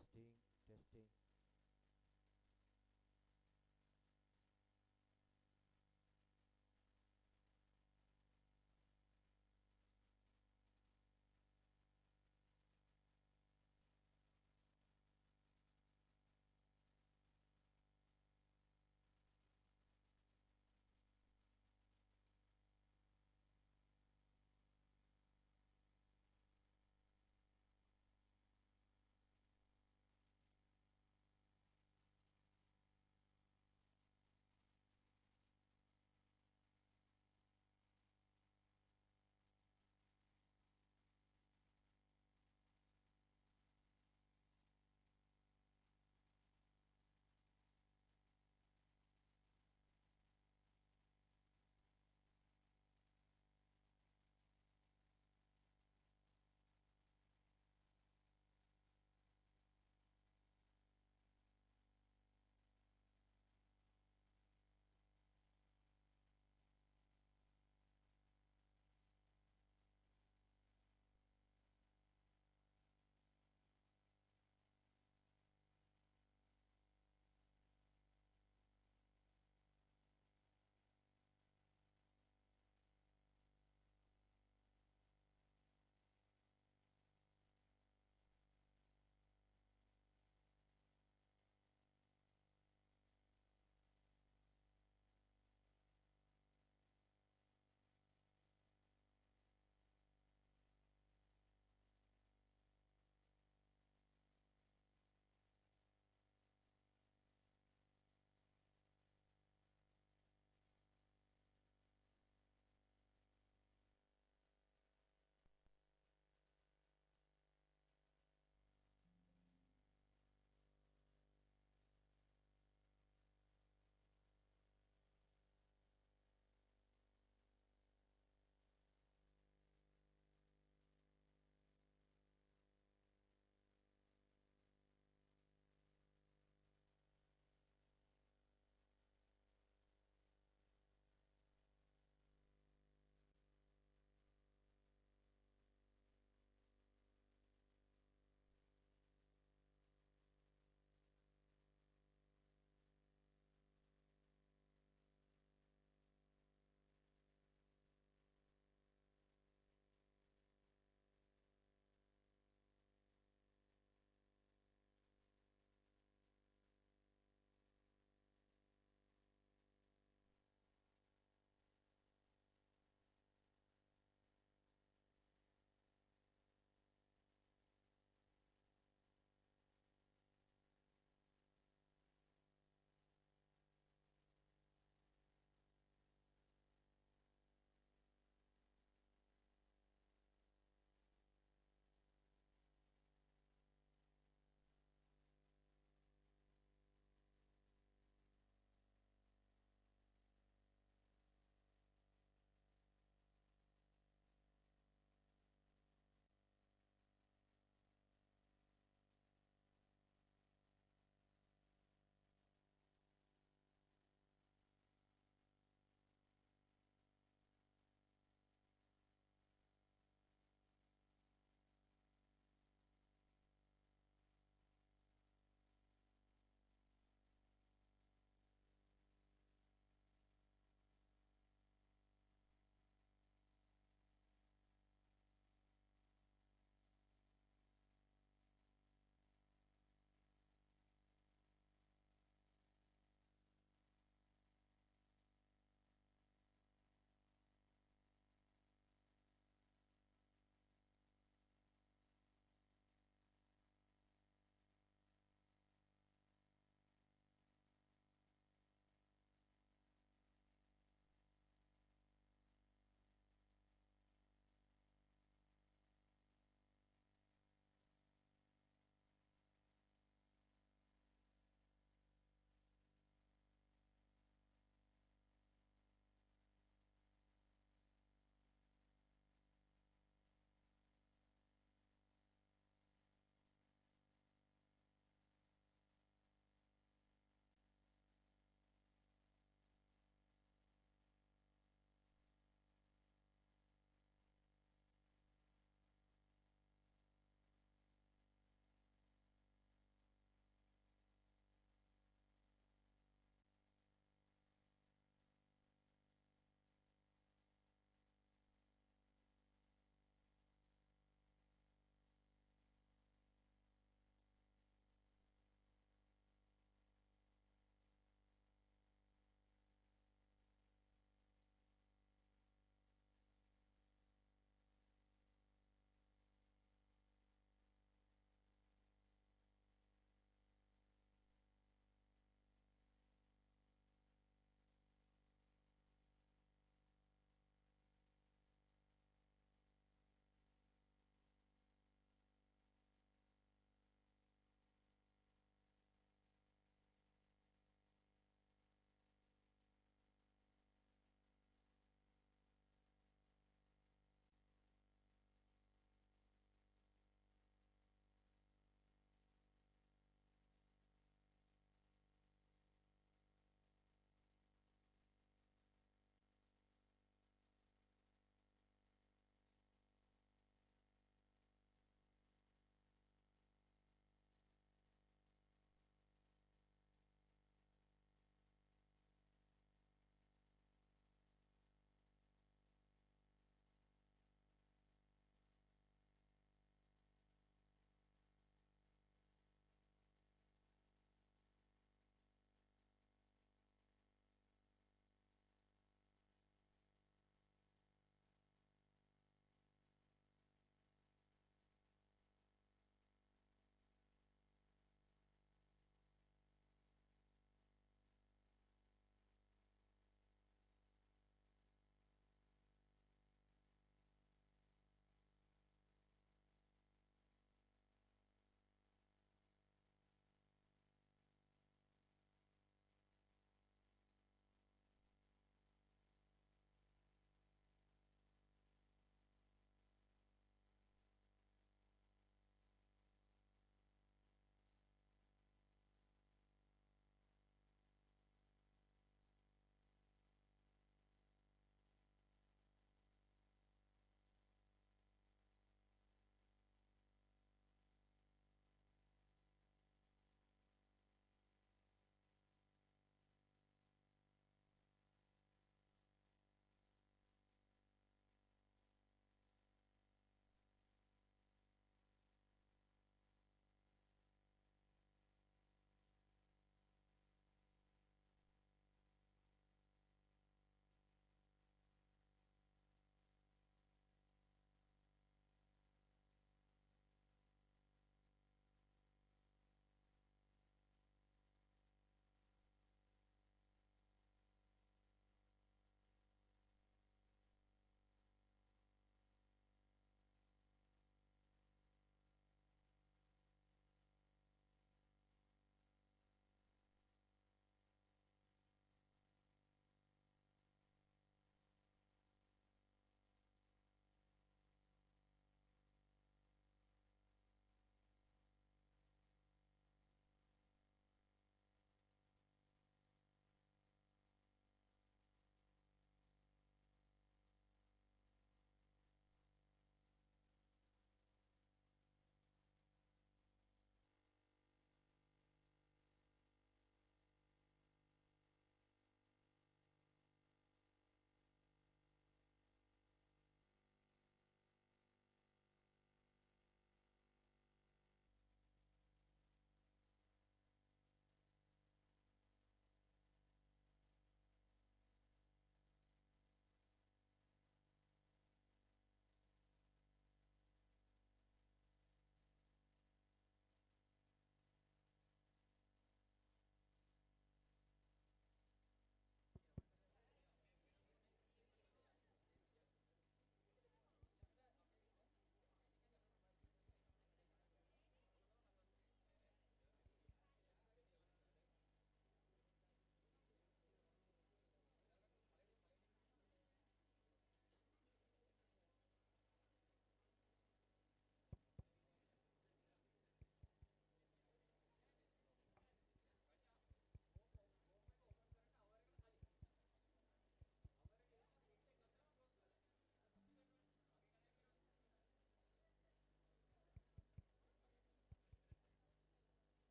Testing, testing.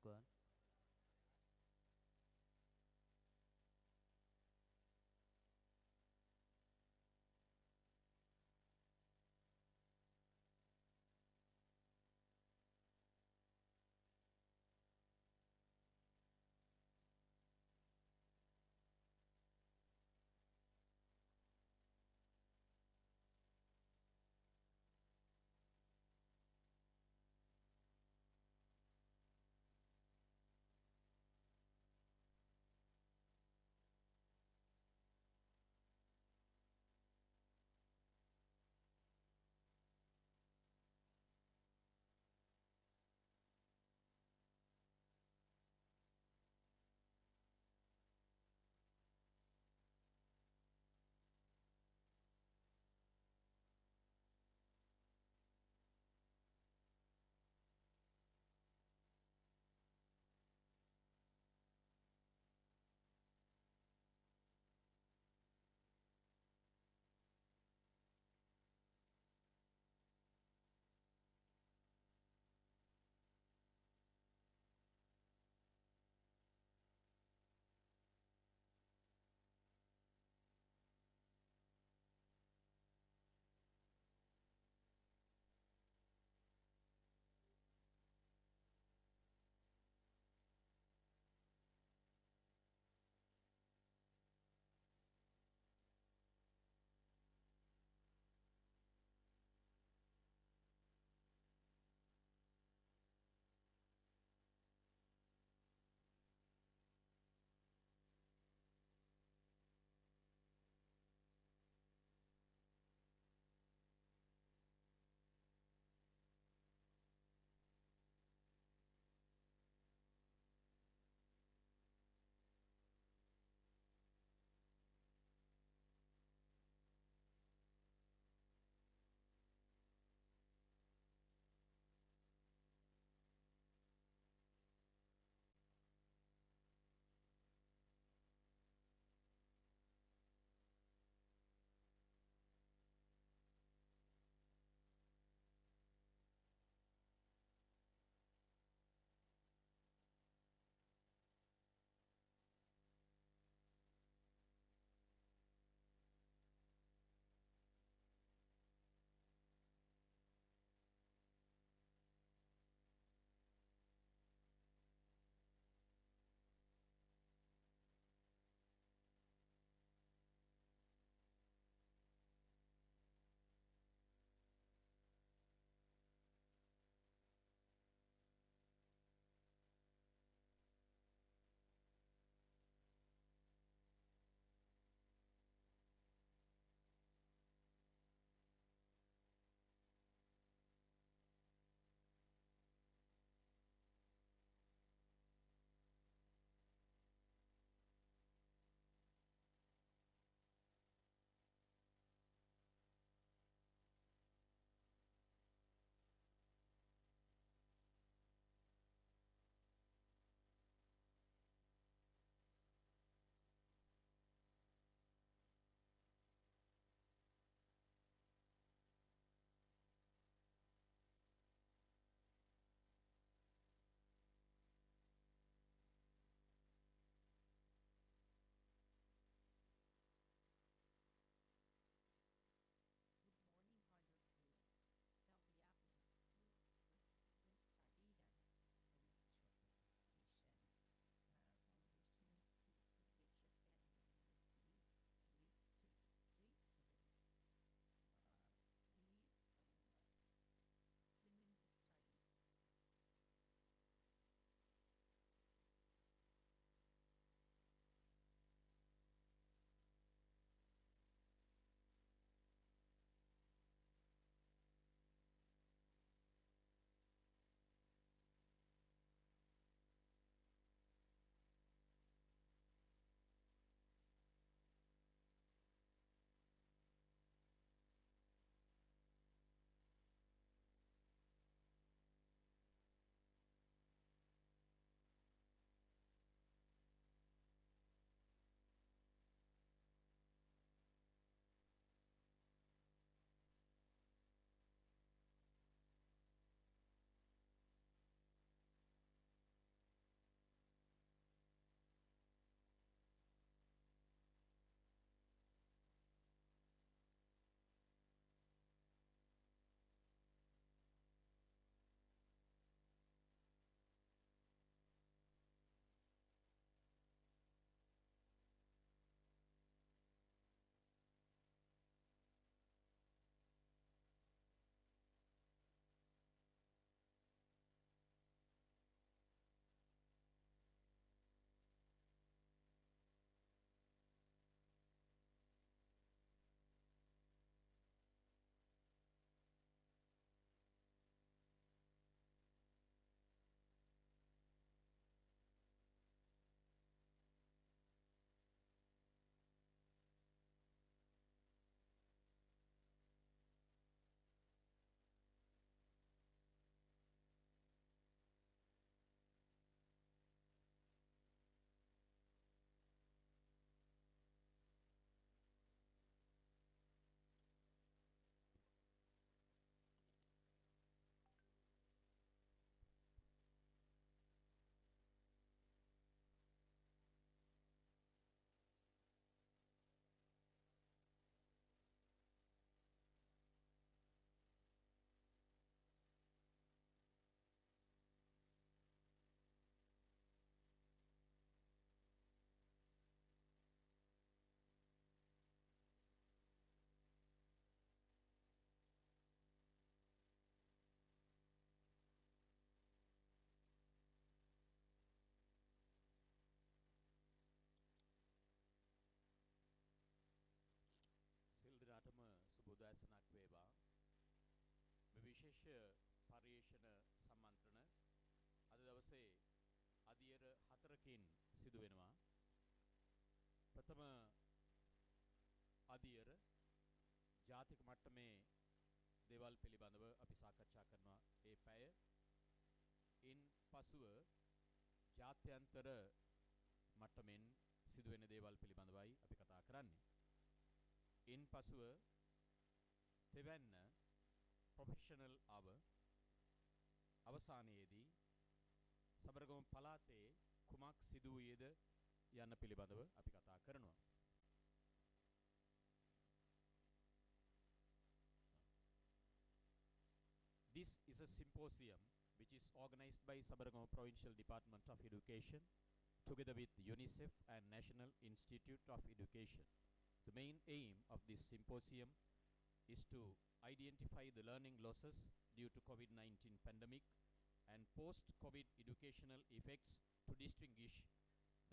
Please go on. විශේෂ පර්යේෂණ සම්මන්ත්‍රණ අද දවසේ අධියර 4කින් සිදු වෙනවා. ප්‍රථම අධියර ජාතික මට්ටමේ දේවල් පිළිබඳව අපි සාකච්ඡා කරනවා ඒ පැය. ඉන් පසුව ජාත්‍යන්තර මට්ටමින් සිදුවෙන දේවල් පිළිබඳවයි අපි කතා කරන්නේ. ඉන් පසුව තෙවැන්න ප්‍රොෆෙෂනල් අව අවසානයේදී සබරගමු පළාතේ කුමක් සිදු වූයේද යන්න පිළිබඳව අපි කතා කරනවා. This is a symposium which is organized by Sabaragamuwa Provincial Department of Education together with UNICEF and National Institute of Education. The main aim of this symposium is to identify the learning losses due to COVID-19 pandemic and post-COVID educational effects to distinguish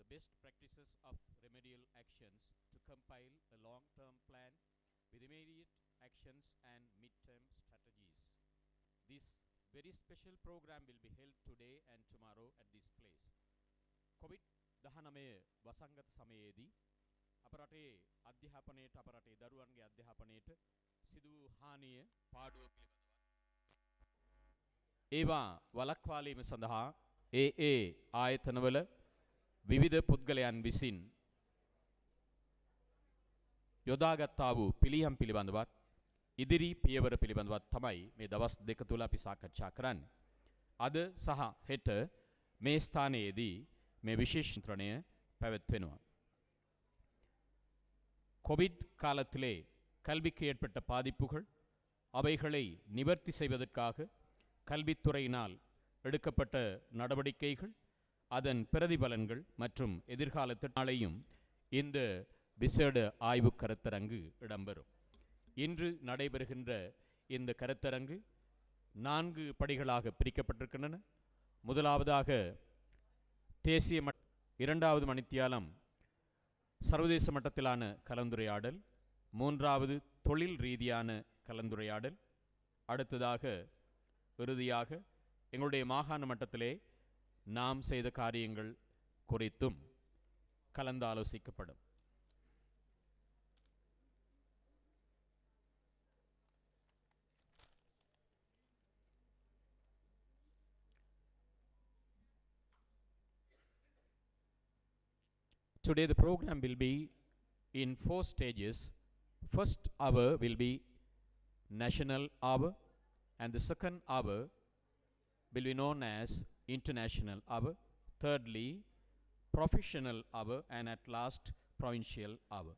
the best practices of remedial actions to compile a long-term plan with immediate actions and mid-term strategies. This very special program will be held today and tomorrow at this place. COVID-19 වසංගත සමයේදී අප රටේ අධ්‍යාපනයට අප රටේ දරුවන්ගේ අධ්‍යාපනයට සිදු වූ හානිය පාඩුව පිළිබඳව ඒවා වළක්වාලීම සඳහා ඒ ආයතනවල විවිධ පුද්ගලයන් විසින් යොදාගත්තා වූ පිළියම් පිළිබඳවත් ඉදිරි පියවර පිළිබඳවත් තමයි මේ දවස් දෙක තුල අපි සාකච්ඡා කරන්නේ. අද සහ හෙට මේ ස්ථානයේදී මේ විශේෂ ත්‍රණය පැවැත්වෙනවා. கோவிட் காலத்திலே கல்விக்கு ஏற்பட்ட பாதிப்புகள் அவைகளை நிவர்த்தி செய்வதற்காக கல்வித்துறையினால் எடுக்கப்பட்ட நடவடிக்கைகள் அதன் பிரதிபலன்கள் மற்றும் எதிர்கால திட்டங்களையும் இந்த விசேட ஆய்வு கருத்தரங்கு இடம்பெறும். இன்று நடைபெறுகின்ற இந்த கருத்தரங்கு 4 படிகளாக பிரிக்கப்பட்டிருக்கின்றன. முதலாவதாக தேசிய இரண்டாவது மணித்தியாலம் சர்வதேச மட்டத்திலான கலந்துரையாடல், மூன்றாவது தொழில் ரீதியான கலந்துரையாடல், அடுத்ததாக இறுதியாக எங்களுடைய மாகாண மட்டத்திலே நாம் செய்த காரியங்கள் குறித்தும் கலந்து ஆலோசிக்கப்படும். Today the program will be in 4 stages. First hour will be national hour and the second hour will be known as international hour. Thirdly, professional hour and at last provincial hour.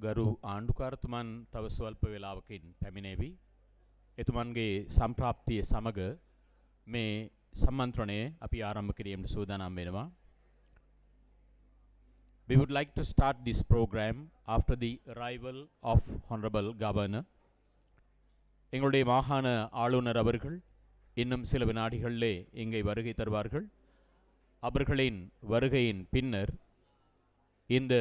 ගරු ආණ්ඩුකාරතුමන් තව ස්වල්ප වේලාවකින් පැමිණේවි. එතුමන්ගේ සම්ප්‍රාප්තිය සමග මේ සම්මන්ත්‍රණය අපි ආරම්භ කිරීමට සූදානම් වෙනවා. We would like to start this program after the arrival of Honorable Governor. எங்களுடைய மாகாண ஆளுநர் அவர்கள் இன்னும் சில வினாடிகளிலே இங்கே வருகை தருவார்கள். அவர்களின் வருகையின் பின்னர் இந்த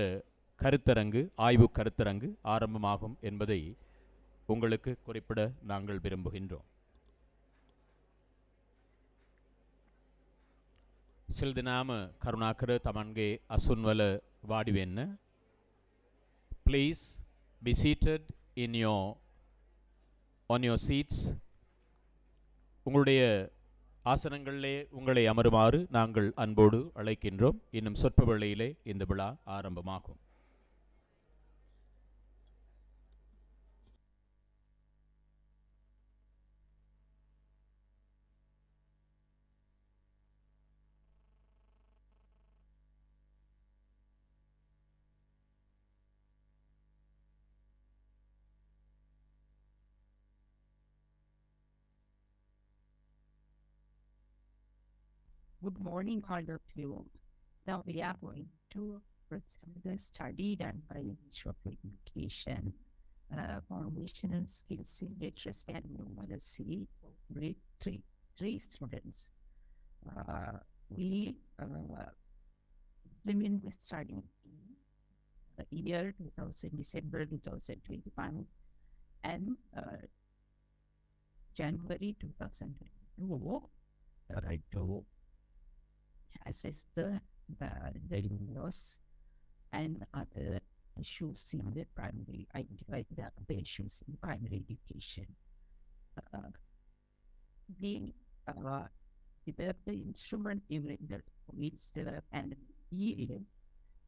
கருத்தரங்கு ஆய்வு கருத்தரங்கு ஆரம்பமாகும் என்பதை உங்களுக்கு குறிப்பிட நாங்கள் விரும்புகின்றோம். සිල් දෙනාම කරුණාකර තමන්ගේ අසුන්වල වාඩි වෙන්න. Please be seated on your seats. உங்களுடைய ஆசனங்களிலே உங்களை அமருமாறு நாங்கள் அன்போடு அழைக்கின்றோம். இன்னும் சொற்ப வேளையிலே இந்த விழா ஆரம்பமாகும். Good morning, all of you. Now we are going to present the study done by Ministry of Education, Foundational Skills in Literacy and Numeracy, grade 3 students. We implement the study in year December 2021 and January 2022. To assess the loss and other issues in the primary, identify the other issues in primary education. We developed the instrument during the COVID period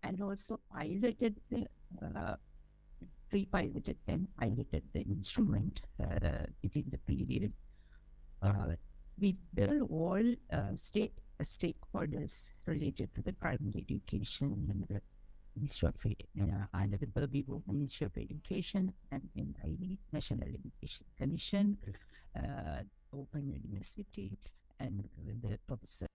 and also piloted the pre-piloted and piloted the instrument within the period. With all stakeholders related to the primary education and the Ministry of under the purview of Ministry of Education and NIE, National Education Commission, Open University, and the professor.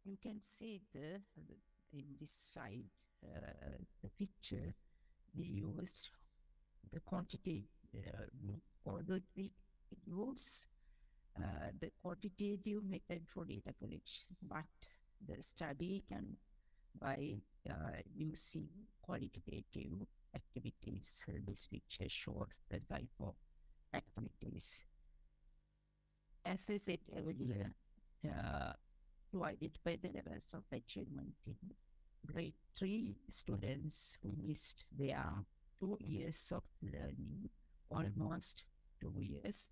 You can see in this slide, the picture, we use the quantity, although we use the quantitative method for data collection, but the study can by using qualitative activities. This picture shows the type of activities. As I said earlier, to identify the levels of achievement in grade 3 students who missed their 2 years of learning, almost 2 years,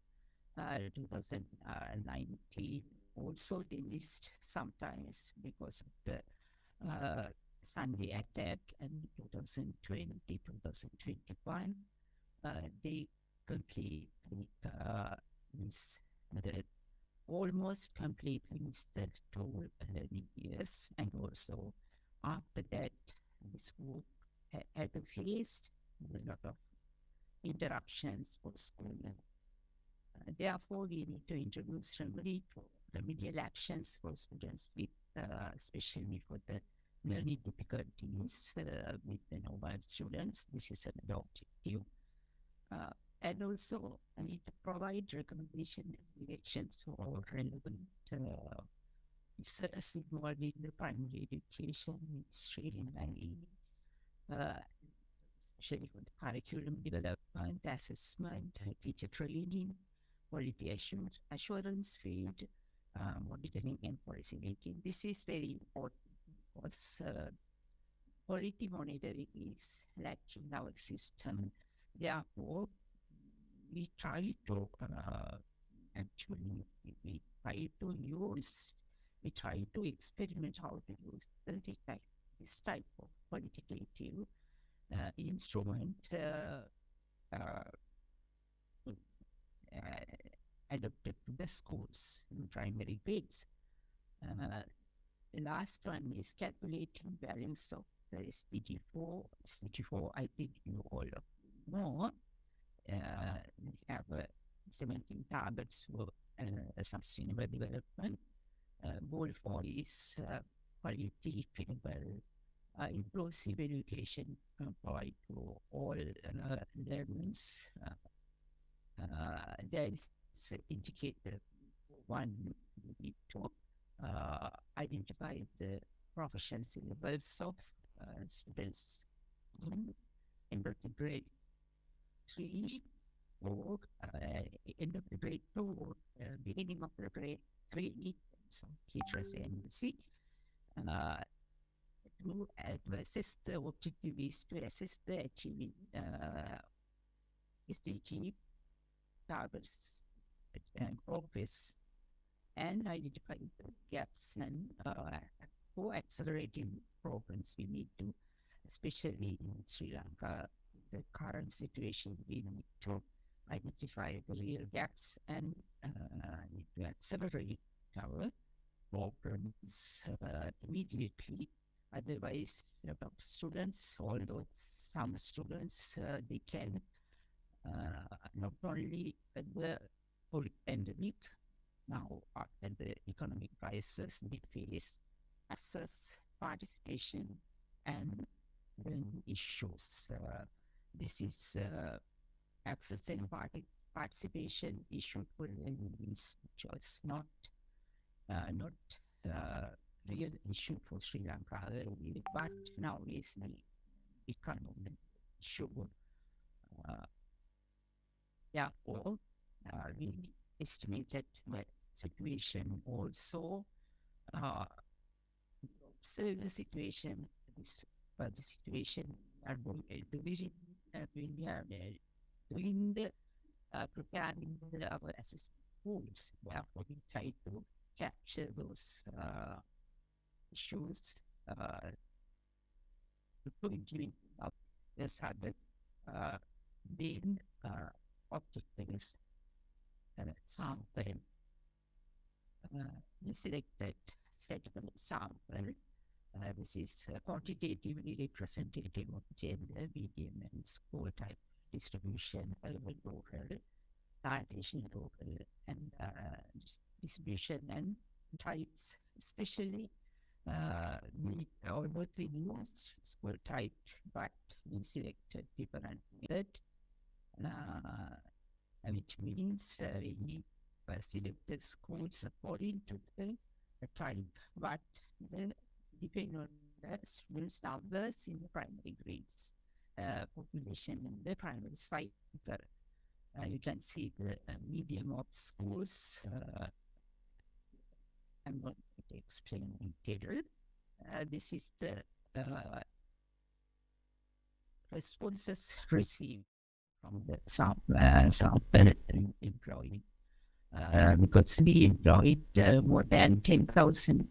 2019. Also they missed sometimes because of the Sunday attack, and 2020, 2021, they completely missed the almost completely missed the 2 years, and also after that, the school had to face a lot of interruptions for school. Therefore, we need to introduce remedial actions for students with, especially for the learning difficulties with the normal students. This is another objective. And also, I need to provide recommendation and directions for relevant research involving the primary education ministry in especially for the curriculum development, assessment, teacher training, quality assurance, field monitoring, and policy making. This is very important because quality monitoring is lacking in our system. Therefore, we try to experiment how to use this type of quantitative instrument adapted to the schools in primary grades. The last one is calculating values of the SDG4. SDG4, I think you all know. We have 17 targets for sustainable development. Goal 4 is quality, equitable, inclusive education provide to all learners. There is indicator 1, we need to identify the proficiency levels of students in the grade 3 or end of the grade 2 or beginning of the grade 3, some teachers and see to assess the objective is to assess the achieving SDG targets and progress and identify the gaps and for accelerating programs we need to, especially in Sri Lanka, the current situation, we need to identify the real gaps and need to accelerate our programs immediately. Otherwise, students, although some students, they can not only the pandemic, now after the economic crisis, they face access, participation, and issues. This is access and participation issue for learnings, which is not real issue for Sri Lanka, but now is the economic issue. Therefore, we estimated that situation also observe the situation. The situation are doing preparing our assessment tools. Therefore, we try to capture those issues including this habit being objectives sample. We selected certain sample. This is quantitatively representative of gender, medium, and school type distribution, urban, rural, plantation, local, and distribution and types, especially although we used school type, but we selected different method, which means we selected schools according to the type, but then depending on the students' numbers in the primary grades, population in the primary cycle. You can see the medium of schools. I'm going to explain in detail. This is the responses received from the sample employee. Because we employed more than 10,000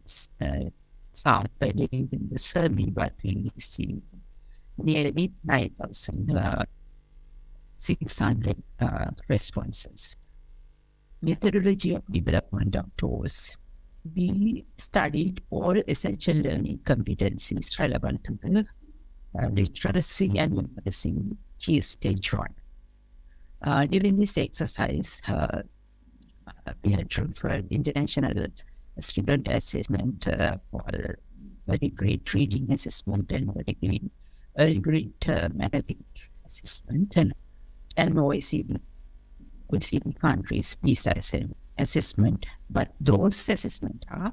samples in the survey, but we received nearly 9,600 responses. methodology of development of those. We studied all essential learning competencies relevant to the literacy and numeracy key stage 1. During this exercise, we had referred international student assessment for very great reading assessment and very great mathematics assessment and OECD countries PISA assessment, but those assessments are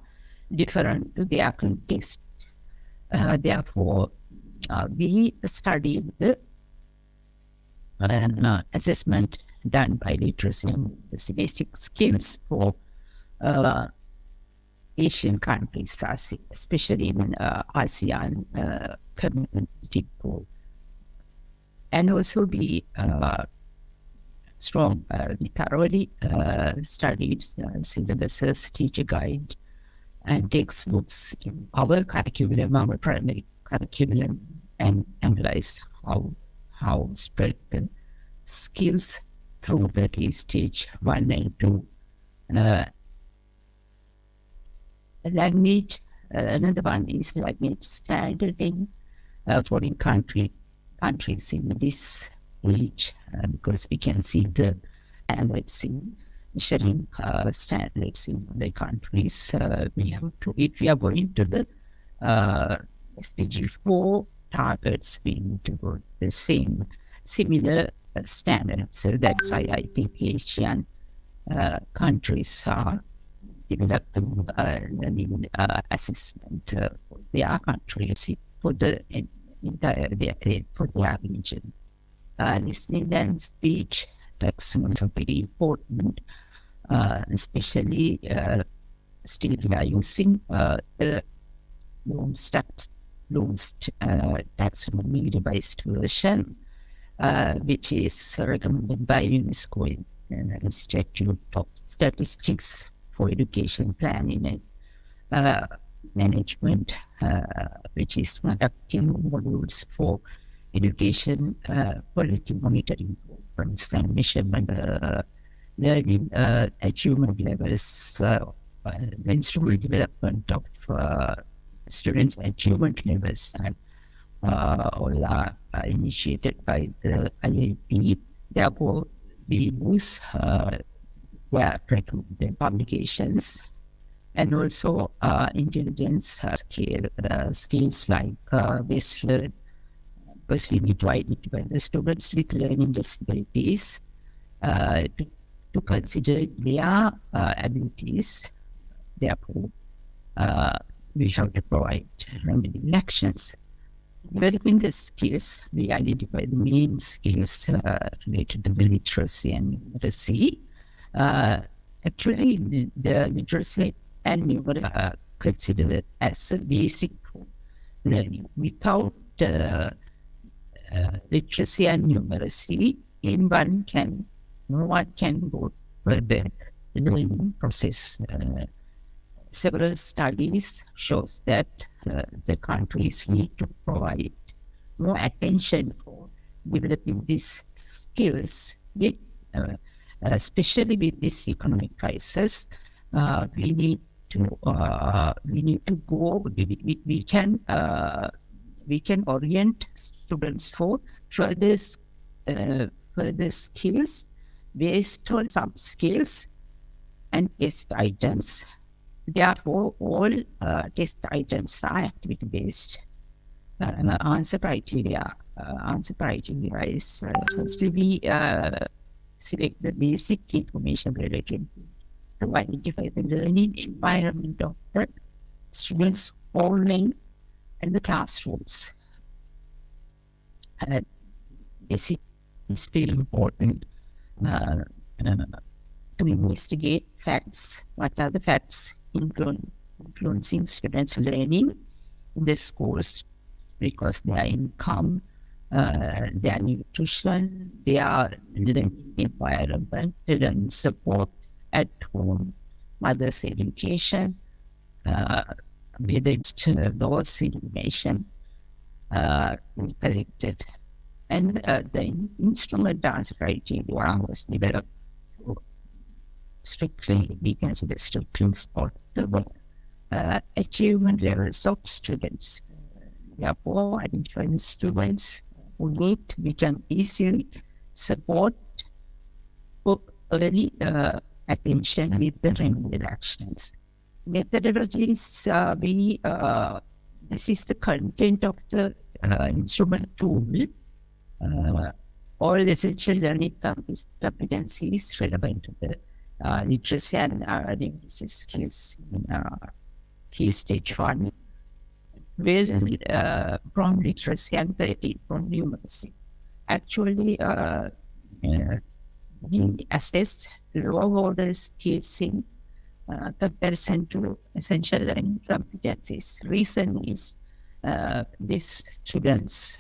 different to their context. Therefore, we studied the assessment done by literacy and basic skills for Asian countries, especially in ASEAN community. And also we thoroughly studied syllabuses, teacher guide, and textbooks in our curriculum, our primary curriculum, and analyze how spread the skills through the key stage 1 and 2. Language, another one is language standarding for countries in this age, because we can see the language sharing standards in the countries. We have to, if we are going to the SDG 4 targets, we need to go the similar standards. So that's why I think Asian countries are developing learning assessment for their countries, for the entire for their region. Listening and speech, that's also very important, especially still we are using the Bloom's taxonomy revised version, which is recommended by UNESCO in the Institute of Statistics for Education Planning and Management, which is conducting modules for education quality monitoring programs and measurement learning achievement levels, the instrument development of students' achievement levels, all are initiated by the IAP. Therefore, we use recommended publications and also intelligence skills like base learn, because we need to identify the students with learning disabilities to consider their abilities. Therefore, we have to provide remedial actions. Developing the skills, we identify the main skills related to the literacy and numeracy. Actually, the literacy and numeracy are considered as a basic learning. Without literacy and numeracy, no one can go further in the learning process. Several studies shows that the countries need to provide more attention for developing these skills, with, especially with this economic crisis. We need to go. We can orient students for further skills based on some skills and test items. Therefore, all test items are activity-based. Answer criteria is firstly we select the basic information related to identify the learning environment of the students online and the classrooms. Basic is very important to investigate facts. What are the facts influencing students' learning in the schools? Because their income, their nutrition, their learning environment, learning support at home, mother's education, whether it's those information collected. And the instrument answer criteria was developed to strictly, we consider strictly spot the achievement levels of students. Therefore, identifying students who need we can easily support early attention with the remedial actions. Methodologies, this is the content of the instrument tool. All essential learning competencies relevant to the literacy and numeracy skills in key stage 1. From literacy and 30 from numeracy. Actually, we assess low order skills in comparison to essential learning competencies. Reason is these students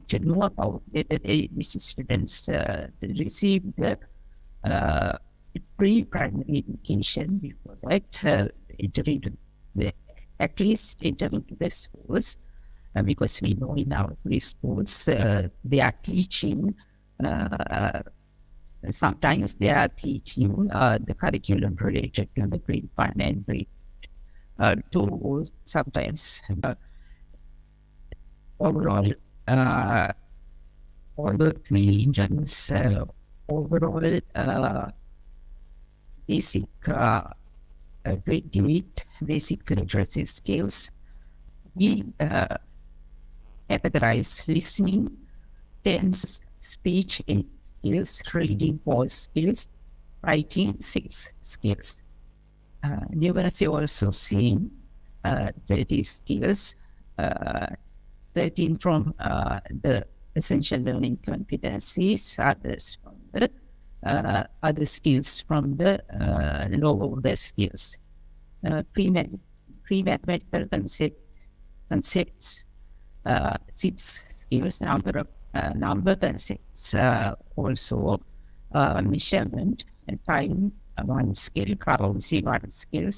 to know about whether these students receive the pre-primary education before that entering the at least entering the schools, because we know in our preschools they are teaching. Sometimes they are teaching the curriculum related to the grade 1 and grade 2. Sometimes overall, all the 3 regions, overall basic basic literacy skills. We categorize listening, tense, speech skills, reading 4 skills, writing 6 skills. Numeracy also seen 30 skills, 13 from the essential learning competencies, others from the other skills from the low order skills. Pre-mathematical concepts, 6 skills, number concepts, also measurement and time, 1 skill, currency 1 skill,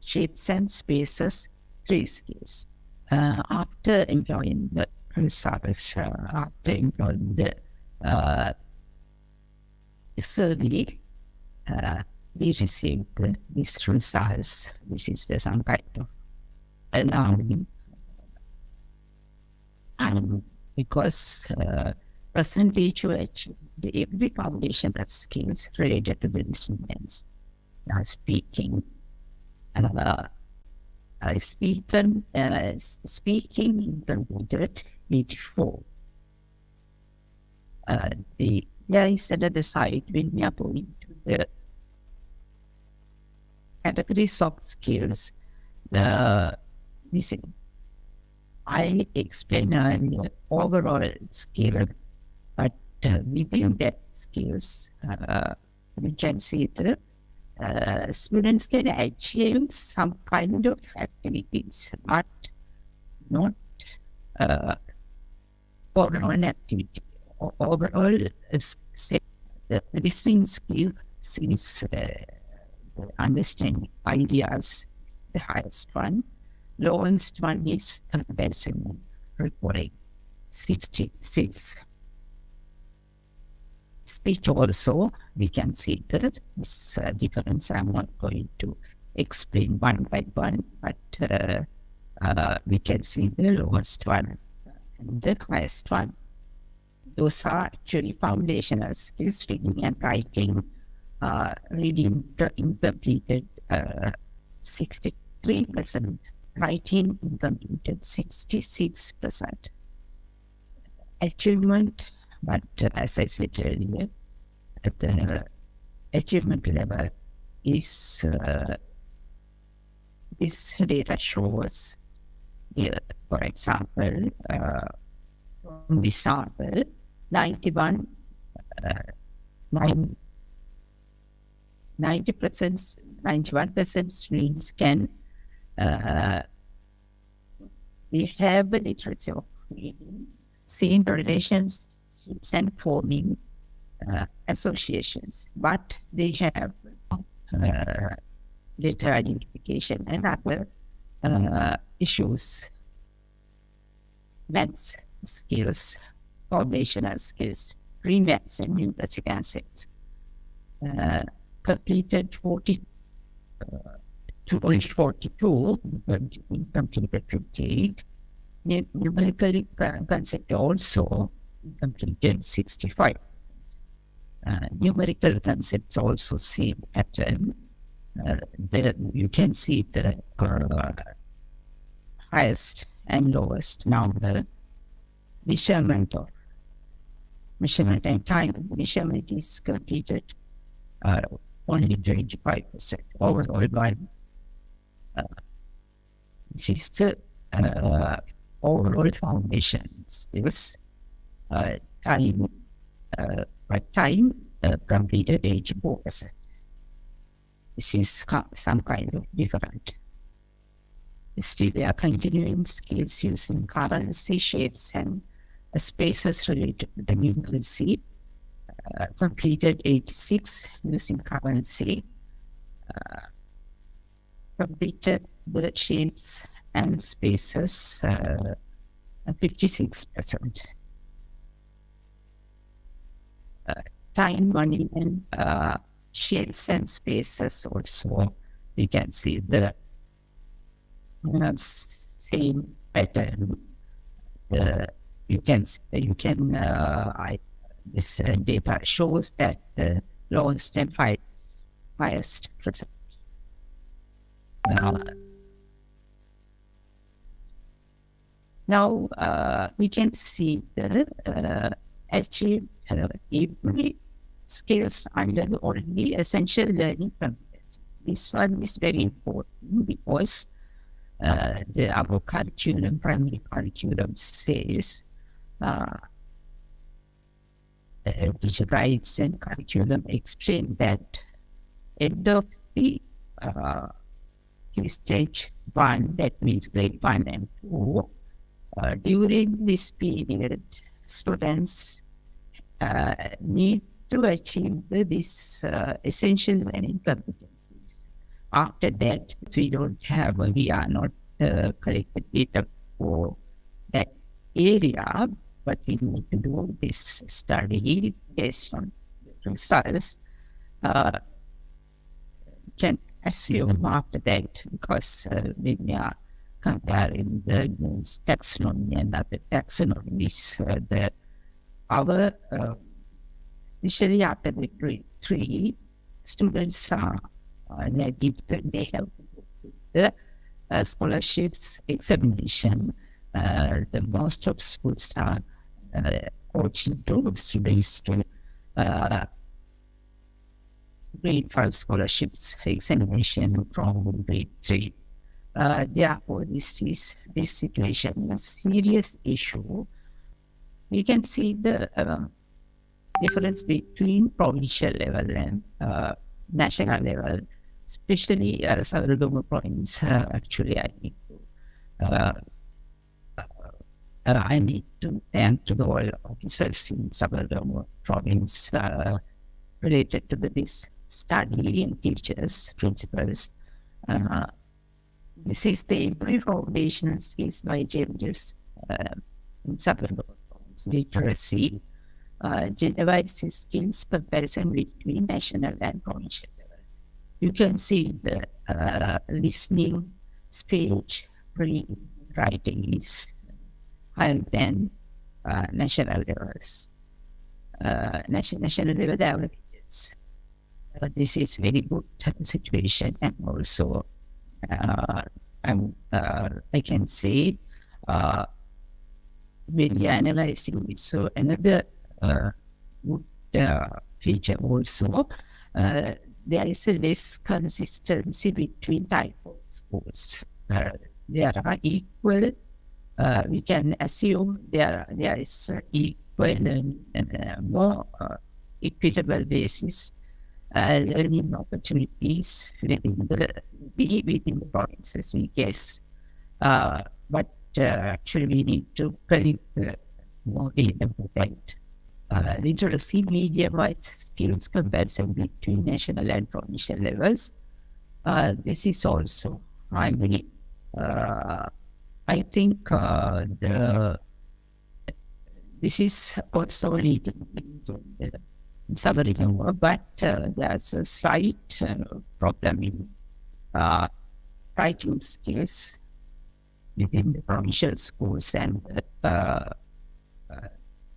shapes and spaces 3 skills. After employing the results, after employing the survey, we received these results. This is some kind of alarming. Because presently to achieve every foundational skills related to the listening, speaking, speaking intermediate 84. There is another side when we are going to the categories of skills. Listening. I explained an overall skill, but within that skills, we can see that students can achieve some kind of activities, but not overall activity. Overall, the listening skill since understanding ideas is the highest one. Lowest one is comparison recording, 66. Speech also, we can see that this difference. I'm not going to explain one by one, but we can see the lowest one and the highest one. Those are actually foundational skills, reading and writing. Reading completed 63%. Writing completed 66%. Achievement, but as I said earlier, at the achievement level is this data shows, for example, from the sample, 91% students can we have a literacy of reading, seeing relationships and forming associations, but they have data identification and other issues, maths skills, foundational skills, pre-maths and numeracy concepts. completed 40 to only 42, but completed 58. Numerical concept also completed 65. Numerical concepts also same pattern. You can see the highest and lowest number measurement and time measurement is completed only 25% overall, but this is the overall foundation skills. Time completed 84%. This is some kind of different. Still, we are continuing skills using currency, shapes, and spaces related to the numeracy. Completed 86 using currency. Completed the shapes and spaces 56%. Time, money, and shapes and spaces also, you can see the same pattern. This data shows that the lowest and highest percentage. Now we can see the achieve every skills under the already essential learning competencies. This one is very important because our curriculum, primary curriculum says teacher guides and curriculum explain that end of the stage 1, that means grade 1 and 2, during this period, students need to achieve this essential learning competencies. After that, we are not collected data for that area, but we need to do this study based on the results. Can assume after that, because when we are comparing the taxonomy and other taxonomies, especially after the grade 3, students they have the scholarships examination. The most of schools are coaching to students to grade 5 scholarships examination from grade 3. Therefore, this situation is a serious issue. We can see the difference between provincial level and national level, especially Sabaragamuwa province. Actually, I need to thank to the all officers in Sabaragamuwa province related to this study and teachers, principals. This is the improved foundational skills by changes in Sabaragamuwa province literacy. Generalized skills comparison between national and provincial level. You can see the listening, speech, reading, writing is higher than national levels. National level averages. This is very good situation, and also I can say when we are analyzing this, so another good feature also, there is a less consistency between type of schools. There are equal, we can assume there is equal and more equitable basis learning opportunities within the provinces, we guess. But actually we need to collect more data for that. Literacy, media-wise skills comparison between national and provincial levels. This is also primary. I think this is also leading to Sabaragamuwa, but there's a slight problem in writing skills within the provincial schools and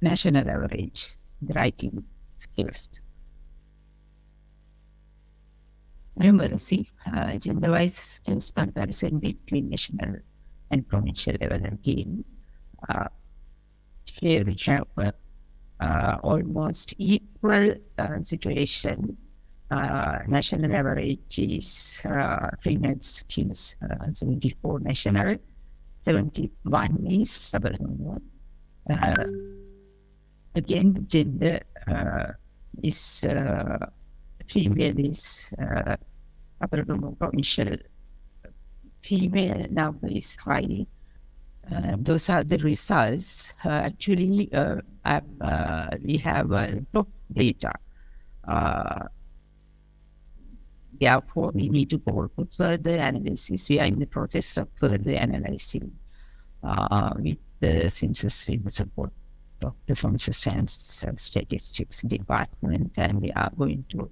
national average writing skills. Numeracy, gender-wise skills comparison between national and provincial level again. Here we have almost equal situation. National average is female skills 74 national, 71 is Sabaragamuwa. Again, gender is female is Sabaragamuwa provincial. Female number is high. Those are the results. Actually, we have top data. Therefore, we need to go for further analysis. We are in the process of further analyzing with the census, with the support of the Census and Statistics Department, and we are going to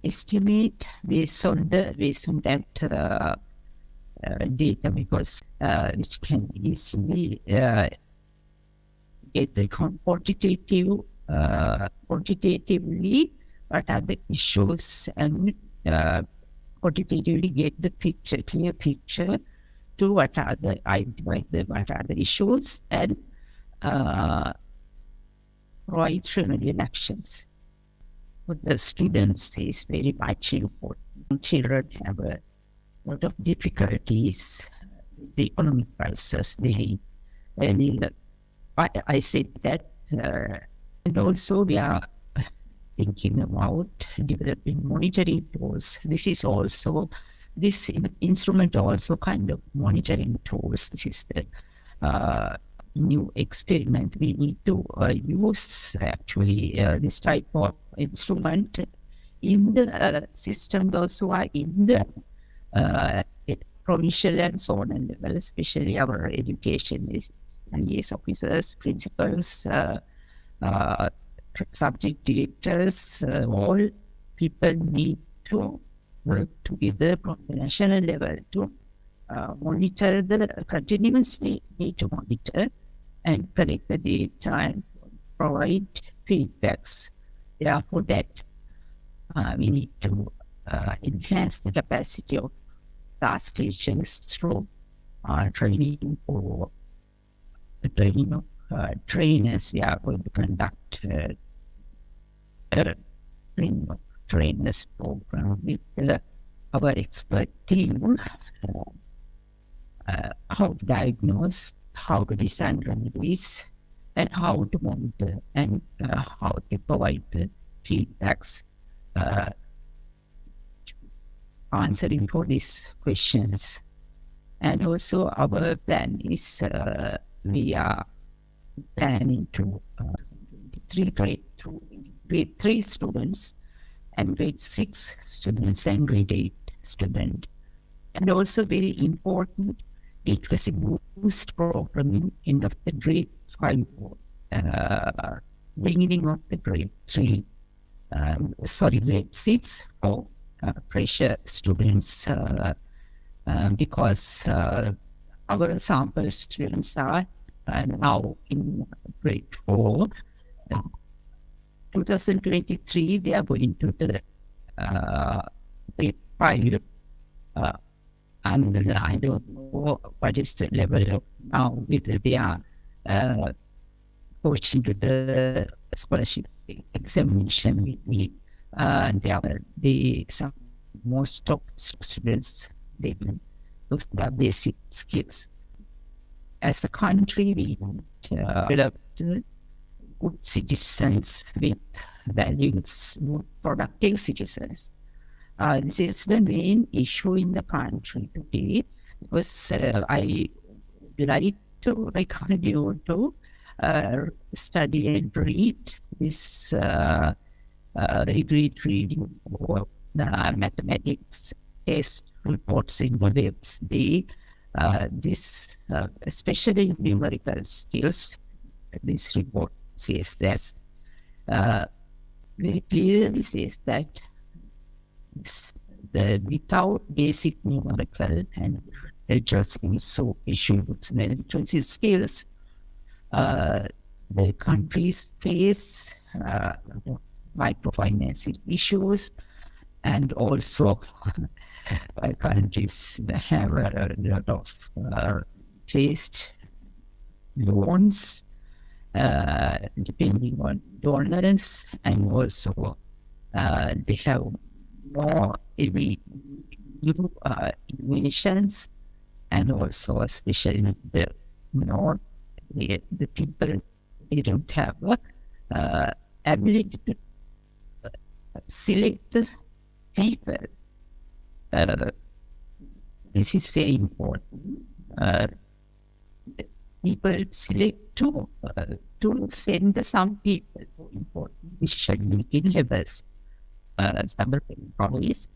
estimate based on that data, because which can easily get the quantitatively what are the issues, and quantitatively get the clear picture to what are the issues, and provide remedial actions. For the students is very much important. Children have a lot of difficulties with the economic crisis. I said that, and also we are thinking about developing monitoring tools. This instrument also kind of monitoring tools. This is the new experiment. We need to use actually this type of instrument in the system, those who are in the provincial and so on and level, especially our education is liaison officers, principals, subject directors, all people need to work together from the national level to continuously need to monitor and collect the data and provide feedbacks. Therefore, that we need to enhance the capacity of class teachers through training or the training of trainers. We are going to conduct training of trainers program with our expert team. How to diagnose, how to design remedies, and how to monitor, and how to provide the feedbacks answering for these questions. And also our plan is we are planning to grade 3 students and grade 6 students and grade 8 students. And also very important, it was a boost program in the grade 5, beginning of the grade 3, grade 6 for pressure students, because our sample students are now in grade 4. 2023, they are going to the grade 5. And I don't know what is the level of now with their coaching to the scholarship examination with me. Some most of students, they those are basic skills. As a country, we developed good citizens with values, good productive citizens. This is the main issue in the country today, because I like to recommend you to study and read this reading or the mathematics test reports in the webs. This especially numerical skills, this report says that very clearly says that without basic numerical and literacy issues and literacy skills, the countries face microfinancing issues, and also countries have a lot of faced loans depending on donors, and also they have more new innovations, and also especially the people, they don't have ability to select the people. This is very important. People select to send some people for important decision-making levels. Some employees.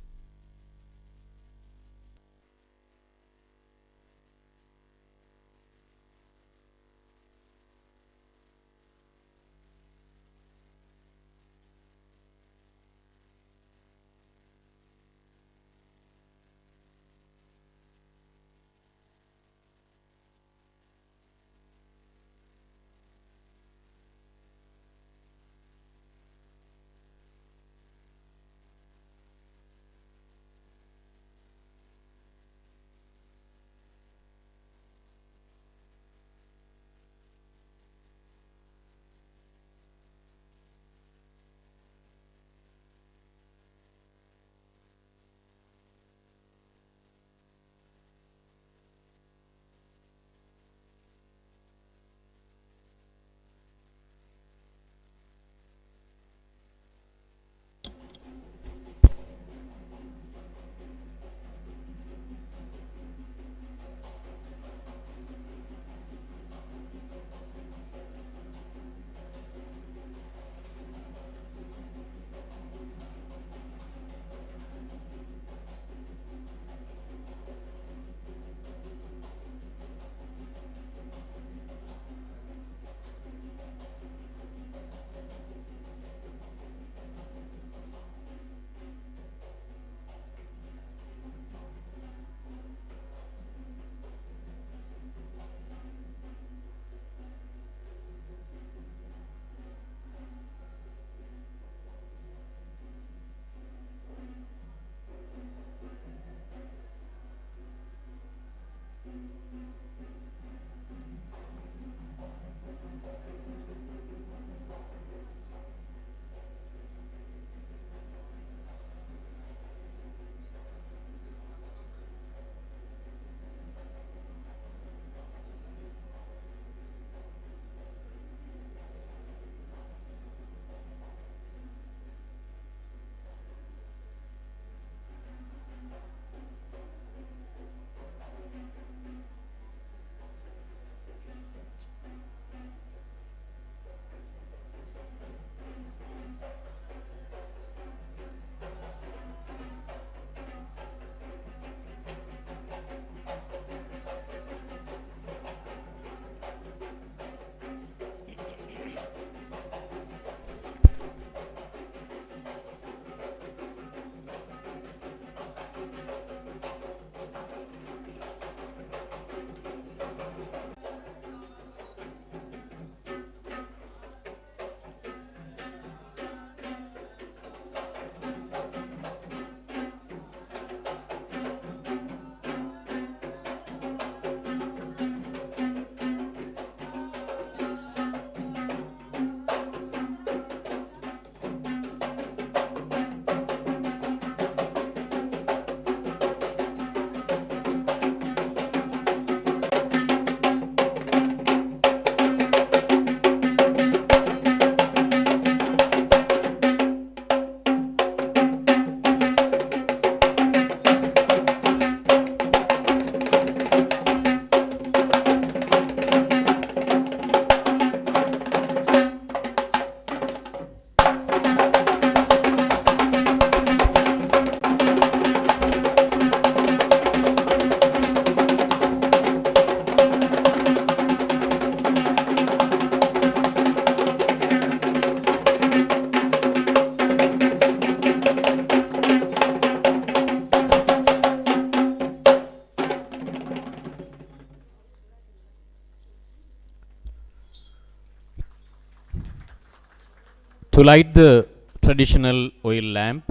To light the traditional oil lamp,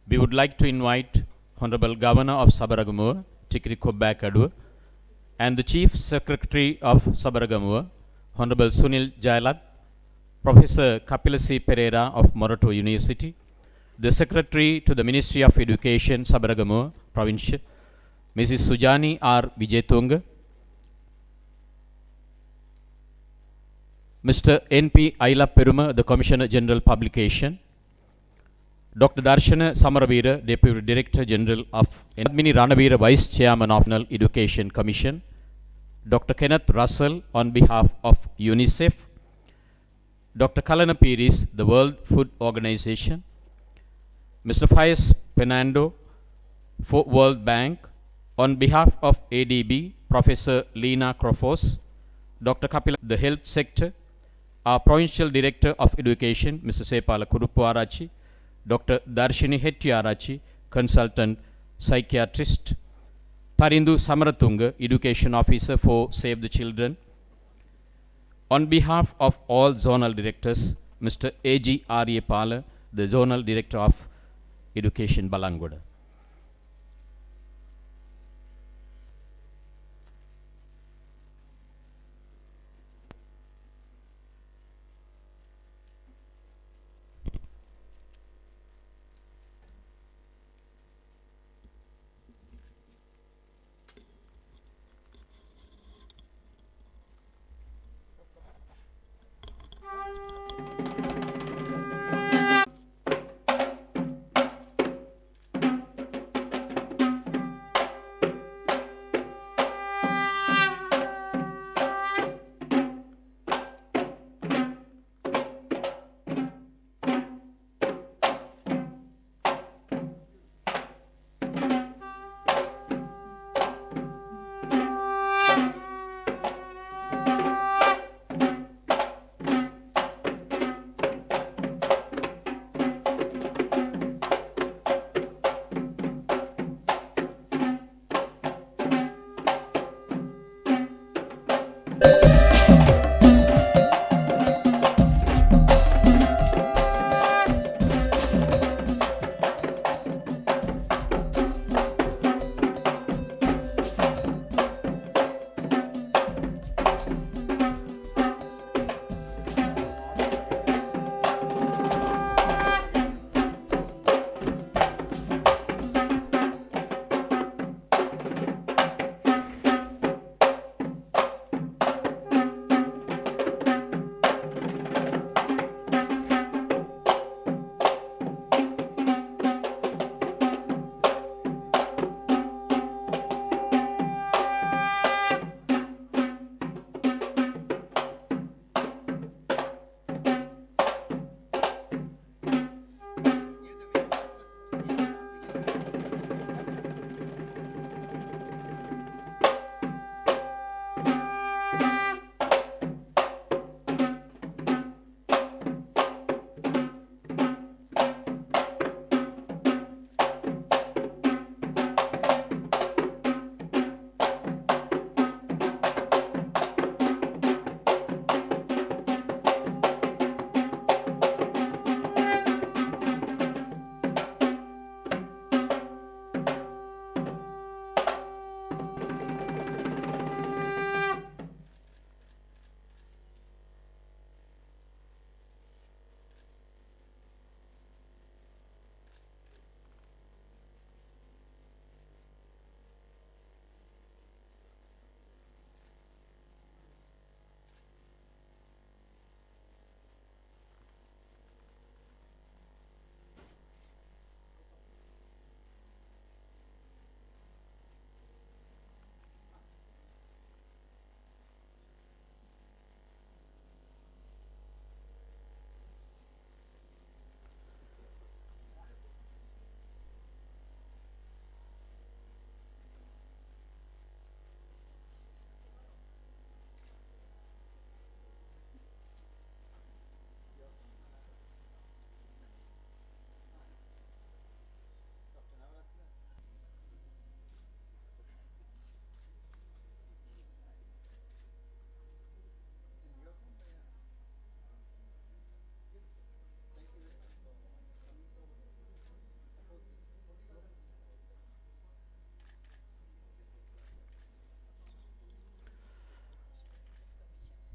we would like to invite Honorable Governor of Sabaragamuwa, Tikri Kobbakadu, and the Chief Secretary of Sabaragamuwa, Honorable Sunil Jailat, Professor Kapilasi Pereira of Morato University, the Secretary to the Ministry of Education, Sabaragamuwa Province, Mrs. Sujani R. Vijayatunga, Mr. N.P. Aila Peruma, the Commissioner General Publication, Dr. Darshana Samaravira, Deputy Director General of Admini Ranavira, Vice Chairman of National Education Commission, Dr. Kenneth Russell on behalf of UNICEF, Dr. Kalana Piris, the World Food Organization, Mr. Faiz Penando, for World Bank, on behalf of ADB, Professor Lena Crofos, Dr. Kapila, the Health Sector, our Provincial Director of Education, Mr. Sepala Kurupu Arachi, Dr. Darshini Hetty Arachi, Consultant Psychiatrist, Tarindu Samaratunga, Education Officer for Save the Children. On behalf of all Zonal Directors, Mr. A.G. R.A. Pala, the Zonal Director of Education, Balangoda.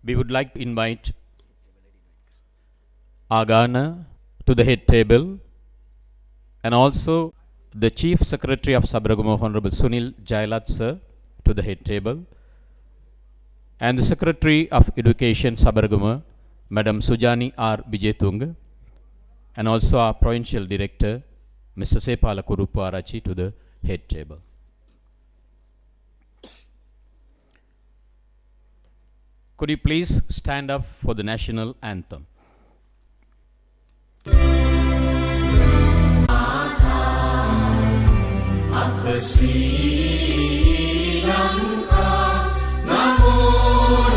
we would like to invite Agana to the head table, and also the Chief Secretary of Sabaragamuwa, Honorable Sunil Jailat sir, to the head table, and the Secretary of Education Sabaragamuwa, Madam Sujani R. Bijetung, and also our Provincial Director, Mr. Sepala Kurupu Arachi, to the head table. Could you please stand up for the national anthem? Sri Lanka, Namo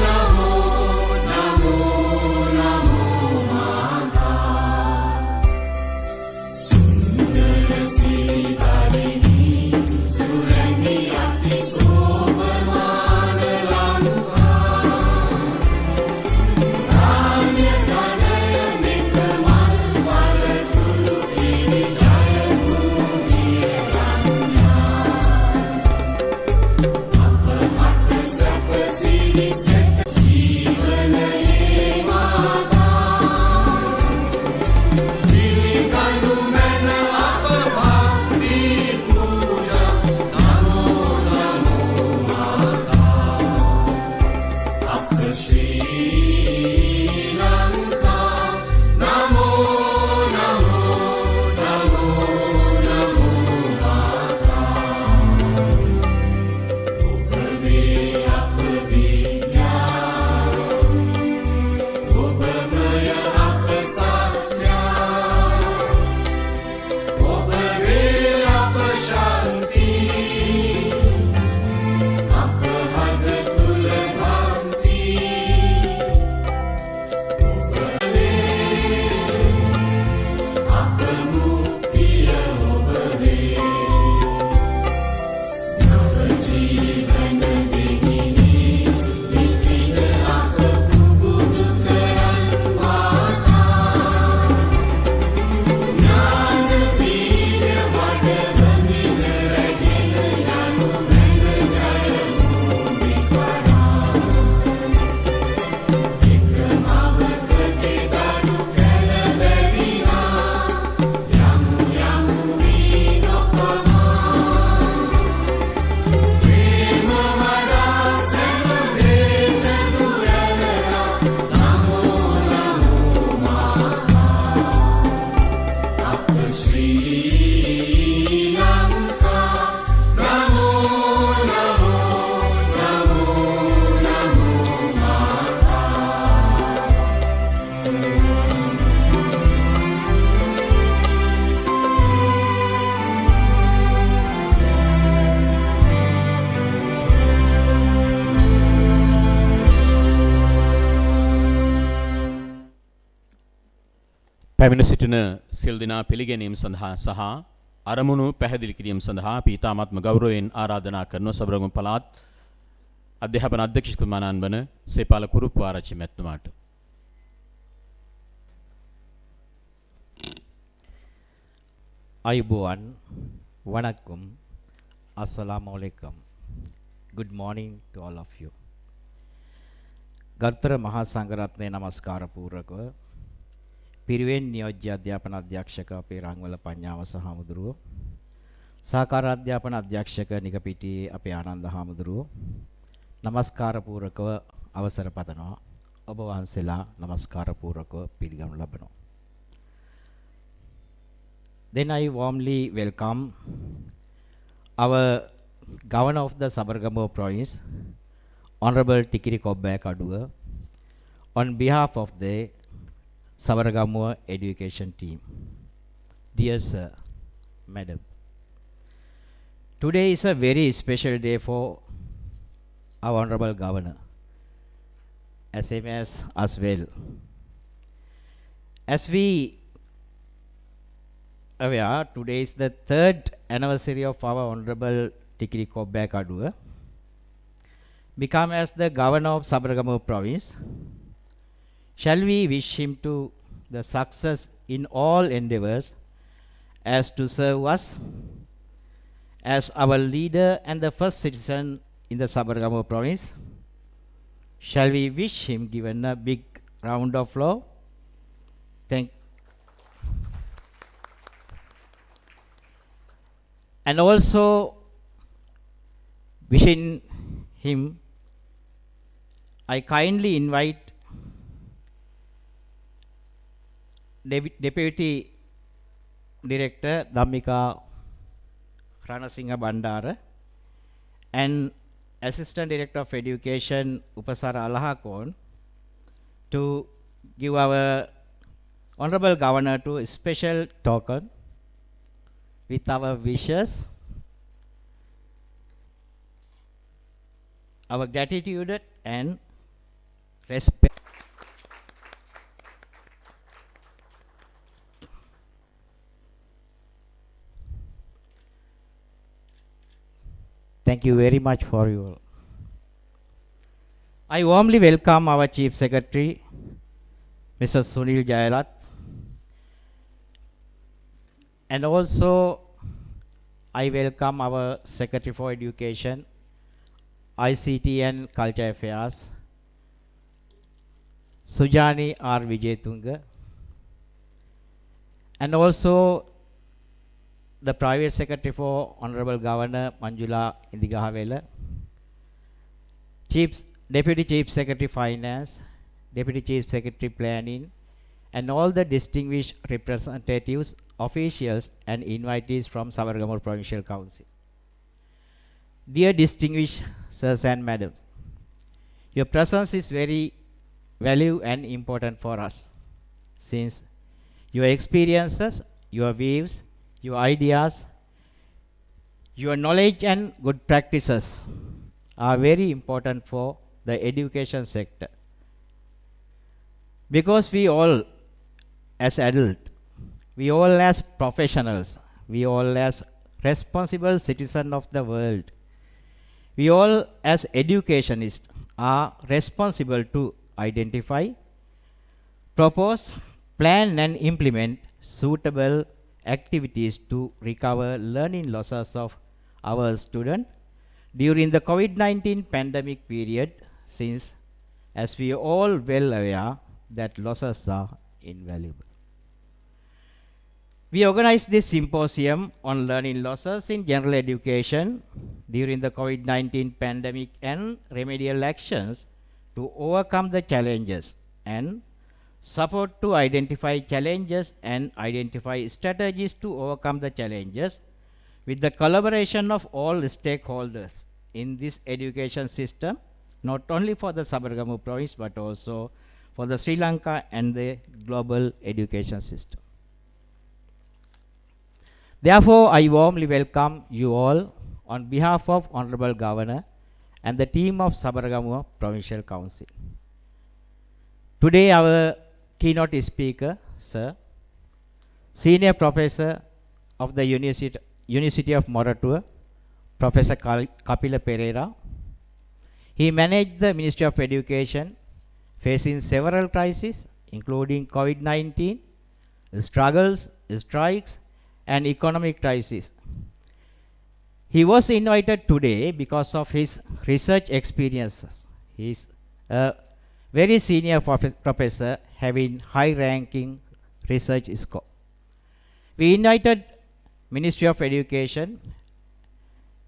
Namo Namo Namo Mata, Sundara Sivarini, Surani Ati Sobhamana Lanka, Ranya Ganaya Mekamal Valaturu Piri Jaya Bhumi Ranya. පැමිණ සිටින සියලු දෙනා පිළිගැනීම සඳහා සහ අරමුණු පැහැදිලි කිරීම සඳහා අපි ඉතාමත්ම ගෞරවයෙන් ආරාධනා කරන සබරගමු පළාත් අධ්‍යාපන අධ්‍යක්ෂකතුමාණන් වන සේපාල කුරුප්පු ආරච්චි මැතිතුමාට. අයුබෝවන් වණක්කුම් අස්සලාමු අලයිකුම්. Good morning to all of you. ගරුතර මහා සංඝරත්නයේ නමස්කාර පූර්වකව පිරිවෙන් නියෝජ්‍ය අධ්‍යාපන අධ්‍යක්ෂක අපේ රංගවල පඤ්ඤාව සහ හමුදුරුවෝ, සහකාර අධ්‍යාපන අධ්‍යක්ෂක නිකපිටියේ අපේ ආනන්ද හමුදුරුවෝ නමස්කාර පූර්වකව අවසර පතනවා. ඔබ වහන්සේලා නමස්කාර පූර්වකව පිළිගනු ලබනවා. Then I warmly welcome our Governor of the Sabaragamuwa Province, Honorable Tikiri Kobbaya Kaduwa, on behalf of the Sabaragamuwa education team. Dear sir, madam, today is a very special day for our Honorable Governor, SMS as well. As we aware, today is the 3rd anniversary of our Honorable Tikiri Kobbaya Kaduwa become as the Governor of Sabaragamuwa Province. Shall we wish him to the success in all endeavors as to serve us as our leader and the first citizen in the Sabaragamuwa Province? Shall we wish him given a big round of applause? Thank. And also wishing him, I kindly invite Deputy Director Dhammika Ranasinghe Bandara and Assistant Director of Education Upasara Alahakon to give our Honorable Governor to a special token with our wishes, our gratitude and respect. Thank you very much for your. I warmly welcome our Chief Secretary, Mr. Sunil Jayalat, and also I welcome our Secretary for Education, ICT and Culture Affairs, Sujani R. Vijayatunga, and also the Private Secretary for Honorable Governor Manjula Indigahavela, Deputy Chief Secretary Finance, Deputy Chief Secretary Planning, and all the distinguished representatives, officials, and invitees from Sabaragamuwa Provincial Council. Dear distinguished sirs and madams, your presence is very valuable and important for us, since your experiences, your views, your ideas, your knowledge and good practices are very important for the education sector. Because we all as adults, we all as professionals, we all as responsible citizens of the world, we all as educationists are responsible to identify, propose, plan and implement suitable activities to recover learning losses of our students during the COVID-19 pandemic period, since as we are all well aware that losses are invaluable. We organized this symposium on learning losses in general education during the COVID-19 pandemic and remedial actions to overcome the challenges and support to identify challenges and identify strategies to overcome the challenges with the collaboration of all stakeholders in this education system, not only for the Sabaragamuwa province but also for the Sri Lanka and the global education system. Therefore, I warmly welcome you all on behalf of Honorable Governor and the team of Sabaragamuwa Provincial Council. Today, our keynote speaker, sir, Senior Professor of the University of Moratuwa, Professor Kapila Pereira. He managed the Ministry of Education facing several crises, including COVID-19, struggles, strikes, and economic crisis. He was invited today because of his research experiences. He is a very senior professor having high-ranking research scope. We invited Ministry of Education.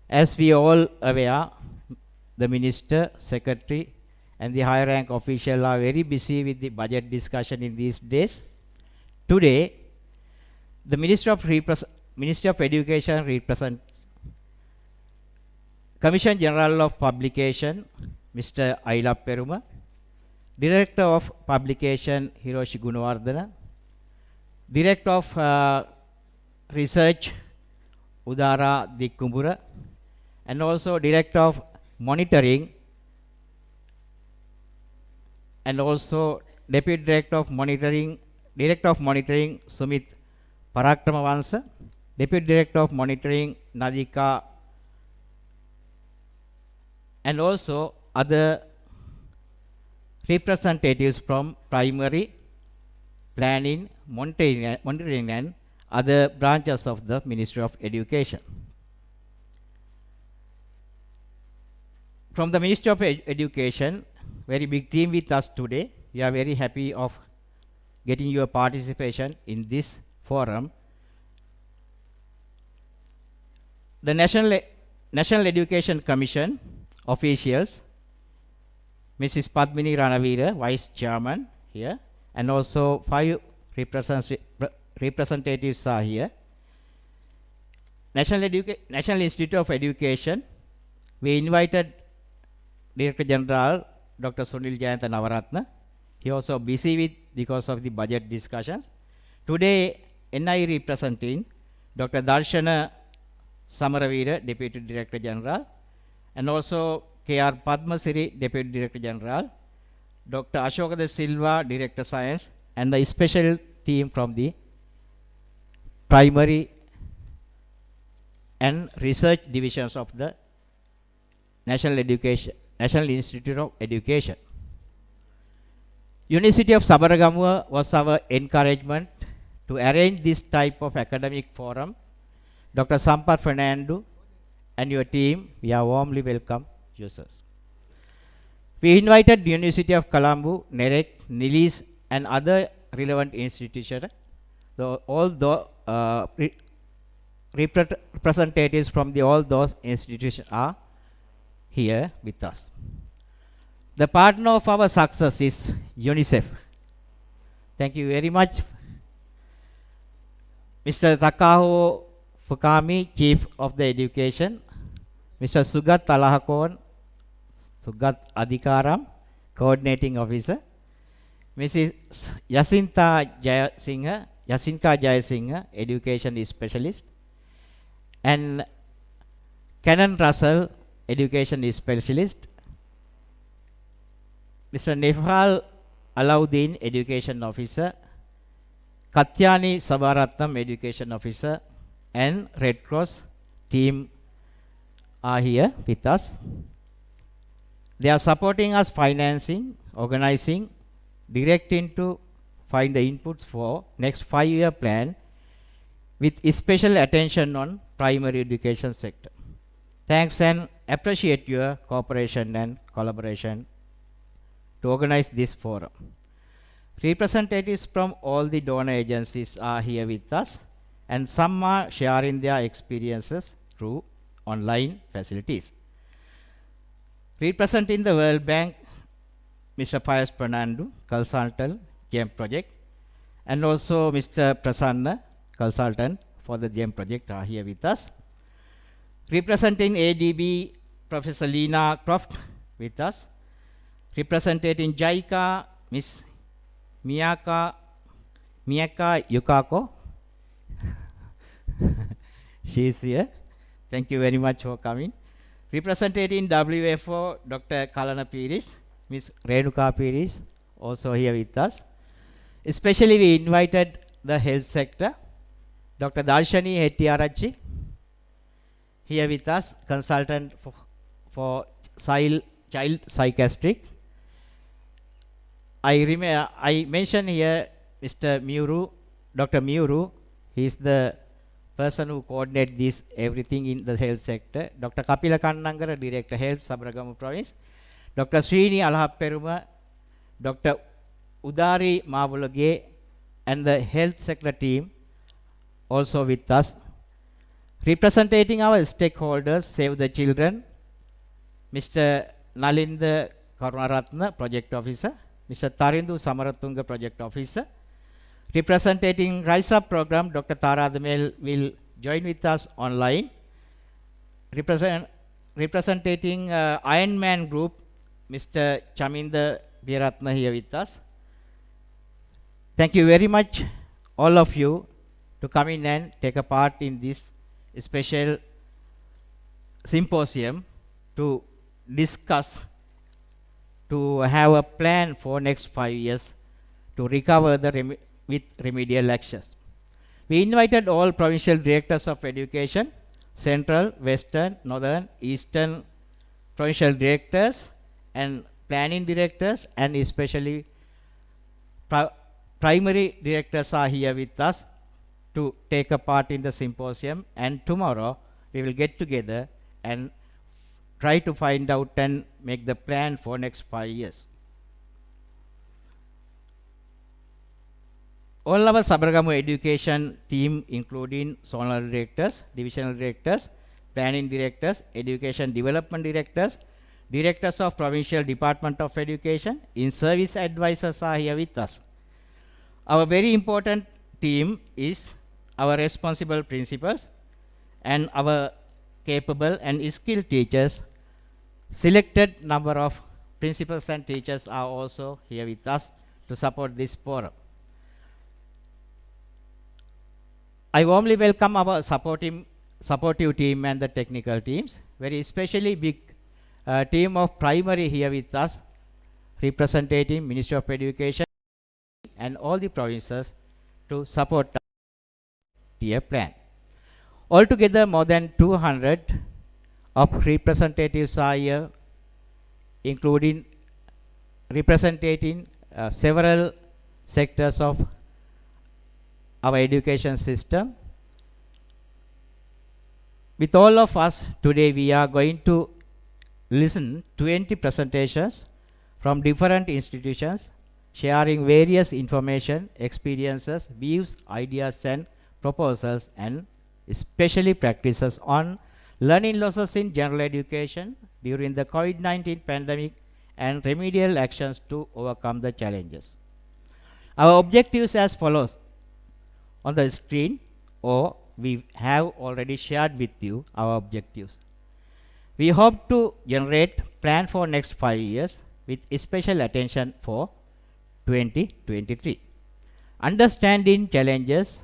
As we all aware, the Minister, Secretary, and the high-rank official are very busy with the budget discussion in these days. Today, the Ministry of Education represents Commission General of Publication, Mr. Aila Peruma, Director of Publication, Hiroshi Gunawardana, Director of Research, Udara Dikumbura, and also Director of Monitoring, and also Deputy Director of Monitoring, Sumit Parakramavansa, Deputy Director of Monitoring, Nadika, and also other representatives from primary, planning, monitoring and other branches of the Ministry of Education. From the Ministry of Education, very big team with us today. We are very happy of getting your participation in this forum. The National Education Commission officials, Mrs. Padmini Ranavira, Vice Chairman here, and also 5 representatives are here. National Institute of Education, we invited Director General Dr. Sunil Jayantha Navaratna. He also busy with because of the budget discussions. Today, NI representing Dr. Darshana Samaravira, Deputy Director General, and also K.R. Padmasiri, Deputy Director General, Dr. Ashoka De Silva, Director Science, and the special team from the primary and research divisions of the National Institute of Education. University of Sabaragamuwa was our encouragement to arrange this type of academic forum. Dr. Sampath Fernando and your team, we are warmly welcome users. We invited the University of Colombo, NEREC, NILIS, and other relevant institutions. All the representatives from all those institutions are here with us. The partner of our success is UNICEF. Thank you very much. Mr. Takaho Fukami, Chief of the Education. Mr. Sugat Talahakon, Sugat Adhikaram, Coordinating Officer. Mrs. Yasinka Jayasinghe, Education Specialist. And Canon Russell, Education Specialist. Mr. Nefal Alauddin, Education Officer. Katyani Sabaratnam, Education Officer. And Red Cross team are here with us. They are supporting us financing, organizing, directing to find the inputs for next 5-year plan with special attention on primary education sector. Thanks and appreciate your cooperation and collaboration to organize this forum. Representatives from all the donor agencies are here with us, and some are sharing their experiences through online facilities. Representing the World Bank, Mr. Pius Fernando, consultant, GEM project, and also Mr. Prasanna, consultant for the GEM project, are here with us. Representing ADB, Professor Lena Croft with us. Representing JICA, Miss Miyaka Yukako. She is here. Thank you very much for coming. Representing WFO, Dr. Kalana Piris, Miss Renuka Piris, also here with us. Especially we invited the health sector, Dr. Darshani Hettiarachchi, here with us, consultant for child psychiatric. I mention here Mr. Muru, Dr. Muru. He is the person who coordinates this everything in the health sector. Dr. Kapila Kannangara, Director Health, Sabaragamuwa Province. Dr. Srini Alhapperuma, Dr. Udari Mavulage, and the health sector team also with us. Representing our stakeholders, Save the Children, Mr. Nalinda Karunaratna, Project Officer. Mr. Tarindu Samaratunga, Project Officer. Representing Rise Up program, Dr. Tara Adamel will join with us online. Representing Iron Man Group, Mr. Chaminda Biratna here with us. Thank you very much, all of you, to come in and take a part in this special symposium to discuss, to have a plan for next 5 years to recover the with remedial actions. We invited all provincial directors of education, central, western, northern, eastern provincial directors and planning directors, and especially primary directors are here with us to take a part in the symposium. And tomorrow we will get together and try to find out and make the plan for next 5 years. All our Sabaragamuwa education team, including zonal directors, divisional directors, planning directors, education development directors, directors of provincial department of education, in-service advisors are here with us. Our very important team is our responsible principals and our capable and skilled teachers. Selected number of principals and teachers are also here with us to support this forum. I warmly welcome our supportive team and the technical teams, very especially big team of primary here with us, representing Ministry of Education and all the provinces to support the tier plan. Altogether, more than 200 of representatives are here, including representing several sectors of our education system. With all of us today, we are going to listen 20 presentations from different institutions, sharing various information, experiences, views, ideas and proposals, and especially practices on learning losses in general education during the COVID-19 pandemic and remedial actions to overcome the challenges. Our objectives as follows on the screen, or we have already shared with you our objectives. We hope to generate plan for next 5 years with special attention for 2023. Understanding challenges,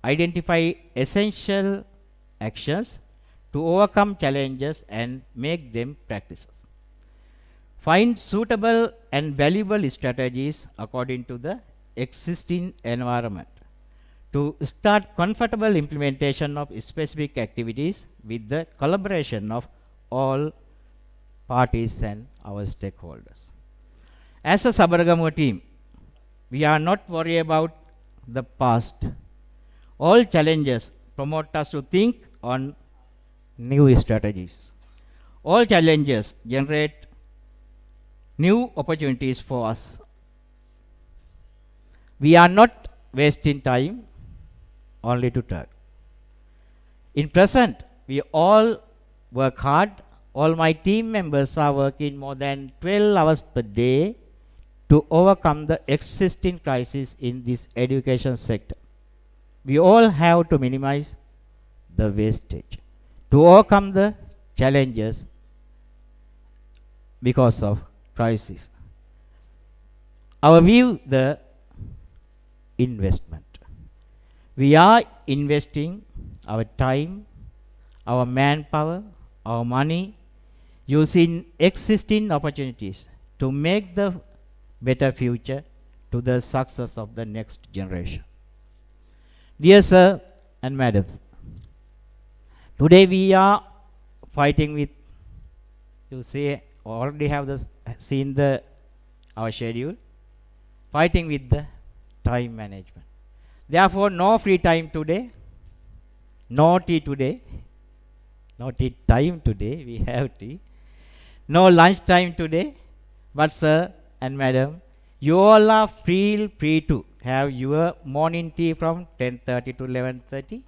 identify essential actions to overcome challenges and make them practices. Find suitable and valuable strategies according to the existing environment to start comfortable implementation of specific activities with the collaboration of all parties and our stakeholders. As a Sabaragamuwa team, we are not worried about the past. All challenges promote us to think on new strategies. All challenges generate new opportunities for us. We are not wasting time only to talk. In present, we all work hard. All my team members are working more than 12 hours per day to overcome the existing crisis in this education sector. We all have to minimize the wastage to overcome the challenges because of crisis. Our view, the investment. We are investing our time, our manpower, our money, using existing opportunities to make the better future to the success of the next generation. Dear sir and madams, today we are fighting with, you see, already have this, seen the our schedule, fighting with the time management. Therefore, no free time today, no tea today, no tea time today, we have tea. No lunch time today, but sir and madam, you all are feel free to have your morning tea from 10:30 to 11:30,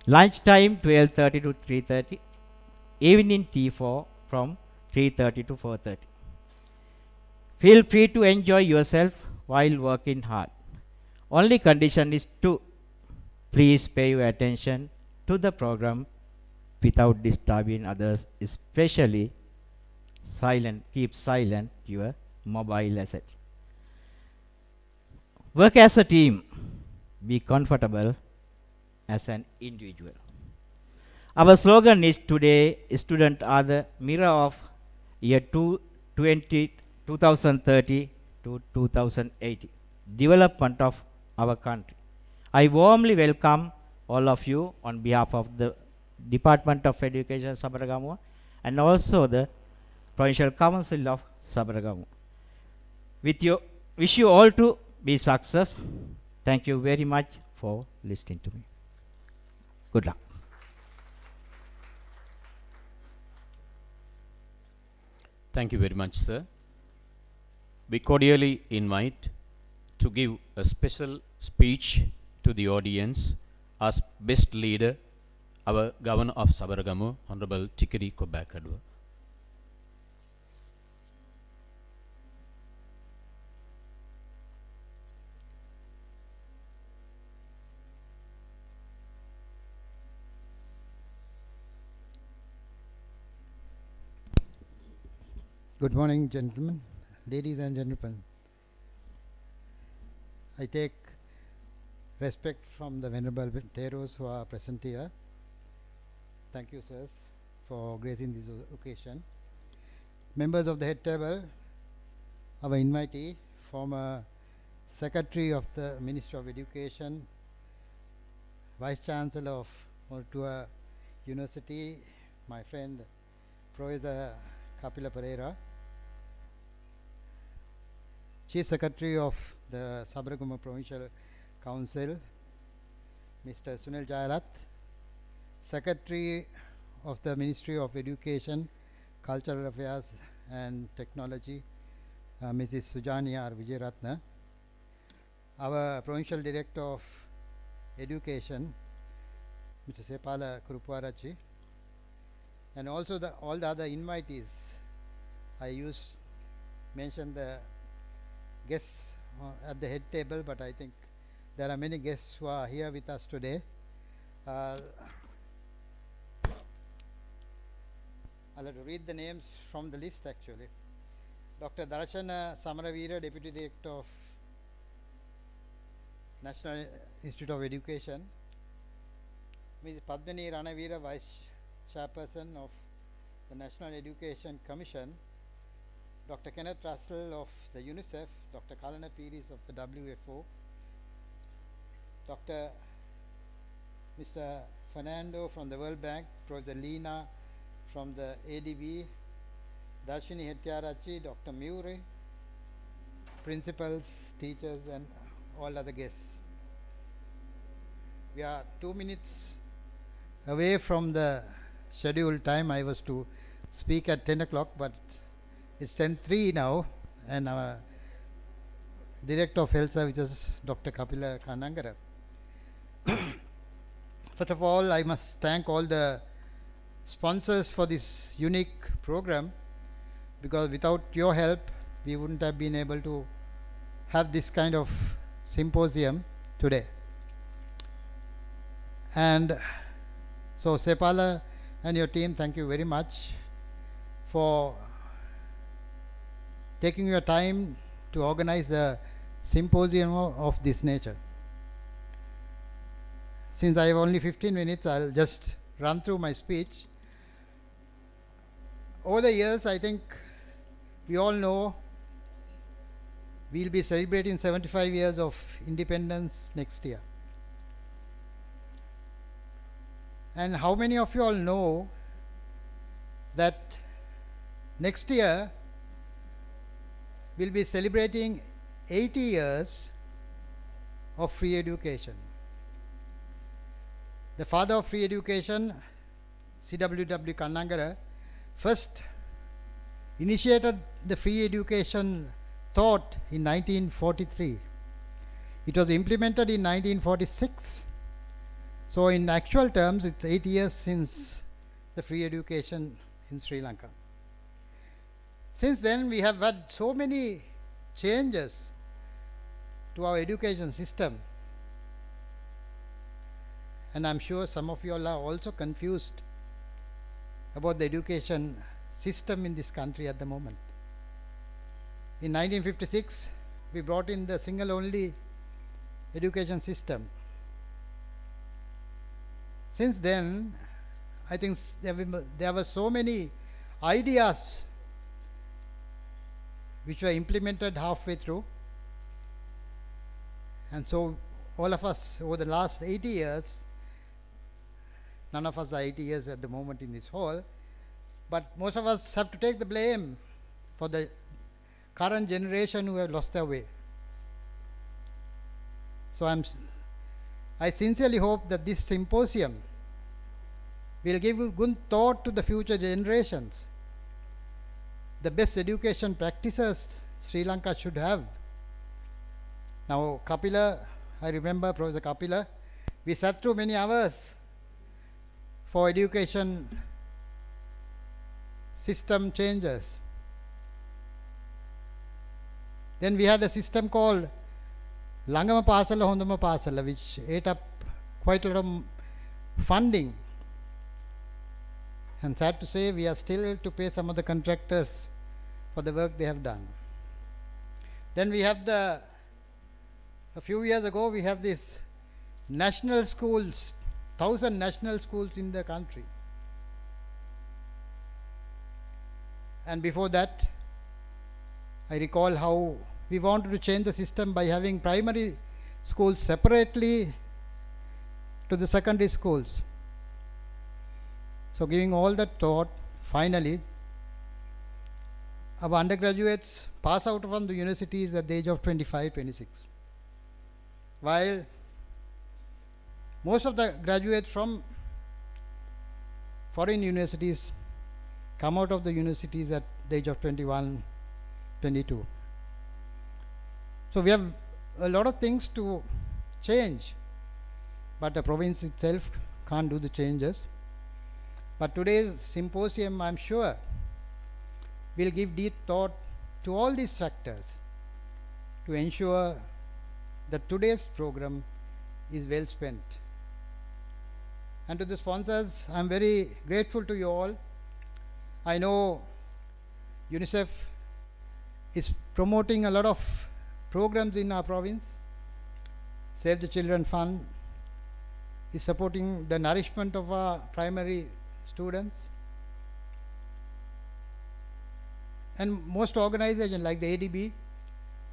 lunch time 12:30 to 3:30, evening tea from 3:30 to 4:30. Feel free to enjoy yourself while working hard. Only condition is to please pay your attention to the program without disturbing others, especially keep silent your mobile assets. Work as a team, be comfortable as an individual. Our slogan is today, students are the mirror of year 2030 to 2080, development of our country. I warmly welcome all of you on behalf of the Department of Education Sabaragamuwa and also the Provincial Council of Sabaragamuwa. Wish you all to be success. Thank you very much for listening to me. Good luck. Thank you very much, sir. We cordially invite to give a special speech to the audience as best leader, our Governor of Sabaragamuwa, Honorable Tikiri Kobakadwa. Good morning, gentlemen, ladies and gentlemen. I take respect from the Venerable Teros who are present here. Thank you, sirs, for gracing this occasion. Members of the head table, our invitee, former Secretary of the Ministry of Education, Vice Chancellor of Mortua University, my friend Professor Kapila Pereira, Chief Secretary of the Sabaragamuwa Provincial Council, Mr. Sunil Jayarat, Secretary of the Ministry of Education, Cultural Affairs and Technology, Mrs. Sujani R. Vijayaratna, our Provincial Director of Education, Mr. Sepala Kurupwarachi, and also all the other invitees. I mention the guests at the head table, but I think there are many guests who are here with us today. I'll have to read the names from the list actually. Dr. Darshana Samaravira, Deputy Director of National Institute of Education. Ms. Padmini Ranavira, Vice Chairperson of the National Education Commission. Dr. Kenneth Russell of the UNICEF, Dr. Kalana Piris of the WFO, Mr. Fernando from the World Bank, Professor Lena from the ADB, Darshini Hettiarachi, Dr. Muri, principals, teachers and all other guests. We are 2 minutes away from the scheduled time. I was to speak at 10 o'clock, but it's 10:03 now, and our Director of Health Services, Dr. Kapila Kanangara. First of all, I must thank all the sponsors for this unique program, because without your help, we wouldn't have been able to have this kind of symposium today. And so Sepala and your team, thank you very much for taking your time to organize a symposium of this nature. Since I have only 15 minutes, I'll just run through my speech. Over the years, I think we all know we'll be celebrating 75 years of independence next year. And how many of you all know that next year we'll be celebrating 80 years of free education? The father of free education, C.W.W. Kannangara, first initiated the free education thought in 1943. It was implemented in 1946. So in actual terms, it's 8 years since the free education in Sri Lanka. Since then, we have had so many changes to our education system. And I'm sure some of you all are also confused about the education system in this country at the moment. In 1956, we brought in the single-only education system. Since then, I think there were so many ideas which were implemented halfway through. And so all of us over the last 80 years, none of us are 80 years at the moment in this hall, but most of us have to take the blame for the current generation who have lost their way. So I sincerely hope that this symposium will give good thought to the future generations. The best education practices Sri Lanka should have Now Kapila, I remember Professor Kapila, we sat through many hours for education system changes. Then we had a system called Langama Pasala Hondama Pasala, which ate up quite a lot of funding. And sad to say, we are still to pay some of the contractors for the work they have done. Then we have a few years ago, we had this national schools, 1,000 national schools in the country. And before that, I recall how we wanted to change the system by having primary schools separately to the secondary schools. So giving all that thought, finally, our undergraduates pass out from the universities at the age of 25, 26. While most of the graduates from foreign universities come out of the universities at the age of 21, 22. So we have a lot of things to change, but the province itself can't do the changes. But today's symposium, I'm sure, will give deep thought to all these factors to ensure that today's program is well spent. And to the sponsors, I'm very grateful to you all. I know UNICEF is promoting a lot of programs in our province. Save the Children Fund is supporting the nourishment of our primary students. And most organizations like the ADB,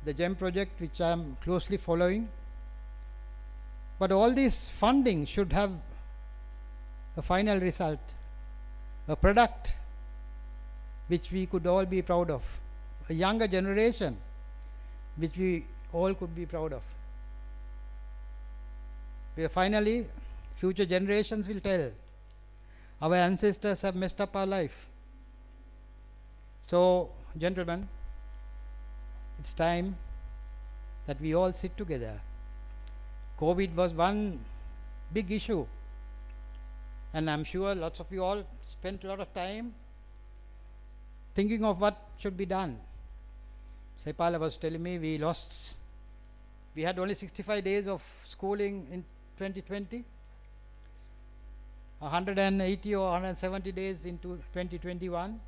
the GEM project, which I am closely following. But all this funding should have a final result, a product which we could all be proud of, a younger generation which we all could be proud of. Where finally, future generations will tell, our ancestors have messed up our life. So, gentlemen, it's time that we all sit together. COVID was one big issue, and I'm sure lots of you all spent a lot of time thinking of what should be done. Saipala was telling me we had only 65 days of schooling in 2020, 180 or 170 days into 2021.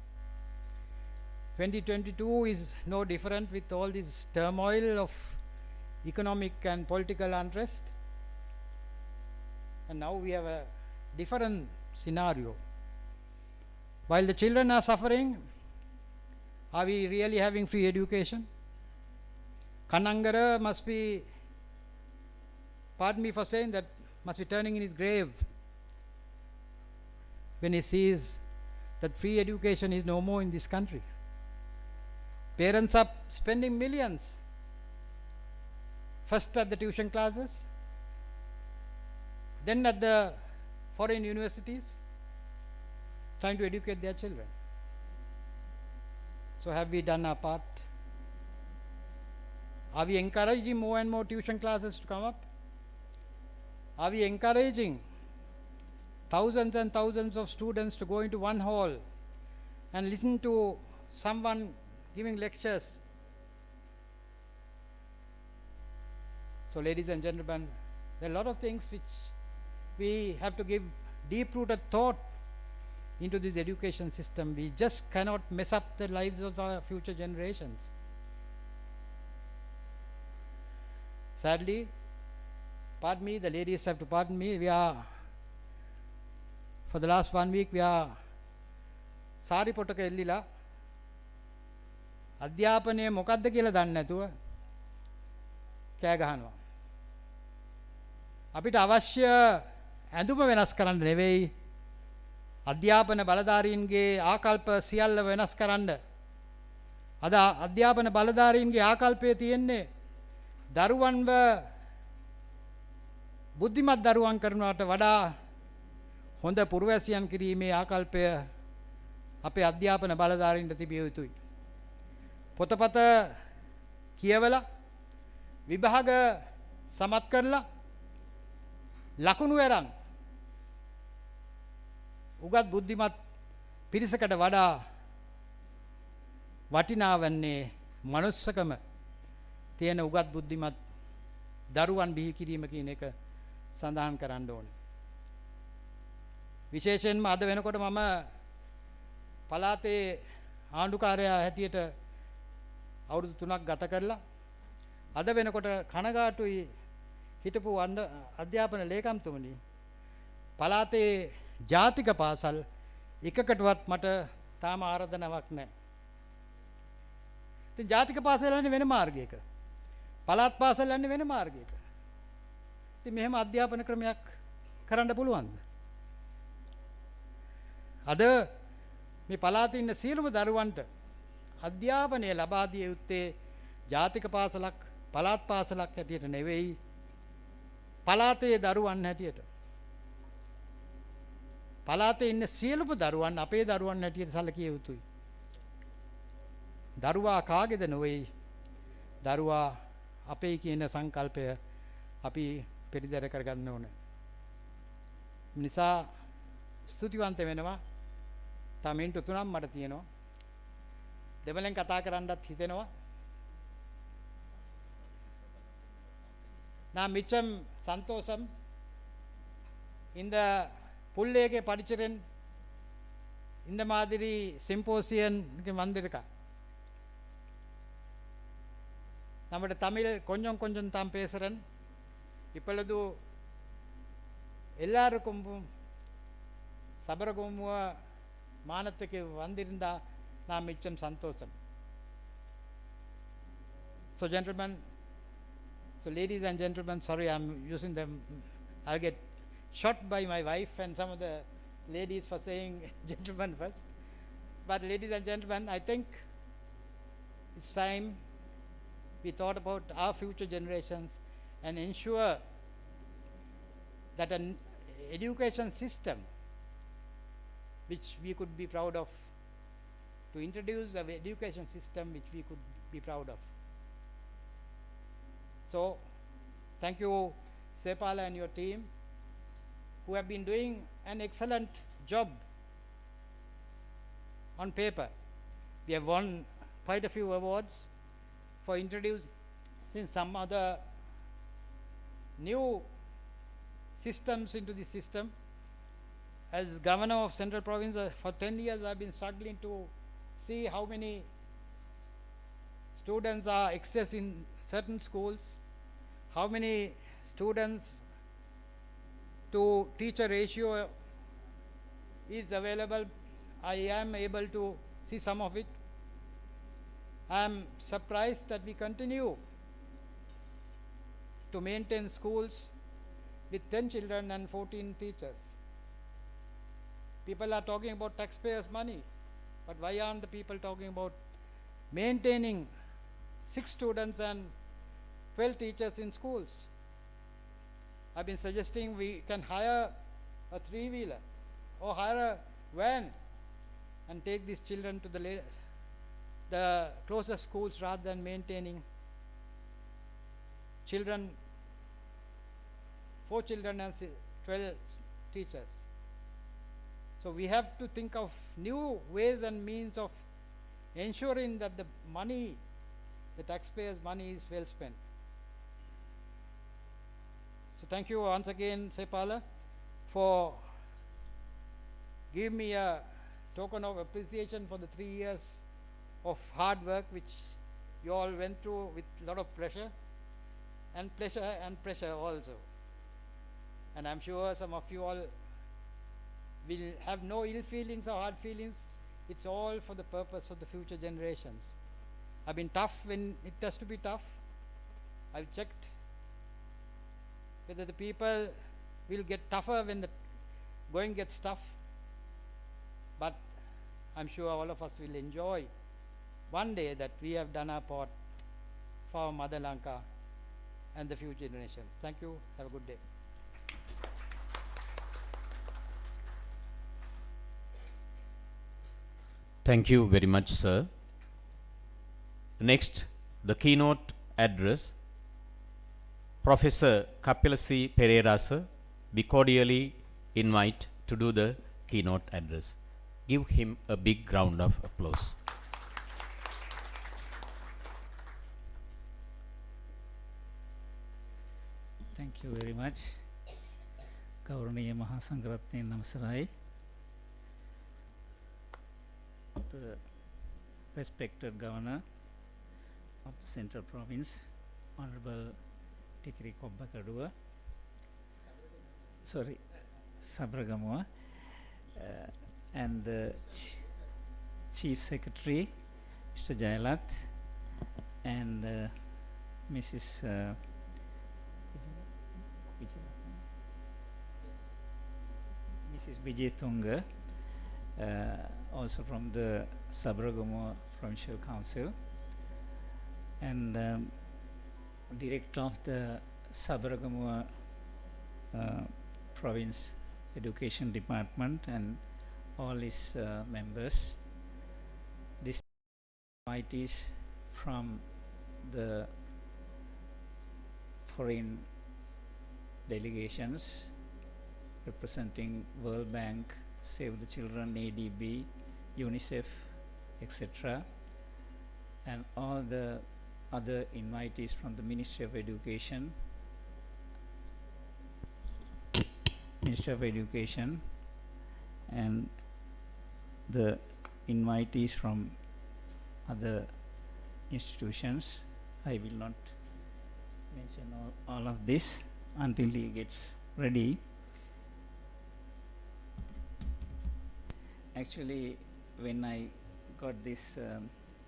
2022 is no different with all this turmoil of economic and political unrest. And now we have a different scenario. While the children are suffering, are we really having free education? Kanangara must be, pardon me for saying that, must be turning in his grave when he sees that free education is no more in this country. Parents are spending millions, first at the tuition classes, then at the foreign universities, trying to educate their children. So have we done our part? Are we encouraging more and more tuition classes to come up? Are we encouraging thousands and thousands of students to go into one hall and listen to someone giving lectures? So ladies and gentlemen, there are a lot of things which we have to give deep-rooted thought into this education system. We just cannot mess up the lives of our future generations. Sadly, pardon me, the ladies have to pardon me, for the last 1 week, we are sari potaka ellila අධ්‍යාපනය මොකක්ද කියලා දන්නේ නැතුව කෑ ගහනවා. අපිට අවශ්‍ය ඇඳුම වෙනස් කරන්න නෙවෙයි, අධ්‍යාපන බලධාරීන්ගේ ආකල්ප සියල්ල වෙනස් කරන්න. අද අධ්‍යාපන බලධාරීන්ගේ ආකල්පය තියෙන්නේ දරුවන්ව බුද්ධිමත් දරුවන් කරනවට වඩා හොඳ පුරවැසියන් කිරීමේ ආකල්පය අපේ අධ්‍යාපන බලධාරීන්ට තිබිය යුතුයි. පොතපත කියවලා විභාග සමත් කරලා ලකුණු අරන් උගත් බුද්ධිමත් පිරිසකට වඩා වටිනා වන්නේ මනුස්සකම තියෙන උගත් බුද්ධිමත් දරුවන් බිහි කිරීම කියන එක සඳහන් කරන්න ඕනේ. විශේෂයෙන්ම අද වෙනකොට මම පළාතේ ආණ්ඩුකාරයා හැටියට අවුරුදු 3ක් ගත කරලා අද වෙනකොට කනගාටුයි හිටපු අධ්‍යාපන ලේකම්තුමනි පළාතේ ජාතික පාසල් එකකටවත් මට තාම ආරාධනාවක් නැහැ. ඉතින් ජාතික පාසල් යන්නේ වෙන මාර්ගයක. පළාත් පාසල් යන්නේ වෙන මාර්ගයක. ඉතින් මෙහෙම අධ්‍යාපන ක්‍රමයක් කරන්න පුළුවන්ද? අද මේ පළාතේ ඉන්න සියලුම දරුවන්ට අධ්‍යාපනය ලබා දිය යුත්තේ ජාතික පාසලක් පළාත් පාසලක් හැටියට නෙවෙයි පළාතේ දරුවන් හැටියට. පළාතේ ඉන්න සියලුම දරුවන් අපේ දරුවන් හැටියට සැලකිය යුතුයි. දරුවා කාගේද නොවේ දරුවා අපේ කියන සංකල්පය අපි පෙරදර කරගන්න ඕනේ. නිසා ස්තුතිවන්ත වෙනවා. තමින්ට 3ක් මට තියෙනවා. දෙවලෙන් කතා කරන්නත් හිතෙනවා. நான் மிச்சம் சந்தோஷம் இந்த புள்ளேகே படிச்சிரன் இந்த மாதிரி சிம்போசியனுக்கு வந்திருக்கா. நம்மட தமிழ் கொஞ்சம் கொஞ்சம் தான் பேசுகிறேன். இப்பொழுது எல்லாருக்கும் சபரகமுவ மானத்துக்கு வந்திருந்தா நான் மிச்சம் சந்தோஷம். So gentlemen, so ladies and gentlemen, sorry I'm using them, I'll get shot by my wife and some of the ladies for saying gentlemen first. But ladies and gentlemen, I think it's time we thought about our future generations and ensure that an education system which we could be proud of, to introduce an education system which we could be proud of. So thank you Sepala and your team who have been doing an excellent job on paper. We have won quite a few awards for introducing some other new systems into the system. As governor of Central Province for 10 years I have been struggling to see how many students are excess in certain schools, how many students to teacher ratio is available. I am able to see some of it. I am surprised that we continue to maintain schools with 10 children and 14 teachers. People are talking about taxpayers' money, but why aren't the people talking about maintaining 6 students and 12 teachers in schools? I've been suggesting we can hire a 3-wheeler or hire a van and take these children to the closest schools rather than maintaining children, 4 children and 12 teachers. So we have to think of new ways and means of ensuring that the money, the taxpayers' money is well spent. So thank you once again, Sepala, for giving me a token of appreciation for the 3 years of hard work which you all went through with a lot of pressure and pressure also. And I'm sure some of you all will have no ill feelings or hard feelings. It's all for the purpose of the future generations. I've been tough when it has to be tough. I've checked whether the people will get tougher when the going gets tough. But I'm sure all of us will enjoy one day that we have done our part for our Mother Lanka and the future generations. Thank you. Have a good day. Thank you very much, sir. Next, the keynote address Professor Kapilasi Pereira sir, we cordially invite to do the keynote address. Give him a big round of applause. Thank you very much. Gauraniya Mahasangharatne Namasarai. The respected Governor of the Central Province, Honorable Tikiri Kobbakaduwa, Sabaragamuwa, and the Chief Secretary, Mr. Jayalat, and Mrs. Vijay Tunga, also from the Sabaragamuwa Provincial Council, and Director of the Sabaragamuwa Province Education Department, and all his members. This invitees from the foreign delegations representing World Bank, Save the Children, ADB, UNICEF, etc., and all the other invitees from the Ministry of Education, and the invitees from other institutions. I will not mention all of this until he gets ready. Actually, when I got this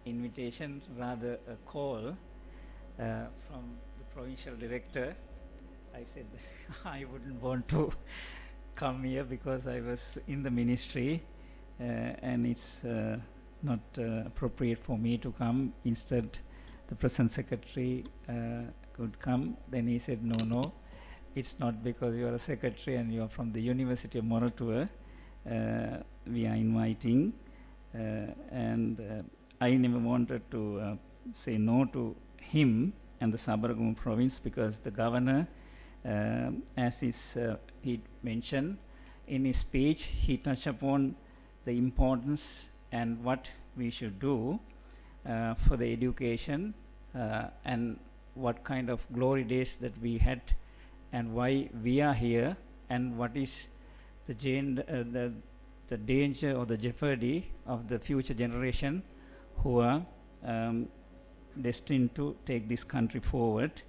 invitation, rather a call from the provincial director, I said I wouldn't want to come here because I was in the ministry and it's not appropriate for me to come. Instead, the present secretary could come. Then he said, no, it's not because you are a secretary and you are from the University of Moratuwa. We are inviting, and I never wanted to say no to him and the Sabaragamuwa province, because the governor, as he mentioned in his speech, he touched upon the importance and what we should do for the education, and what kind of glory days that we had and why we are here, and what is the danger or the jeopardy of the future generation who are destined to take this country forward.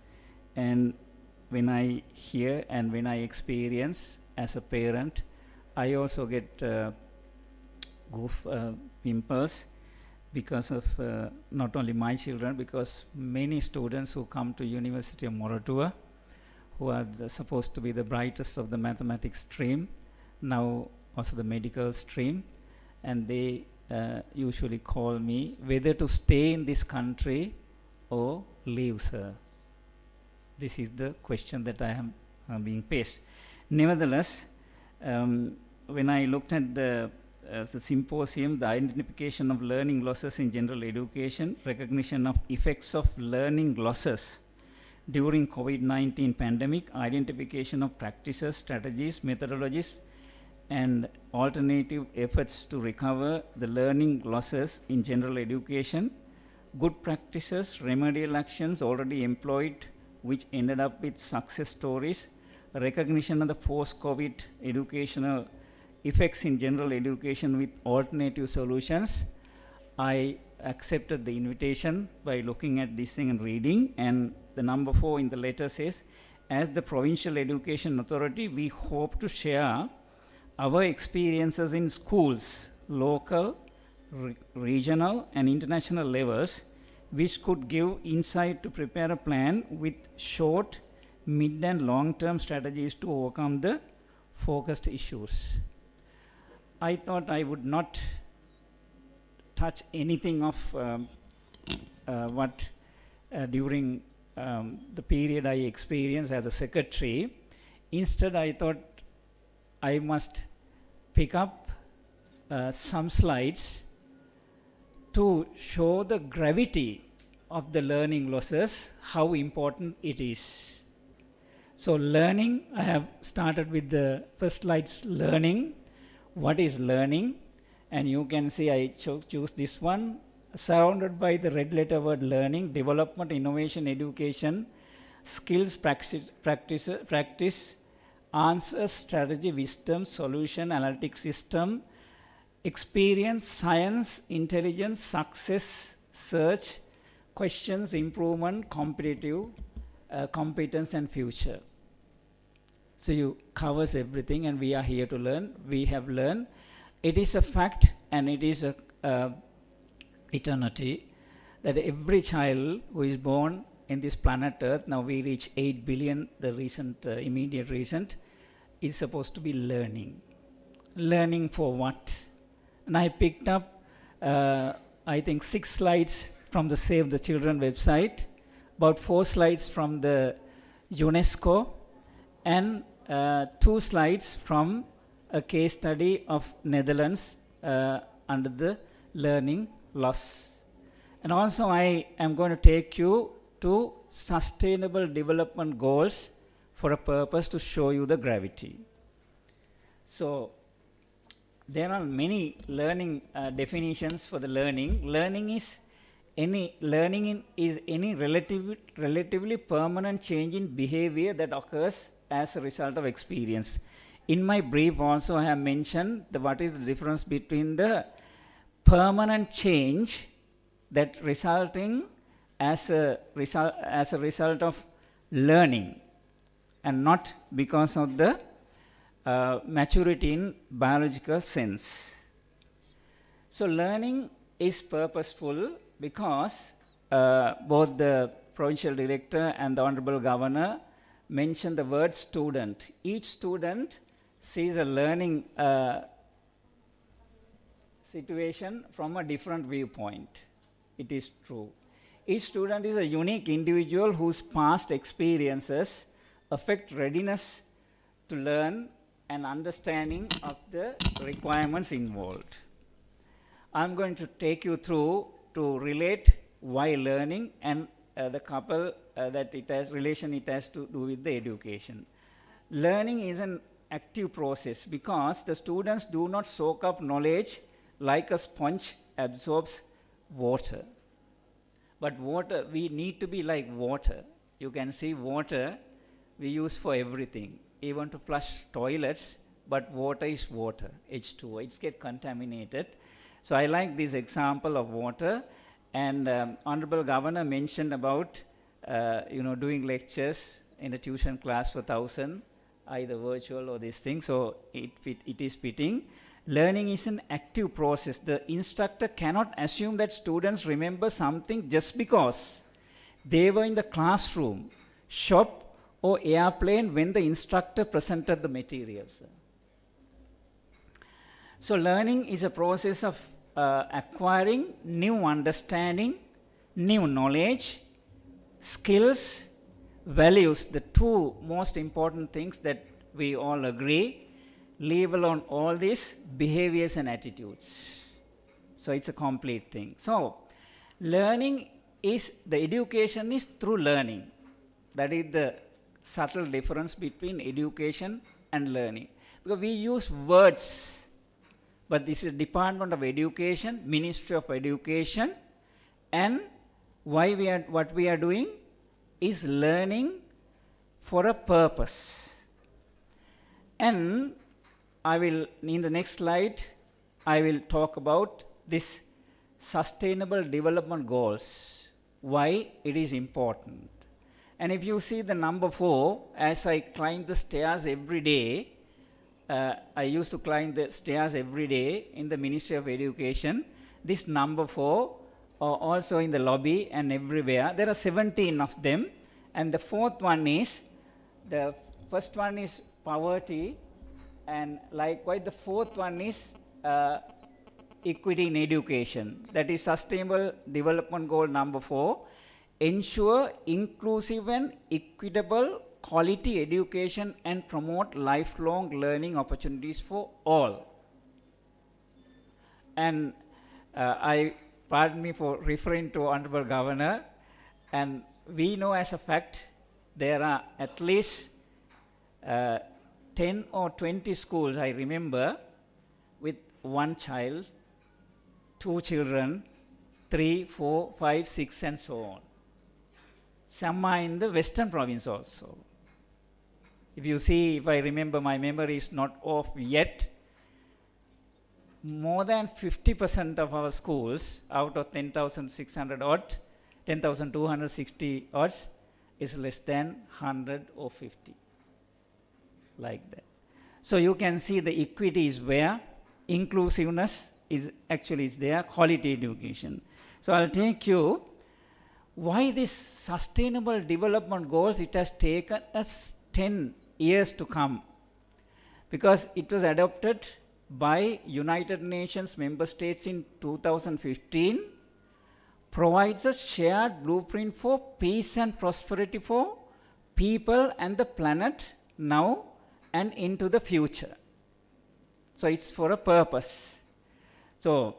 And when I hear and when I experience as a parent, I also get pimples because of not only my children, because many students who come to University of Moratuwa, who are supposed to be the brightest of the mathematics stream, now also the medical stream, and they usually call me whether to stay in this country or leave, sir. This is the question that I am being faced. Nevertheless, when I looked at the symposium, the identification of learning losses in general education, recognition of effects of learning losses during COVID-19 pandemic, identification of practices, strategies, methodologies, and alternative efforts to recover the learning losses in general education, good practices, remedial actions already employed which ended up with success stories, recognition of the post-COVID educational effects in general education with alternative solutions. I accepted the invitation by looking at this thing and reading, and the number 4 in the letter says, as the Provincial Education Authority, we hope to share our experiences in schools, local, regional and international levels, which could give insight to prepare a plan with short, mid and long-term strategies to overcome the focused issues. I thought I would not touch anything of what during the period I experienced as a secretary. Instead, I thought I must pick up some slides to show the gravity of the learning losses, how important it is. So learning, I have started with the first slides, learning. What is learning? And you can see I choose this one. Surrounded by the red letter word learning, development, innovation, education, skills, practice, answers, strategy, wisdom, solution, analytic system, experience, science, intelligence, success, search, questions, improvement, competitive, competence and future. So you covers everything, and we are here to learn. We have learned. It is a fact, and it is a eternity, that every child who is born in this planet Earth, now we reach 8 billion, the recent, immediate recent, is supposed to be learning. Learning for what? And I picked up, I think 6 slides from the Save the Children website, about 4 slides from the UNESCO, and 2 slides from a case study of Netherlands under the learning loss. And also I am going to take you to sustainable development goals for a purpose to show you the gravity. So there are many learning definitions for the learning. Learning is any relatively permanent change in behavior that occurs as a result of experience. In my brief also I have mentioned what is the difference between the permanent change that resulting as a result of learning and not because of the maturity in biological sense. So learning is purposeful because both the provincial director and the honorable governor mentioned the word student. Each student sees a learning situation from a different viewpoint. It is true. Each student is a unique individual whose past experiences affect readiness to learn and understanding of the requirements involved. I'm going to take you through to relate why learning and the couple that it has to do with the education. Learning is an active process because the students do not soak up knowledge like a sponge absorbs water. But water, we need to be like water. You can see water we use for everything, even to flush toilets, but water is water, H2O, it's get contaminated. So I like this example of water, and Honorable Governor mentioned about doing lectures in a tuition class for 1,000, either virtual or this thing, so it is fitting. Learning is an active process. The instructor cannot assume that students remember something just because they were in the classroom, shop or airplane when the instructor presented the materials. So learning is a process of acquiring new understanding, new knowledge, skills, values, the 2 most important things that we all agree, leave alone all these behaviors and attitudes. So it's a complete thing. So learning is, the education is through learning. That is the subtle difference between education and learning. Because we use words, but this is Department of Education, Ministry of Education, and what we are doing is learning for a purpose. And I will, in the next slide, I will talk about this sustainable development goals, why it is important. And if you see the number 4, as I climb the stairs every day, I used to climb the stairs every day in the Ministry of Education. This number 4, also in the lobby and everywhere, there are 17 of them. And the 4th one is, the first one is poverty, and likewise the 4th one is equity in education. That is sustainable development goal number 4. Ensure inclusive and equitable quality education and promote lifelong learning opportunities for all. And pardon me for referring to Honorable Governor, and we know as a fact there are at least 10 or 20 schools, I remember, with one child, two children, 3, 4, 5, 6, and so on. Some are in the western province also. If you see, if I remember, my memory is not off yet, more than 50% of our schools, out of 10,600 odd, 10,260 odds, is less than 100 or 50, like that. So you can see the equity is where, inclusiveness is actually is there, quality education. So I'll take you why this sustainable development goals, it has taken us 10 years to come, because it was adopted by United Nations member states in 2015, provides a shared blueprint for peace and prosperity for people and the planet now and into the future. So it's for a purpose. So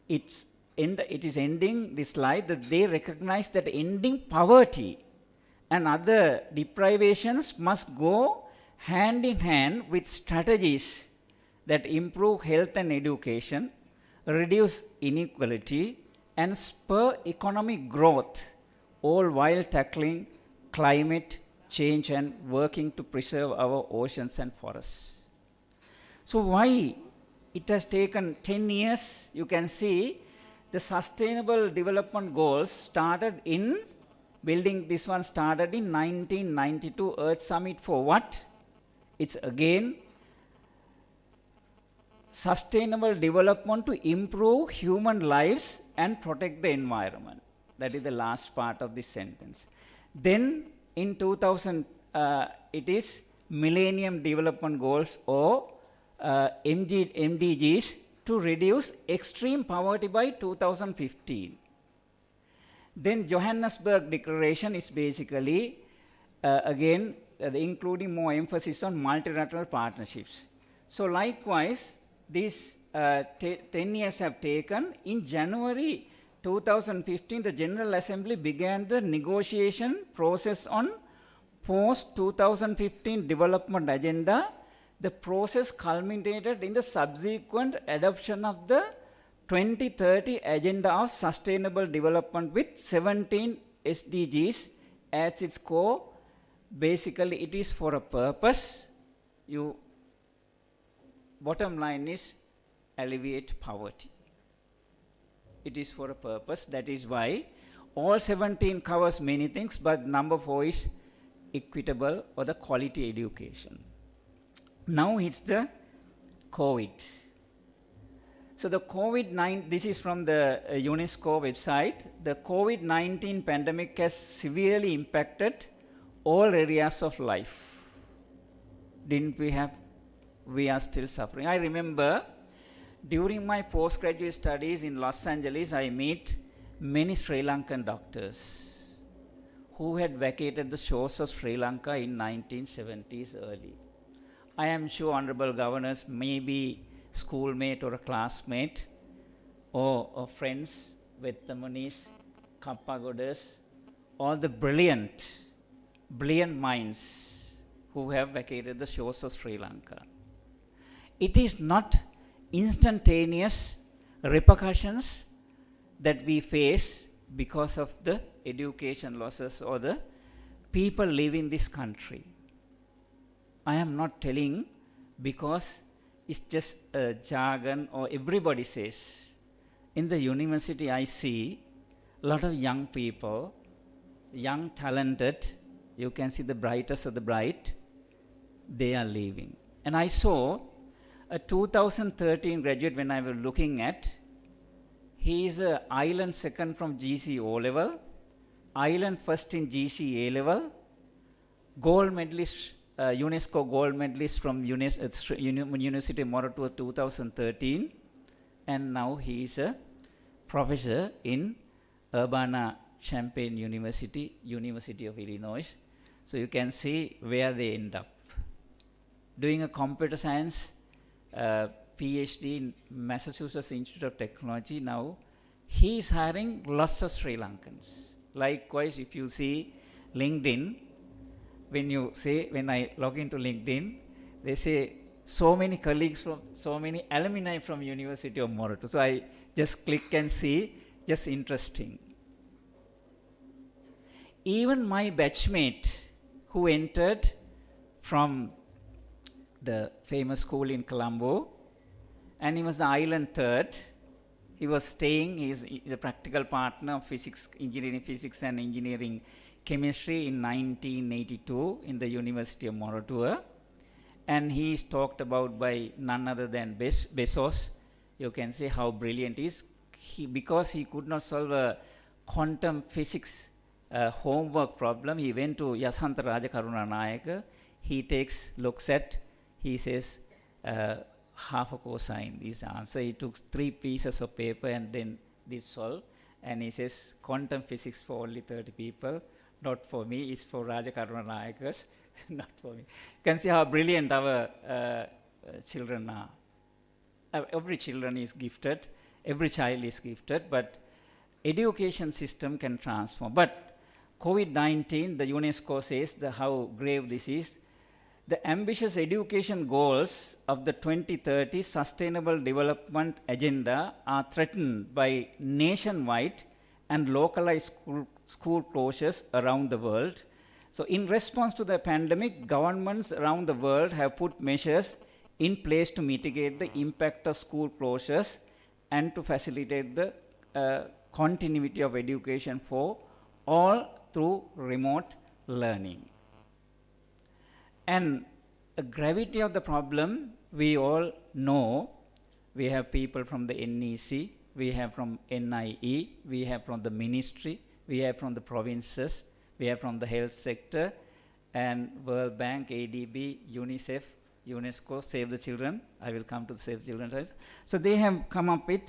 it is ending this slide that they recognize that ending poverty and other deprivations must go hand in hand with strategies that improve health and education, reduce inequality, and spur economic growth, all while tackling climate change and working to preserve our oceans and forests. So why it has taken 10 years? You can see the Sustainable Development Goals started in, building this one started in 1992 Earth Summit for what? It's again sustainable development to improve human lives and protect the environment. That is the last part of this sentence. Then in 2000, it is Millennium Development Goals or MDGs to reduce extreme poverty by 2015. Then Johannesburg Declaration is basically, again, including more emphasis on multilateral partnerships. So likewise, these 10 years have taken. In January 2015, the General Assembly began the negotiation process on post-2015 development agenda. The process culminated in the subsequent adoption of the 2030 Agenda of Sustainable Development with 17 SDGs as its core. Basically, it is for a purpose. Bottom line is alleviate poverty. It is for a purpose. That is why all 17 covers many things, but number 4 is equitable or the quality education. Now it's the COVID. So the COVID-19, this is from the UNESCO website. The COVID-19 pandemic has severely impacted all areas of life. Didn't we have? We are still suffering. I remember during my postgraduate studies in Los Angeles, I met many Sri Lankan doctors who had vacated the shores of Sri Lanka in 1970s early. I am sure honorable governors may be schoolmate or a classmate or friends with the Munis, Kappagodas, all the brilliant minds who have vacated the shores of Sri Lanka. It is not instantaneous repercussions that we face because of the education losses or the people leaving this country. I am not telling because it's just a jargon or everybody says. In the university I see a lot of young people, young, talented, you can see the brightest of the bright, they are leaving. And I saw a 2013 graduate when I was looking at, he is an island second from GC O-level, island first in GC A-level, gold medalist, UNESCO gold medalist from University of Moratuwa 2013, and now he is a professor in Urbana-Champaign University, University of Illinois. So you can see where they end up. Doing a computer science PhD in Massachusetts Institute of Technology. Now he is hiring lots of Sri Lankans. Likewise, if you see LinkedIn, when I log into LinkedIn, they say so many colleagues from, so many alumni from University of Morato. So I just click and see, just interesting. Even my batchmate who entered from the famous school in Colombo, and he was the island third. He was staying, he's a practical partner of physics, engineering, physics and engineering chemistry in 1982 in the University of Moratua. And he is talked about by none other than Bezos. You can see how brilliant he is. Because he could not solve a quantum physics homework problem, he went to Yasanta Rajakarunanayaka. He looks at, he says, half a cosine is the answer. He took 3 pieces of paper and then did solve. And he says, quantum physics for only 30 people, not for me, it's for Rajakarunanayakas, not for me. You can see how brilliant our children are. Every children is gifted, every child is gifted, but education system can transform. But COVID-19, the UNESCO says how grave this is. The ambitious education goals of the 2030 Sustainable Development Agenda are threatened by nationwide and localized school closures around the world. So in response to the pandemic, governments around the world have put measures in place to mitigate the impact of school closures and to facilitate the continuity of education for all through remote learning. And the gravity of the problem, we all know. We have people from the NEC, we have from NIE, we have from the ministry, we have from the provinces, we have from the health sector, and World Bank, ADB, UNICEF, UNESCO, Save the Children. I will come to the Save the Children. So they have come up with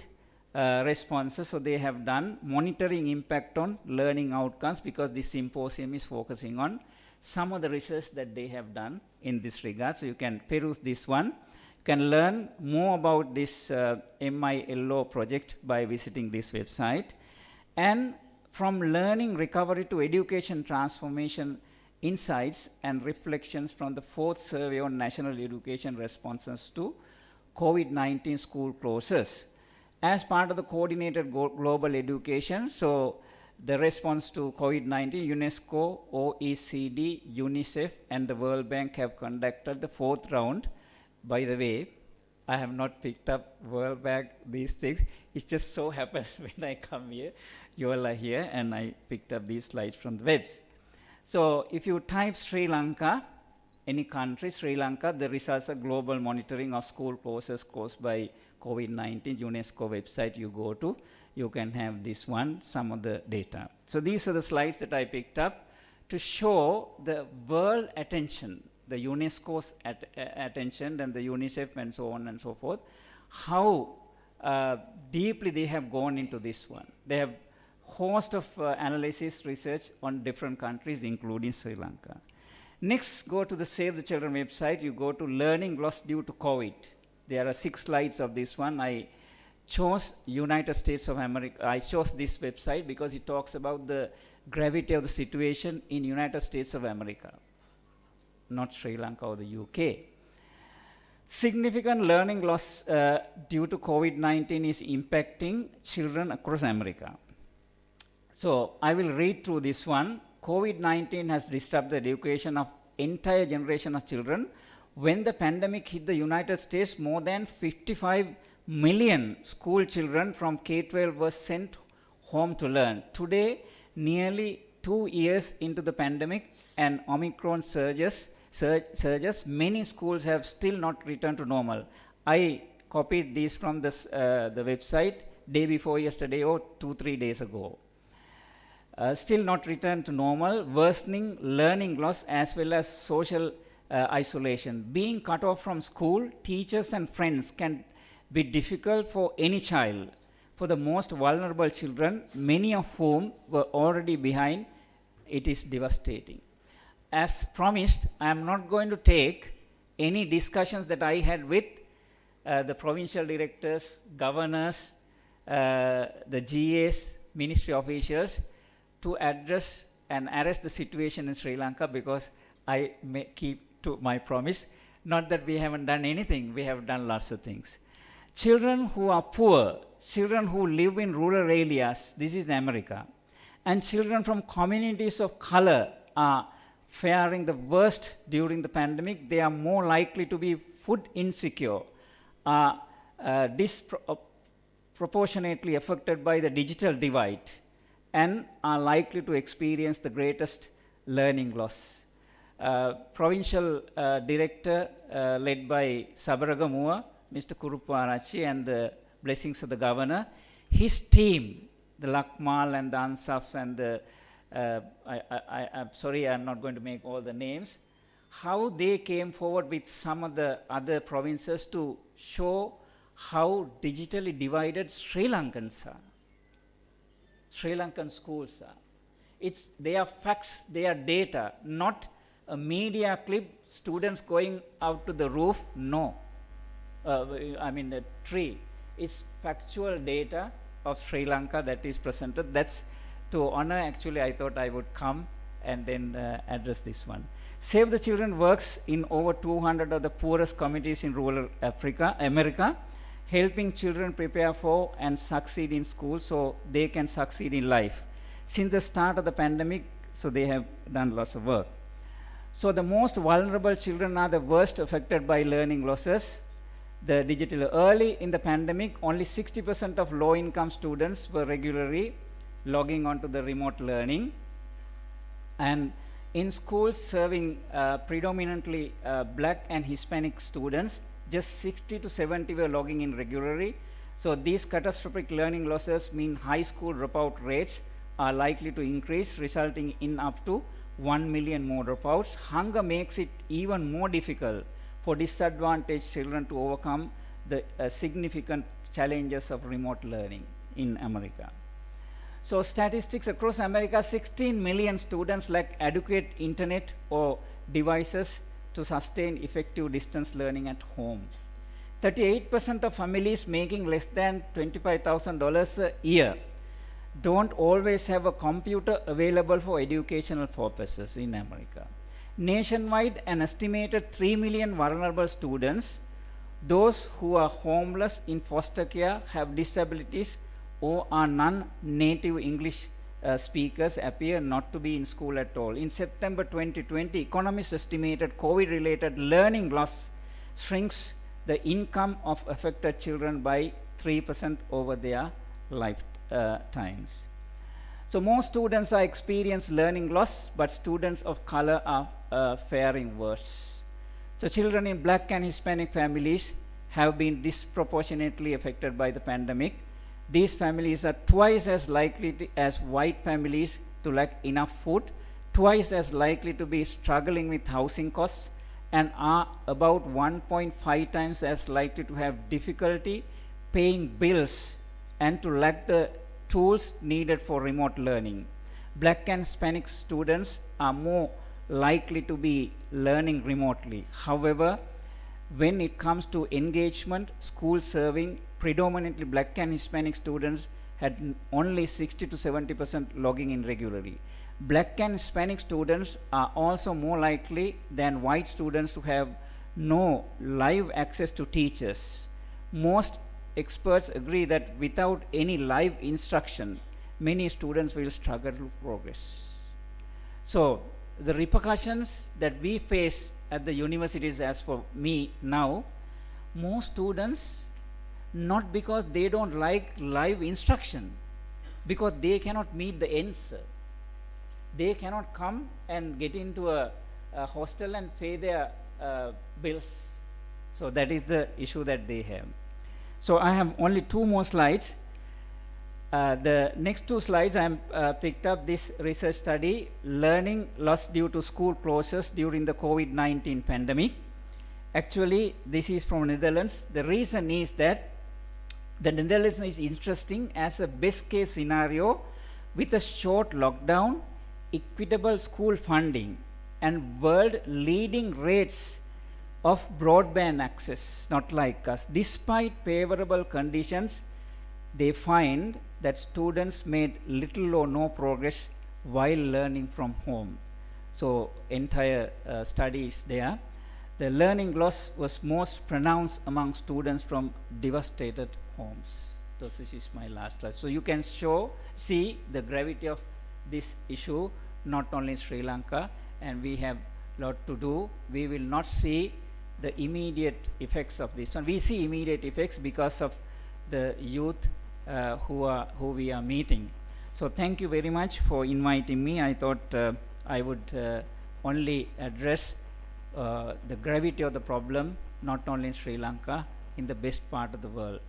responses. So they have done monitoring impact on learning outcomes, because this symposium is focusing on some of the research that they have done in this regard. So you can peruse this one. You can learn more about this MILO project by visiting this website. And from learning recovery to education transformation, insights and reflections from the 4th survey on national education responses to COVID-19 school closures. As part of the coordinated global education, so the response to COVID-19, UNESCO, OECD, UNICEF, and the World Bank have conducted the 4th round. By the way, I have not picked up World Bank, these things. It just so happened when I come here, you all are here, and I picked up these slides from the webs. So if you type Sri Lanka, any country, Sri Lanka, the results are global monitoring of school closures caused by COVID-19, UNESCO website you go to. You can have this one, some of the data. So these are the slides that I picked up to show the world attention, the UNESCO's attention, and the UNICEF and so on and so forth, how deeply they have gone into this one. They have host of analysis, research on different countries, including Sri Lanka. Next, go to the Save the Children website. You go to learning loss due to COVID. There are 6 slides of this one. I chose United States of America. I chose this website because it talks about the gravity of the situation in United States of America, not Sri Lanka or the UK. Significant learning loss due to COVID-19 is impacting children across America. So I will read through this one. COVID-19 has disrupted the education of entire generation of children. When the pandemic hit the United States, more than 55 million school children from K-12 were sent home to learn. Today, nearly 2 years into the pandemic and Omicron surges, many schools have still not returned to normal. I copied these from this, the website day before yesterday or 2-3 days ago. Still not returned to normal, worsening learning loss as well as social isolation. Being cut off from school, teachers and friends can be difficult for any child. For the most vulnerable children, many of whom were already behind, it is devastating. As promised, I am not going to take any discussions that I had with the provincial directors, governors, the GAs, ministry officials to address and arrest the situation in Sri Lanka, because I may keep to my promise. Not that we haven't done anything, we have done lots of things. Children who are poor, children who live in rural areas, this is America, and children from communities of color are faring the worst during the pandemic. They are more likely to be food insecure, are disproportionately affected by the digital divide, and are likely to experience the greatest learning loss. Provincial director led by Sabaragamuwa, Mr. Kuruparachi, and the blessings of the governor, his team, the Lakmal and the Ansafs and the, I'm sorry, I'm not going to make all the names, how they came forward with some of the other provinces to show how digitally divided Sri Lankans are. Sri Lankan schools are. They are facts, they are data, not a media clip, students going out to the roof, no. The tree. It's factual data of Sri Lanka that is presented. That's to honor, actually, I thought I would come and then address this one. Save the Children works in over 200 of the poorest communities in rural America, helping children prepare for and succeed in school so they can succeed in life. Since the start of the pandemic, so they have done lots of work. So the most vulnerable children are the worst affected by learning losses. The digital early in the pandemic, only 60% of low-income students were regularly logging onto the remote learning. And in schools serving predominantly black and Hispanic students, just 60 to 70 were logging in regularly. So these catastrophic learning losses mean high school dropout rates are likely to increase, resulting in up to 1 million more dropouts. Hunger makes it even more difficult for disadvantaged children to overcome the significant challenges of remote learning in America. So statistics across America, 16 million students lack adequate internet or devices to sustain effective distance learning at home. 38% of families making less than $25,000 a year don't always have a computer available for educational purposes in America. Nationwide, an estimated 3 million vulnerable students, those who are homeless in foster care, have disabilities, or are non-native English speakers, appear not to be in school at all. In September 2020, economists estimated COVID-related learning loss shrinks the income of affected children by 3% over their lifetimes. So most students are experiencing learning loss, but students of color are faring worse. So children in black and Hispanic families have been disproportionately affected by the pandemic. These families are twice as likely as white families to lack enough food, twice as likely to be struggling with housing costs, and are about 1.5 times as likely to have difficulty paying bills and to lack the tools needed for remote learning. Black and Hispanic students are more likely to be learning remotely. However, when it comes to engagement, school serving, predominantly black and Hispanic students had only 60 to 70% logging in regularly. Black and Hispanic students are also more likely than white students to have no live access to teachers. Most experts agree that without any live instruction, many students will struggle to progress. So the repercussions that we face at the universities, as for me now, most students, not because they don't like live instruction, because they cannot meet the answer. They cannot come and get into a hostel and pay their bills. So that is the issue that they have. So I have only 2 more slides. The next 2 slides I picked up this research study, learning loss due to school closures during the COVID-19 pandemic. Actually, this is from Netherlands. The reason is that the Netherlands is interesting as a best case scenario with a short lockdown, equitable school funding, and world leading rates of broadband access, not like us. Despite favorable conditions, they find that students made little or no progress while learning from home. So entire study is there. The learning loss was most pronounced among students from devastated homes. So this is my last slide. So you can see the gravity of this issue, not only in Sri Lanka, and we have lot to do. We will not see the immediate effects of this one. We see immediate effects because of the youth who we are meeting. So thank you very much for inviting me. I thought I would only address the gravity of the problem, not only in Sri Lanka, in the best part of the world.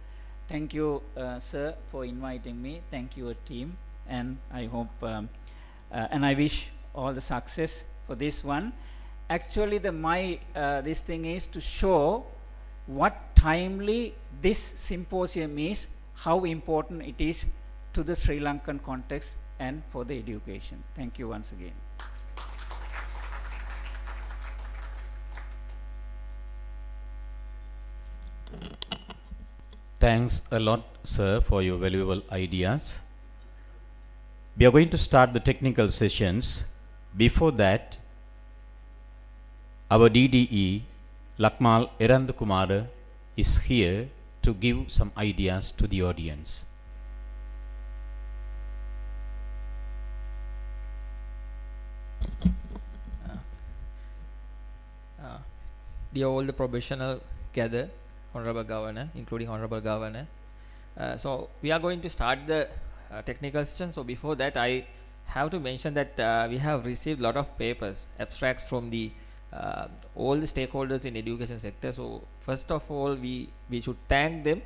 Thank you, sir, for inviting me. Thank you, team, and I hope and I wish all the success for this one. Actually, this thing is to show what timely this symposium is, how important it is to the Sri Lankan context and for the education. Thank you once again. Thanks a lot, sir, for your valuable ideas. We are going to start the technical sessions. Before that, our DDE, Lakmal Erandukumara, is here to give some ideas to the audience. Dear all the professional gather, Honorable Governor, including Honorable Governor. So we are going to start the technical session. So before that, I have to mention that we have received a lot of papers, abstracts from the all the stakeholders in education sector. So first of all, we should thank them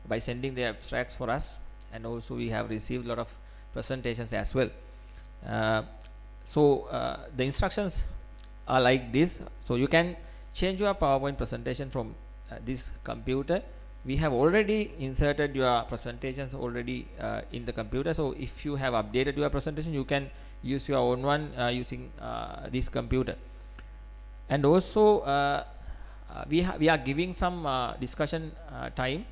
by sending the abstracts for us, and also we have received a lot of presentations as well. The instructions are like this. So you can change your PowerPoint presentation from this computer. We have already inserted your presentations already in the computer. So if you have updated your presentation, you can use your own one using this computer. And also we are giving some discussion time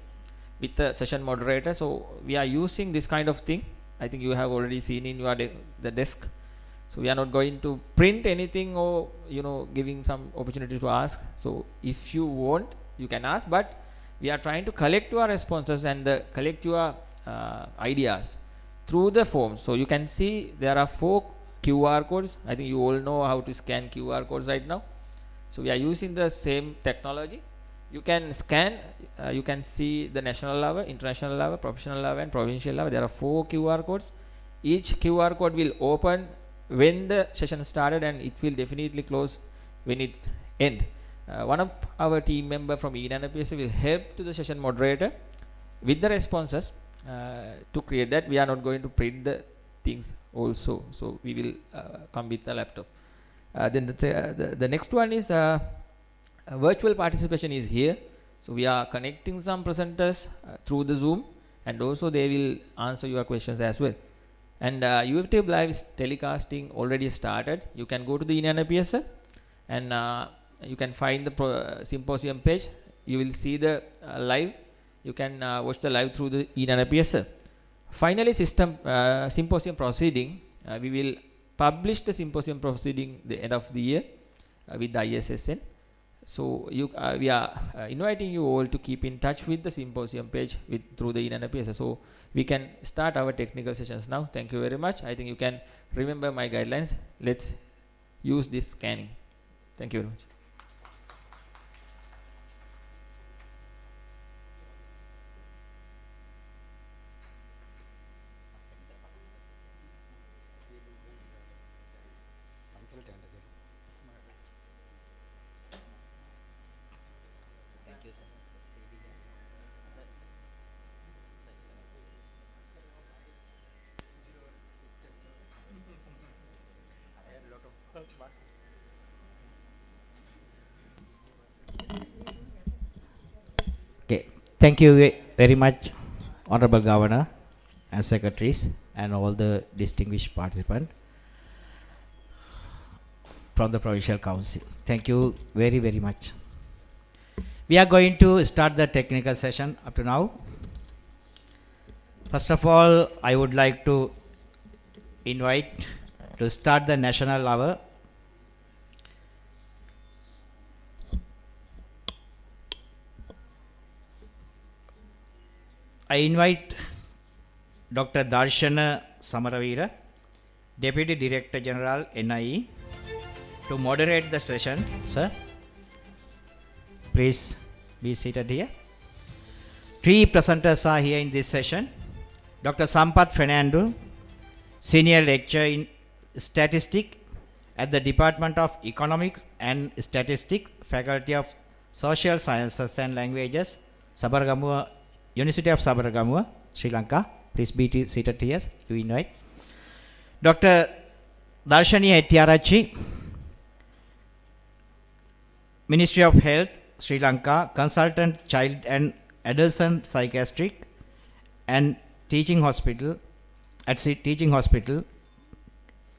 with the session moderator. So we are using this kind of thing. I think you have already seen in your the desk. So we are not going to print anything or giving some opportunity to ask. So if you want, you can ask, but we are trying to collect your responses and collect your ideas through the forms. So you can see there are 4 QR codes. I think you all know how to scan QR codes right now. So we are using the same technology. You can scan, you can see the national level, international level, professional level and provincial level. There are 4 QR codes. Each QR code will open when the session started, and it will definitely close when it ends. One of our team member from ISLL will help to the session moderator with the responses to create that. We are not going to print the things also, so we will come with the laptop. Then the next one is virtual participation is here. So we are connecting some presenters through the Zoom, and also they will answer your questions as well. And UFTube Live telecasting already started. You can go to the ISLL and you can find the symposium page. You will see the live. You can watch the live through the ISLL. Finally, symposium proceeding. We will publish the symposium proceeding the end of the year with the ISSN. So we are inviting you all to keep in touch with the symposium page through the ISLL. So we can start our technical sessions now. Thank you very much. I think you can remember my guidelines. Let's use this scanning. Thank you very much. Okay, thank you very much, Honorable Governor and Secretaries and all the distinguished participants from the Provincial Council. Thank you very, very much. We are going to start the technical session up to now. First of all, I would like to invite to start the national hour I invite Dr. Darshana Samaravira, Deputy Director General, NIE, to moderate the session. Sir, please be seated here. Three presenters are here in this session. Dr. Sampath Fernando, Senior Lecturer in Statistics at the Department of Economics and Statistics, Faculty of Social Sciences and Languages, Sabaragamuwa, University of Sabaragamuwa, Sri Lanka. Please be seated here. You invite. Dr. Darshani Etiarachi, Ministry of Health, Sri Lanka, Consultant Child and Adolescent Psychiatric and Teaching Hospital at Teaching Hospital,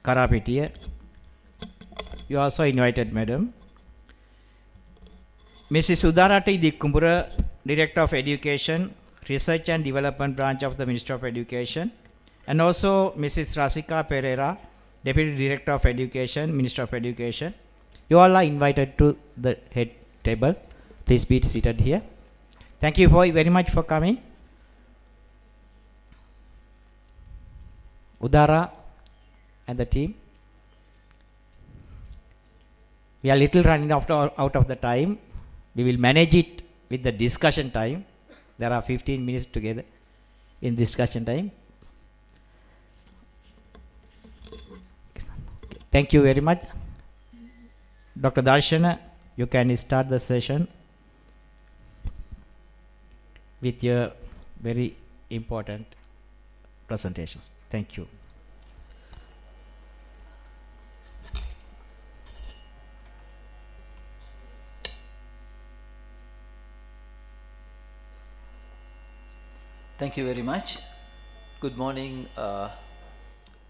Karapitiya. You are also invited, Madam. Mrs. Sudarati Dikumbura, Director of Education, Research and Development Branch of the Ministry of Education, and also Mrs. Rasika Pereira, Deputy Director of Education, Ministry of Education. You all are invited to the head table. Please be seated here. Thank you very much for coming. Udara and the team. We are little running out of the time. We will manage it with the discussion time. There are 15 minutes together in discussion time. Thank you very much. Dr. Darshana, you can start the session with your very important presentations. Thank you. Thank you very much. Good morning,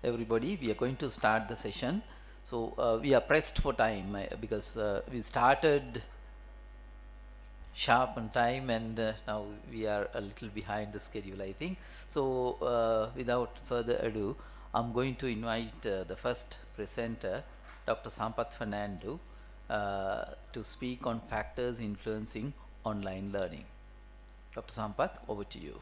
everybody. We are going to start the session. So we are pressed for time because we started sharp on time, and now we are a little behind the schedule, I think. So without further ado, I'm going to invite the first presenter, Dr. Sampath Fernando, to speak on factors influencing online learning. Dr. Sampath, over to you.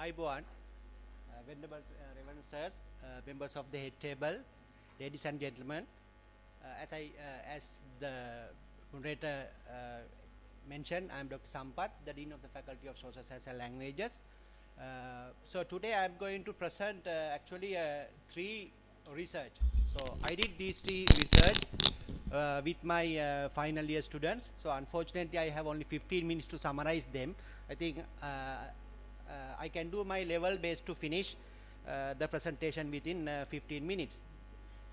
Iboan, Venerable Reverend Sirs, members of the head table, ladies and gentlemen. As the moderator mentioned, I am Dr. Sampath, the Dean of the Faculty of Social Sciences and Languages. So today I am going to present actually three research. So I did these three research with my final year students. So unfortunately I have only 15 minutes to summarize them. I think I can do my level best to finish the presentation within 15 minutes.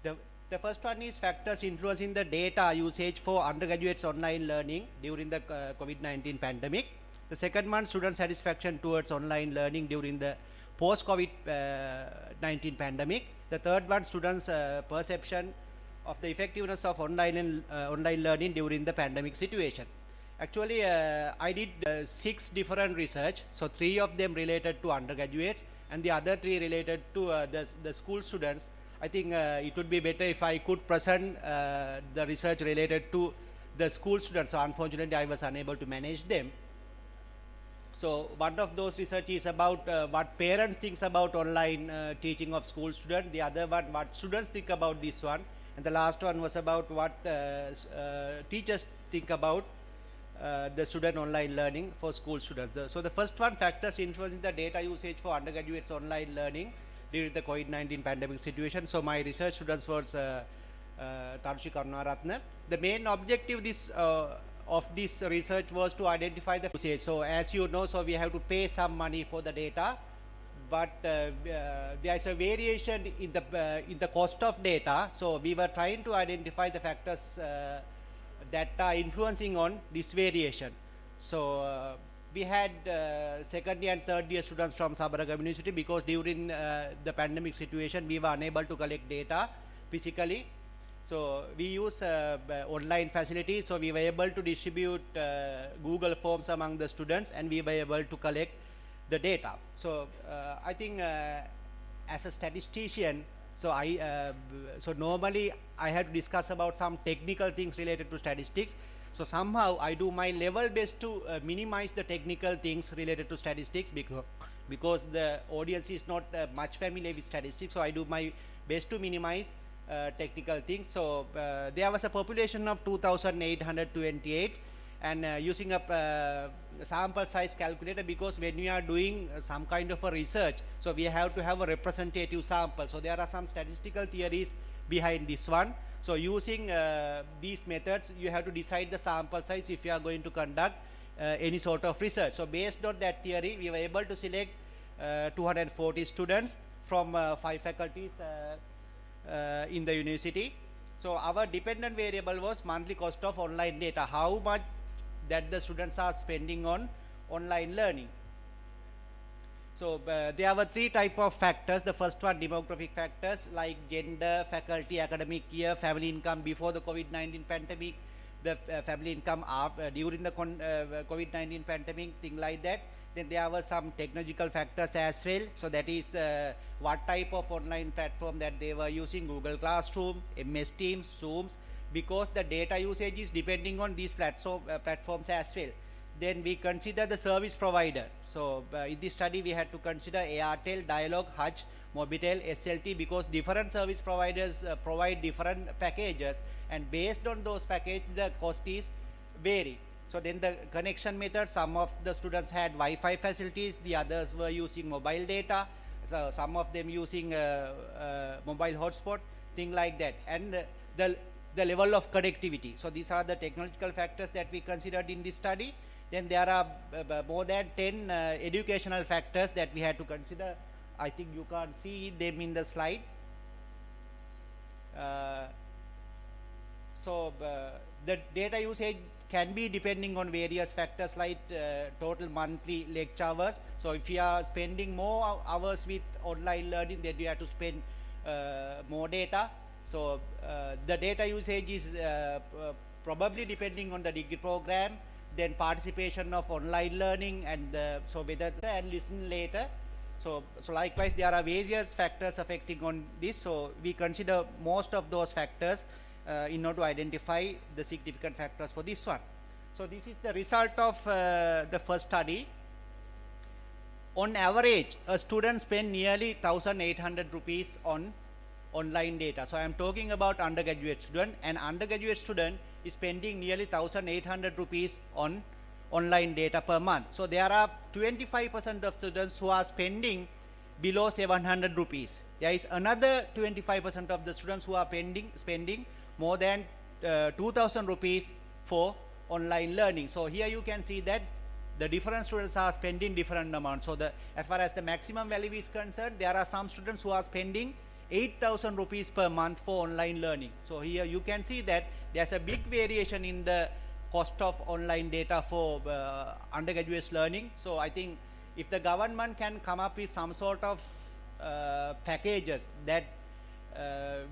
The first one is factors influencing the data usage for undergraduates online learning during the COVID-19 pandemic. The second one, student satisfaction towards online learning during the post-COVID-19 pandemic. The third one, students' perception of the effectiveness of online learning during the pandemic situation. Actually, I did 6 different research. So 3 of them related to undergraduates and the other 3 related to the school students. I think it would be better if I could present the research related to the school students. So unfortunately, I was unable to manage them. So one of those research is about what parents think about online teaching of school students. The other one, what students think about this one. And the last one was about what teachers think about the student online learning for school students. So the first one, factors influencing the data usage for undergraduates online learning during the COVID-19 pandemic situation. So my research students was Tarushi Karunaratne. The main objective of this research was to identify the usage. So as you know, so we have to pay some money for the data but there is a variation in the cost of data. So we were trying to identify the factors that are influencing on this variation. So we had second year and third year students from Sabaragamuwa University, because during the pandemic situation we were unable to collect data physically. So we use online facilities, so we were able to distribute Google Forms among the students, and we were able to collect the data. So I think as a statistician, so so normally I had to discuss about some technical things related to statistics. So somehow I do my level best to minimize the technical things related to statistics, because the audience is not much familiar with statistics. So I do my best to minimize technical things. So there was a population of 2,828, and using a sample size calculator, because when we are doing some kind of a research, so we have to have a representative sample. So there are some statistical theories behind this one. So using these methods, you have to decide the sample size if you are going to conduct any sort of research. So based on that theory, we were able to select 240 students from 5 faculties in the university. So our dependent variable was monthly cost of online data, how much that the students are spending on online learning. So there were 3 type of factors. The first one, demographic factors like gender, faculty, academic year, family income before the COVID-19 pandemic, the family income during the COVID-19 pandemic, thing like that. Then there were some technological factors as well. So that is what type of online platform that they were using, Google Classroom, MS Teams, Zooms, because the data usage is depending on these platforms as well. Then we consider the service provider. So in this study we had to consider Airtel, Dialog, Hutch, Mobitel, SLT, because different service providers provide different packages, and based on those packages the cost is vary. So then the connection method, some of the students had Wi-Fi facilities, the others were using mobile data, so some of them using mobile hotspot, thing like that, and the level of connectivity. So these are the technological factors that we considered in this study. Then there are more than 10 educational factors that we had to consider. I think you can't see them in the slide. So the data usage can be depending on various factors like total monthly lecture hours. So if you are spending more hours with online learning, then you have to spend more data. So the data usage is probably depending on the degree program, then participation of online learning, and so whether and listen later. So likewise there are various factors affecting on this. So we consider most of those factors in order to identify the significant factors for this one. So this is the result of the first study. On average, a student spend nearly 1,800 rupees on online data. So I am talking about undergraduate student. An undergraduate student is spending nearly 1,800 rupees on online data per month. So there are 25% of students who are spending below 700 rupees. There is another 25% of the students who are spending more than 2,000 rupees for online learning. So here you can see that the different students are spending different amounts. So as far as the maximum value is concerned, there are some students who are spending 8,000 rupees per month for online learning. So here you can see that there's a big variation in the cost of online data for undergraduate learning. So I think if the government can come up with some sort of packages that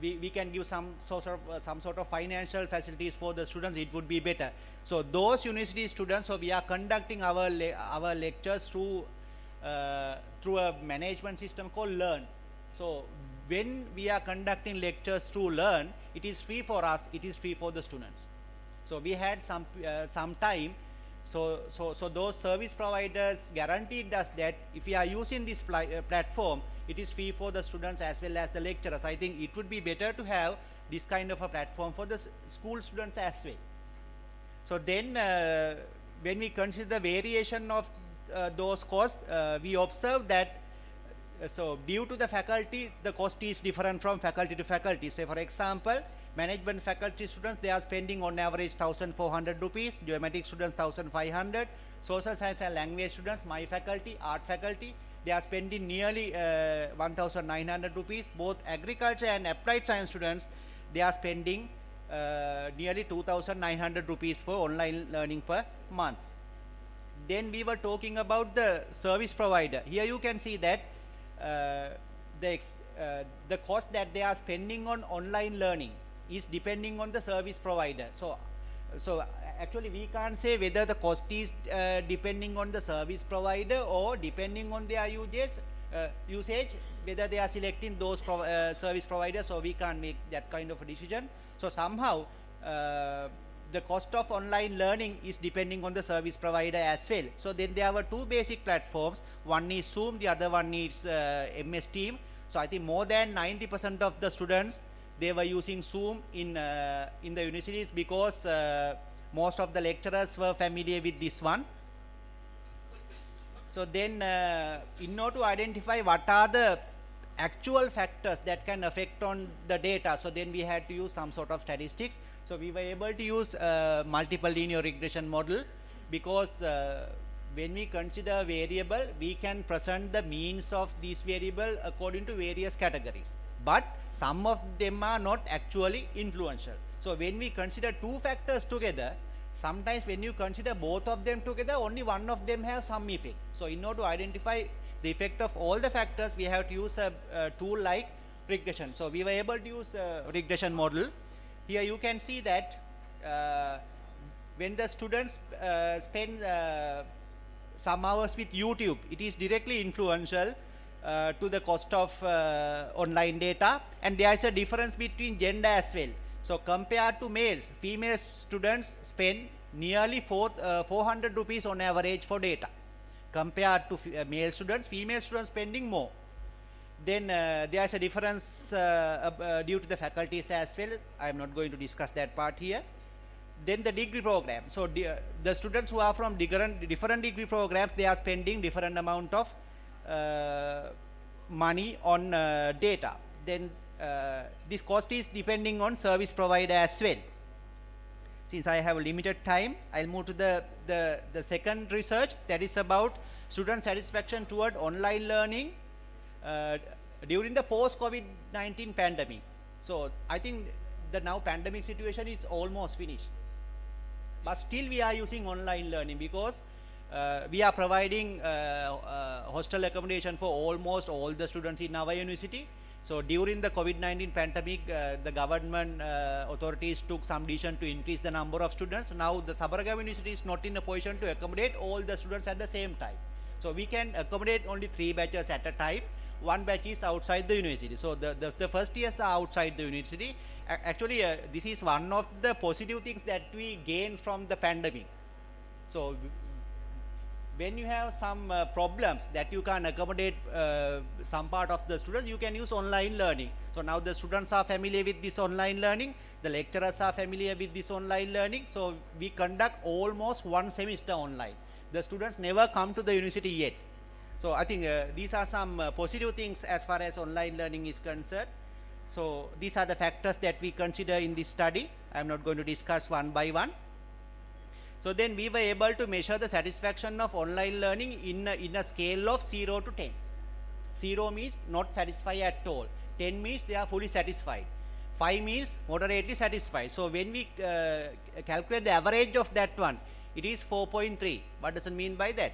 we can give some sort of financial facilities for the students, it would be better. So those university students, so we are conducting our lectures through a management system called Learn. So when we are conducting lectures through Learn, it is free for us, it is free for the students. So we had some time. So those service providers guaranteed us that if we are using this platform, it is free for the students as well as the lecturers. I think it would be better to have this kind of a platform for the school students as well. So then when we consider the variation of those costs, we observe that so due to the faculty, the cost is different from faculty to faculty. Say for example, management faculty students, they are spending on average 1,400 rupees, geometric students 1,500, social science and language students, my faculty, art faculty, they are spending nearly 1,900 rupees. Both agriculture and applied science students, they are spending nearly 2,900 rupees for online learning per month. Then we were talking about the service provider. Here you can see that the cost that they are spending on online learning is depending on the service provider. So actually we can't say whether the cost is depending on the service provider or depending on their usage, whether they are selecting those service providers, so we can't make that kind of a decision. So somehow the cost of online learning is depending on the service provider as well. So then there were two basic platforms. One is Zoom, the other one is MS Team. So I think more than 90% of the students, they were using Zoom in the universities because most of the lecturers were familiar with this one. So then in order to identify what are the actual factors that can affect on the data, so then we had to use some sort of statistics. So we were able to use multiple linear regression model because when we consider variable, we can present the means of these variable according to various categories. But some of them are not actually influential. So when we consider two factors together, sometimes when you consider both of them together, only one of them has some effect. So in order to identify the effect of all the factors, we have to use a tool like regression. So we were able to use a regression model. Here you can see that when the students spend some hours with YouTube, it is directly influential to the cost of online data, and there is a difference between gender as well. So compared to males, female students spend nearly 400 rupees on average for data. Compared to male students, female students spending more. Then there is a difference due to the faculties as well. I am not going to discuss that part here. Then the degree program. So the students who are from different degree programs, they are spending different amount of money on data. Then this cost is depending on service provider as well. Since I have limited time, I'll move to the second research, that is about student satisfaction toward online learning during the post-COVID-19 pandemic. So I think the now pandemic situation is almost finished, but still we are using online learning because we are providing hostel accommodation for almost all the students in our university. So during the COVID-19 pandemic, the government authorities took some decision to increase the number of students. Now the Sabaragamuwa University is not in a position to accommodate all the students at the same time. So we can accommodate only 3 batches at a time. One batch is outside the university. So the first years are outside the university. Actually, this is one of the positive things that we gain from the pandemic. So when you have some problems that you can accommodate some part of the students, you can use online learning. So now the students are familiar with this online learning, the lecturers are familiar with this online learning. So we conduct almost one semester online. The students never come to the university yet. So I think these are some positive things as far as online learning is concerned. So these are the factors that we consider in this study. I am not going to discuss one by one. So then we were able to measure the satisfaction of online learning in a scale of 0 to 10. 0 means not satisfied at all. 10 means they are fully satisfied. 5 means moderately satisfied. So when we calculate the average of that one, it is 4.3. What does it mean by that?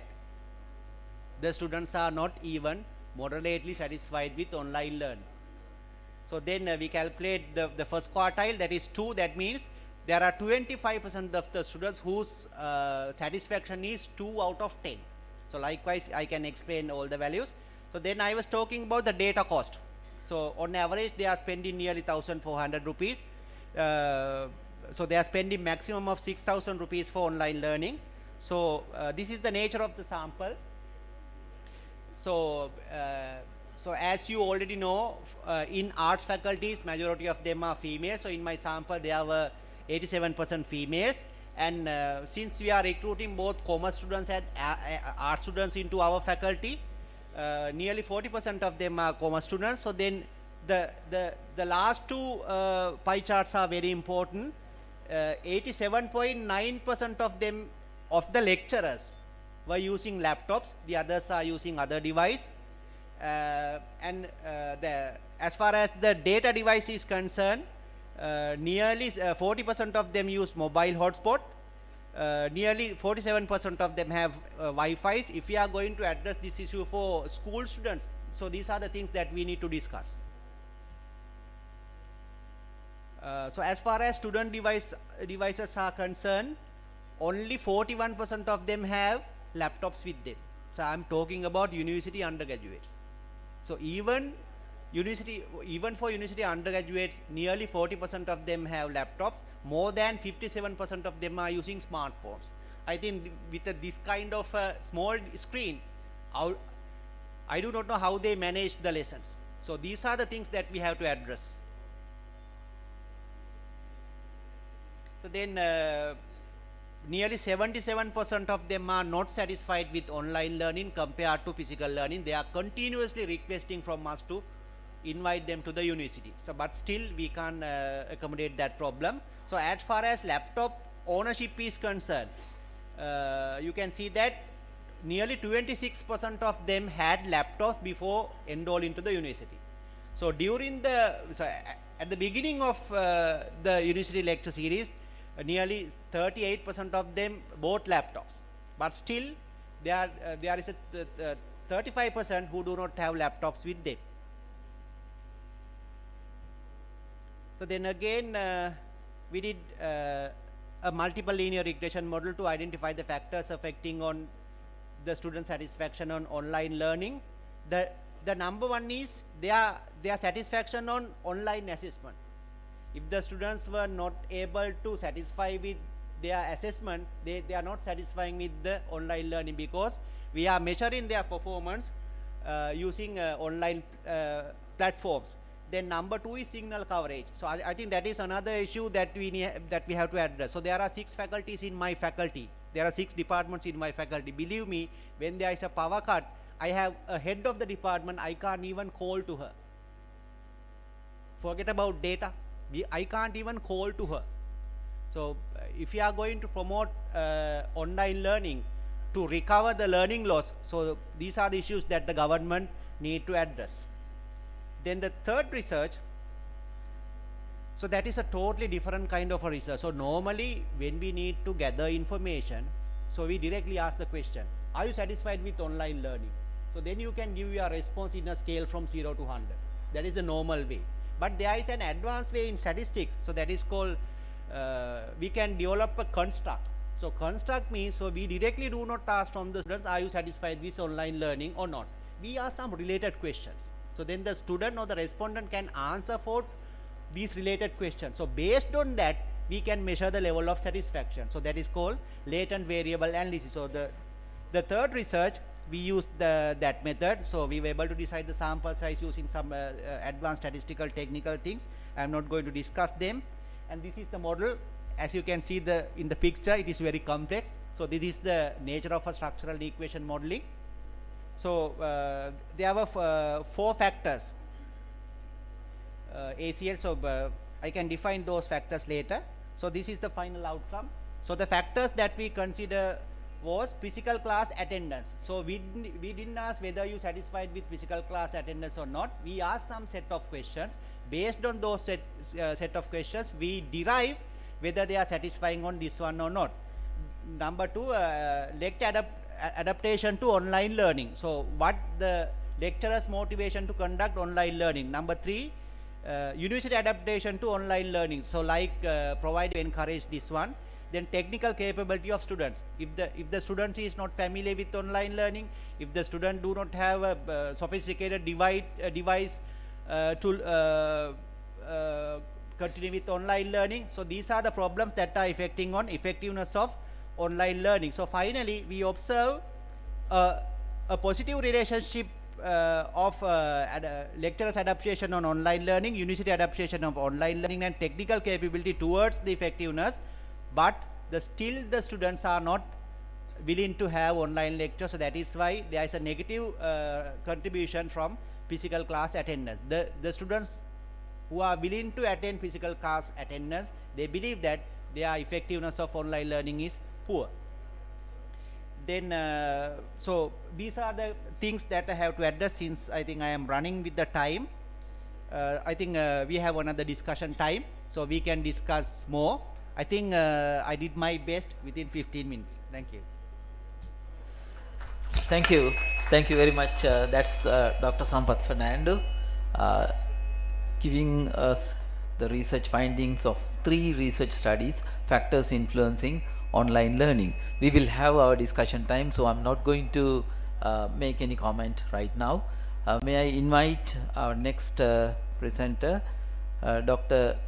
The students are not even moderately satisfied with online learning. So then we calculate the first quartile, that is 2. That means there are 25% of the students whose satisfaction is 2 out of 10. So likewise, I can explain all the values. So then I was talking about the data cost. So on average, they are spending nearly 1,400 rupees. So they are spending maximum of 6,000 rupees for online learning. So this is the nature of the sample. So as you already know, in arts faculties, majority of them are female. So in my sample, there were 87% females, and since we are recruiting both commerce students and art students into our faculty, nearly 40% of them are commerce students. So then the last two pie charts are very important. 87.9% of them, of the lecturers, were using laptops. The others are using other device. As far as the data device is concerned, nearly 40% of them use mobile hotspot. Nearly 47% of them have Wi-Fi's. If we are going to address this issue for school students, so these are the things that we need to discuss. So as far as student devices are concerned, only 41% of them have laptops with them. So I'm talking about university undergraduates. So even for university undergraduates, nearly 40% of them have laptops. More than 57% of them are using smartphones. I think with this kind of small screen, I do not know how they manage the lessons. So these are the things that we have to address. So then nearly 77% of them are not satisfied with online learning compared to physical learning. They are continuously requesting from us to invite them to the university. So but still we can't accommodate that problem. So as far as laptop ownership is concerned, you can see that nearly 26% of them had laptops before enroll into the university. So at the beginning of the university lecture series, nearly 38% of them bought laptops, but still there is a 35% who do not have laptops with them. So then again we did a multiple linear regression model to identify the factors affecting on the student satisfaction on online learning. The number one is their satisfaction on online assessment. If the students were not able to satisfy with their assessment, they are not satisfying with the online learning, because we are measuring their performance using online platforms. Then number two is signal coverage. So I think that is another issue that we have to address. So there are 6 faculties in my faculty. There are 6 departments in my faculty. Believe me, when there is a power cut, I have a head of the department, I can't even call to her. Forget about data. I can't even call to her. So if you are going to promote online learning to recover the learning loss, so these are the issues that the government need to address. Then the third research, so that is a totally different kind of a research. So normally when we need to gather information, so we directly ask the question, are you satisfied with online learning? So then you can give your response in a scale from 0 to 100. That is the normal way. But there is an advanced way in statistics. So that is called, we can develop a construct. So construct means, so we directly do not ask from the students, are you satisfied with online learning or not? We ask some related questions. So then the student or the respondent can answer for these related questions. So based on that, we can measure the level of satisfaction. So that is called latent variable analysis. So the third research, we used that method. So we were able to decide the sample size using some advanced statistical technical things. I am not going to discuss them. And this is the model. As you can see in the picture, it is very complex. So this is the nature of a structural equation modeling. So there were 4 factors ACL. So I can define those factors later. So this is the final outcome. So the factors that we consider was physical class attendance. So we didn't ask whether you satisfied with physical class attendance or not. We asked some set of questions. Based on those set of questions, we derive whether they are satisfying on this one or not. Number 2, lecture adaptation to online learning. So what the lecturer's motivation to conduct online learning. Number 3, university adaptation to online learning. So like provide encourage this one. Then technical capability of students. If the student is not familiar with online learning, if the student do not have a sophisticated device to continue with online learning, so these are the problems that are affecting on effectiveness of online learning. So finally, we observe a positive relationship of lecturers' adaptation on online learning, university adaptation of online learning, and technical capability towards the effectiveness. But still the students are not willing to have online lectures. So that is why there is a negative contribution from physical class attendance. The students who are willing to attend physical class attendance, they believe that their effectiveness of online learning is poor. Then, so these are the things that I have to address, since I think I am running with the time. I think we have another discussion time, so we can discuss more. I think I did my best within 15 minutes. Thank you. Thank you very much. That's Dr. Sampath Fernando giving us the research findings of 3 research studies, factors influencing online learning. We will have our discussion time, so I'm not going to make any comment right now. May I invite our next presenter, Dr.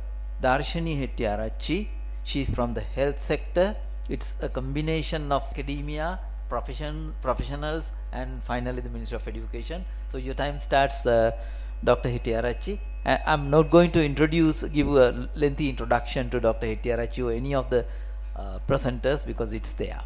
Darshini Hettiarachchi. She is from the health sector. It's a combination of academia, professionals, and finally the Ministry of Education. So your time starts, Dr. Hettiarachchi. I'm not going to give a lengthy introduction to Dr. Hettiarachchi or any of the presenters, because it's there.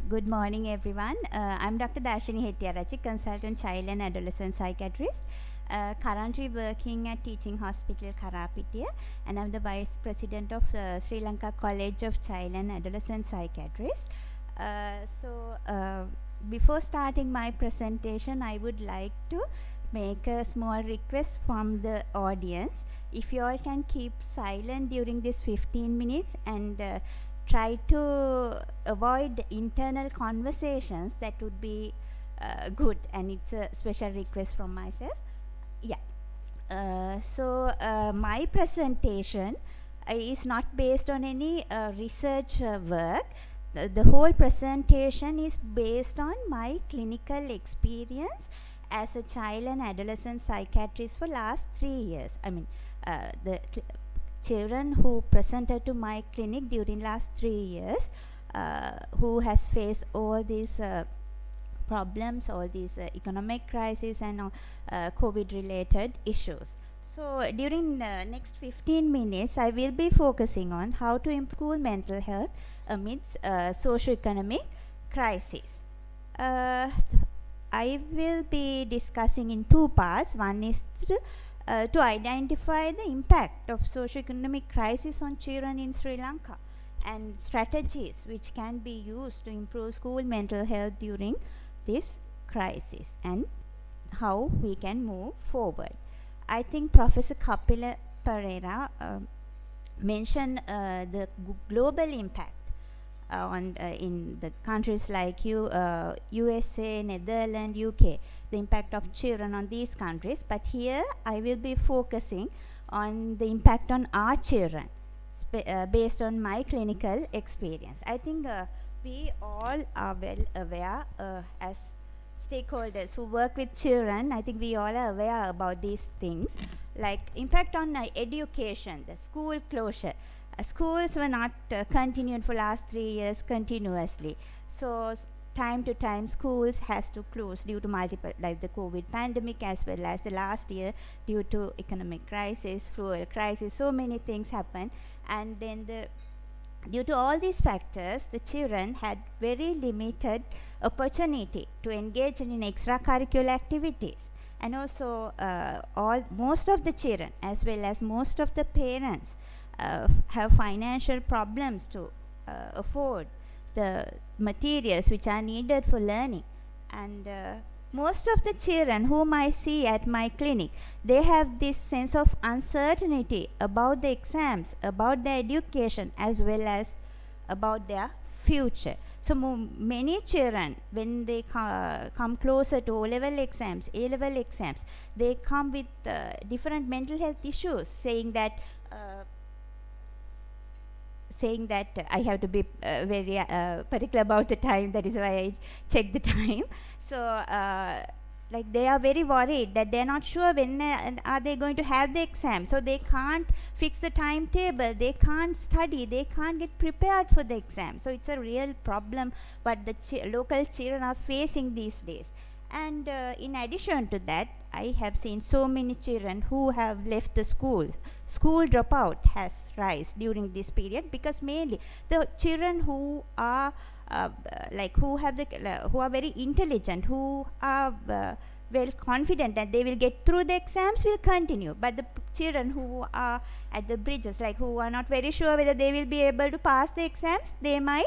Good morning, everyone. I'm Dr. Darshini Hettiarachchi, consultant child and adolescent psychiatrist, currently working at Teaching Hospital Karapitiya, and I'm the Vice President of Sri Lanka College of Child and Adolescent Psychiatrists. Before starting my presentation, I would like to make a small request from the audience. If you all can keep silent during this 15 minutes and try to avoid internal conversations, that would be good, and it's a special request from myself. My presentation is not based on any research work. The whole presentation is based on my clinical experience as a child and adolescent psychiatrist for last 3 years. I mean, the children who presented to my clinic during last 3 years, who has faced all these problems, all these economic crisis and COVID related issues. So during the next 15 minutes, I will be focusing on how to improve school mental health amidst socio-economic crisis. I will be discussing in 2 parts. One is to identify the impact of socio-economic crisis on children in Sri Lanka and strategies which can be used to improve school mental health during this crisis and how we can move forward. I think Professor Kapila Pereira mentioned the global impact in the countries like USA, Netherlands, UK, the impact of children on these countries, but here I will be focusing on the impact on our children based on my clinical experience. I think we all are well aware as stakeholders who work with children. I think we all are aware about these things, like impact on education, the school closure. Schools were not continued for last 3 years continuously. So time to time schools has to close due to multiple, like the COVID pandemic, as well as the last year due to economic crisis, fuel crisis, so many things happen. And then due to all these factors, the children had very limited opportunity to engage in extracurricular activities. And also most of the children as well as most of the parents have financial problems to afford the materials which are needed for learning. And most of the children whom I see at my clinic, they have this sense of uncertainty about the exams, about their education, as well as about their future. So many children, when they come closer to O-level exams, A-level exams, they come with different mental health issues, saying that I have to be very particular about the time. That is why I check the time. So like they are very worried that they are not sure when are they going to have the exam. So they can't fix the timetable, they can't study, they can't get prepared for the exam. So it's a real problem what the local children are facing these days. And in addition to that, I have seen so many children who have left the schools. School dropout has rise during this period, because mainly the children who are like who have who are very intelligent, who are well confident that they will get through the exams will continue, but the children who are at the bridges, like who are not very sure whether they will be able to pass the exams, they might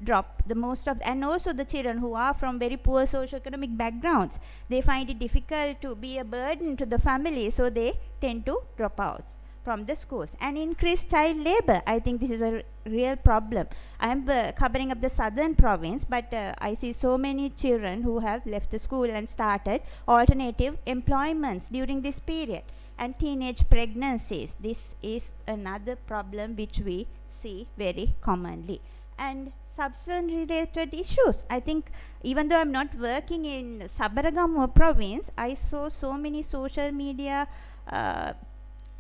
drop the most of. And also the children who are from very poor socioeconomic backgrounds, they find it difficult to be a burden to the family, so they tend to drop out from the schools. And increased child labor, I think this is a real problem. I am covering up the southern province, but I see so many children who have left the school and started alternative employments during this period. And teenage pregnancies, this is another problem which we see very commonly. And substance related issues, I think even though I'm not working in Sabaragamuwa province, I saw so many social media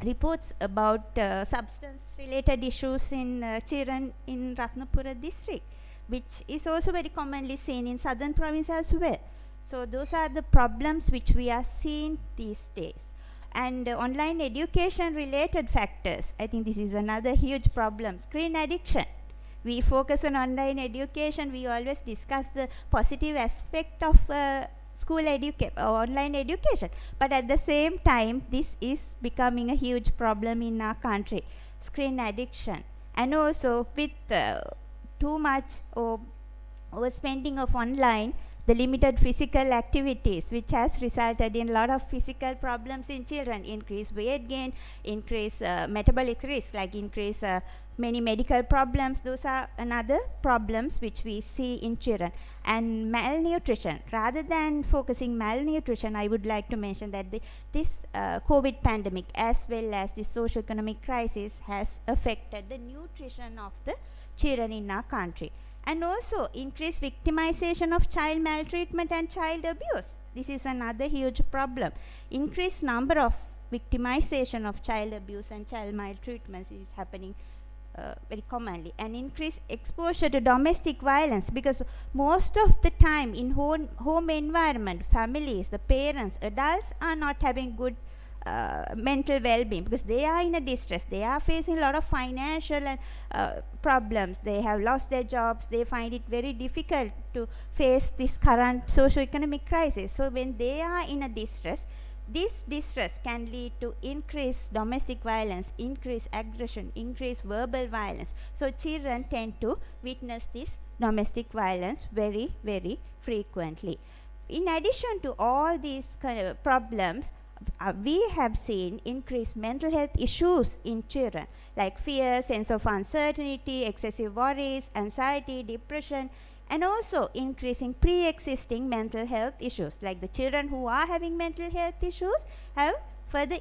reports about substance related issues in children in Ratnapura district, which is also very commonly seen in southern province as well. So those are the problems which we are seeing these days. And online education related factors, I think this is another huge problem. Screen addiction. We focus on online education, we always discuss the positive aspect of online education, but at the same time this is becoming a huge problem in our country, screen addiction. And also with too much overspending of online, the limited physical activities, which has resulted in a lot of physical problems in children, increased weight gain, increased metabolic risk, like increase many medical problems. Those are another problems which we see in children. And malnutrition, rather than focusing malnutrition, I would like to mention that this COVID pandemic as well as the socio-economic crisis has affected the nutrition of the children in our country. And also increased victimization of child maltreatment and child abuse. This is another huge problem. Increased number of victimization of child abuse and child maltreatment is happening very commonly. And increased exposure to domestic violence, because most of the time in home environment, families, the parents, adults are not having good mental well-being, because they are in a distress, they are facing a lot of financial and problems, they have lost their jobs, they find it very difficult to face this current socio-economic crisis. So when they are in a distress, this distress can lead to increased domestic violence, increased aggression, increased verbal violence. So children tend to witness this domestic violence very, very frequently. In addition to all these kind of problems, we have seen increased mental health issues in children, like fear, sense of uncertainty, excessive worries, anxiety, depression, and also increasing pre-existing mental health issues, like the children who are having mental health issues have further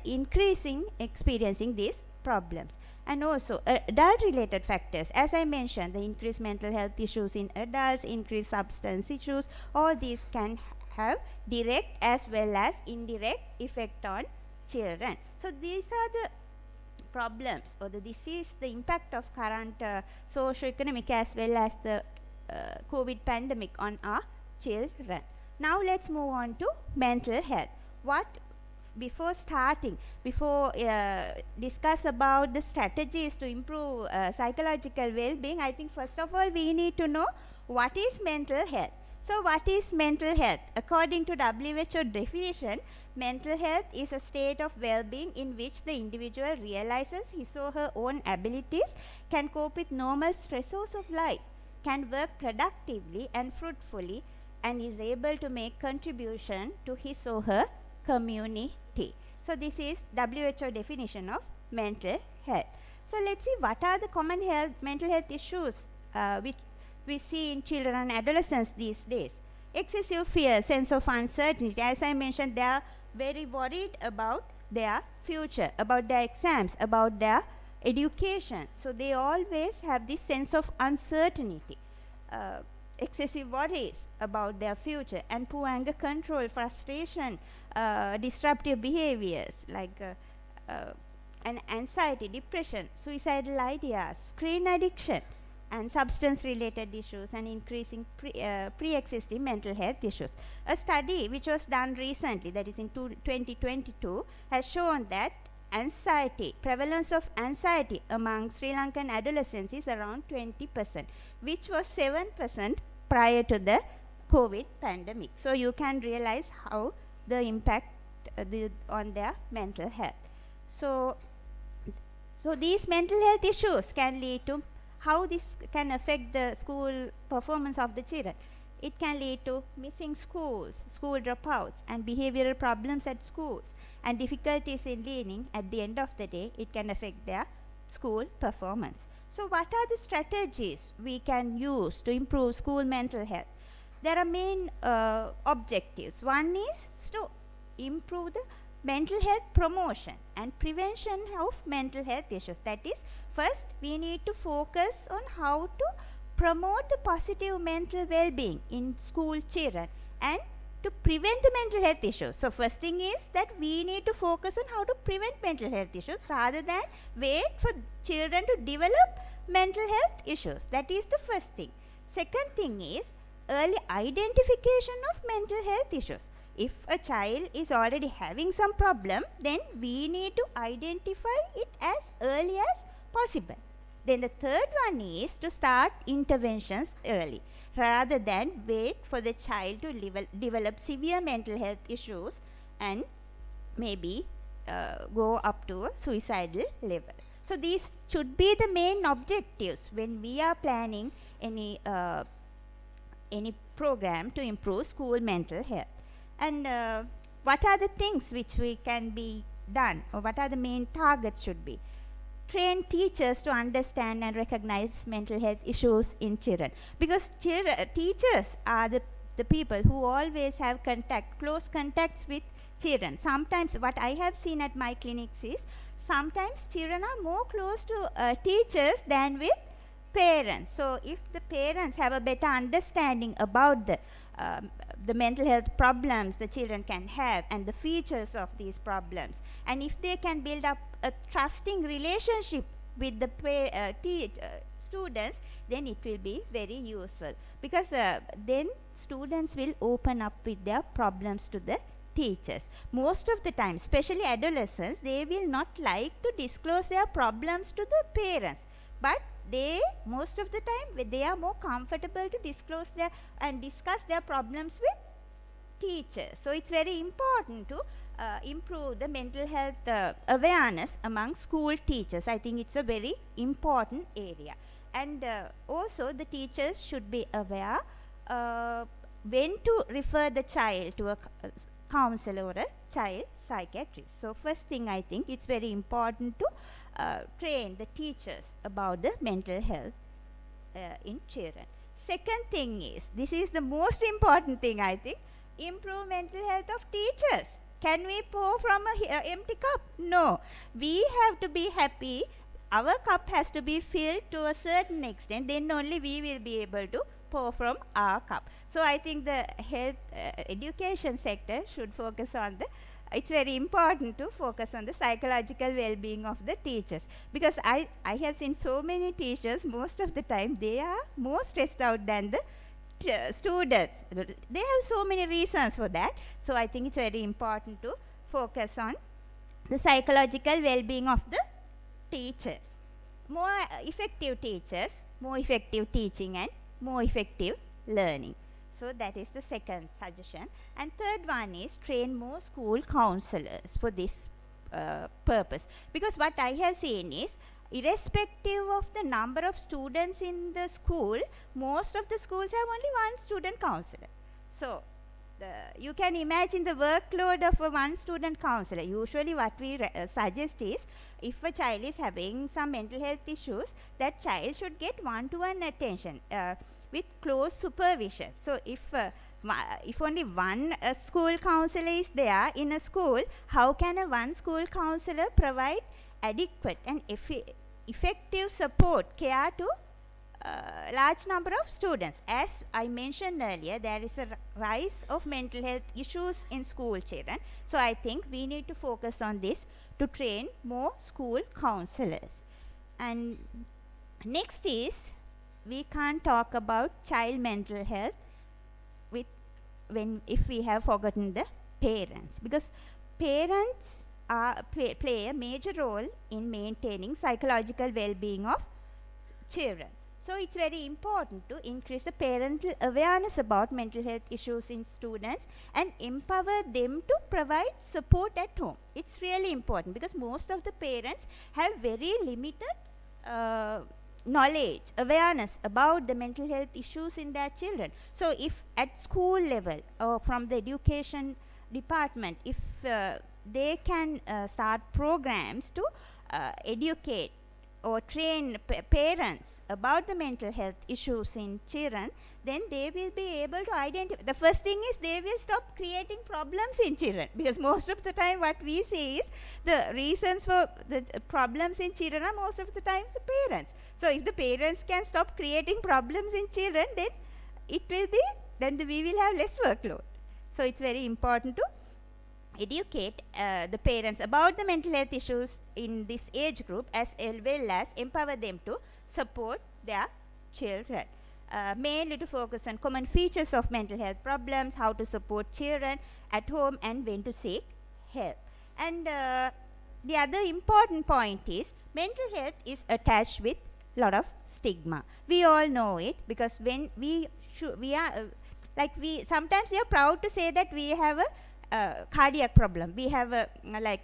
experiencing these problems. And also adult related factors, as I mentioned, the increased mental health issues in adults, increased substance issues, all these can have direct as well as indirect effect on children. So these are the problems, or this is the impact of current socio-economic as well as the COVID pandemic on our children. Now let's move on to mental health. Before discuss about the strategies to improve psychological well-being, I think first of all we need to know what is mental health. So what is mental health? According to WHO definition, mental health is a state of well-being in which the individual realizes his or her own abilities, can cope with normal stressors of life, can work productively and fruitfully, and is able to make contribution to his or her community. So this is WHO definition of mental health. So let's see what are the common mental health issues which we see in children and adolescents these days. Excessive fear, sense of uncertainty. As I mentioned, they are very worried about their future, about their exams, about their education. So they always have this sense of uncertainty, excessive worries about their future, and poor anger control, frustration, disruptive behaviors like and anxiety, depression, suicidal ideas, screen addiction, and substance related issues, and increasing pre-existing mental health issues. A study which was done recently, that is in 2022, has shown that anxiety, prevalence of anxiety among Sri Lankan adolescents is around 20%, which was 7% prior to the COVID pandemic. So you can realize how the impact on their mental health. So these mental health issues can lead to how this can affect the school performance of the children. It can lead to missing schools, school dropouts, and behavioral problems at schools, and difficulties in learning. At the end of the day, it can affect their school performance. So what are the strategies we can use to improve school mental health? There are main objectives. One is to improve the mental health promotion and prevention of mental health issues. That is, first we need to focus on how to promote the positive mental well-being in school children and to prevent the mental health issues. So first thing is that we need to focus on how to prevent mental health issues rather than wait for children to develop mental health issues. That is the first thing. Second thing is early identification of mental health issues. If a child is already having some problem, then we need to identify it as early as possible. Then the third one is to start interventions early rather than wait for the child to develop severe mental health issues and maybe go up to a suicidal level. So these should be the main objectives when we are planning any program to improve school mental health. And what are the things which we can be done, or what are the main targets should be? Train teachers to understand and recognize mental health issues in children, because teachers are the people who always have close contacts with children. Sometimes what I have seen at my clinics is sometimes children are more close to teachers than with parents. So if the parents have a better understanding about the mental health problems the children can have and the features of these problems, and if they can build up a trusting relationship with the students, then it will be very useful, because then students will open up with their problems to the teachers. Most of the time, especially adolescents, they will not like to disclose their problems to the parents, but most of the time they are more comfortable to disclose and discuss their problems with teachers. So it's very important to improve the mental health awareness among school teachers. I think it's a very important area. And also the teachers should be aware when to refer the child to a counselor or a child psychiatrist. So first thing, I think it's very important to train the teachers about the mental health in children. Second thing is, this is the most important thing, I think, improve mental health of teachers. Can we pour from an empty cup? No. We have to be happy. Our cup has to be filled to a certain extent. Then only we will be able to pour from our cup. So I think the health education sector should focus on it's very important to focus on the psychological well-being of the teachers, because I have seen so many teachers, most of the time they are more stressed out than the students. They have so many reasons for that. So I think it's very important to focus on the psychological well-being of the teachers. More effective teachers, more effective teaching, and more effective learning. So that is the second suggestion. And third one is train more school counselors for this purpose, because what I have seen is, irrespective of the number of students in the school, most of the schools have only one student counselor. So you can imagine the workload of a one student counselor. Usually what we suggest is, if a child is having some mental health issues, that child should get one-to-one attention with close supervision. So if only one school counselor is there in a school, how can a one school counselor provide adequate and effective support care to large number of students? As I mentioned earlier, there is a rise of mental health issues in school children. So I think we need to focus on this to train more school counselors. And next is, we can't talk about child mental health if we have forgotten the parents, because parents play a major role in maintaining psychological well-being of children. So it's very important to increase the parental awareness about mental health issues in students and empower them to provide support at home. It's really important because most of the parents have very limited knowledge, awareness about the mental health issues in their children. So if at school level or from the education department, if they can start programs to educate or train parents about the mental health issues in children, then they will be able to identify. The first thing is they will stop creating problems in children, because most of the time what we see is the reasons for the problems in children are most of the times the parents. So if the parents can stop creating problems in children, then it will be, then we will have less workload. So it's very important to educate the parents about the mental health issues in this age group, as well as empower them to support their children. Mainly to focus on common features of mental health problems, how to support children at home, and when to seek help. And the other important point is mental health is attached with lot of stigma. We all know it, because when we are sometimes we are proud to say that we have a cardiac problem. We have a like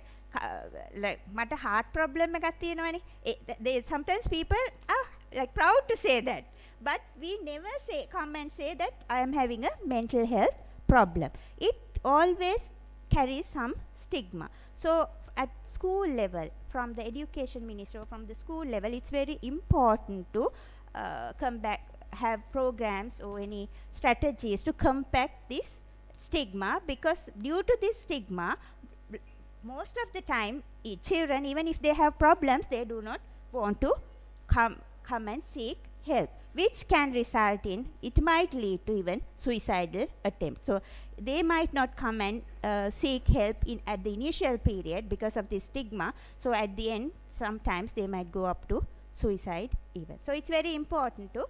mata heart problem එකක් තියෙනවනේ. Sometimes people are like proud to say that, but we never come and say that I am having a mental health problem. It always carries some stigma. So at school level, from the education minister or from the school level, it's very important to have programs or any strategies to combat this stigma, because due to this stigma, most of the time children, even if they have problems, they do not want to come and seek help, which can result in, it might lead to even suicidal attempts. So they might not come and seek help at the initial period because of this stigma. So at the end, sometimes they might go up to suicide even. So it's very important to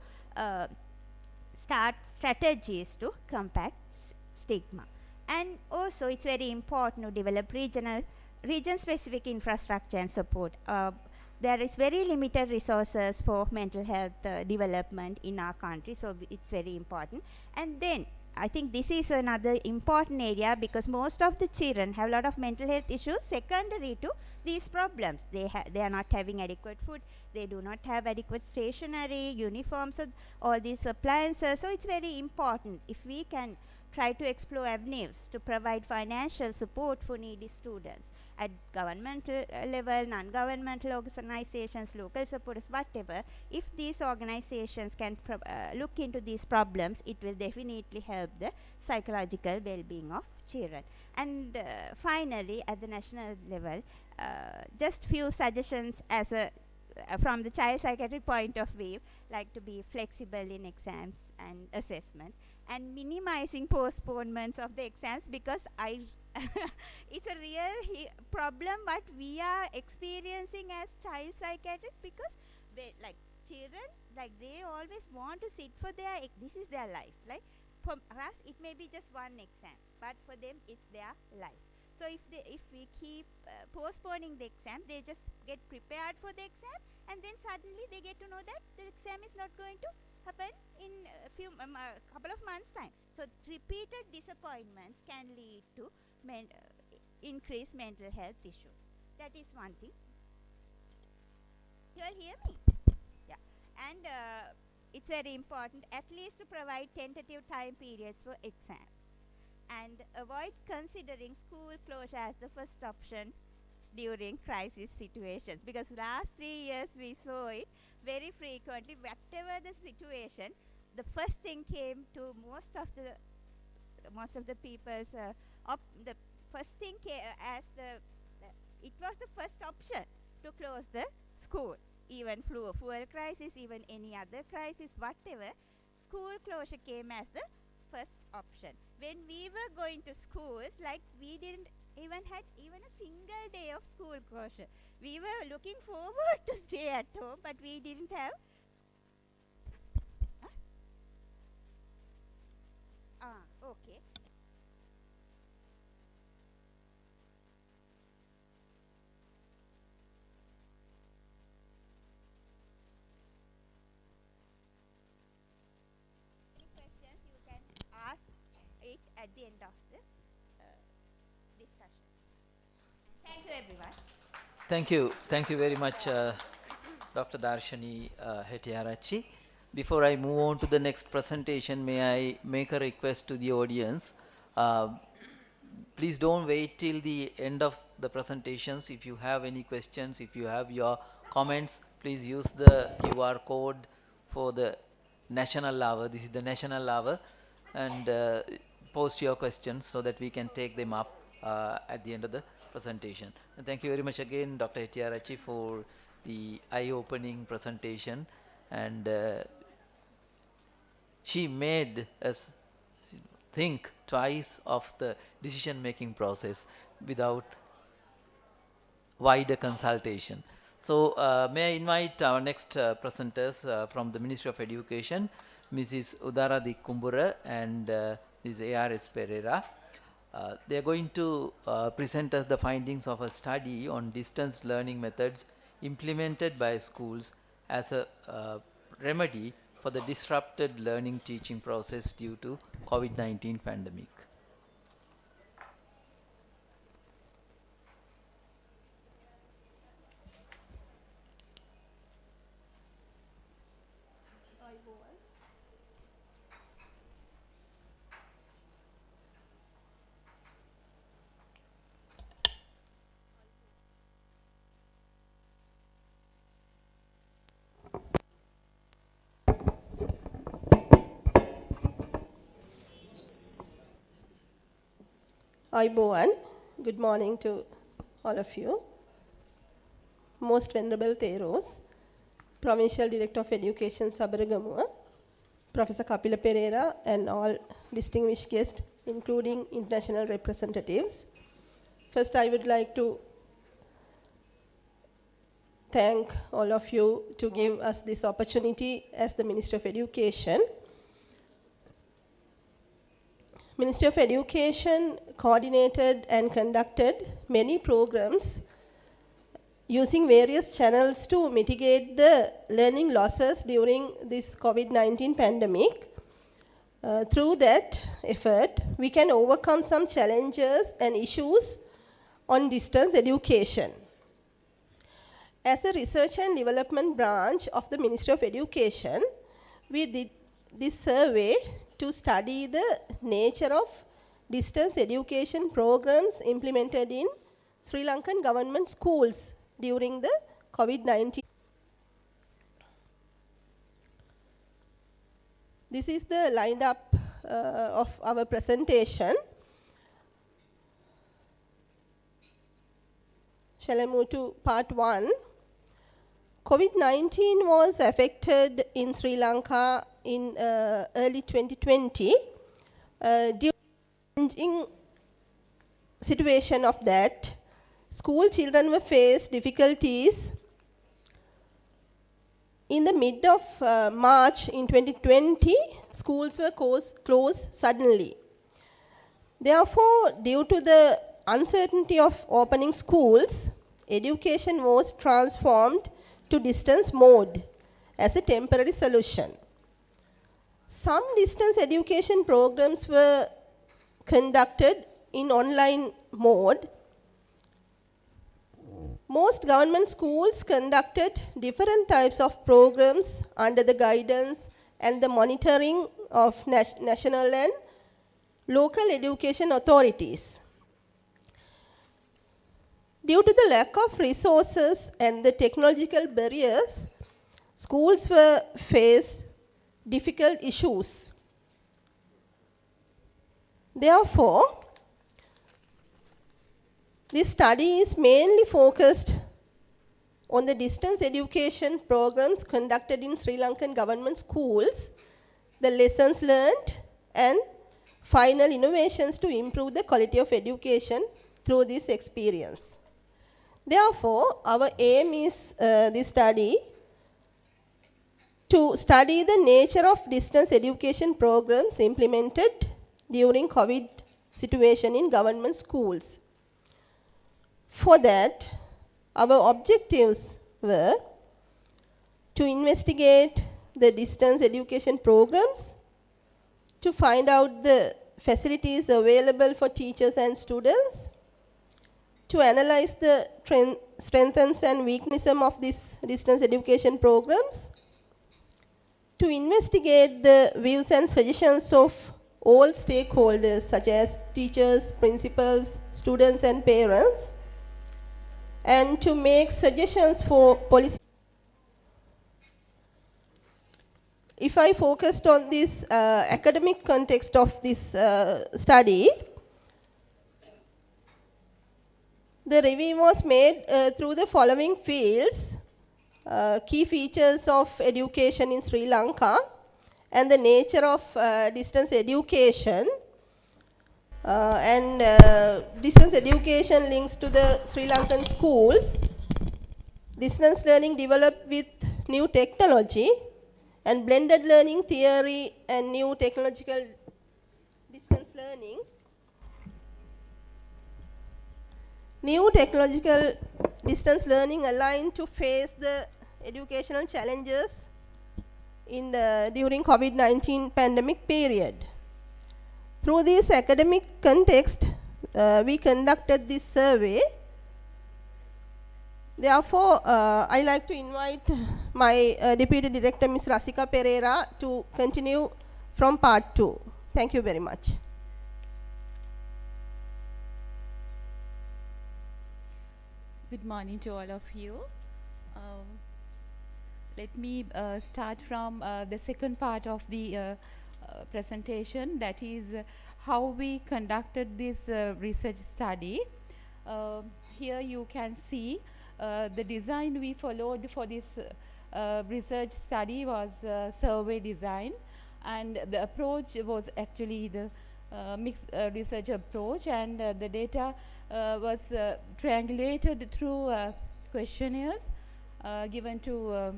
start strategies to combat stigma. And also it's very important to develop region-specific infrastructure and support. There is very limited resources for mental health development in our country, so it's very important. And then I think this is another important area, because most of the children have a lot of mental health issues secondary to these problems. They are not having adequate food, they do not have adequate stationery, uniforms, all these appliances. So it's very important if we can try to explore avenues to provide financial support for needy students at governmental level, non-governmental organizations, local supporters, whatever. If these organizations can look into these problems, it will definitely help the psychological well-being of children. And finally, at the national level, just few suggestions as from the child psychiatric point of view, like to be flexible in exams and assessments, and minimizing postponements of the exams, because it's a real problem what we are experiencing as child psychiatrists, because like children, like they always want to sit for their this is their life. Like for us it may be just one exam, but for them it's their life. So if we keep postponing the exam, they just get prepared for the exam, and then suddenly they get to know that the exam is not going to happen in a few couple of months time. So repeated disappointments can lead to increased mental health issues. That is one thing. You all hear me? Yeah. And it's very important at least to provide tentative time periods for exams, and avoid considering school closure as the first option during crisis situations, because last 3 years we saw it very frequently. Whatever the situation, the first thing came to most of the people's the first thing as it was the first option to close the schools. Even fuel crisis, even any other crisis, whatever, school closure came as the first option. When we were going to schools, like we didn't even had even a single day of school closure. We were looking forward to stay at home, but we didn't have. Okay. at the end of the discussion. Thank you, everyone. Thank you very much, Dr. Darshani Hettiarachchi. Before I move on to the next presentation, may I make a request to the audience? Please don't wait till the end of the presentations. If you have any questions, if you have your comments, please use the QR code for the national hour. This is the national hour, and post your questions so that we can take them up at the end of the presentation. And thank you very much again, Dr. Hettiarachchi, for the eye-opening presentation, and she made us think twice of the decision-making process without wider consultation. So may I invite our next presenters from the Ministry of Education, Mrs. Udara Dikumbura and Mrs. A.R.S. Pereira. They are going to present us the findings of a study on distance learning methods implemented by schools as a remedy for the disrupted learning teaching process due to COVID-19 pandemic. Ayubowan, good morning to all of you. Most Venerable Theros, Provincial Director of Education, Sabaragamuwa, Professor Kapila Pereira, and all distinguished guests, including international representatives. First, I would like to thank all of you to give us this opportunity as the Minister of Education. Ministry of Education coordinated and conducted many programs using various channels to mitigate the learning losses during this COVID-19 pandemic. Through that effort, we can overcome some challenges and issues on distance education. As a research and development branch of the Ministry of Education, we did this survey to study the nature of distance education programs implemented in Sri Lankan government schools during the COVID-19. This is the lined up of our presentation. Shall I move to part 1? COVID-19 was affected in Sri Lanka in early 2020. Due to the challenging situation of that, school children were faced difficulties. In the mid of March in 2020, schools were closed suddenly. Therefore, due to the uncertainty of opening schools, education was transformed to distance mode as a temporary solution. Some distance education programs were conducted in online mode. Most government schools conducted different types of programs under the guidance and the monitoring of national and local education authorities. Due to the lack of resources and the technological barriers, schools were faced difficult issues. Therefore, this study is mainly focused on the distance education programs conducted in Sri Lankan government schools, the lessons learned, and final innovations to improve the quality of education through this experience. Therefore, our aim is this study to study the nature of distance education programs implemented during COVID situation in government schools. For that, our objectives were to investigate the distance education programs, to find out the facilities available for teachers and students, to analyze the strengths and weaknesses of these distance education programs, to investigate the views and suggestions of all stakeholders such as teachers, principals, students and parents, and to make suggestions for policy. If I focused on this academic context of this study, the review was made through the following fields: key features of education in Sri Lanka and the nature of distance education, and distance education links to the Sri Lankan schools, distance learning developed with new technology, and blended learning theory and new technological distance learning. New technological distance learning aligned to face the educational challenges in during COVID-19 pandemic period. Through this academic context, we conducted this survey. Therefore, I like to invite my Deputy Director, Ms. Rasika Pereira, to continue from part 2. Thank you very much. Good morning to all of you. Let me start from the second part of the presentation, that is how we conducted this research study. Here you can see the design we followed for this research study was survey design, and the approach was actually the mixed research approach, and the data was triangulated through questionnaires given to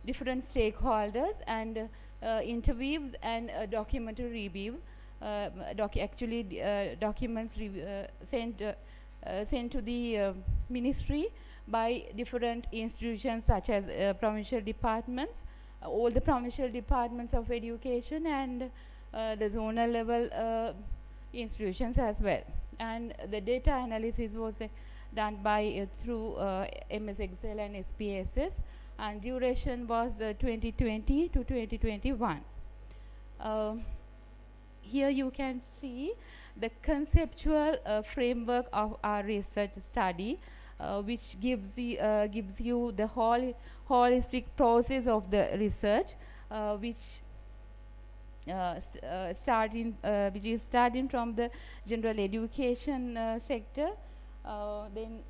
different stakeholders, and interviews and documentary review. Documents sent to the ministry by different institutions such as provincial departments, all the provincial departments of education, and the zonal level institutions as well. And the data analysis was done by through MS Excel and SPSS, and duration was 2020 to 2021. Here you can see the conceptual framework of our research study, which gives you the whole holistic process of the research, which is starting from the general education sector, then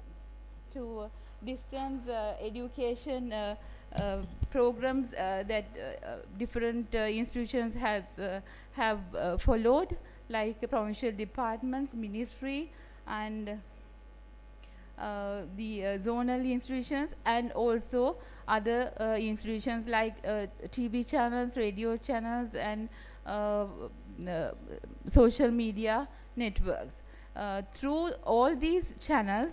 to distance education programs that different institutions have followed, like provincial departments, ministry, and the zonal institutions, and also other institutions like TV channels, radio channels, and social media networks. Through all these channels,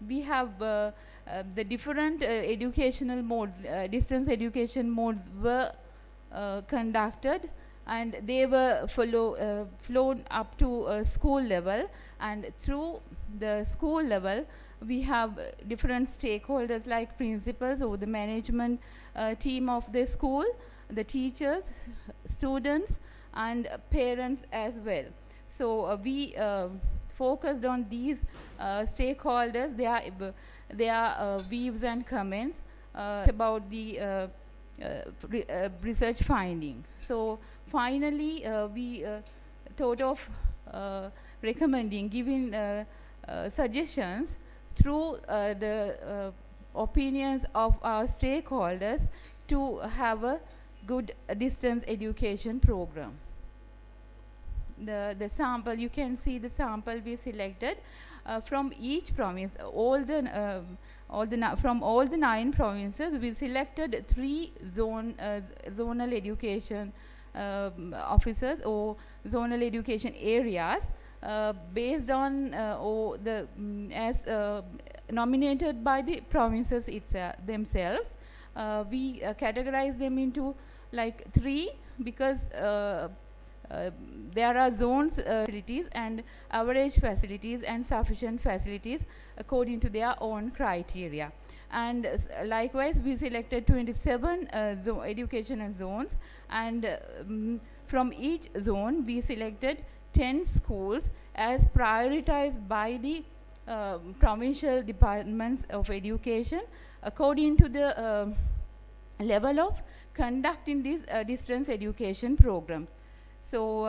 we have the different educational modes, distance education modes were conducted, and they were flown up to school level, and through the school level we have different stakeholders like principals or the management team of the school, the teachers, students, and parents as well. So we focused on these stakeholders, their views and comments about the research finding. So finally we thought of recommending, giving suggestions through the opinions of our stakeholders to have a good distance education program. The sample, you can see the sample we selected from each province. From all the 9 provinces, we selected 3 zonal education officers or zonal education areas based on as nominated by the provinces themselves. We categorize them into like 3 because there are zones, facilities and average facilities and sufficient facilities according to their own criteria. And likewise, we selected 27 educational zones, and from each zone we selected 10 schools as prioritized by the provincial departments of education according to the level of conducting this distance education program. So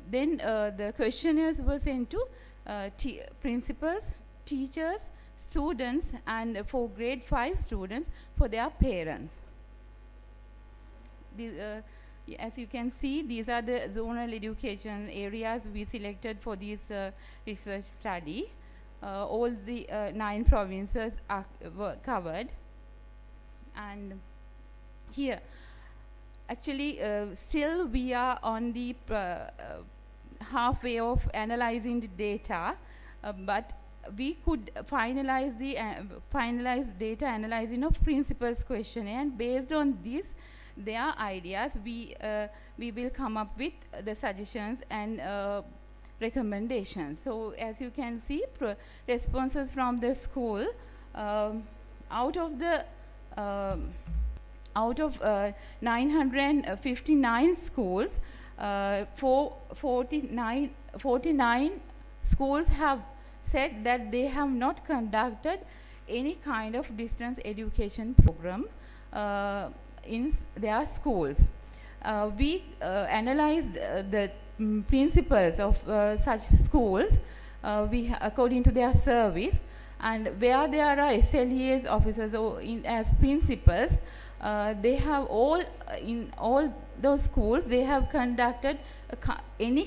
then the questionnaires were sent to principals, teachers, students, and for grade 5 students for their parents. As you can see, these are the zonal education areas we selected for this research study. All the 9 provinces were covered. And here, actually, still we are on the halfway of analyzing the data, but we could finalize the data analyzing of principals questionnaire, and based on this, their ideas, we will come up with the suggestions and recommendations. So as you can see, responses from the school, out of 959 schools, 49 schools have said that they have not conducted any kind of distance education program in their schools. We analyzed the principals of such schools according to their service, and where there are SLES officers or as principals, they have in all those schools they have conducted any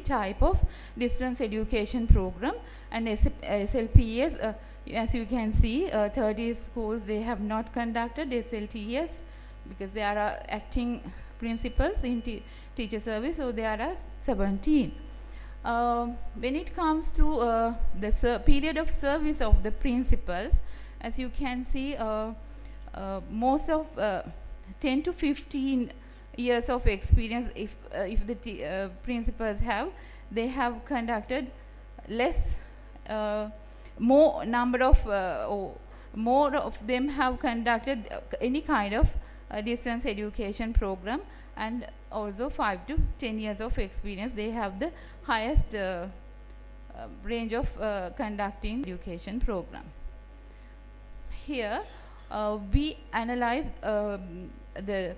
type of distance education program, and SLPS, as you can see, 30 schools they have not conducted SLTS because there are acting principals in teacher service, so there are 17. When it comes to the period of service of the principals, as you can see, most of 10 to 15 years of experience, if the principals have, they have conducted less, more of them have conducted any kind of distance education program, and also 5 to 10 years of experience, they have the highest range of conducting education program. Here we analyzed the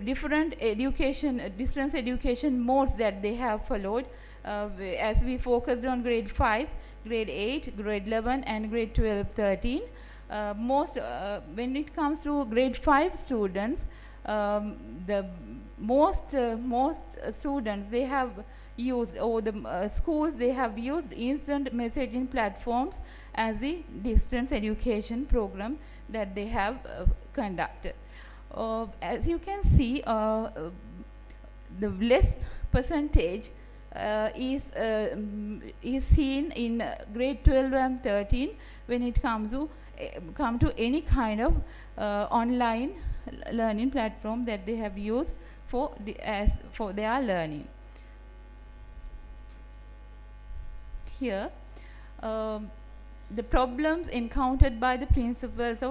different distance education modes that they have followed, as we focused on grade 5, grade 8, grade 11 and grade 12, 13. When it comes to grade 5 students, the most students they have used, or the schools they have used instant messaging platforms as the distance education program that they have conducted. As you can see, the less percentage is seen in grade 12 and 13 when it comes to any kind of online learning platform that they have used for their learning. Here, the problems encountered by the principals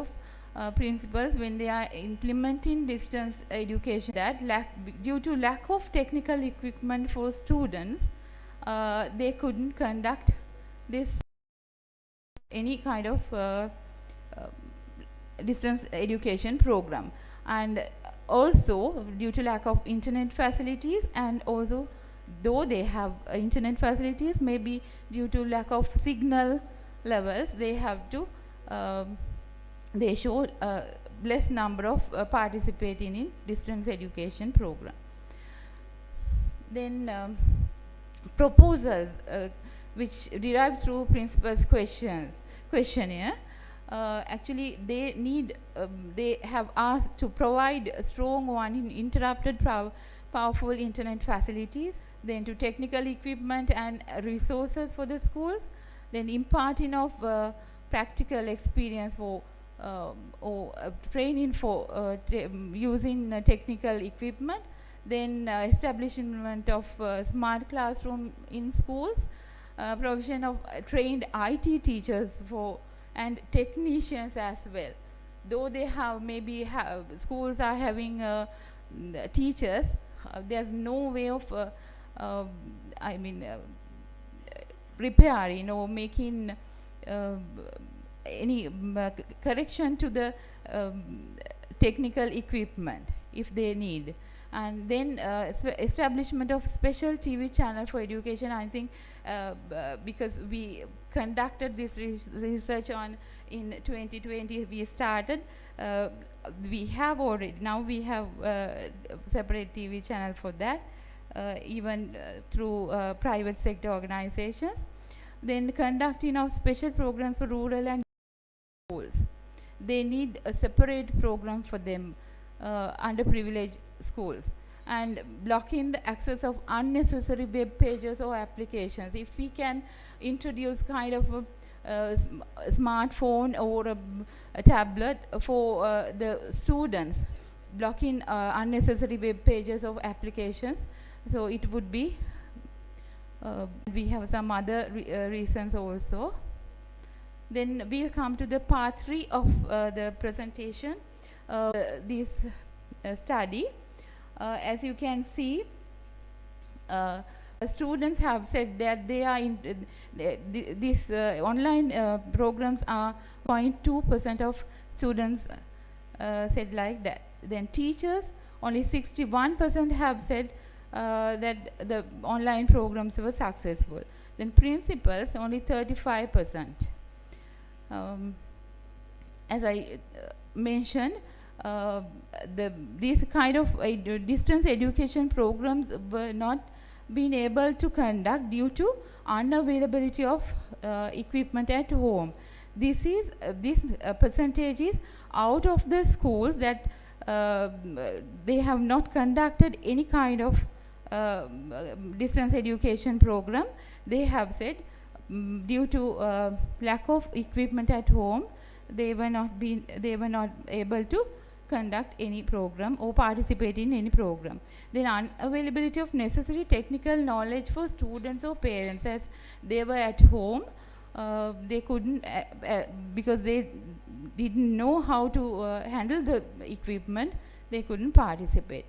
when they are implementing distance education, that due to lack of technical equipment for students, they couldn't conduct any kind of distance education program, and also due to lack of internet facilities, and also though they have internet facilities, maybe due to lack of signal levels, they have to they show less number of participating in distance education program. Then proposals which derived through principals questionnaire, actually they have asked to provide a strong uninterrupted powerful internet facilities, then to technical equipment and resources for the schools, then imparting of practical experience for or training for using technical equipment, then establishment of smart classroom in schools, provision of trained IT teachers and technicians as well. Though they have schools are having teachers, there's no way of repairing or making any correction to the technical equipment if they need. And then establishment of special TV channel for education. I think because we conducted this research in 2020, we started. We have separate TV channel for that, even through private sector organizations. Then conducting of special programs for rural and schools. They need a separate program for them, underprivileged schools. And blocking the access of unnecessary web pages or applications. If we can introduce kind of a smartphone or a tablet for the students, blocking unnecessary web pages of applications, so it would be we have some other reasons also. Then we'll come to the part 3 of the presentation, this study. As you can see, students have said that they are in these online programs are 0.2% of students said like that. Then teachers, only 61% have said that the online programs were successful. Then principals, only 35%. As I mentioned, these kind of distance education programs were not being able to conduct due to unavailability of equipment at home. This percentage is out of the schools that they have not conducted any kind of distance education program. They have said due to lack of equipment at home, they were not able to conduct any program or participate in any program. Then unavailability of necessary technical knowledge for students or parents, as they were at home, they couldn't because they didn't know how to handle the equipment, they couldn't participate.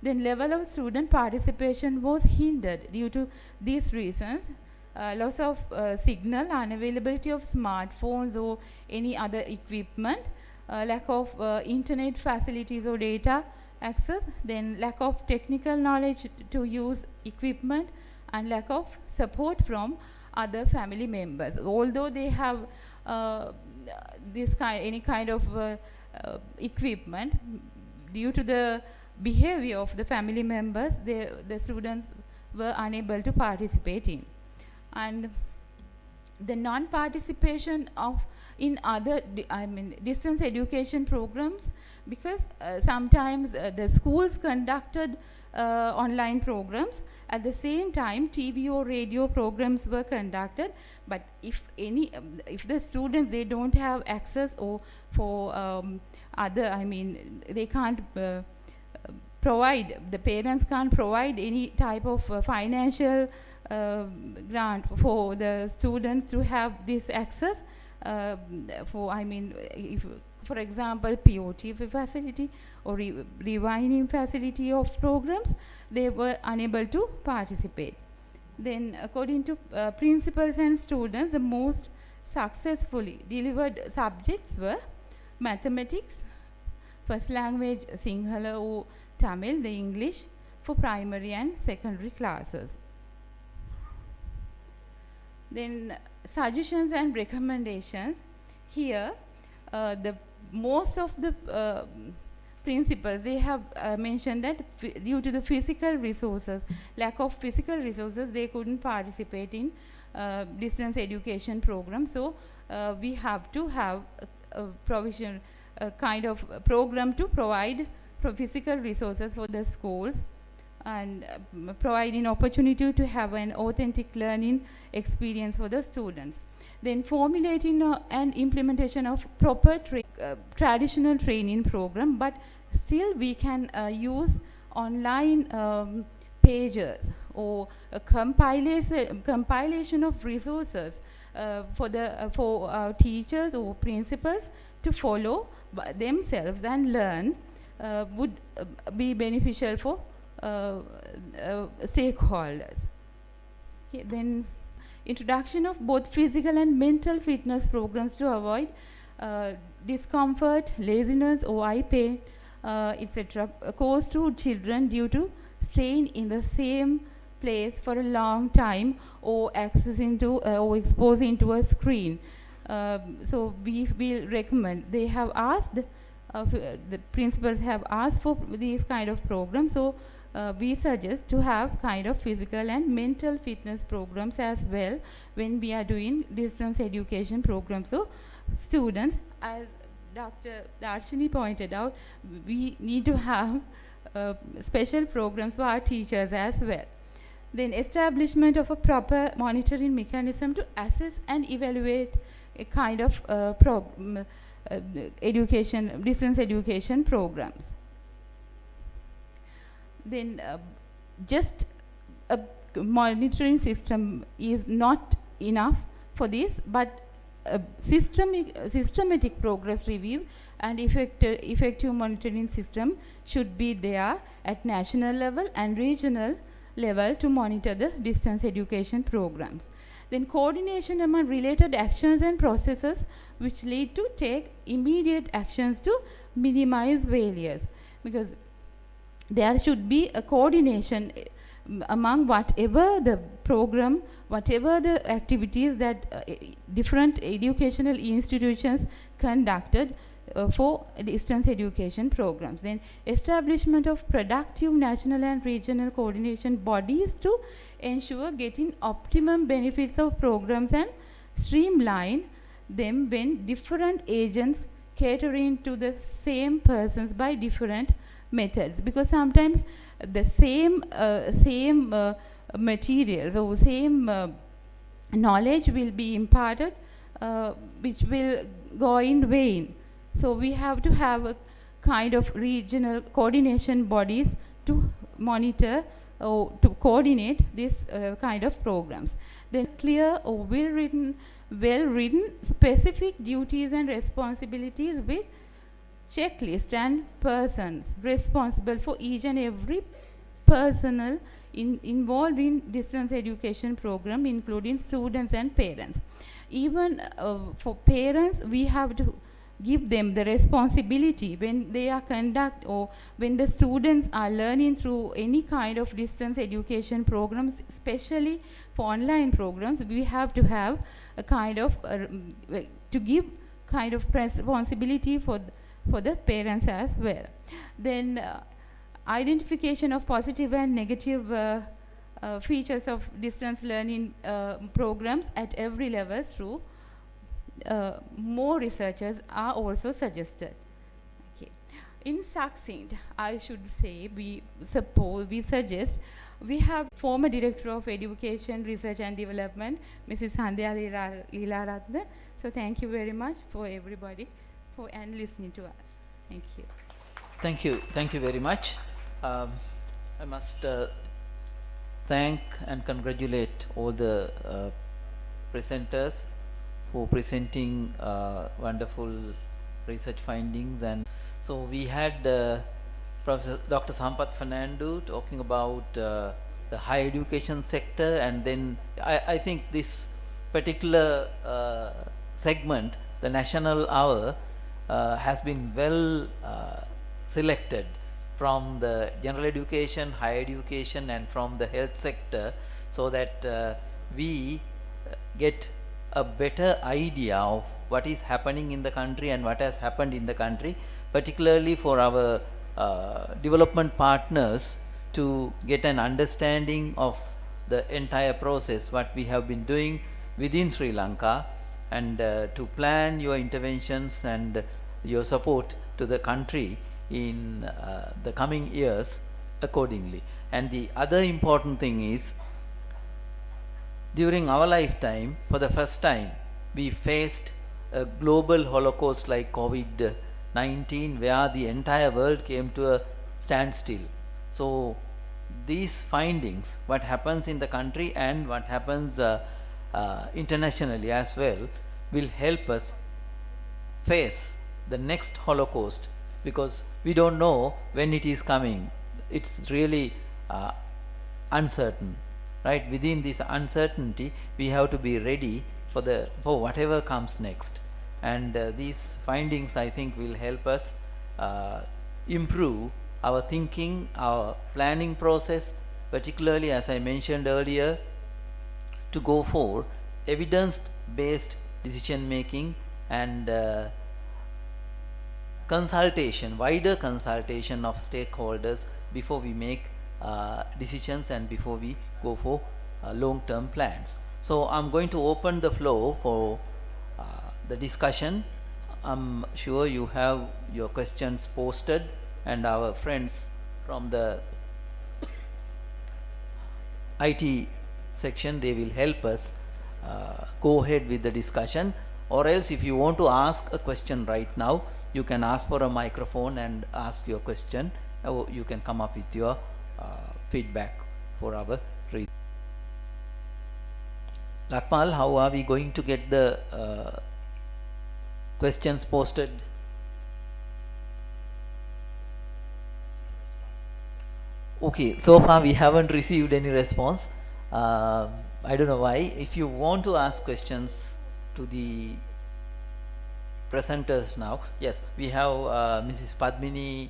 Then level of student participation was hindered due to these reasons: loss of signal, unavailability of smartphones or any other equipment, lack of internet facilities or data access, then lack of technical knowledge to use equipment, and lack of support from other family members. Although they have any kind of equipment, due to the behavior of the family members, the students were unable to participate in. And the non-participation in other distance education programs, because sometimes the schools conducted online programs, at the same time TV or radio programs were conducted, but if the students, they don't have access or for they can't provide, the parents can't provide any type of financial grant for the students to have this access if, for example, POT facility or rewinding facility of programs, they were unable to participate. Then according to principals and students, the most successfully delivered subjects were mathematics, first language Sinhala or Tamil, the English for primary and secondary classes. Then suggestions and recommendations. Here the most of the principals, they have mentioned that due to the physical resources, lack of physical resources, they couldn't participate in distance education program. So we have to have a provision, a kind of program to provide physical resources for the schools, and providing opportunity to have an authentic learning experience for the students. Then formulating and implementation of proper traditional training program, but still we can use online pages or a compilation of resources for teachers or principals to follow themselves and learn would be beneficial for stakeholders. Okay, then introduction of both physical and mental fitness programs to avoid discomfort, laziness or eye pain, etc. caused to children due to staying in the same place for a long time or accessing to or exposing to a screen. So we will recommend, they have asked, the principals have asked for these kind of programs, so we suggest to have kind of physical and mental fitness programs as well when we are doing distance education programs. So students, as Dr. Darshini pointed out, we need to have special programs for our teachers as well. Then establishment of a proper monitoring mechanism to assess and evaluate a kind of education, distance education programs. Then just a monitoring system is not enough for this, but a systematic progress review and effective monitoring system should be there at national level and regional level to monitor the distance education programs. Then coordination among related actions and processes which lead to take immediate actions to minimize failures, because there should be a coordination among whatever the program, whatever the activities that different educational institutions conducted for distance education programs. Then establishment of productive national and regional coordination bodies to ensure getting optimum benefits of programs and streamline them when different agents catering to the same persons by different methods, because sometimes the same materials or same knowledge will be imparted which will go in vain. So we have to have a kind of regional coordination bodies to monitor or to coordinate this kind of programs. Then clear or well-written specific duties and responsibilities with checklist and persons responsible for each and every personnel involved in distance education program, including students and parents. Even for parents, we have to give them the responsibility when they are or when the students are learning through any kind of distance education programs, especially for online programs. We have to have a kind of to give kind of responsibility for the parents as well. Then identification of positive and negative features of distance learning programs at every level through more researchers are also suggested. Okay. In succinct, I should say, we suggest, we have former Director of Education, Research and Development, Mrs. Sandhya Leelaratne. So thank you very much for everybody and listening to us. Thank you. Thank you very much. I must thank and congratulate all the presenters for presenting wonderful research findings. And so we had Professor Dr. Sampath Fernando talking about the higher education sector, and then I think this particular segment, the National Hour, has been well selected from the general education, higher education and from the health sector, so that we get a better idea of what is happening in the country and what has happened in the country, particularly for our development partners to get an understanding of the entire process, what we have been doing within Sri Lanka, and to plan your interventions and your support to the country in the coming years accordingly. And the other important thing is, during our lifetime, for the first time, we faced a global holocaust like COVID-19, where the entire world came to a standstill. So these findings, what happens in the country and what happens internationally as well, will help us face the next Holocaust, because we don't know when it is coming. It's really uncertain, right? Within this uncertainty, we have to be ready for whatever comes next. And these findings, I think, will help us improve our thinking, our planning process, particularly, as I mentioned earlier, to go for evidence-based decision making and consultation, wider consultation of stakeholders before we make decisions and before we go for long-term plans. So I'm going to open the floor for the discussion. I'm sure you have your questions posted, and our friends from the IT section, they will help us go ahead with the discussion. Or else, if you want to ask a question right now, you can ask for a microphone and ask your question, or you can come up with your feedback for our reason. Lakmal, how are we going to get the questions posted? Okay, so far we haven't received any response. I don't know why. If you want to ask questions to the presenters now, yes, we have Mrs. Padmini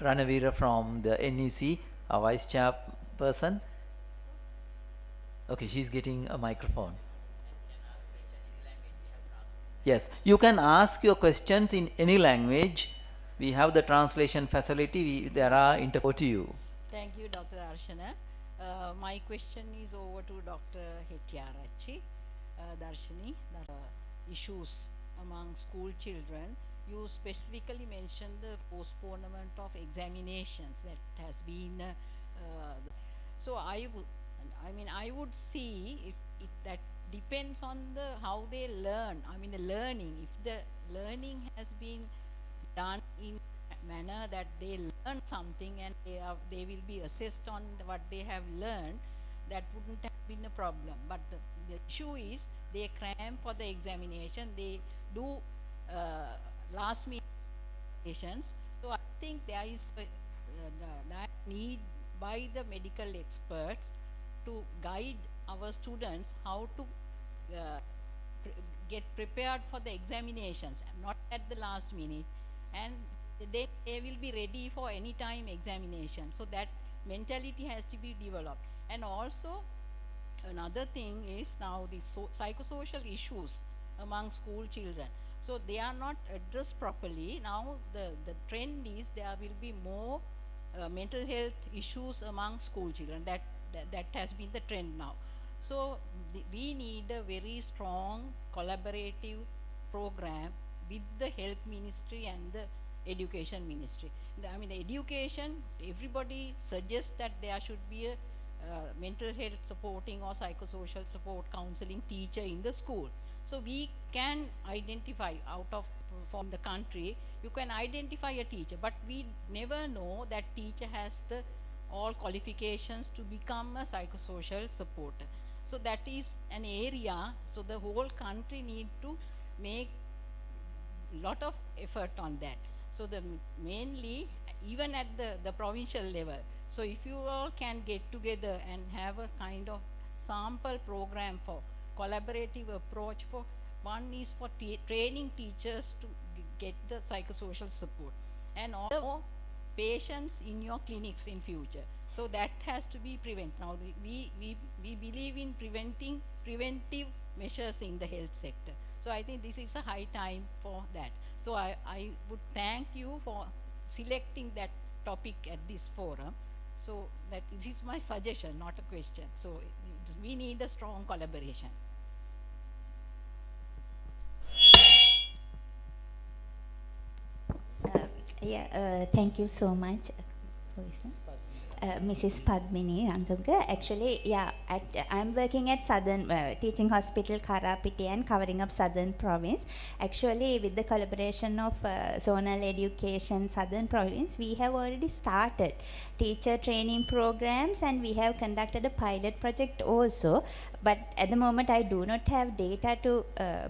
Ranavira from the NEC, a vice chairperson. Okay, she's getting a microphone. Yes, you can ask your questions in any language. We have the translation facility. There are interpreters to you. Thank you, Dr. Arshana. My question is over to Dr. Hettiarachchi. Darshini, issues among school children. You specifically mentioned the postponement of examinations that has been. So I would see if that depends on how they learn. I mean, the learning. If the learning has been done in a manner that they learn something and they will be assessed on what they have learned, that wouldn't have been a problem. But the issue is they cram for the examination, they do last minute examinations. So I think there is that need by the medical experts to guide our students how to get prepared for the examinations, not at the last minute, and they will be ready for any time examination. So that mentality has to be developed. And also another thing is now the psychosocial issues among school children. So they are not addressed properly. Now the trend is there will be more mental health issues among school children. That has been the trend now. So we need a very strong collaborative program with the health ministry and the education ministry. I mean, the education, everybody suggests that there should be a mental health supporting or psychosocial support counseling teacher in the school. So we can identify from the country, you can identify a teacher, but we never know that teacher has all qualifications to become a psychosocial supporter. So that is an area, so the whole country need to make lot of effort on that. So mainly, even at the provincial level, so if you all can get together and have a kind of sample program for collaborative approach, for one is for training teachers to get the psychosocial support, and also patients in your clinics in future. So that has to be prevented. Now we believe in preventive measures in the health sector. So I think this is a high time for that. So I would thank you for selecting that topic at this forum. So that this is my suggestion, not a question. So we need a strong collaboration. Thank you so much. Mrs. Padmini Rantuga. Actually, yeah, I'm working at Southern Teaching Hospital Karapiti and covering up Southern Province. Actually, with the collaboration of Zonal Education Southern Province, we have already started teacher training programs and we have conducted a pilot project also. But at the moment, I do not have data to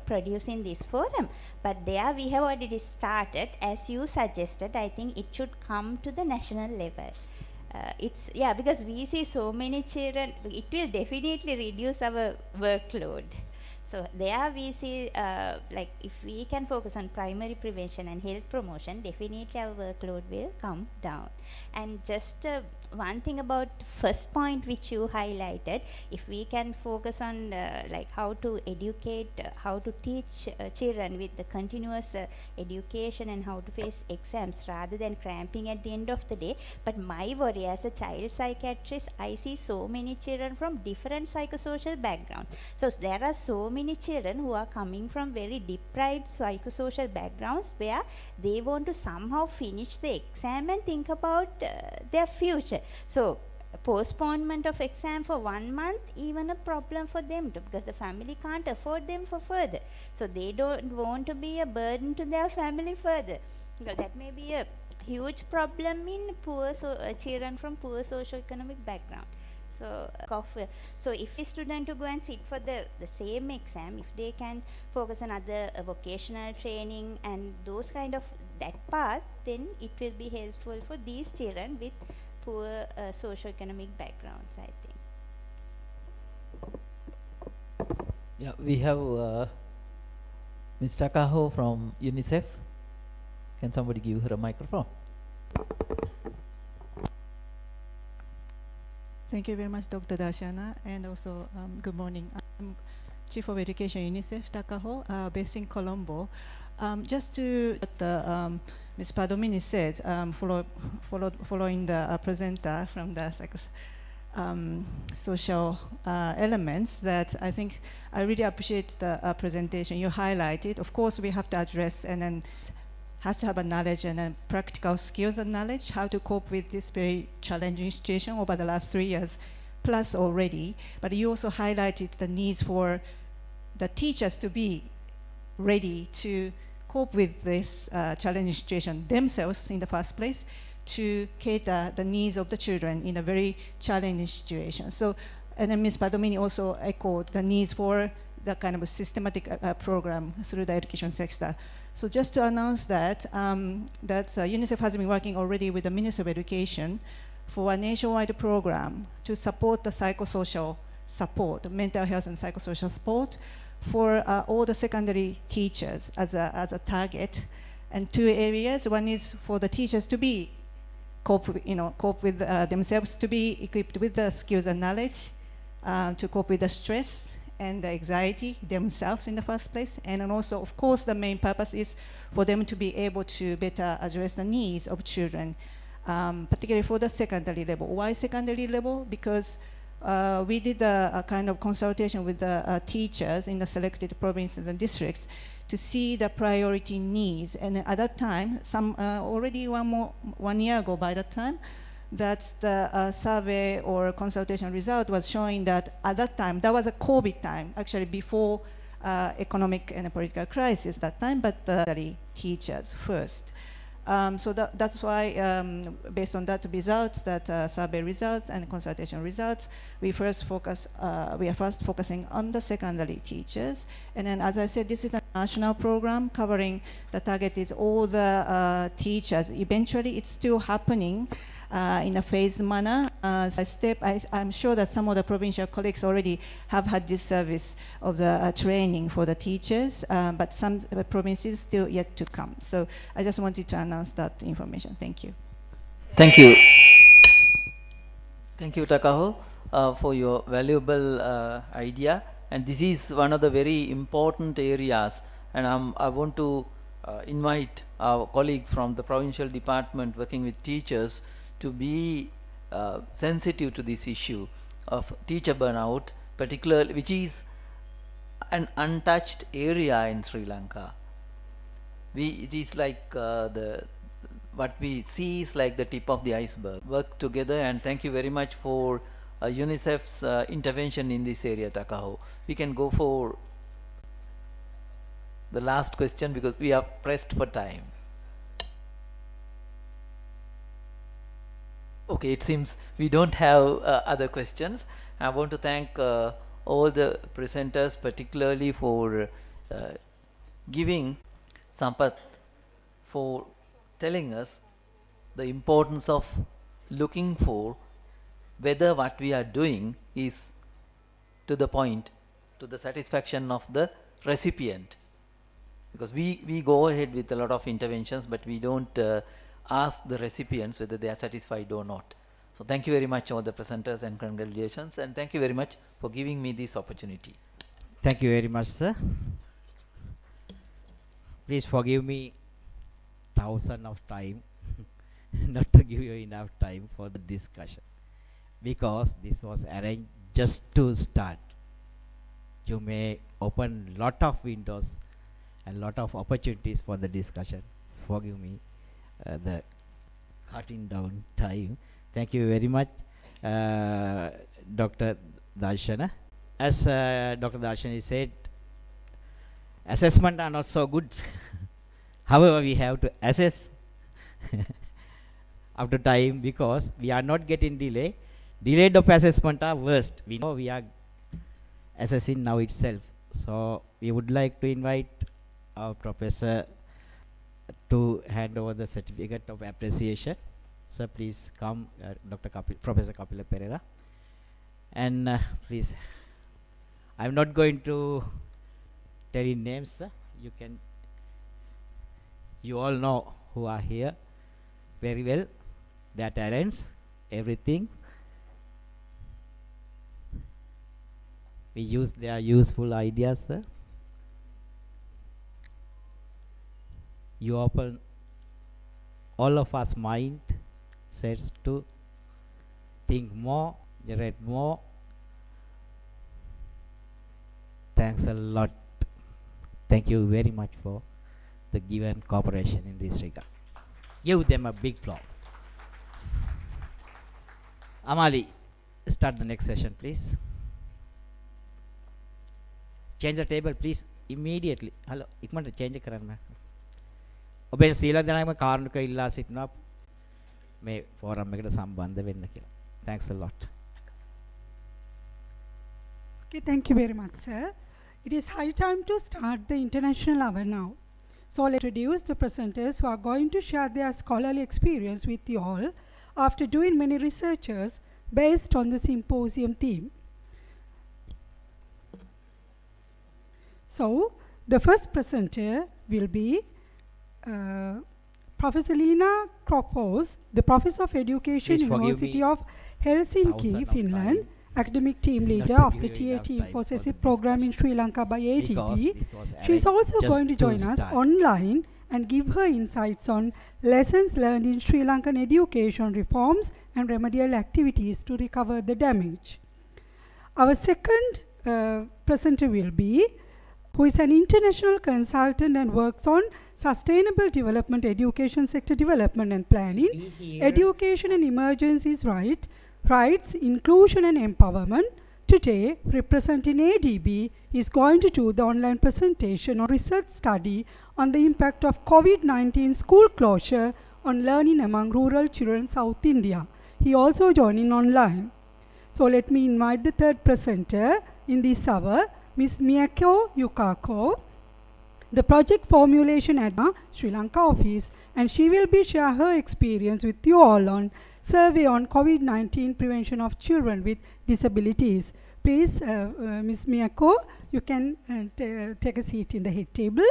produce in this forum. But there we have already started. As you suggested, I think it should come to the national level. Because we see so many children, it will definitely reduce our workload. So there we see, if we can focus on primary prevention and health promotion, definitely our workload will come down. And just one thing about first point which you highlighted, if we can focus on how to educate, how to teach children with the continuous education and how to face exams rather than cramping at the end of the day. But my worry as a child psychiatrist, I see so many children from different psychosocial backgrounds. So there are so many children who are coming from very deprived psychosocial backgrounds where they want to somehow finish the exam and think about their future. So postponement of exam for 1 month, even a problem for them too, because the family can't afford them for further. So they don't want to be a burden to their family further. Because that may be a huge problem in children from poor socio-economic background. So if a student to go and sit for the same exam, if they can focus on other vocational training and those kind of that path, then it will be helpful for these children with poor socio-economic backgrounds, I think. Yeah, we have Ms. Takaho from UNICEF. Can somebody give her a microphone? Thank you very much, Dr. Darshana, and also good morning. I'm Chief of Education UNICEF Takaho, based in Colombo. Just to what Ms. Padomini said, following the presenter from the social elements, that I think I really appreciate the presentation you highlighted. Of course, we have to address and then has to have a knowledge and practical skills and knowledge how to cope with this very challenging situation over the last 3 years plus already. But you also highlighted the needs for the teachers to be ready to cope with this challenging situation themselves in the first place, to cater the needs of the children in a very challenging situation. So, and then Ms. Padomini also echoed the needs for the kind of a systematic program through the education sector. So just to announce that, UNICEF has been working already with the Ministry of Education for a nationwide program to support the psychosocial support, mental health and psychosocial support for all the secondary teachers as a target. And 2 areas. One is for the teachers to be cope with themselves, to be equipped with the skills and knowledge to cope with the stress and the anxiety themselves in the first place. And then also, of course, the main purpose is for them to be able to better address the needs of children, particularly for the secondary level. Why secondary level? Because we did a kind of consultation with the teachers in the selected provinces and districts to see the priority needs. And at that time, already 1 year ago by that time, that the survey or consultation result was showing that at that time, that was a COVID time, actually before economic and political crisis that time, but the teachers first. So that's why, based on that results, that survey results and consultation results, we are first focusing on the secondary teachers. And then, as I said, this is a national program covering, the target is all the teachers. Eventually, it's still happening in a phased manner. I'm sure that some of the provincial colleagues already have had this service of the training for the teachers, but some provinces still yet to come. So I just wanted to announce that information. Thank you. Thank you. Thank you, Takaho, for your valuable idea. And this is one of the very important areas. And I want to invite our colleagues from the provincial department working with teachers to be sensitive to this issue of teacher burnout, particularly, which is an untouched area in Sri Lanka. It is like what we see is like the tip of the iceberg. Work together, and thank you very much for UNICEF's intervention in this area, Takaho. We can go for the last question because we are pressed for time. Okay, it seems we don't have other questions. I want to thank all the presenters, particularly for giving Sampath, for telling us the importance of looking for whether what we are doing is to the point, to the satisfaction of the recipient. Because we go ahead with a lot of interventions, but we don't ask the recipients whether they are satisfied or not. So thank you very much all the presenters, and congratulations, and thank you very much for giving me this opportunity. Thank you very much, sir. Please forgive me 1,000 of time not to give you enough time for the discussion, because this was arranged just to start. You may open lot of windows and lot of opportunities for the discussion. Forgive me the cutting down time. Thank you very much, Dr. Darshana. As Dr. Darshana said, assessment are not so good. However, we have to assess after time, because we are not getting delay. Delayed of assessment are worst. We know we are assessing now itself. So we would like to invite our professor to hand over the certificate of appreciation. Sir, please come, Professor Kapila Pereira. And please, I'm not going to tell you names, sir. You all know who are here very well, their talents, everything. We use their useful ideas, sir. You open all of us mind sets to think more, generate more. Thanks a lot. Thank you very much for the given cooperation in this regard. Give them a big applause. Amali, start the next session, please. Change the table, please, immediately. Hello, ikmanta change karanna. ඔබේ සීලා දෙනාම කාරණක ඉල්ලා සිටිනවා මේ forum එකට සම්බන්ධ වෙන්න කියලා. Thanks a lot. Okay, thank you very much, sir. It is high time to start the international hour now. So let's introduce the presenters who are going to share their scholarly experience with you all after doing many researches based on the symposium theme. So the first presenter will be Professor Lina Kropos, the Professor of Education, University of Helsinki, Finland, academic team leader of the TAT Possessive Program in Sri Lanka by ATP. She is also going to join us online and give her insights on lessons learned in Sri Lankan education reforms and remedial activities to recover the damage. Our second presenter will be, who is an international consultant and works on sustainable development, education sector development and planning, education and emergencies rights, inclusion and empowerment. Today, representing ADB, is going to do the online presentation on research study on the impact of COVID-19 school closure on learning among rural children in South India. He also joining online. So let me invite the third presenter in this hour, Ms. Miyako Yukako, the project formulation at Sri Lanka office, and she will be share her experience with you all on survey on COVID-19 prevention of children with disabilities. Please, Ms. Miyako, you can take a seat in the head table.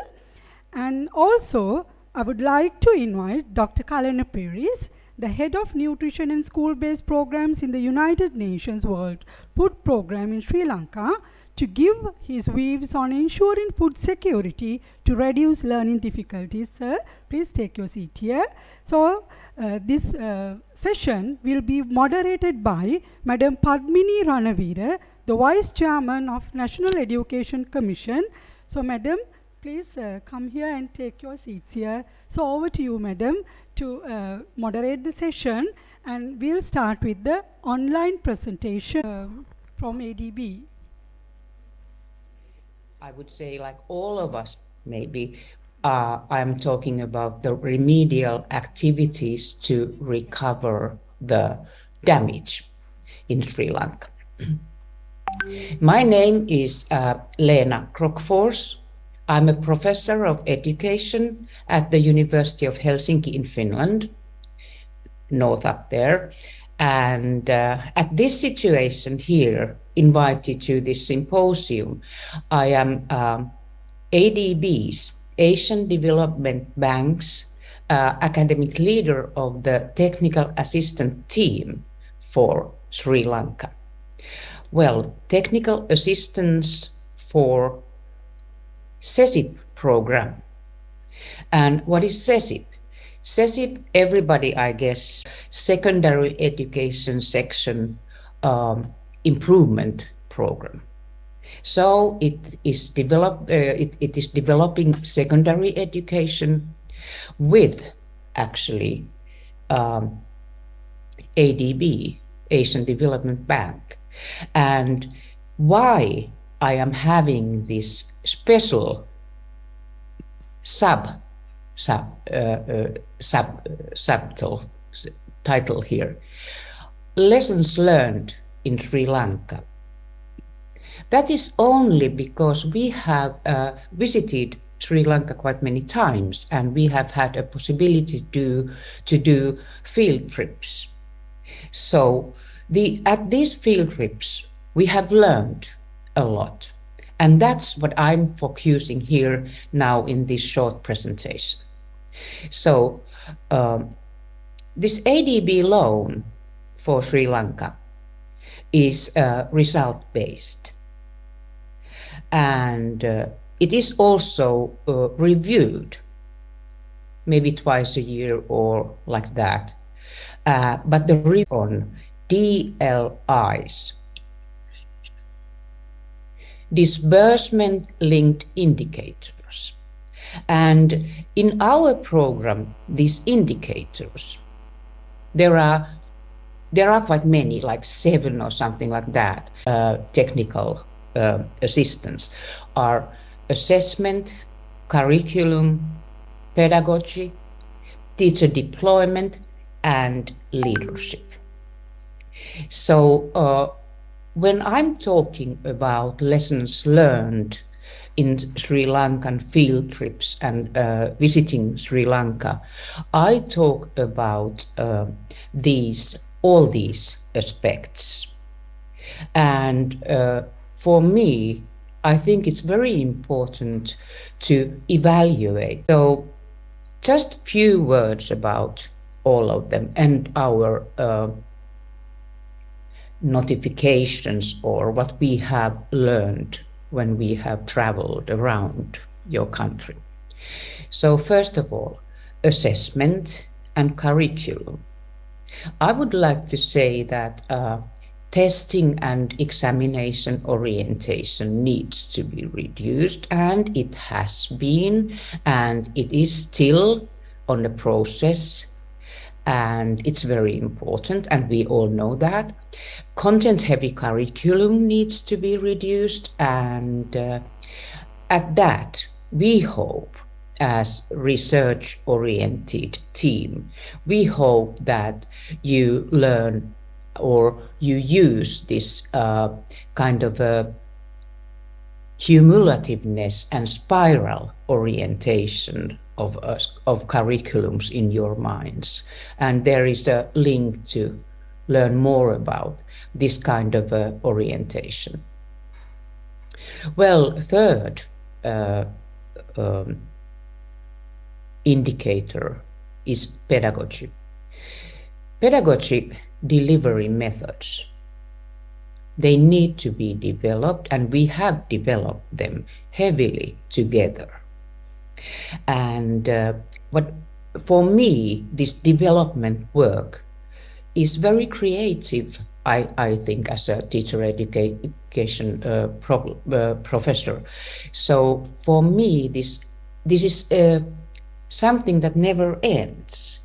And also, I would like to invite Dr. Kalana Peris, the head of nutrition and school-based programs in the United Nations World Food Program in Sri Lanka, to give his views on ensuring food security to reduce learning difficulties. Sir, please take your seat here. So, this session will be moderated by Madam Padmini Ranavira, the Vice Chairman of National Education Commission. So, Madam, please come here and take your seats here. So, over to you, Madam, to moderate the session, and we'll start with the online presentation from ADB. I would say, like all of us, maybe, I'm talking about the remedial activities to recover the damage in Sri Lanka. My name is Leena Krokfors. I'm a professor of education at the University of Helsinki in Finland, north up there. And at this situation here, invited to this symposium, I am ADB's, Asian Development Bank's academic leader of the technical assistant team for Sri Lanka. Well, technical assistance for CESIP program. And what is CESIP? CESIP, everybody, I guess, secondary education section improvement program. So it is developing secondary education with actually ADB, Asian Development Bank. And why I am having this special title here, Lessons Learned in Sri Lanka. That is only because we have visited Sri Lanka quite many times, and we have had a possibility to do field trips. So at these field trips, we have learned a lot. And that's what I'm focusing here now in this short presentation. So this ADB loan for Sri Lanka is result-based. And it is also reviewed maybe twice a year or like that. But the review on DLIs, disbursement linked indicators. And in our program, these indicators, there are quite many, like 7 or something like that. Technical assistance are assessment, curriculum, pedagogy, teacher deployment, and leadership. So when I'm talking about lessons learned in Sri Lankan field trips and visiting Sri Lanka, I talk about all these aspects. And for me, I think it's very important to evaluate. So just few words about all of them and our notifications, or what we have learned when we have traveled around your country. So first of all, assessment and curriculum. I would like to say that testing and examination orientation needs to be reduced, and it has been, and it is still on the process, and it's very important, and we all know that. Content-heavy curriculum needs to be reduced, and at that, we hope, as research-oriented team, we hope that you learn or you use this kind of cumulativeness and spiral orientation of curriculums in your minds. And there is a link to learn more about this kind of orientation. Well, third indicator is pedagogy. Pedagogy delivery methods. They need to be developed, and we have developed them heavily together. And for me, this development work is very creative, I think, as a teacher education professor. So for me, this is something that never ends.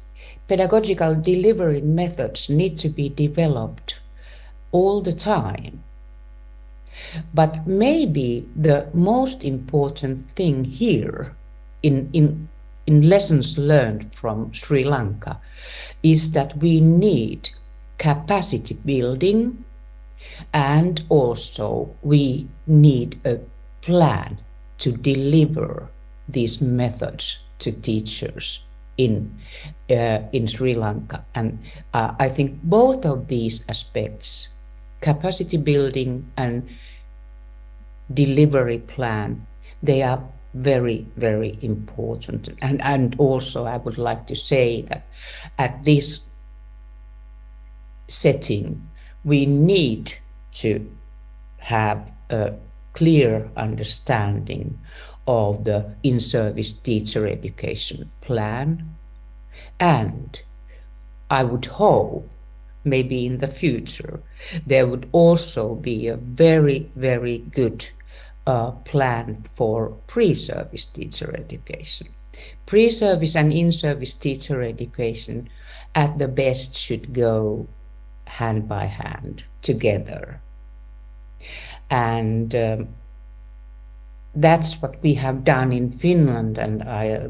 pedagogical delivery methods need to be developed all the time. But maybe the most important thing here in lessons learned from Sri Lanka is that we need capacity building, and also we need a plan to deliver these methods to teachers in Sri Lanka. And I think both of these aspects, capacity building and delivery plan, they are very, very important. And also I would like to say that at this setting, we need to have a clear understanding of the in-service teacher education plan. And I would hope maybe in the future there would also be a very, very good plan for pre-service teacher education. Pre-service and in-service teacher education at the best should go hand by hand together. And that's what we have done in Finland,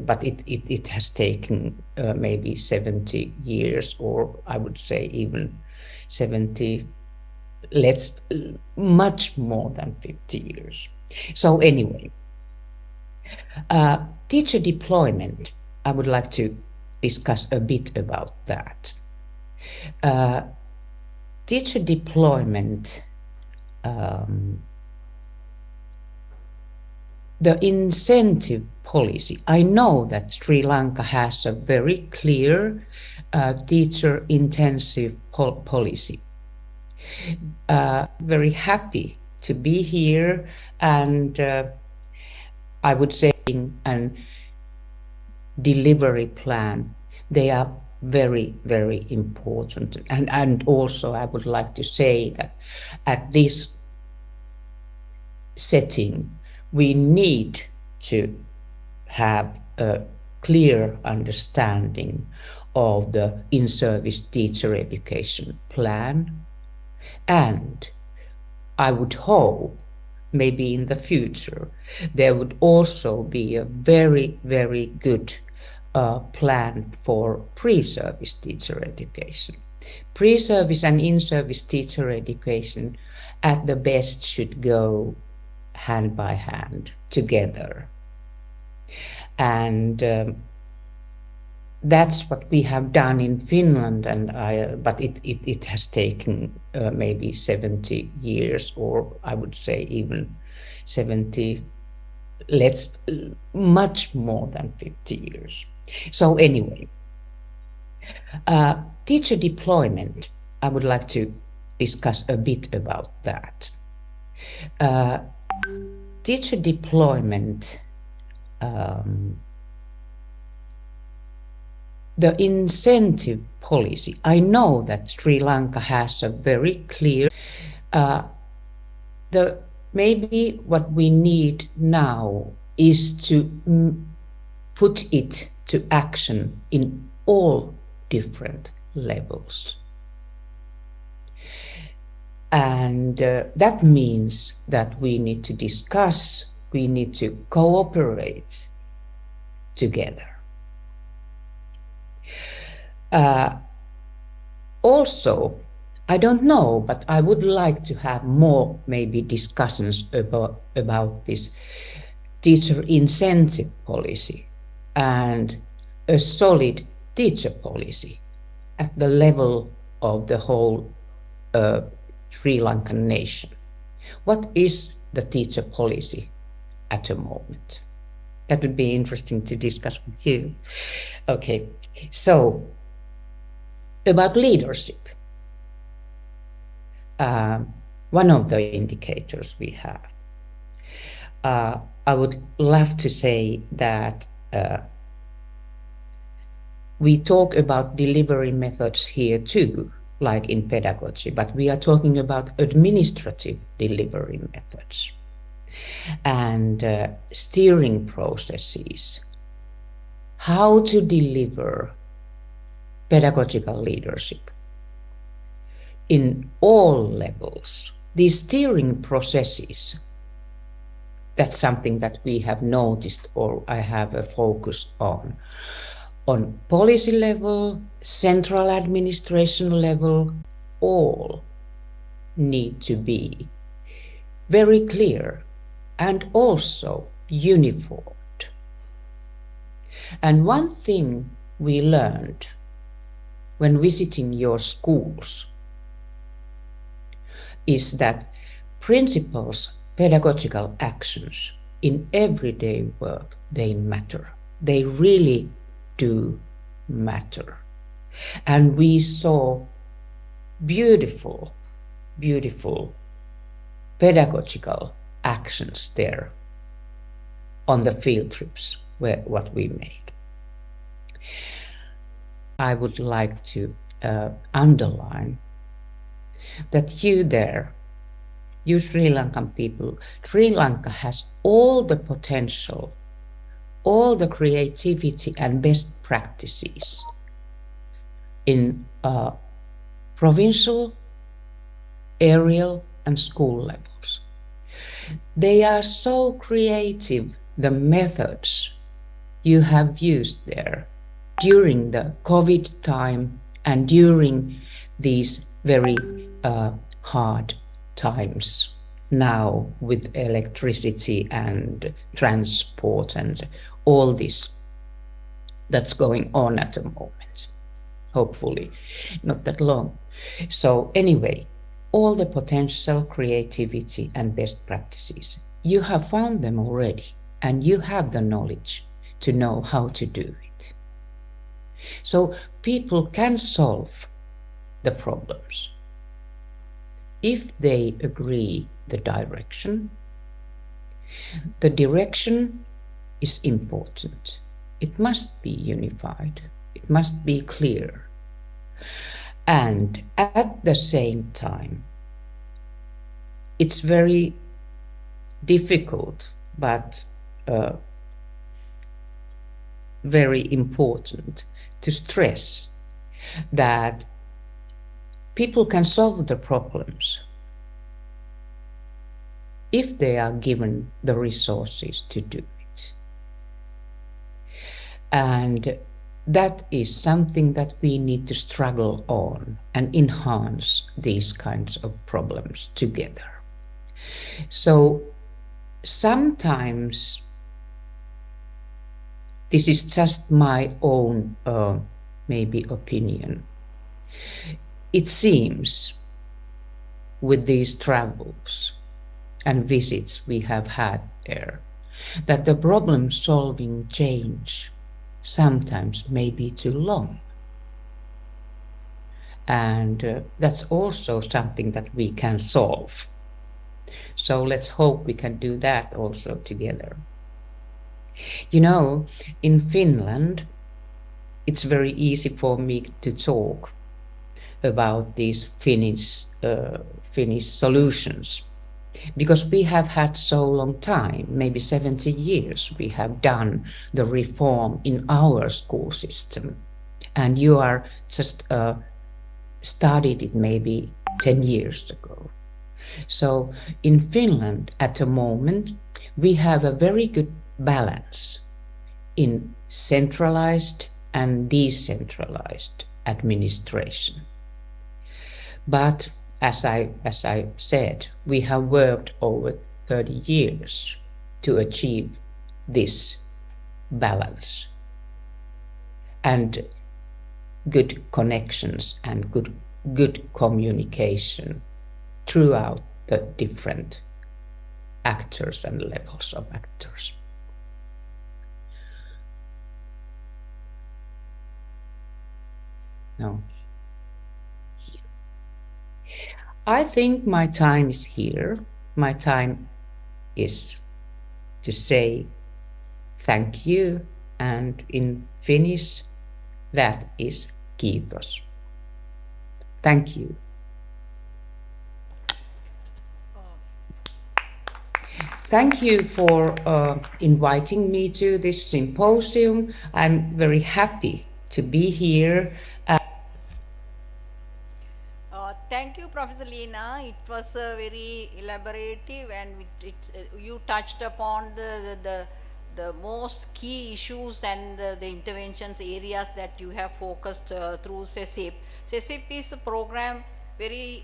but it has taken maybe 70 years, or I would say even 70, much more than 50 years. So anyway, teacher deployment, I would like to discuss a bit about that. Teacher deployment, the incentive policy. I know that Sri Lanka has a very clear teacher intensive policy. Very happy to be here, and I would say and delivery plan, they are very, very important. And also I would like to say that at this setting, we need to have a clear understanding of the in-service teacher education plan. And I would hope maybe in the future there would also be a very, very good plan for pre-service teacher education. Pre-service and in-service teacher education at the best should go hand by hand together. And that's what we have done in Finland, but it has taken maybe 70 years, or I would say even 70, much more than 50 years. So anyway, teacher deployment, I would like to discuss a bit about that. Teacher deployment, the incentive policy. I know that Sri Lanka has a very clear, maybe what we need now is to put it to action in all different levels. And that means that we need to discuss, we need to cooperate together. Also, I don't know, but I would like to have more maybe discussions about this teacher incentive policy and a solid teacher policy at the level of the whole Sri Lankan nation. What is the teacher policy at the moment? That would be interesting to discuss with you. Okay, so about leadership. One of the indicators we have. I would love to say that we talk about delivery methods here too, like in pedagogy, but we are talking about administrative delivery methods and steering processes, how to deliver pedagogical leadership in all levels. These steering processes, that's something that we have noticed, or I have a focus on policy level, central administration level, all need to be very clear and also uniformed. And one thing we learned when visiting your schools is that principals, pedagogical actions in everyday work, they matter. They really do matter. And we saw beautiful, beautiful pedagogical actions there on the field trips what we made. I would like to underline that you there, you Sri Lankan people, Sri Lanka has all the potential, all the creativity and best practices in provincial, aerial and school levels. They are so creative, the methods you have used there during the COVID time and during these very hard times now with electricity and transport and all this that's going on at the moment. Hopefully not that long. So anyway, all the potential, creativity and best practices, you have found them already and you have the knowledge to know how to do it. So people can solve the problems if they agree the direction. The direction is important. It must be unified. It must be clear. And at the same time, it's very difficult, but very important to stress that people can solve the problems if they are given the resources to do it. And that is something that we need to struggle on and enhance these kinds of problems together. So sometimes this is just my own maybe opinion. It seems with these travels and visits we have had there that the problem solving change sometimes may be too long. And that's also something that we can solve. So let's hope we can do that also together. You know, in Finland, it's very easy for me to talk about these Finnish solutions, because we have had so long time, maybe 70 years, we have done the reform in our school system. And you are just started it maybe 10 years ago. So in Finland at the moment, we have a very good balance in centralized and decentralized administration. But as I said, we have worked over 30 years to achieve this balance and good connections and good communication throughout the different actors and levels of actors. No. I think my time is here. My time is to say thank you, and in Finnish that is kiitos. Thank you. Thank you for inviting me to this symposium. I'm very happy to be here. Thank you, Professor Leena. It was very elaborative, and you touched upon the most key issues and the interventions areas that you have focused through CESIP. CESIP is a program very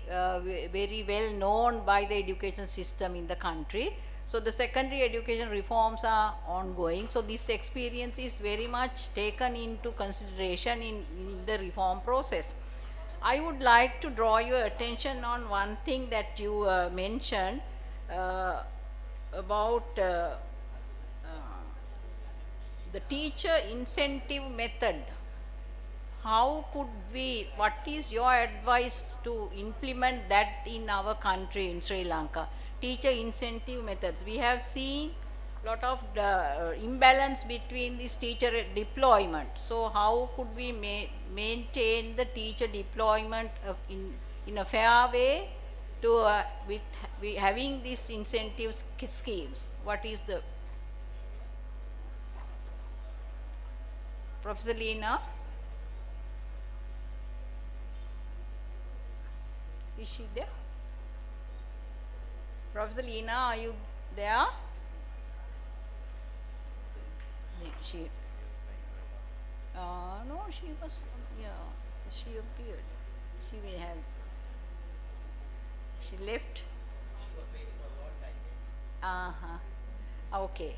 well known by the education system in the country. So the secondary education reforms are ongoing. So this experience is very much taken into consideration in the reform process. I would like to draw your attention on one thing that you mentioned about the teacher incentive method. How could we, what is your advice to implement that in our country, in Sri Lanka? Teacher incentive methods. We have seen lot of imbalance between this teacher deployment. So how could we maintain the teacher deployment in a fair way to having these incentive schemes? What is the Professor Leena? Is she there? Professor Leena, are you there? She, no, she was, yeah, she appeared. She will have, she left. Okay.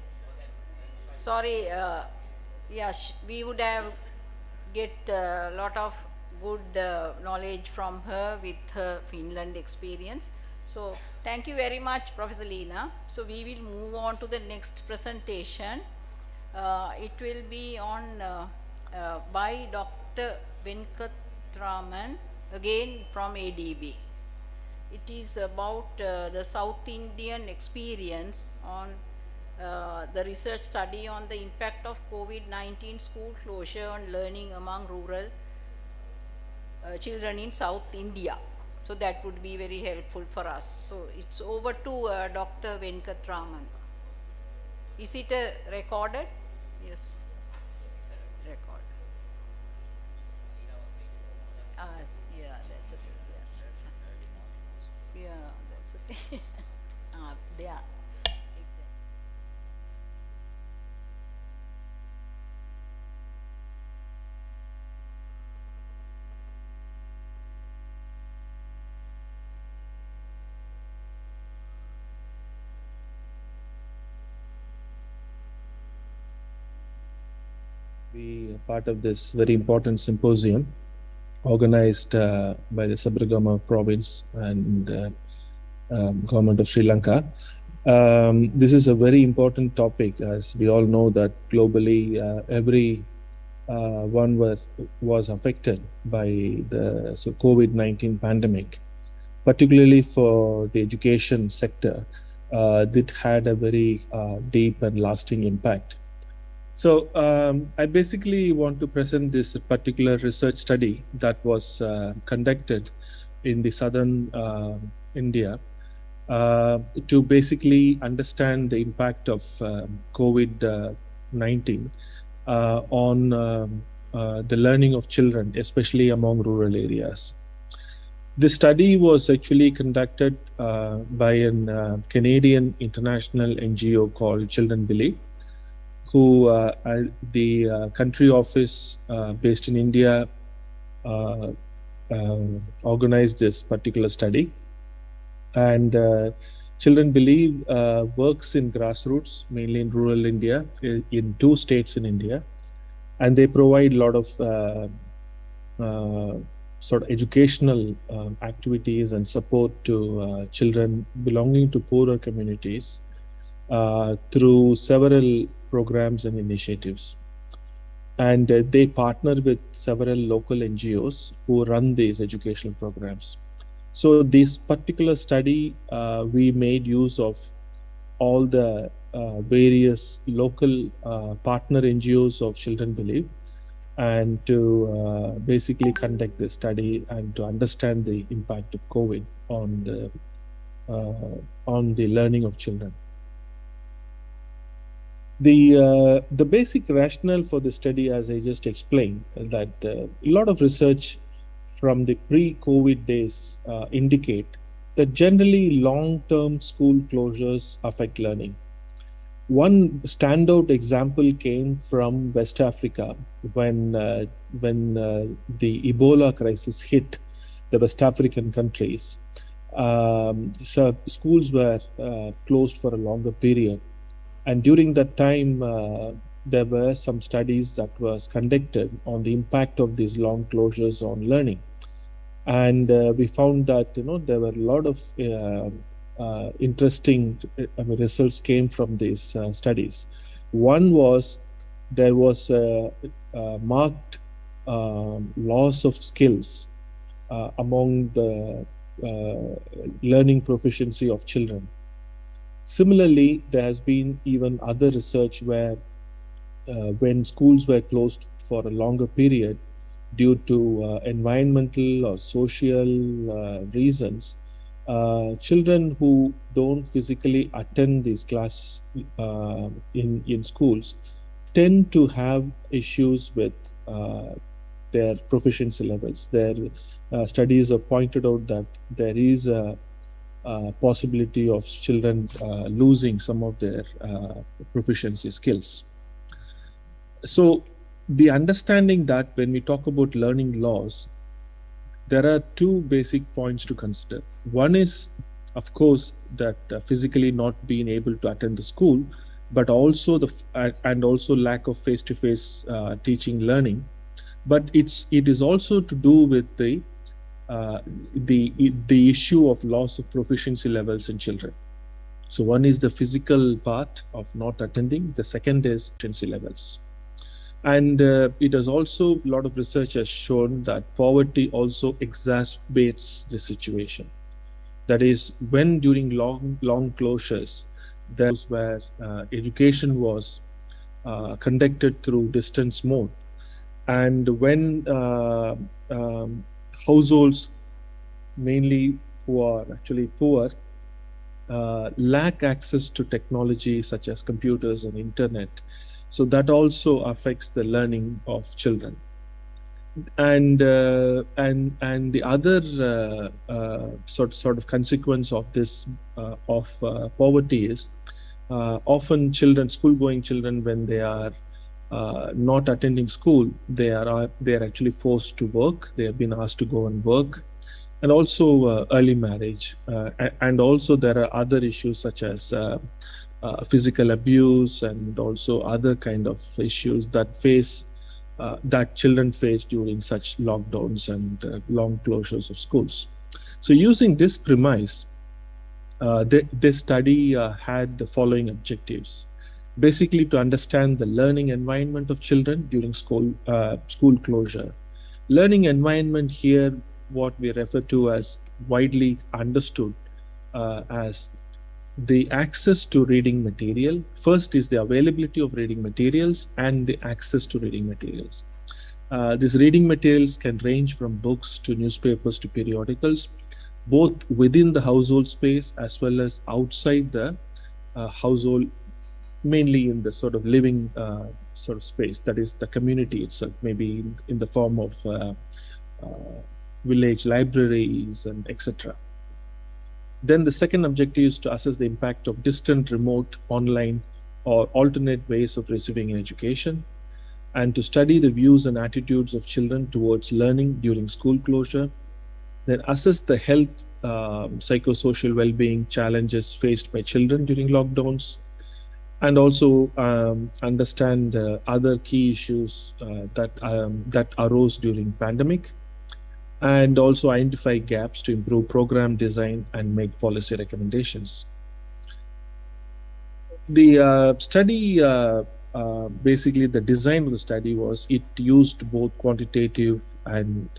Sorry, yes, we would have get a lot of good knowledge from her with her Finland experience. So thank you very much, Professor Leena. So we will move on to the next presentation. It will be on by Dr. Venkatraman, again from ADB. It is about the South Indian experience on the research study on the impact of COVID-19 school closure on learning among rural children in South India. So that would be very helpful for us. So it's over to Dr. Venkatraman. Is it recorded? Yes. Record. Yeah, that's it. Yes. Yeah, that's it. There. Be part of this very important symposium organized by the Sabaragamuwa province and government of Sri Lanka. This is a very important topic, as we all know that globally every one was affected by the COVID-19 pandemic, particularly for the education sector. That had a very deep and lasting impact. So I basically want to present this particular research study that was conducted in the southern India to basically understand the impact of COVID-19 on the learning of children, especially among rural areas. The study was actually conducted by a Canadian international NGO called Children Believe, who the country office based in India organized this particular study. And Children Believe works in grassroots, mainly in rural India, in 2 states in India. And they provide a lot of sort of educational activities and support to children belonging to poorer communities through several programs and initiatives. And they partner with several local NGOs who run these educational programs. So this particular study, we made use of all the various local partner NGOs of Children Believe, and to basically conduct this study and to understand the impact of COVID on the learning of children. The basic rationale for the study, as I just explained, that a lot of research from the pre-COVID days indicate that generally long-term school closures affect learning. One standout example came from West Africa when the Ebola crisis hit the West African countries. So schools were closed for a longer period. And during that time, there were some studies that was conducted on the impact of these long closures on learning. And we found that, there were a lot of interesting results came from these studies. One was there was a marked loss of skills among the learning proficiency of children. Similarly, there has been even other research where when schools were closed for a longer period due to environmental or social reasons, children who don't physically attend these classes in schools tend to have issues with their proficiency levels. Their studies have pointed out that there is a possibility of children losing some of their proficiency skills. So the understanding that when we talk about learning loss, there are two basic points to consider. One is, of course, that physically not being able to attend the school, but also and also lack of face-to-face teaching learning. But it is also to do with the issue of loss of proficiency levels in children. So one is the physical part of not attending. The second is proficiency levels. And it has also, a lot of research has shown that poverty also exacerbates the situation. That is, when during long closures, those where education was conducted through distance mode, and when households, mainly who are actually poor, lack access to technology such as computers and internet, so that also affects the learning of children. And the other sort of consequence of this poverty is often school-going children, when they are not attending school, they are actually forced to work. They have been asked to go and work, and also early marriage, and also there are other issues such as physical abuse and also other kind of issues that children face during such lockdowns and long closures of schools. So using this premise, this study had the following objectives. Basically, to understand the learning environment of children during school closure. Learning environment here, what we refer to as widely understood as the access to reading material. First is the availability of reading materials and the access to reading materials. These reading materials can range from books to newspapers to periodicals, both within the household space as well as outside the household, mainly in the sort of living sort of space, that is the community itself, maybe in the form of village libraries and etc. Then the second objective is to assess the impact of distant, remote, online, or alternate ways of receiving an education, and to study the views and attitudes of children towards learning during school closure. Then assess the health, psychosocial well-being challenges faced by children during lockdowns, and also understand other key issues that arose during pandemic, and also identify gaps to improve program design and make policy recommendations. The study, basically the design of the study was, it used both quantitative and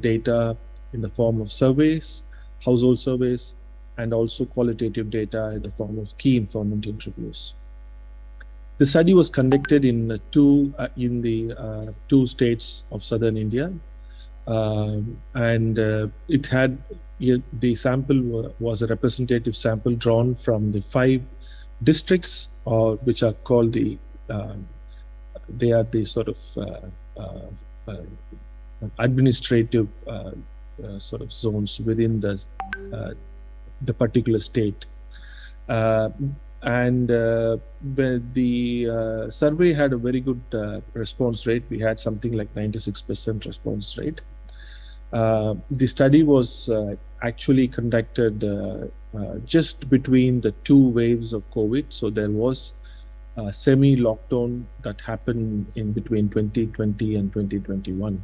data in the form of surveys, household surveys, and also qualitative data in the form of key informant interviews. The study was conducted in the two states of southern India, and it had the sample was a representative sample drawn from the 5 districts, or which are called they are the sort of administrative sort of zones within the particular state. And the survey had a very good response rate. We had something like 96% response rate. The study was actually conducted just between the two waves of COVID. So there was a semi-lockdown that happened in between 2020 and 2021.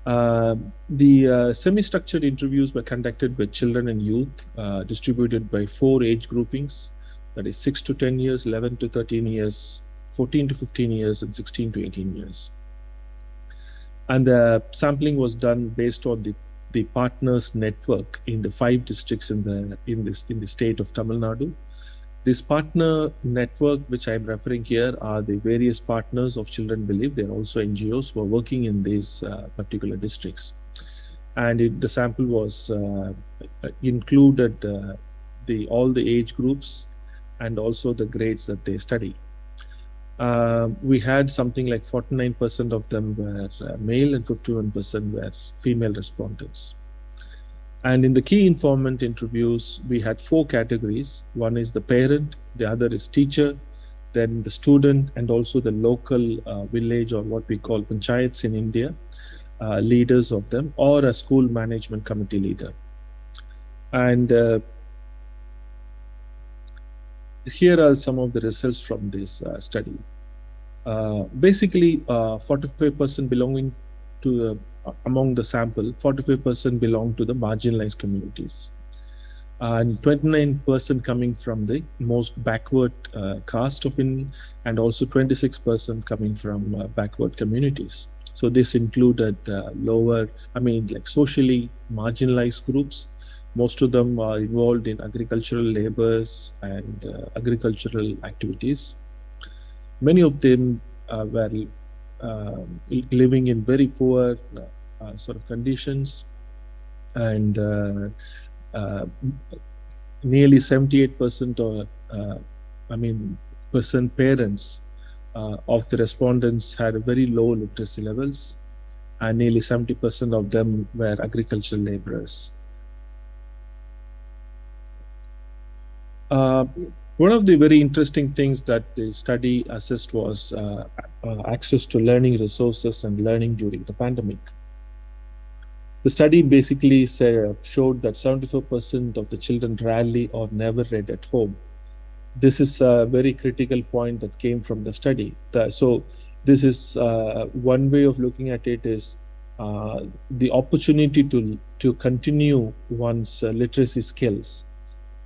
The semi-structured interviews were conducted with children and youth, distributed by 4 age groupings, that is 6 to 10 years, 11 to 13 years, 14 to 15 years, and 16 to 18 years. And the sampling was done based on the partners network in the 5 districts in the state of Tamil Nadu. This partner network, which I'm referring here, are the various partners of Children Believe. They're also NGOs who are working in these particular districts. And the sample was included all the age groups and also the grades that they study. We had something like 49% of them were male and 51% were female respondents. And in the key informant interviews, we had 4 categories. One is the parent, the other is teacher, then the student, and also the local village, or what we call panchayats in India, leaders of them, or a school management committee leader. And here are some of the results from this study. Basically, 45% belonging to among the sample, 45% belong to the marginalized communities, and 29% coming from the most backward caste of India, and also 26% coming from backward communities. So this included like socially marginalized groups. Most of them are involved in agricultural labors and agricultural activities. Many of them were living in very poor sort of conditions, and nearly 78% parents of the respondents had a very low literacy levels, and nearly 70% of them were agricultural laborers. One of the very interesting things that the study assessed was access to learning resources and learning during the pandemic. The study basically showed that 74% of the children rarely or never read at home. This is a very critical point that came from the study. So this is one way of looking at it is the opportunity to continue one's literacy skills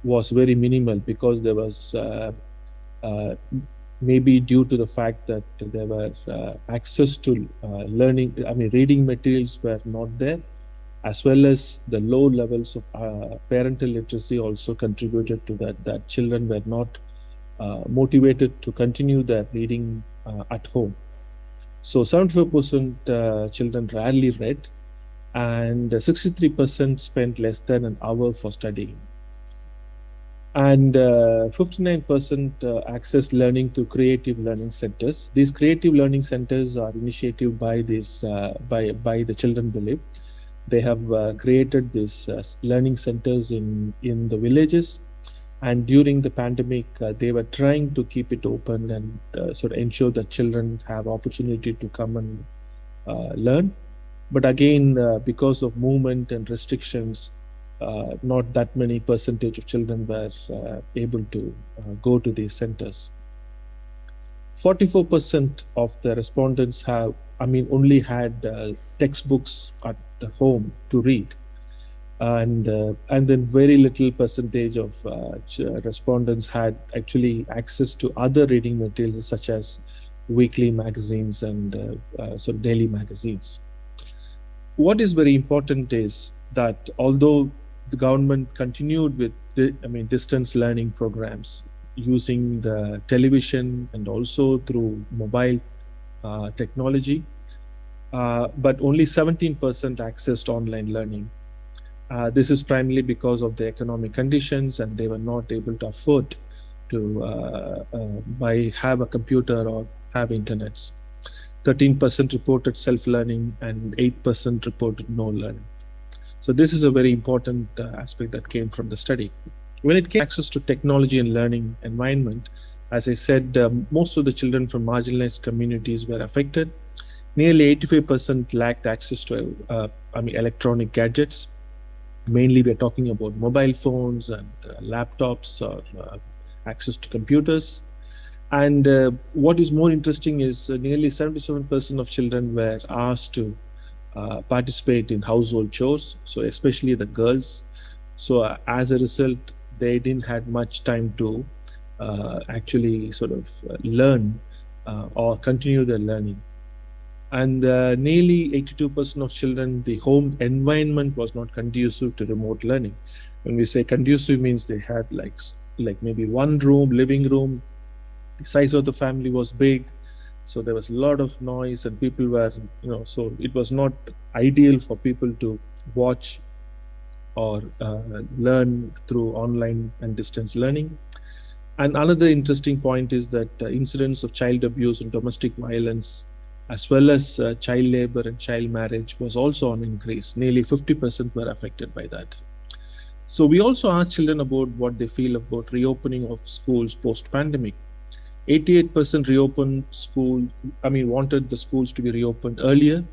was very minimal, because there was maybe due to the fact that there were access to reading materials were not there, as well as the low levels of parental literacy also contributed to that children were not motivated to continue their reading at home. So 74% children rarely read, and 63% spent less than an hour for studying. And 59% accessed learning to creative learning centers. These creative learning centers are initiated by the Children Believe. They have created these learning centers in the villages, and during the pandemic, they were trying to keep it open and sort of ensure that children have opportunity to come and learn. But again, because of movement and restrictions, not that many percentage of children were able to go to these centers. 44% of the respondents only had textbooks at the home to read, and then very little percentage of respondents had actually access to other reading materials such as weekly magazines and sort of daily magazines. What is very important is that although the government continued with distance learning programs using the television and also through mobile technology, but only 17% accessed online learning. This is primarily because of the economic conditions, and they were not able to afford to have a computer or have internets. 13% reported self-learning and 8% reported no learning. So this is a very important aspect that came from the study. When it came to access to technology and learning environment, as I said, most of the children from marginalized communities were affected. Nearly 85% lacked access to electronic gadgets. Mainly we're talking about mobile phones and laptops or access to computers. And what is more interesting is nearly 77% of children were asked to participate in household chores, so especially the girls. So as a result, they didn't have much time to actually sort of learn or continue their learning. And nearly 82% of children, the home environment was not conducive to remote learning. When we say conducive, means they had like maybe one room, living room. The size of the family was big, so there was a lot of noise, and people were, so it was not ideal for people to watch or learn through online and distance learning. And another interesting point is that incidents of child abuse and domestic violence, as well as child labor and child marriage, was also on increase. Nearly 50% were affected by that. So we also asked children about what they feel about reopening of schools post-pandemic. 88% wanted the schools to be reopened earlier,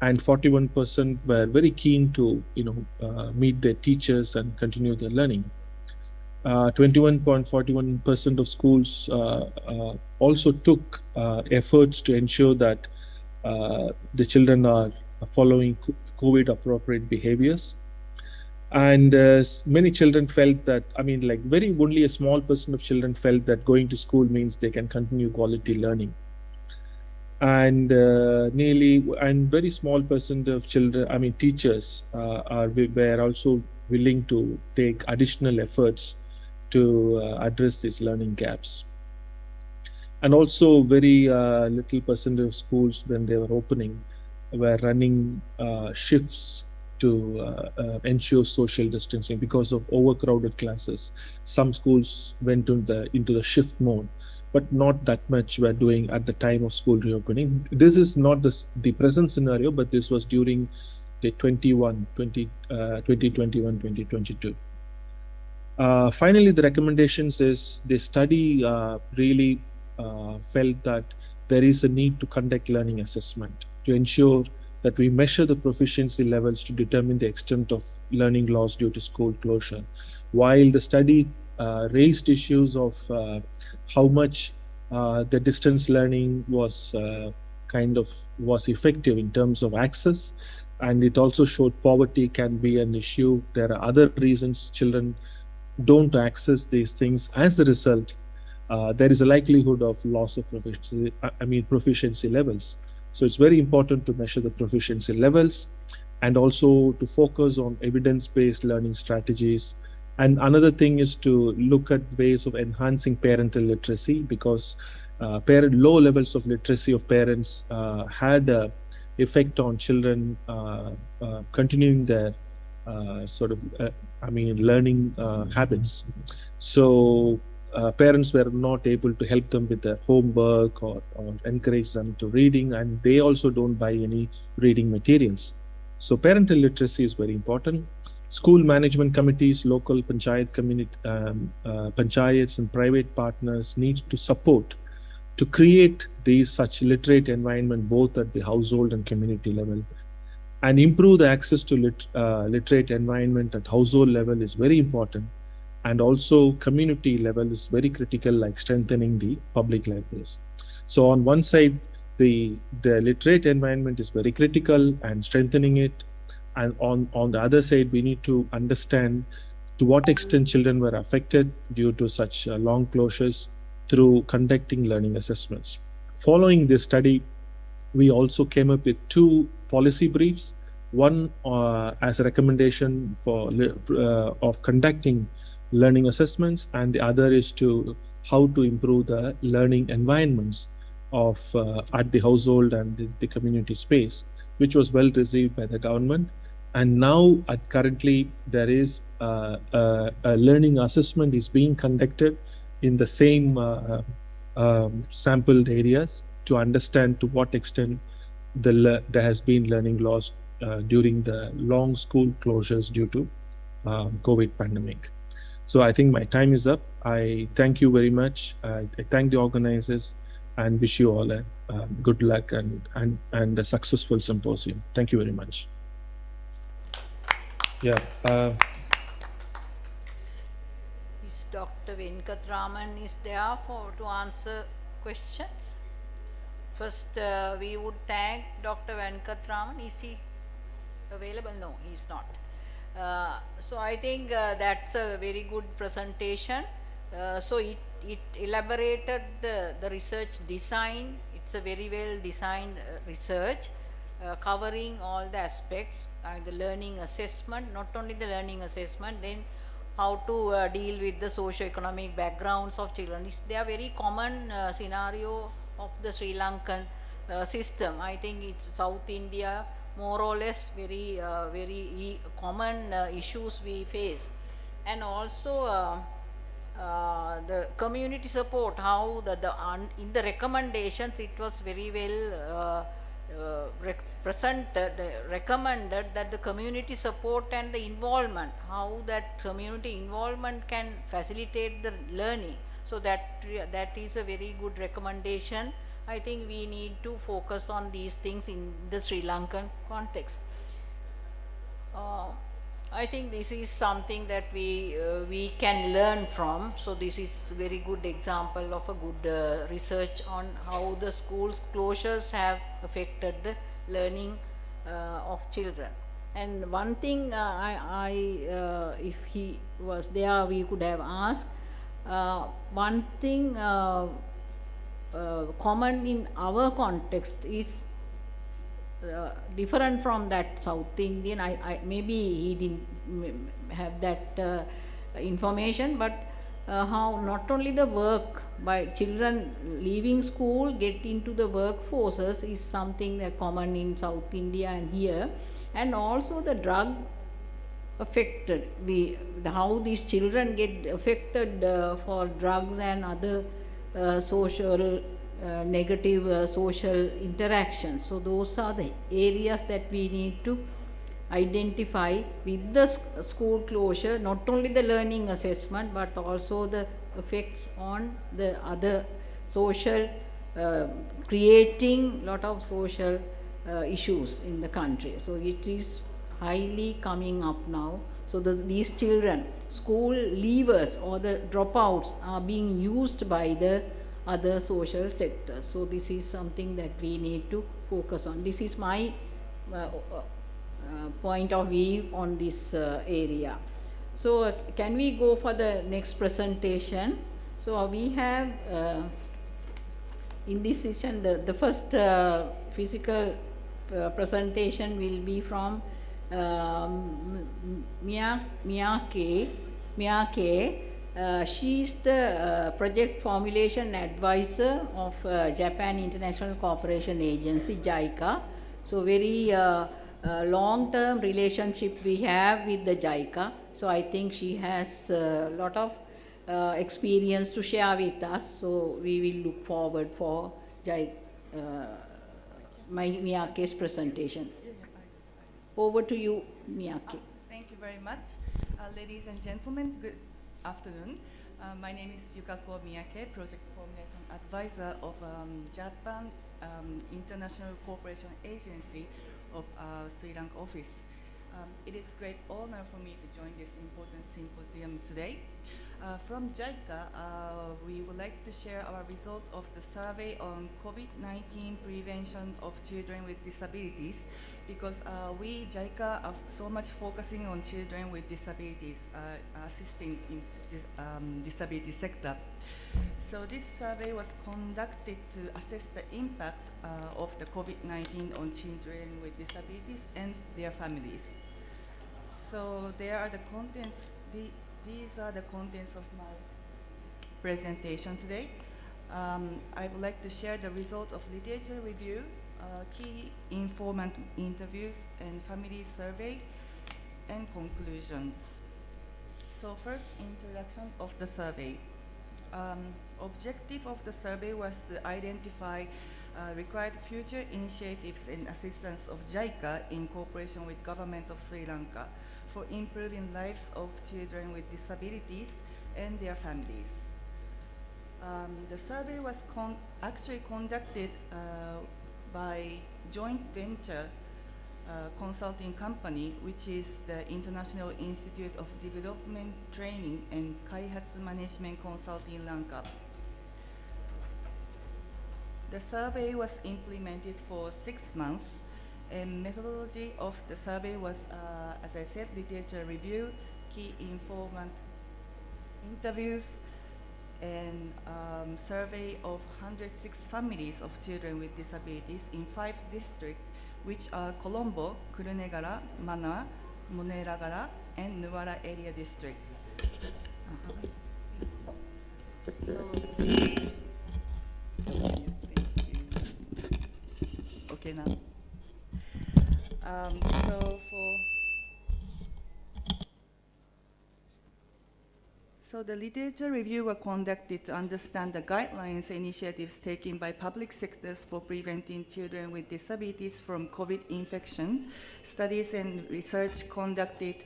and 41% were very keen to meet their teachers and continue their learning. 21.41% of schools also took efforts to ensure that the children are following COVID appropriate behaviors. And many children felt that, only a small percent of children felt that going to school means they can continue quality learning. And very small percent of children, teachers were also willing to take additional efforts to address these learning gaps. And also very little percent of schools, when they were opening, were running shifts to ensure social distancing because of overcrowded classes. Some schools went into the shift mode, but not that much were doing at the time of school reopening. This is not the present scenario, but this was during the 2021-2022. Finally, the recommendations is the study really felt that there is a need to conduct learning assessment to ensure that we measure the proficiency levels to determine the extent of learning loss due to school closure. While the study raised issues of how much the distance learning was effective in terms of access, and it also showed poverty can be an issue. There are other reasons children don't access these things. As a result, there is a likelihood of loss of proficiency levels. So it's very important to measure the proficiency levels and also to focus on evidence-based learning strategies. And another thing is to look at ways of enhancing parental literacy, because low levels of literacy of parents had an effect on children continuing their learning habits. So parents were not able to help them with their homework or encourage them to reading, and they also don't buy any reading materials. So parental literacy is very important. School management committees, local panchayat panchayats and private partners need to support to create such literate environment both at the household and community level. And improve the access to literate environment at household level is very important. And also community level is very critical, like strengthening the public libraries. So on one side, the literate environment is very critical and strengthening it. And on the other side, we need to understand to what extent children were affected due to such long closures through conducting learning assessments. Following this study, we also came up with 2 policy briefs. One as a recommendation of conducting learning assessments, and the other is to how to improve the learning environments of at the household and the community space, which was well received by the government. And now currently there is a learning assessment is being conducted in the same sampled areas to understand to what extent there has been learning loss during the long school closures due to COVID pandemic. So I think my time is up. I thank you very much. I thank the organizers and wish you all a good luck and a successful symposium. Thank you very much. Yeah. Is Dr. Venkatraman is there to answer questions? First, we would thank Dr. Venkatraman. Is he available? No, he is not. So I think that's a very good presentation. So it elaborated the research design. It's a very well designed research covering all the aspects, the learning assessment, not only the learning assessment, then how to deal with the socio-economic backgrounds of children. They are very common scenario of the Sri Lankan system. I think it's South India, more or less very common issues we face. And also the community support, how in the recommendations it was very well recommended that the community support and the involvement, how that community involvement can facilitate the learning. So that is a very good recommendation. I think we need to focus on these things in the Sri Lankan context. I think this is something that we can learn from. So this is a very good example of a good research on how the schools closures have affected the learning of children. And one thing if he was there, we could have asked. One thing common in our context is different from that South Indian. Maybe he didn't have that information, but how not only the work by children leaving school get into the workforces is something that common in South India and here, and also the drug affected, how these children get affected for drugs and other social negative social interactions. So those are the areas that we need to identify with the school closure, not only the learning assessment but also the effects on the other social, creating lot of social issues in the country. So it is highly coming up now. So these children, school leavers or the dropouts are being used by the other social sectors. So this is something that we need to focus on. This is my point of view on this area. So can we go for the next presentation? So we have in this session the first physical presentation will be from Miyake. She is the project formulation advisor of Japan International Cooperation Agency, JICA. So very long-term relationship we have with the JICA. So I think she has a lot of experience to share with us. So we will look forward for Miyake's presentation. Over to you, Miyake. Thank you very much. Ladies and gentlemen, good afternoon. My name is Yukako Miyake, Project Formulation Advisor of Japan International Cooperation Agency of Sri Lanka office. It is a great honor for me to join this important symposium today. From JICA, we would like to share our result of the survey on COVID-19 prevention of children with disabilities, because we, JICA, are so much focusing on children with disabilities, assisting in this disability sector. So this survey was conducted to assess the impact of the COVID-19 on children with disabilities and their families. So there are the contents, these are the contents of my presentation today. I would like to share the result of literature review, key informant interviews and family survey, and conclusions. So first, introduction of the survey. Objective of the survey was to identify required future initiatives and assistance of JICA in cooperation with government of Sri Lanka for improving lives of children with disabilities and their families. The survey was actually conducted by joint venture consulting company, which is the International Institute of Development Training and Kaihatsu Management Consulting Lanka. The survey was implemented for 6 months, and methodology of the survey was, as I said, literature review, key informant interviews, and survey of 106 families of children with disabilities in 5 districts, which are Colombo, Kurunegala, Manua, Muneragala, and Nuwara area districts. Okay now. So the literature review was conducted to understand the guidelines and initiatives taken by public sectors for preventing children with disabilities from COVID infection, studies and research conducted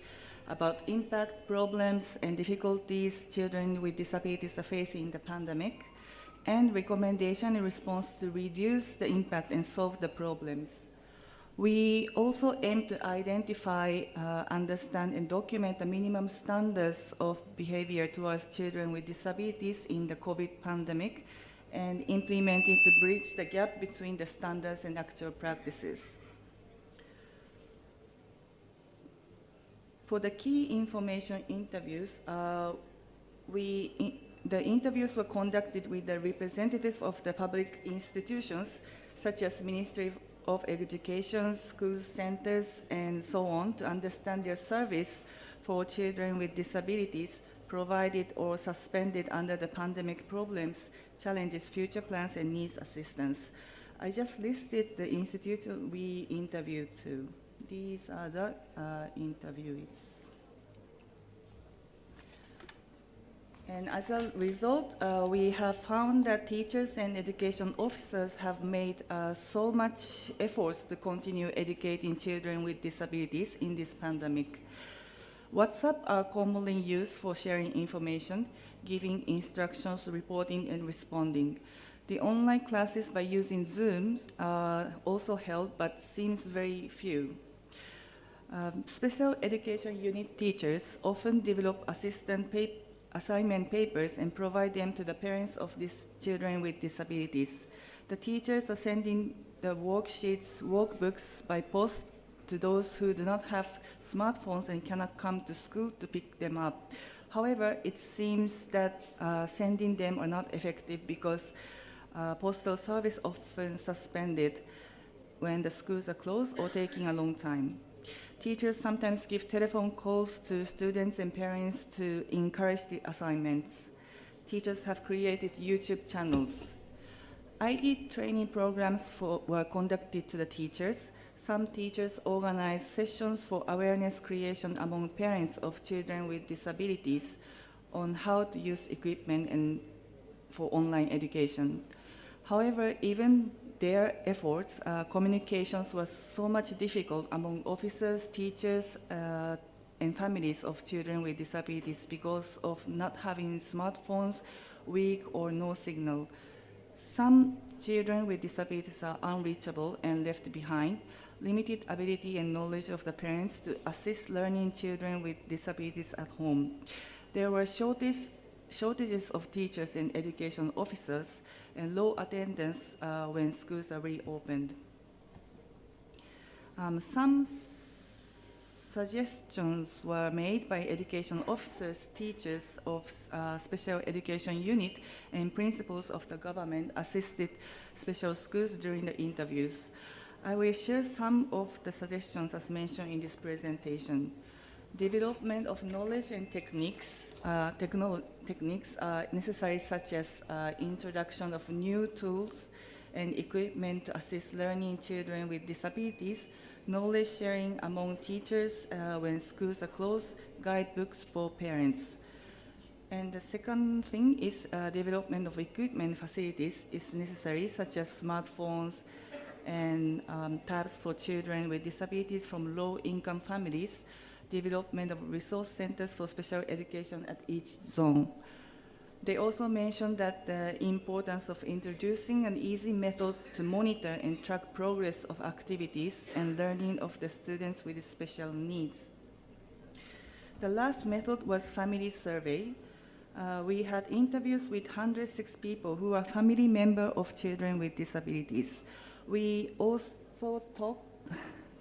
about impact, problems, and difficulties children with disabilities are facing in the pandemic, and recommendation in response to reduce the impact and solve the problems. We also aim to identify, understand, and document the minimum standards of behavior towards children with disabilities in the COVID pandemic and implement it to bridge the gap between the standards and actual practices. For the key information interviews, the interviews were conducted with the representatives of the public institutions, such as Ministry of Education, schools, centers, and so on, to understand their service for children with disabilities provided or suspended under the pandemic problems, challenges, future plans, and needs assistance. I just listed the institutions we interviewed to. These are the interviewees. And as a result, we have found that teachers and education officers have made so much efforts to continue educating children with disabilities in this pandemic. WhatsApp are commonly used for sharing information, giving instructions, reporting, and responding. The online classes by using Zoom are also held, but seems very few. Special education unit teachers often develop assignment papers and provide them to the parents of these children with disabilities. The teachers are sending the worksheets, workbooks by post to those who do not have smartphones and cannot come to school to pick them up. However, it seems that sending them are not effective because postal service often suspended when the schools are closed or taking a long time. Teachers sometimes give telephone calls to students and parents to encourage the assignments. Teachers have created YouTube channels. ID training programs were conducted to the teachers. Some teachers organized sessions for awareness creation among parents of children with disabilities on how to use equipment and for online education. However, even their efforts, communications was so much difficult among officers, teachers, and families of children with disabilities because of not having smartphones, weak or no signal. Some children with disabilities are unreachable and left behind, limited ability and knowledge of the parents to assist learning children with disabilities at home. There were shortages of teachers and education officers and low attendance when schools are reopened. Some suggestions were made by education officers, teachers of special education unit, and principals of the government assisted special schools during the interviews. I will share some of the suggestions as mentioned in this presentation. Development of knowledge and techniques are necessary, such as introduction of new tools and equipment to assist learning children with disabilities, knowledge sharing among teachers when schools are closed, guidebooks for parents. And the second thing is development of equipment facilities is necessary, such as smartphones and tabs for children with disabilities from low-income families, development of resource centers for special education at each zone. They also mentioned that the importance of introducing an easy method to monitor and track progress of activities and learning of the students with special needs. The last method was family survey. We had interviews with 106 people who are family members of children with disabilities. We also talked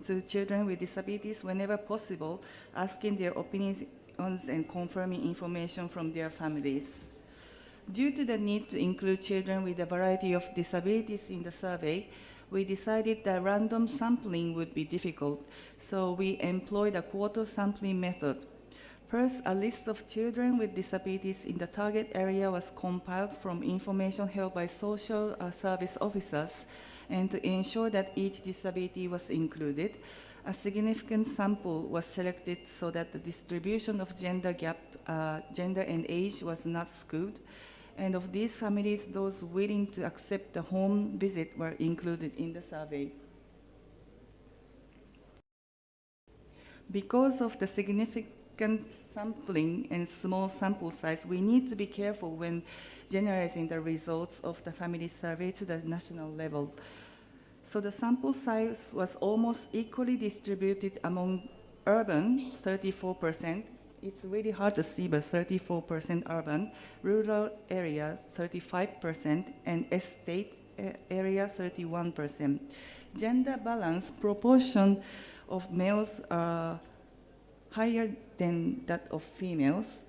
to children with disabilities whenever possible, asking their opinions and confirming information from their families. Due to the need to include children with a variety of disabilities in the survey, we decided that random sampling would be difficult, so we employed a quarter sampling method. First, a list of children with disabilities in the target area was compiled from information held by social service officers, and to ensure that each disability was included, a significant sample was selected so that the distribution of gender gap, gender and age was not skewed. And of these families, those willing to accept the home visit were included in the survey. Because of the significant sampling and small sample size, we need to be careful when generalizing the results of the family survey to the national level. So the sample size was almost equally distributed among urban, 34%. It's really hard to see, but 34% urban, rural area, 35%, and estate area, 31%. Gender balance proportion of males are higher than that of females.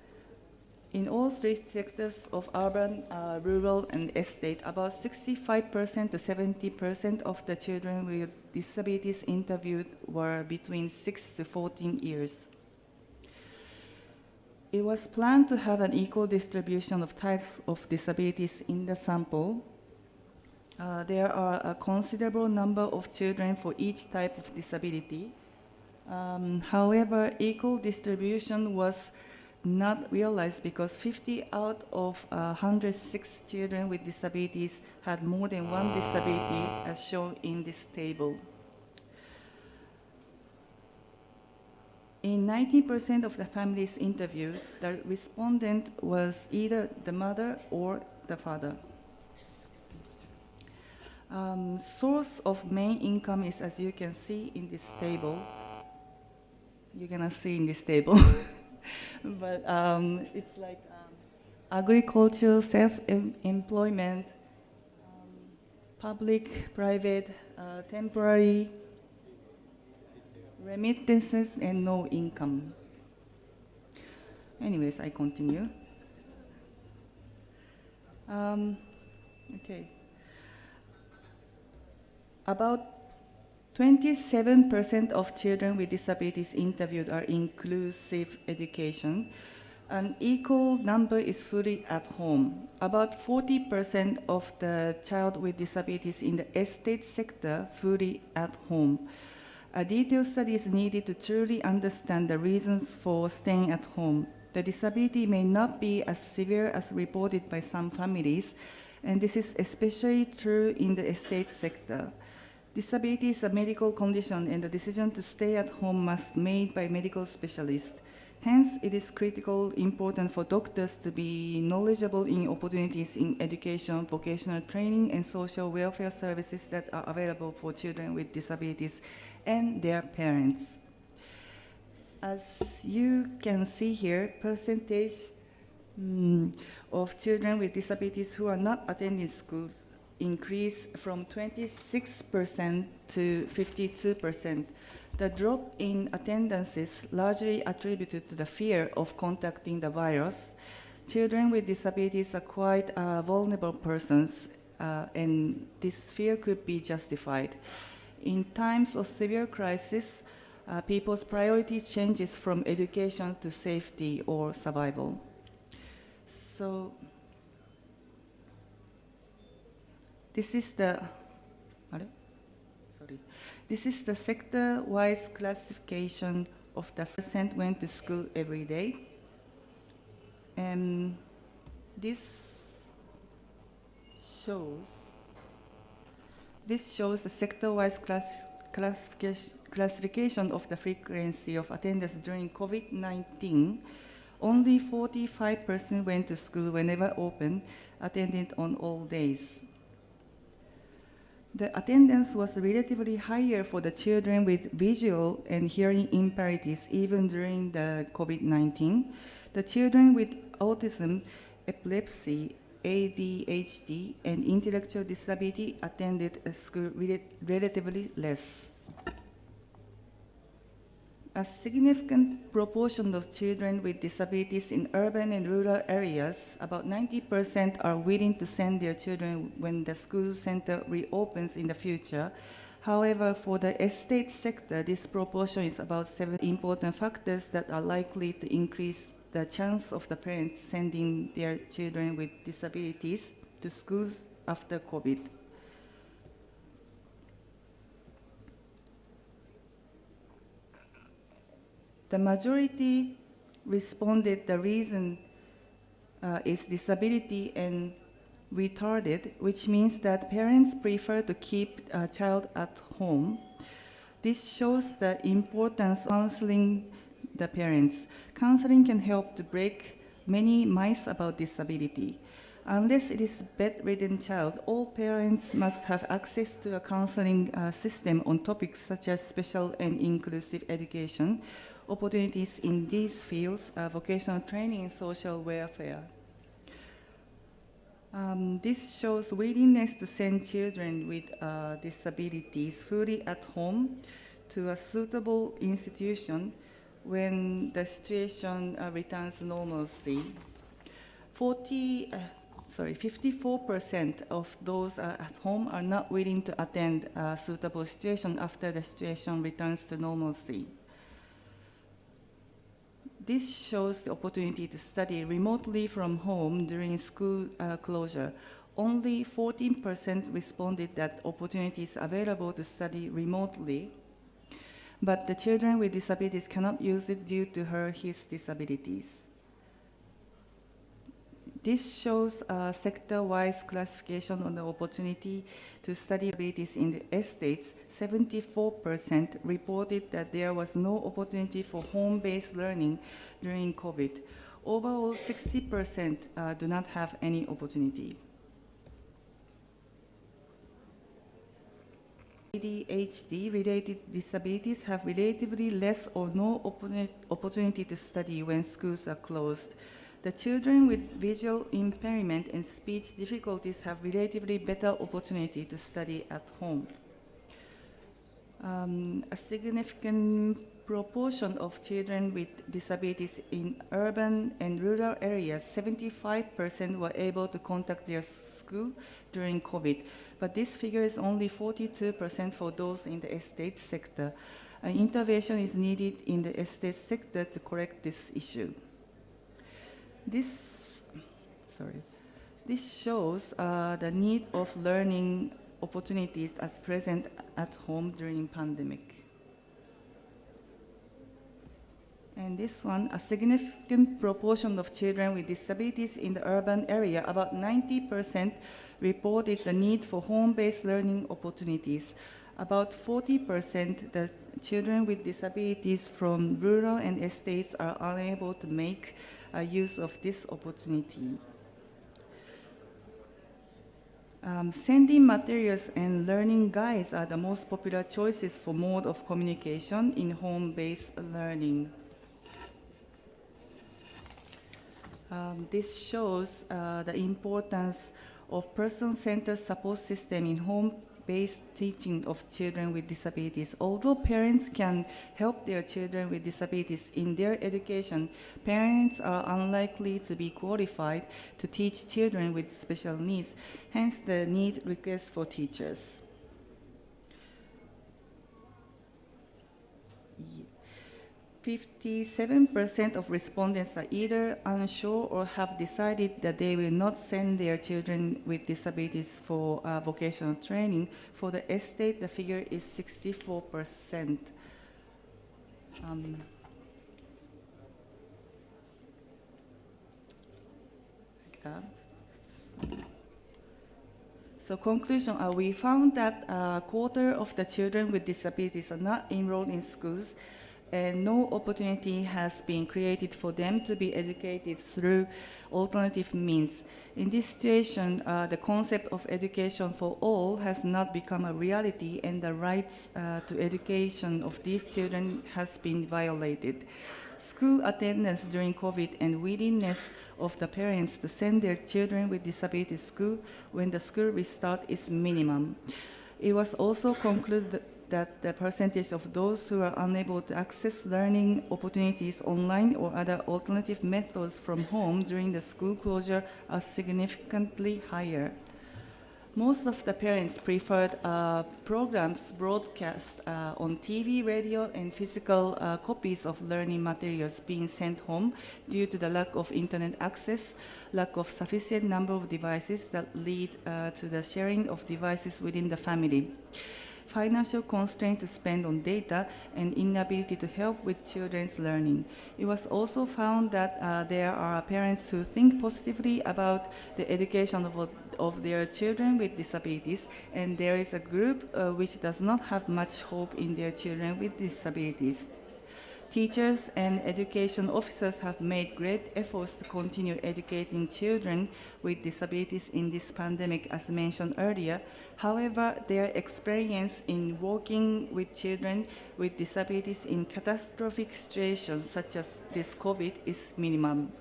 In all three sectors of urban, rural, and estate, about 65% to 70% of the children with disabilities interviewed were between 6 to 14 years. It was planned to have an equal distribution of types of disabilities in the sample. There are a considerable number of children for each type of disability. However, equal distribution was not realized because 50 out of 106 children with disabilities had more than one disability, as shown in this table. In 90% of the families interviewed, the respondent was either the mother or the father. Source of main income is, as you can see in this table. You're gonna see in this table. But it's like agriculture, self-employment, public, private, temporary, remittances, and no income. Anyways, I continue. Okay. About 27% of children with disabilities interviewed are inclusive education. An equal number is fully at home. About 40% of the child with disabilities in the estate sector fully at home. A detailed study is needed to truly understand the reasons for staying at home. The disability may not be as severe as reported by some families, and this is especially true in the estate sector. Disability is a medical condition, and the decision to stay at home must be made by medical specialists. Hence, it is critically important for doctors to be knowledgeable in opportunities in education, vocational training, and social welfare services that are available for children with disabilities and their parents. As you can see here, percentage of children with disabilities who are not attending schools increased from 26% to 52%. The drop in attendance is largely attributed to the fear of contacting the virus. Children with disabilities are quite vulnerable persons, and this fear could be justified. In times of severe crisis, people's priority changes from education to safety or survival. So, this is the sector-wise classification of the percent went to school every day. And this shows the sector-wise classification of the frequency of attendance during COVID-19. Only 45% went to school whenever open, attended on all days. The attendance was relatively higher for the children with visual and hearing impairments even during the COVID-19. The children with autism, epilepsy, ADHD, and intellectual disability attended school relatively less. A significant proportion of children with disabilities in urban and rural areas, about 90%, are willing to send their children when the school center reopens in the future. However, for the estate sector, this proportion is about 7 important factors that are likely to increase the chance of the parents sending their children with disabilities to schools after COVID. The majority responded the reason is disability and retarded, which means that parents prefer to keep a child at home. This shows the importance of counseling the parents. Counseling can help to break many myths about disability. Unless it is a bedridden child, all parents must have access to a counseling system on topics such as special and inclusive education. Opportunities in these fields are vocational training and social welfare. This shows willingness to send children with disabilities fully at home to a suitable institution when the situation returns to normalcy. 54% of those at home are not willing to attend a suitable situation after the situation returns to normalcy. This shows the opportunity to study remotely from home during school closure. Only 14% responded that opportunities available to study remotely, but the children with disabilities cannot use it due to his disabilities. This shows a sector-wise classification on the opportunity to study disabilities in the estates. 74% reported that there was no opportunity for home-based learning during COVID. Overall, 60% do not have any opportunity. ADHD-related disabilities have relatively less or no opportunity to study when schools are closed. The children with visual impairment and speech difficulties have relatively better opportunity to study at home. A significant proportion of children with disabilities in urban and rural areas, 75% were able to contact their school during COVID, but this figure is only 42% for those in the estate sector. An intervention is needed in the estate sector to correct this issue. This shows the need of learning opportunities as present at home during pandemic. And this one, a significant proportion of children with disabilities in the urban area, about 90%, reported the need for home-based learning opportunities. About 40% the children with disabilities from rural and estates are unable to make use of this opportunity. Sending materials and learning guides are the most popular choices for mode of communication in home-based learning. This shows the importance of person-centered support system in home-based teaching of children with disabilities. Although parents can help their children with disabilities in their education, parents are unlikely to be qualified to teach children with special needs, hence the need request for teachers. 57% of respondents are either unsure or have decided that they will not send their children with disabilities for vocational training. For the estate, the figure is 64%. So conclusion, we found that a quarter of the children with disabilities are not enrolled in schools, and no opportunity has been created for them to be educated through alternative means. In this situation, the concept of education for all has not become a reality, and the rights to education of these children has been violated. School attendance during COVID and willingness of the parents to send their children with disabilities to school when the school restart is minimum. It was also concluded that the percentage of those who are unable to access learning opportunities online or other alternative methods from home during the school closure are significantly higher. Most of the parents preferred programs broadcast on TV, radio, and physical copies of learning materials being sent home due to the lack of internet access, lack of sufficient number of devices that lead to the sharing of devices within the family, financial constraint to spend on data, and inability to help with children's learning. It was also found that there are parents who think positively about the education of their children with disabilities, and there is a group which does not have much hope in their children with disabilities. Teachers and education officers have made great efforts to continue educating children with disabilities in this pandemic, as mentioned earlier. However, their experience in working with children with disabilities in catastrophic situations such as this COVID is minimum.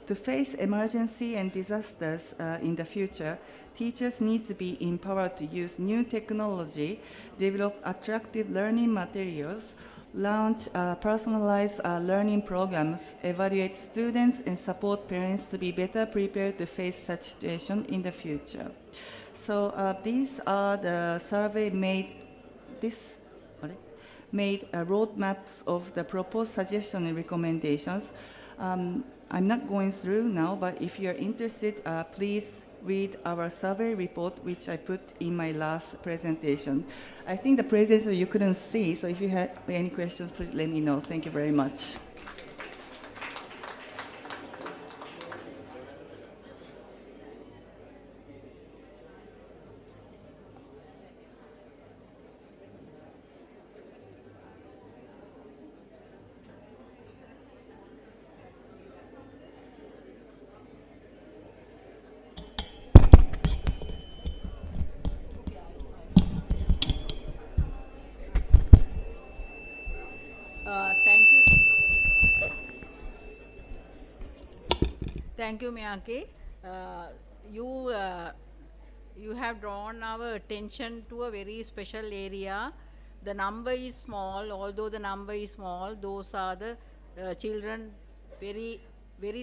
To face emergency and disasters in the future, teachers need to be empowered to use new technology, develop attractive learning materials, launch personalized learning programs, evaluate students, and support parents to be better prepared to face such situations in the future. So these are the survey made roadmaps of the proposed suggestions and recommendations. I'm not going through now, but if you're interested, please read our survey report, which I put in my last presentation. I think the presentation you couldn't see, so if you have any questions, please let me know. Thank you very much. Thank you, Miyake. You have drawn our attention to a very special area. The number is small. Although the number is small, those are the children very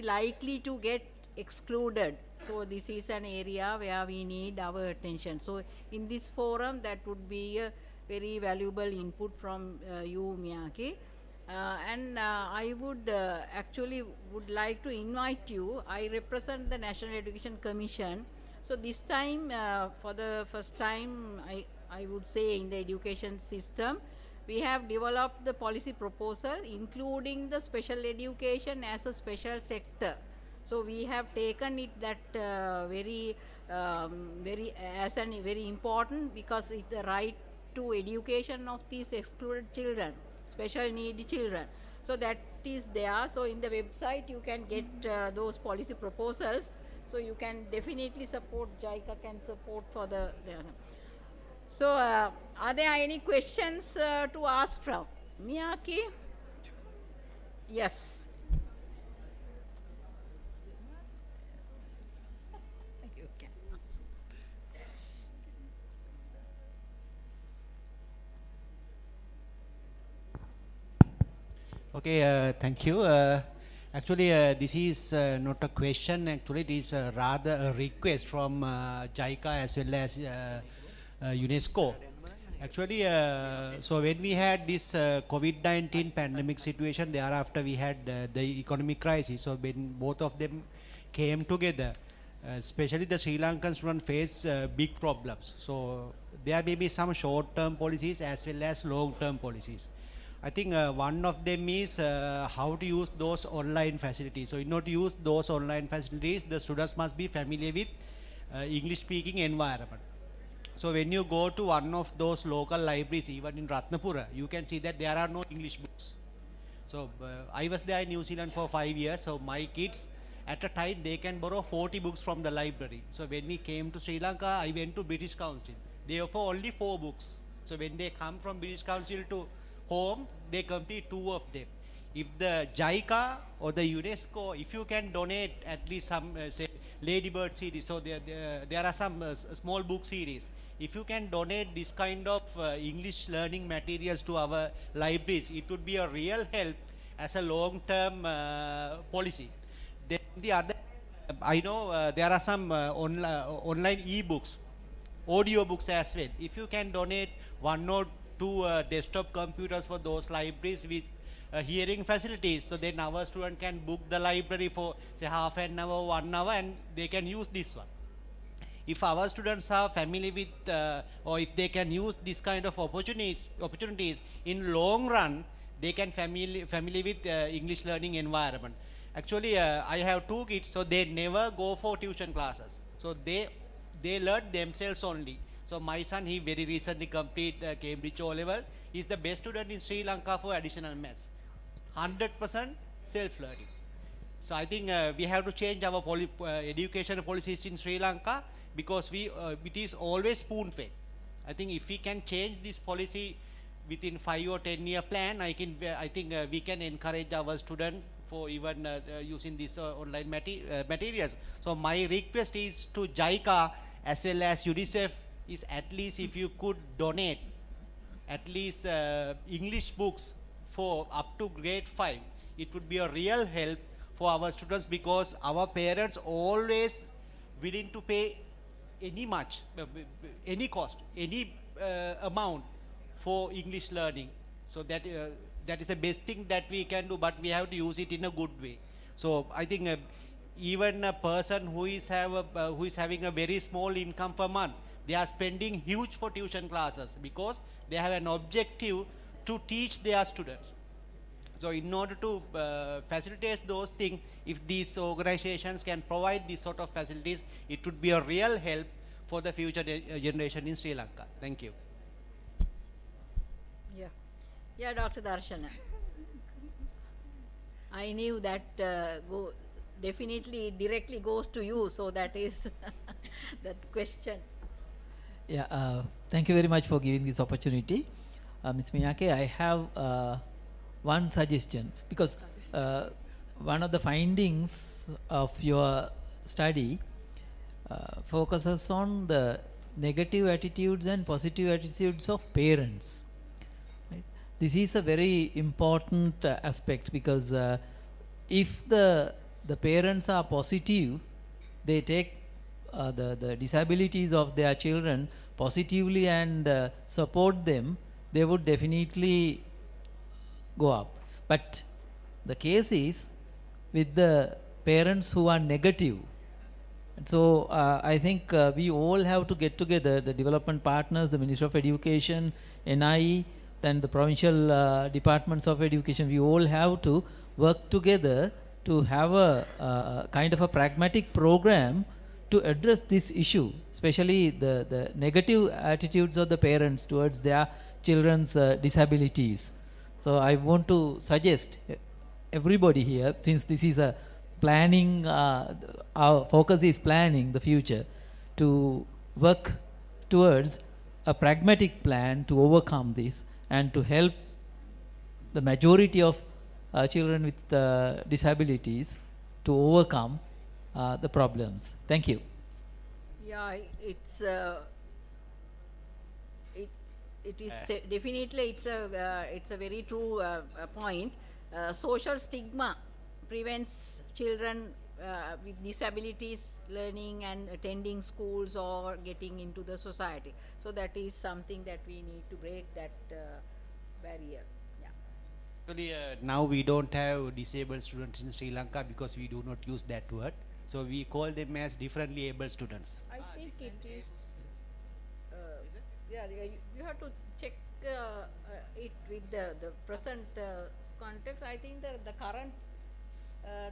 likely to get excluded. So this is an area where we need our attention. So in this forum, that would be a very valuable input from you, Miyake. I would actually would like to invite you. I represent the National Education Commission. So this time, for the first time, I would say in the education system, we have developed the policy proposal, including the special education as a special sector. So we have taken it that very important, because it's the right to education of these excluded children, special needy children. So that is there. So in the website you can get those policy proposals. So you can definitely support, JICA can support for the so are there any questions to ask from Miyake? Yes. Okay, thank you. Actually, this is not a question. Actually, it is rather a request from JICA as well as UNESCO. Actually, so when we had this COVID-19 pandemic situation, thereafter we had the economic crisis. So when both of them came together, especially the Sri Lankan students face big problems. So there may be some short-term policies as well as long-term policies. I think one of them is how to use those online facilities. So in order to use those online facilities, the students must be familiar with English speaking environment. So when you go to one of those local libraries, even in Ratnapura, you can see that there are no English books. So I was there in New Zealand for 5 years. So my kids, at a time, they can borrow 40 books from the library. So when we came to Sri Lanka, I went to British Council. They offer only 4 books. So when they come from British Council to home, they complete 2 of them. If the JICA or the UNESCO, if you can donate at least some, say, Ladybird series, so there are some small book series. If you can donate this kind of English learning materials to our libraries, it would be a real help as a long-term policy. Then the other, I know there are some online e-books, audio books as well. If you can donate 1 or 2 desktop computers for those libraries with hearing facilities, so then our student can book the library for say half an hour, 1 hour, and they can use this one. If our students are familiar with or if they can use this kind of opportunities in long run, they can familiar with English learning environment. Actually, I have 2 kids, so they never go for tuition classes. So they learn themselves only. So my son, he very recently completed Cambridge O-level. He's the best student in Sri Lanka for additional maths. 100% self-learning. So I think we have to change our education policies in Sri Lanka, because it is always spoon-fed. I think if we can change this policy within 5 or 10 year plan, I think we can encourage our students for even using these online materials. So my request is to JICA as well as UNICEF is at least if you could donate at least English books for up to grade 5, it would be a real help for our students, because our parents always willing to pay any cost, any amount for English learning. So that is the best thing that we can do, but we have to use it in a good way. So I think even a person who is having a very small income per month, they are spending huge for tuition classes because they have an objective to teach their students. So in order to facilitate those things, if these organizations can provide these sort of facilities, it would be a real help for the future generation in Sri Lanka. Thank you. Yeah, Dr. Darshana. I knew that definitely directly goes to you, so that is that question. Yeah, thank you very much for giving this opportunity. Ms. Miyake, I have one suggestion, because one of the findings of your study focuses on the negative attitudes and positive attitudes of parents. Right? This is a very important aspect, because if the parents are positive, they take the disabilities of their children positively and support them, they would definitely go up. But the case is with the parents who are negative. So I think we all have to get together, the development partners, the Ministry of Education, NIE, then the provincial departments of education. We all have to work together to have a kind of a pragmatic program to address this issue, especially the negative attitudes of the parents towards their children's disabilities. So I want to suggest everybody here, since this is a planning, our focus is planning the future, to work towards a pragmatic plan to overcome this and to help the majority of children with disabilities to overcome the problems. Thank you. Yeah, it's it is definitely it's a very true point. Social stigma prevents children with disabilities learning and attending schools or getting into the society. So that is something that we need to break that barrier. Actually, now we don't have disabled students in Sri Lanka because we do not use that word. So we call them as differently able students. I think it is. Yeah, you have to check it with the present context, I think the current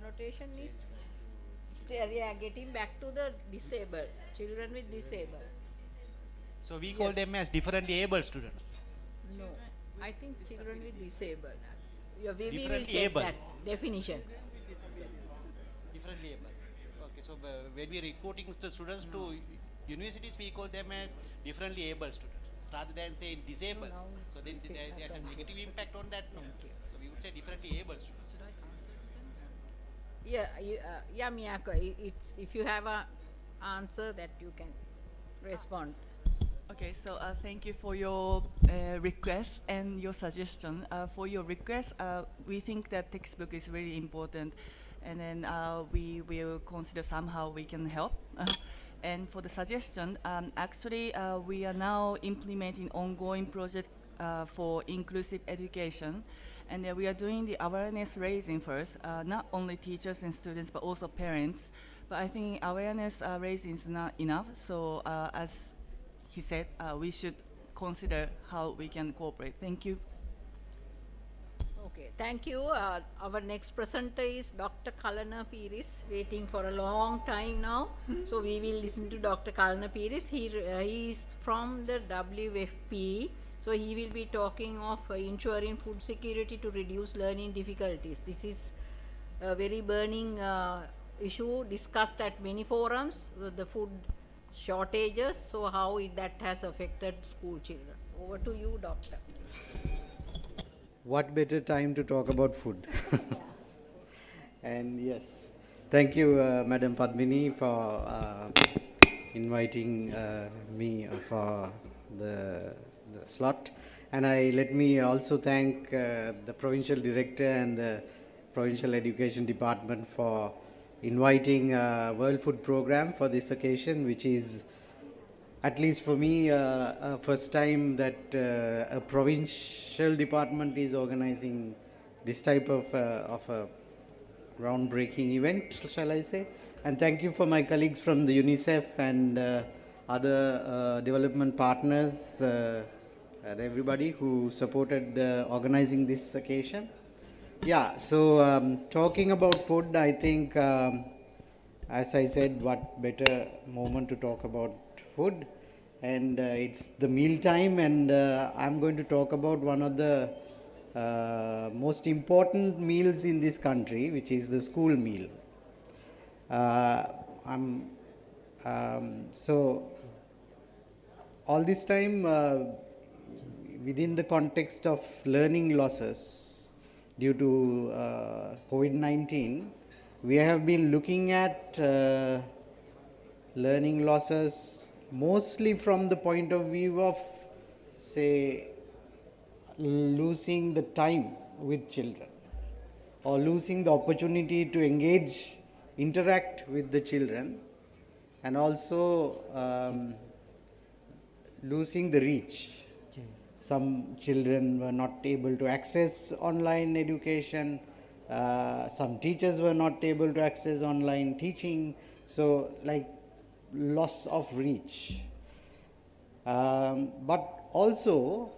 notation is getting back to the disabled, children with disabled. So we call them as differently able students. No, I think children with disabled. We will Differently check able. that definition. Differently able. Okay, so when we are recruiting the students to universities, we call them as differently able students rather than saying disabled. So then there's a negative impact on that. No. So we would say differently able students. Yeah, Miyako, it's if you have a answer that you can respond. Okay, so thank you for your request and your suggestion. For your request, we think that textbook is really important, and then we will consider somehow we can help. And for the suggestion, actually we are now implementing ongoing project for inclusive education, and we are doing the awareness raising first, not only teachers and students but also parents. But I think awareness raising is not enough, so as he said, we should consider how we can cooperate. Thank you. Okay, thank you. Our next presenter is Dr. Kalana Piris, waiting for a long time now. So we will listen to Dr. Kalana Piris. He is from the WFP. So he will be talking of ensuring food security to reduce learning difficulties. This is a very burning issue discussed at many forums, the food shortages, so how that has affected school children. Over to you, doctor. What better time to talk about food? And yes, thank you, Madam Padmini, for inviting me for the slot. And let me also thank the Provincial Director and the Provincial Education Department for inviting World Food Program for this occasion, which is, at least for me, first time that a provincial department is organizing this type of a groundbreaking event, shall I say. And thank you for my colleagues from the UNICEF and other development partners and everybody who supported organizing this occasion. Yeah, so talking about food, I think, as I said, what better moment to talk about food, and it's the meal time, and I'm going to talk about one of the most important meals in this country, which is the school meal. So all this time, within the context of learning losses due to COVID-19, we have been looking at learning losses mostly from the point of view of, say, losing the time with children or losing the opportunity to engage, interact with the children, and also losing the reach. Some children were not able to access online education, some teachers were not able to access online teaching, so like loss of reach. But also,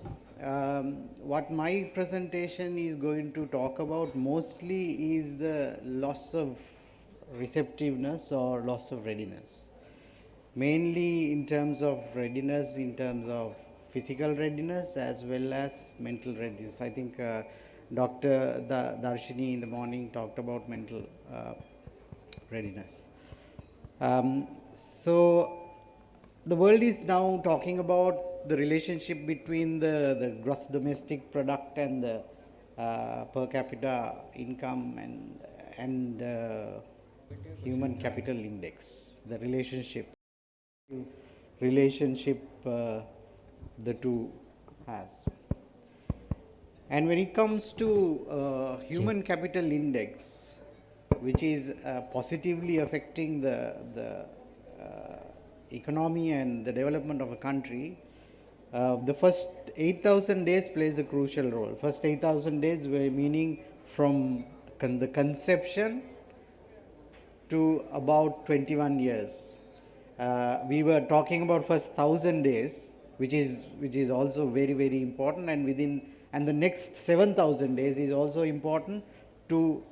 what my presentation is going to talk about mostly is the loss of receptiveness or loss of readiness. Mainly in terms of readiness, in terms of physical readiness as well as mental readiness. I think Dr. Darshini in the morning talked about mental readiness. So the world is now talking about the relationship between the gross domestic product and the per capita income and human capital index, the relationship the two has. And when it comes to human capital index, which is positively affecting the economy and the development of a country, the first 8,000 days plays a crucial role. First 8,000 days were meaning from the conception to about 21 years. We were talking about first 1,000 days, which is also very, very important, and and the next 7,000 days is also important to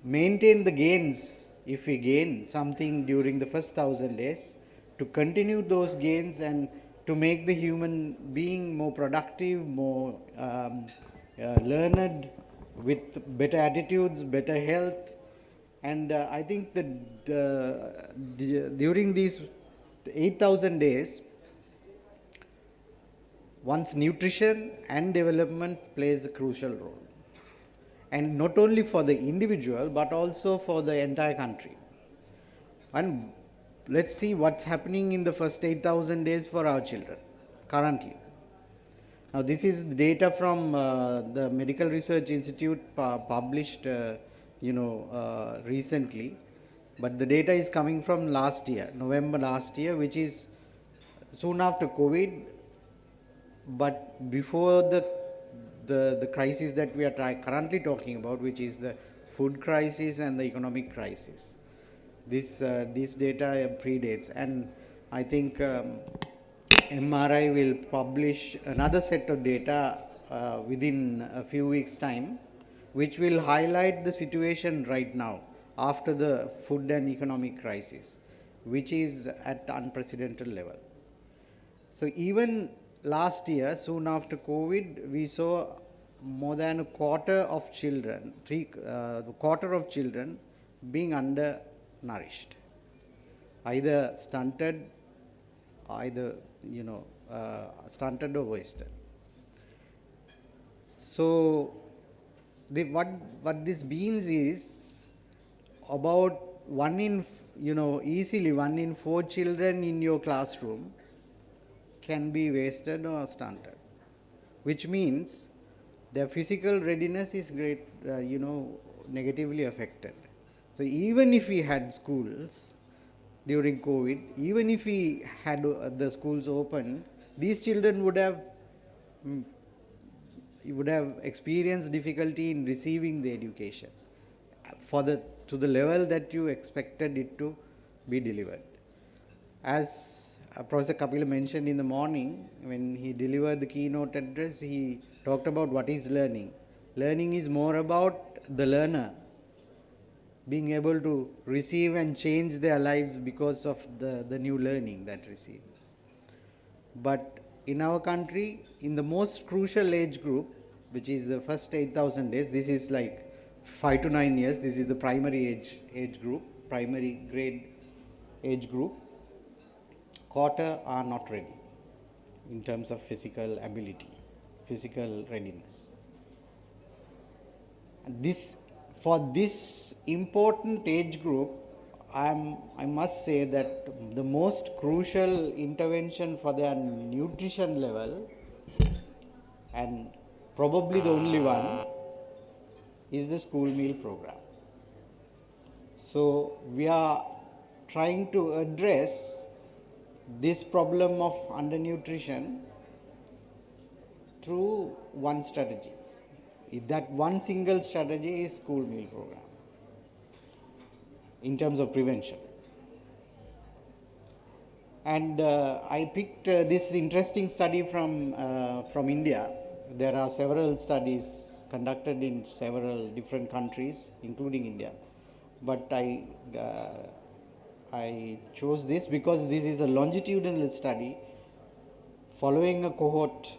maintain the gains. If we gain something during the first 1,000 days, to continue those gains and to make the human being more productive, more learned, with better attitudes, better health. And I think that during these 8,000 days, one's nutrition and development plays a crucial role. And not only for the individual, but also for the entire country. And let's see what's happening in the first 8,000 days for our children currently. Now, this is data from the Medical Research Institute published, recently. But the data is coming from last year, November last year, which is soon after COVID, but before the crisis that we are currently talking about, which is the food crisis and the economic crisis. This data predates, and I think MRI will publish another set of data within a few weeks' time, which will highlight the situation right now after the food and economic crisis, which is at unprecedented level. So even last year, soon after COVID, we saw more than a quarter of children, quarter of children being undernourished, either stunted, stunted or wasted. So what this means is about easily 1 in 4 children in your classroom can be wasted or stunted, which means their physical readiness is negatively affected. So even if we had schools during COVID, even if we had the schools open, these children would have experienced difficulty in receiving the education to the level that you expected it to be delivered. As Professor Kapila mentioned in the morning, when he delivered the keynote address, he talked about what is learning. Learning is more about the learner being able to receive and change their lives because of the new learning that receives. But in our country, in the most crucial age group, which is the first 8,000 days, this is like 5 to 9 years, this is the primary age group, primary grade age group, quarter are not ready in terms of physical ability, physical readiness. For this important age group, I must say that the most crucial intervention for their nutrition level, and probably the only one, is the school meal program. So we are trying to address this problem of undernutrition through one strategy. That one single strategy is school meal program in terms of prevention. And I picked this interesting study from India. There are several studies conducted in several different countries, including India. But I chose this because this is a longitudinal study following a cohort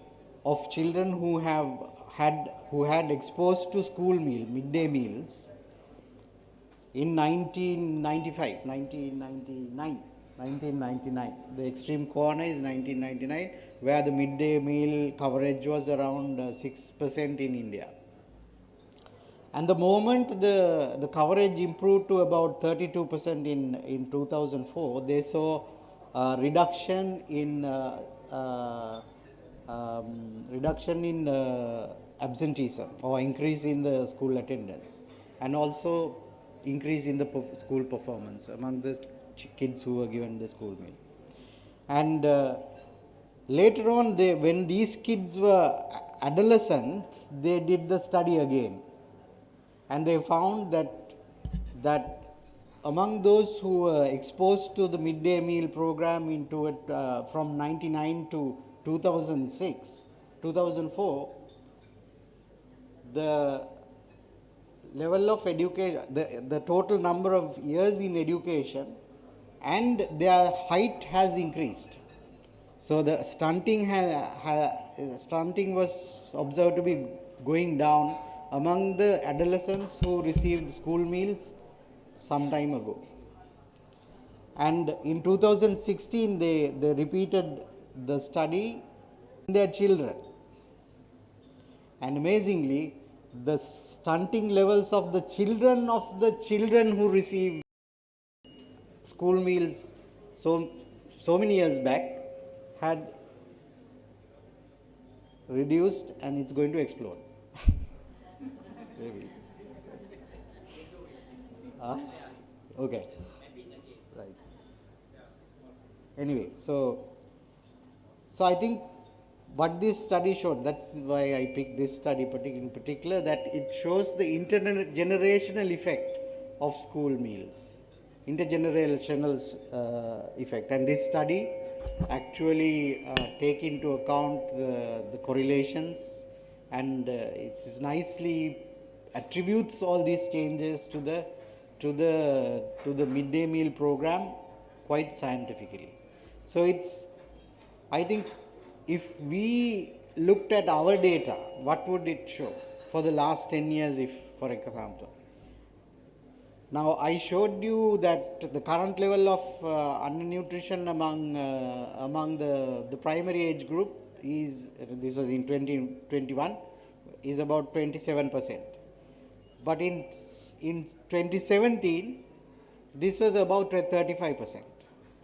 of children who had exposed to school meal, midday meals in 1999. The extreme corner is 1999, where the midday meal coverage was around 6% in India. And the moment the coverage improved to about 32% in 2004, they saw a reduction in absenteeism, or increase in the school attendance, and also increase in the school performance among the kids who were given the school meal. And later on, when these kids were adolescents, they did the study again. And they found that among those who were exposed to the midday meal program from 1999 to 2004, the level of education, the total number of years in education, and their height has increased. So the stunting was observed to be going down among the adolescents who received school meals some time ago. And in 2016, they repeated the study in their children. And amazingly, the stunting levels of the children who received school meals so many years back had reduced, and it's going to explode. Maybe. Okay. Right. Anyway, so I think what this study showed, that's why I picked this study in particular, that it shows the intergenerational effect of school meals, intergenerational effect. And this study actually take into account the correlations, and it nicely attributes all these changes to the midday meal program quite scientifically. So I think if we looked at our data, what would it show for the last 10 years, if, for example? Now, I showed you that the current level of undernutrition among the primary age group is, this was in 2021, is about 27%. But in 2017, this was about 35%.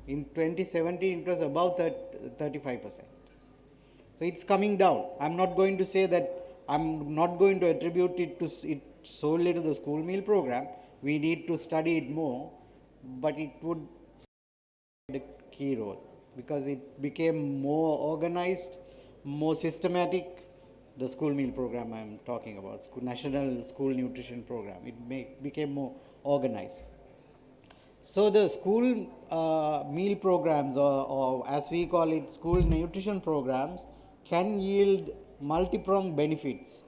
In 2017, it was about 35%. So it's coming down. I'm not going to say that, I'm not going to attribute it solely to the school meal program. We need to study it more, but it would play a key role because it became more organized, more systematic. The school meal program I'm talking about, National School Nutrition Program, it became more organized. So the school meal programs, or as we call it, school nutrition programs, can yield multi-pronged benefits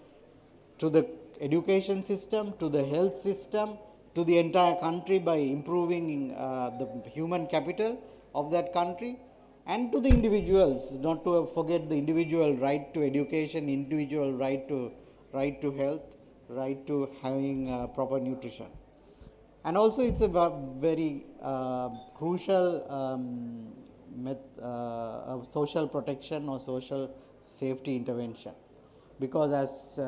to the education system, to the health system, to the entire country by improving the human capital of that country, and to the individuals, not to forget the individual right to education, individual right to health, right to having proper nutrition. And also it's a very crucial social protection or social safety intervention, because as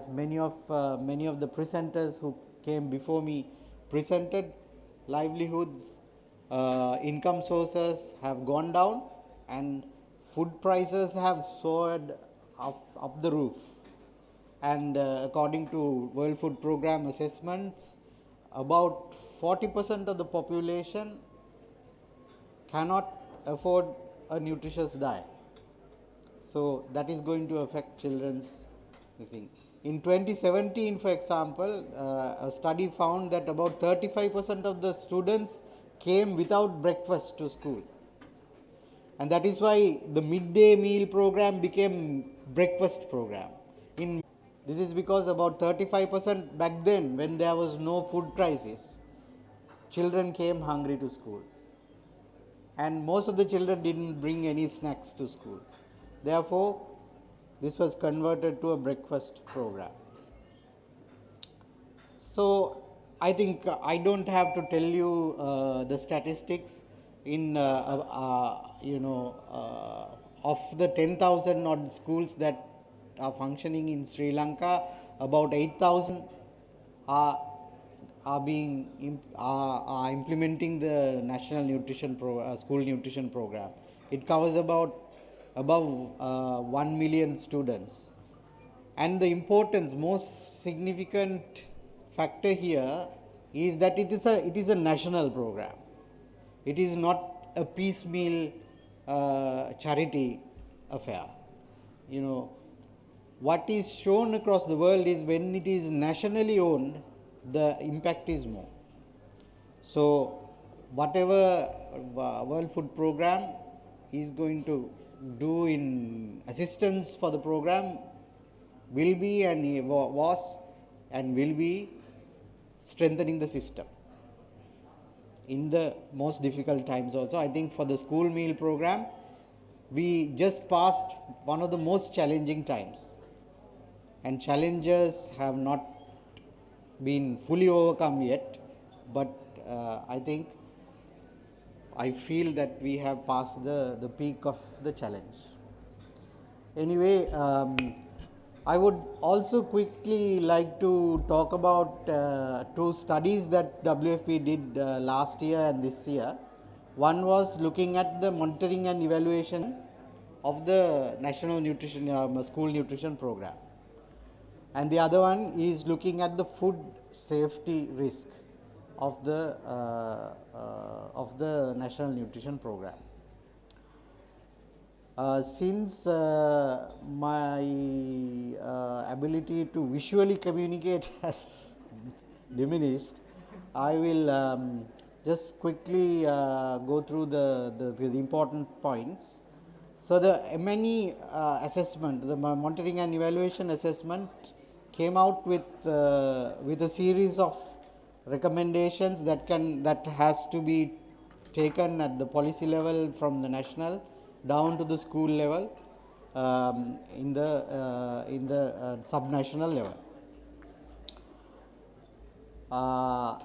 many of the presenters who came before me presented, livelihoods, income sources have gone down, and food prices have soared up the roof. And according to World Food Program assessments, about 40% of the population cannot afford a nutritious diet. So that is going to affect children's thing. In 2017, for example, a study found that about 35% of the students came without breakfast to school. And that is why the midday meal program became breakfast program. This is because about 35% back then, when there was no food crisis, children came hungry to school. And most of the children didn't bring any snacks to school. Therefore, this was converted to a breakfast program. So I think I don't have to tell you the statistics in of the 10,000 odd schools that are functioning in Sri Lanka, about 8,000 are implementing the National Nutrition School Nutrition Program. It covers above 1 million students. And the importance, most significant factor here is that it is a national program. It is not a piecemeal charity affair. What is shown across the world is when it is nationally owned, the impact is more. So whatever World Food Program is going to do in assistance for the program will be and was and will be strengthening the system in the most difficult times also. I think for the school meal program, we just passed one of the most challenging times, and challenges have not been fully overcome yet, but I feel that we have passed the peak of the challenge. Anyway, I would also quickly like to talk about two studies that WFP did last year and this year. One was looking at the monitoring and evaluation of the National Nutrition School Nutrition Program, and the other one is looking at the food safety risk of the National Nutrition Program. Since my ability to visually communicate has diminished, I will just quickly go through the important points. So the MNE assessment, the monitoring and evaluation assessment, came out with a series of recommendations that has to be taken at the policy level from the national down to the school level, in the subnational level.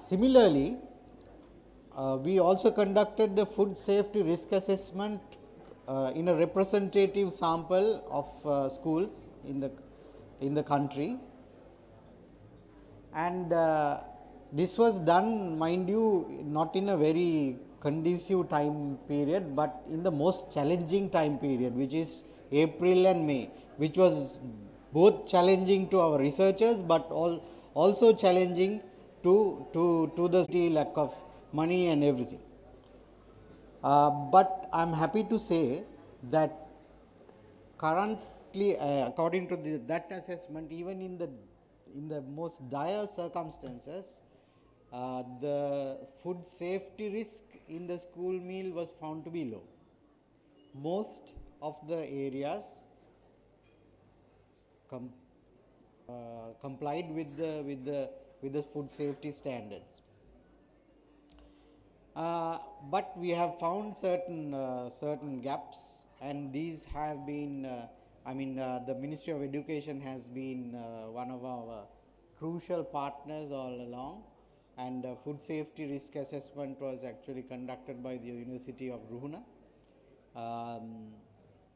Similarly, we also conducted the food safety risk assessment in a representative sample of schools in the country, and this was done, mind you, not in a very conducive time period, but in the most challenging time period, which is April and May, which was both challenging to our researchers, but also challenging to the lack of money and everything. But I am happy to say that currently, according to that assessment, even in the most dire circumstances, the food safety risk in the school meal was found to be low. Most of the areas complied with the food safety standards. But we have found certain gaps, and these have been the Ministry of Education has been one of our crucial partners all along, and food safety risk assessment was actually conducted by the University of Ruhuna,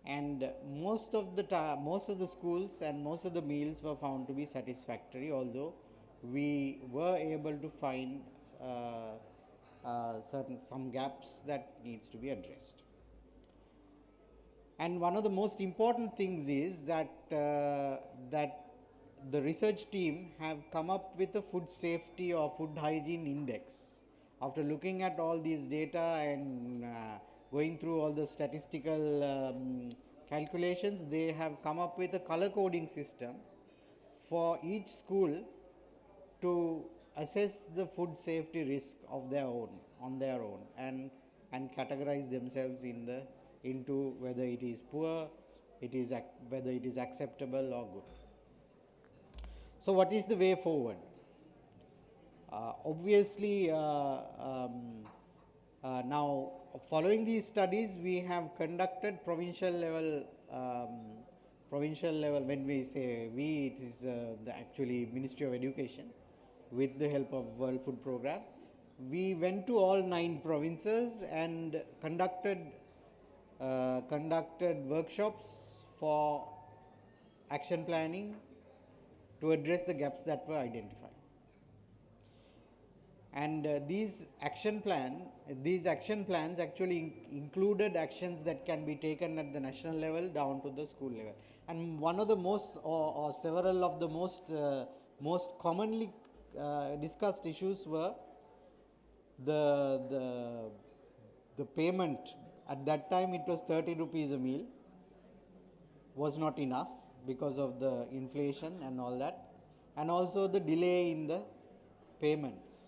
and most of the schools and most of the meals were found to be satisfactory, although we were able to find some gaps that needs to be addressed. And one of the most important things is that the research team have come up with a food safety or food hygiene index. After looking at all these data and going through all the statistical calculations, they have come up with a color coding system for each school to assess the food safety risk of their own, on their own, and categorize themselves into whether it is poor, whether it is acceptable or good. So what is the way forward? Obviously, now following these studies, we have conducted provincial level, when we say we, it is the actually Ministry of Education, with the help of World Food Program. We went to all 9 provinces and conducted workshops for action planning to address the gaps that were identified. And these action plans actually included actions that can be taken at the national level down to the school level. And one of the most, or several of the most commonly discussed issues were the payment. At that time it was 30 rupees a meal, was not enough because of the inflation and all that, and also the delay in the payments.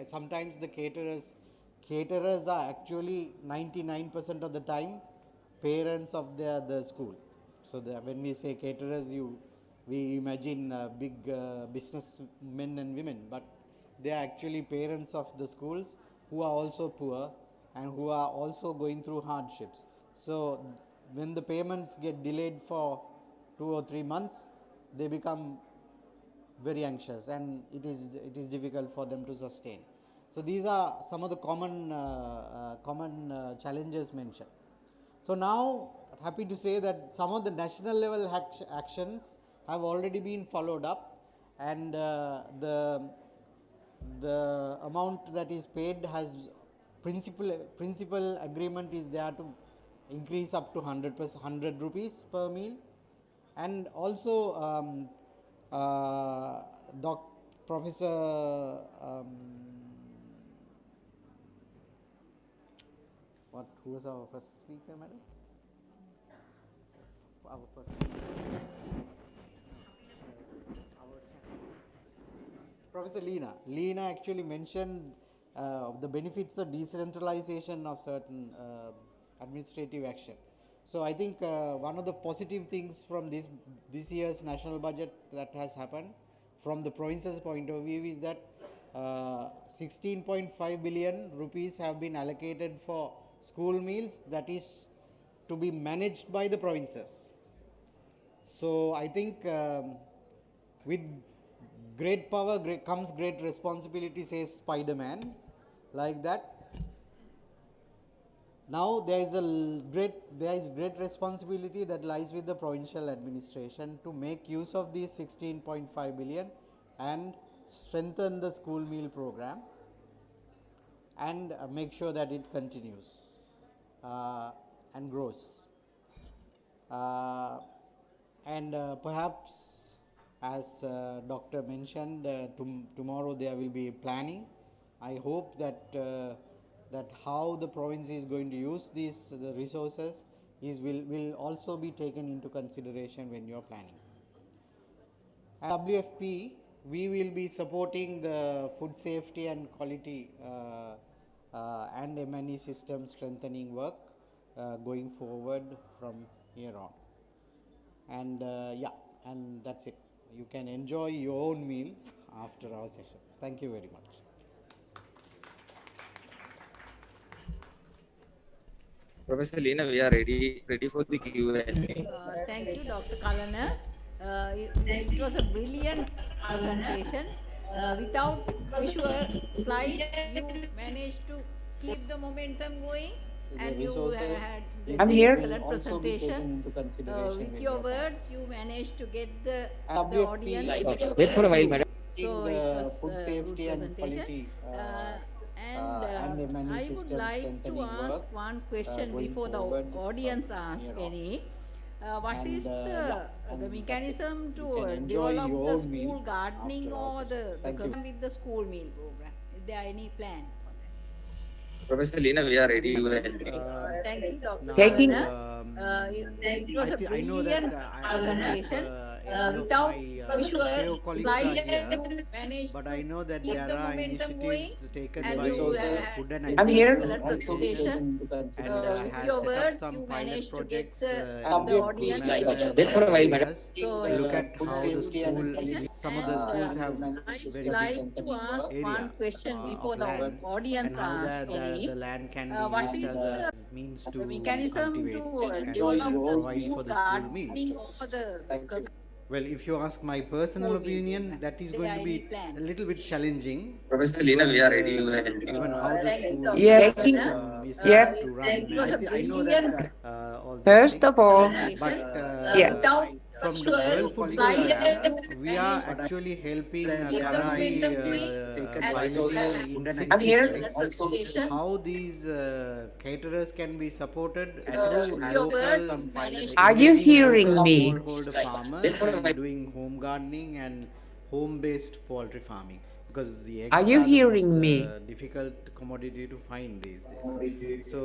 Sometimes the caterers are actually 99% of the time parents of the school. So when we say caterers, you we imagine big businessmen and women, but they are actually parents of the schools who are also poor and who are also going through hardships. So when the payments get delayed for 2 or 3 months, they become very anxious, and it is difficult for them to sustain. So these are some of the common challenges mentioned. So now, happy to say that some of the national level actions have already been followed up, and the amount that is paid has principal agreement is there to increase up to 100 rupees per meal, and also Professor who was our first speaker, madam? Our first speaker. Professor Leena actually mentioned the benefits of decentralization of certain administrative action. So I think one of the positive things from this year's national budget that has happened from the province's point of view is that 16.5 billion rupees have been allocated for school meals, that is to be managed by the provinces. So I think with great power comes great responsibility, says Spider-Man, like that. Now there is great responsibility that lies with the provincial administration to make use of these 16.5 billion and strengthen the school meal program and make sure that it continues and grows. Perhaps, as doctor mentioned, tomorrow there will be planning. I hope that how the province is going to use the resources will also be taken into consideration when you are planning. At WFP, we will be supporting the food safety and quality and M&E system strengthening work going forward from here on. And and that's it. You can enjoy your own meal after our session. Thank you very much. Professor Leena, we are ready for the Q&A. Thank you, Dr. Kalana. It was a brilliant presentation. Without visual slides, you managed to keep the momentum going, and you had excellent presentation. With your words, you managed to get the audience. Wait for a while, madam. So it was food safety and quality. And I would like to ask one question before the audience asks any. What is the mechanism to develop the school gardening or the with the school meal program? Is there any plan for that? Professor Leena, we are ready. Thank you, Dr. Taking It was a brilliant presentation. Without visual slides, you managed but I know that keep there the are momentum going, initiatives taken and by you food and I'm here. presentation. and With has your set up words, some you pilot managed to get projects the audience. Wait for a while, madam. So look it at was how the school, some of the schools have I would very like big to ask area one question before of the land, audience and how asks any. the land can be What used is as a means to the mechanism cultivate to and develop the provide school for the school gardening meals. or the Well, if you ask my personal opinion, that is going to be a little bit challenging. Professor Leena, we are ready. Given how the school Yes. system is Yep. to run. I know that all these First things, of all, but yeah. from the World Food Program, we are actually helping Karai I'm here. how these caterers can be supported through local Are you hearing me? smallholder farmers and doing home gardening and home-based poultry farming, because the eggs Are you the hearing most me? difficult commodity to find these days. So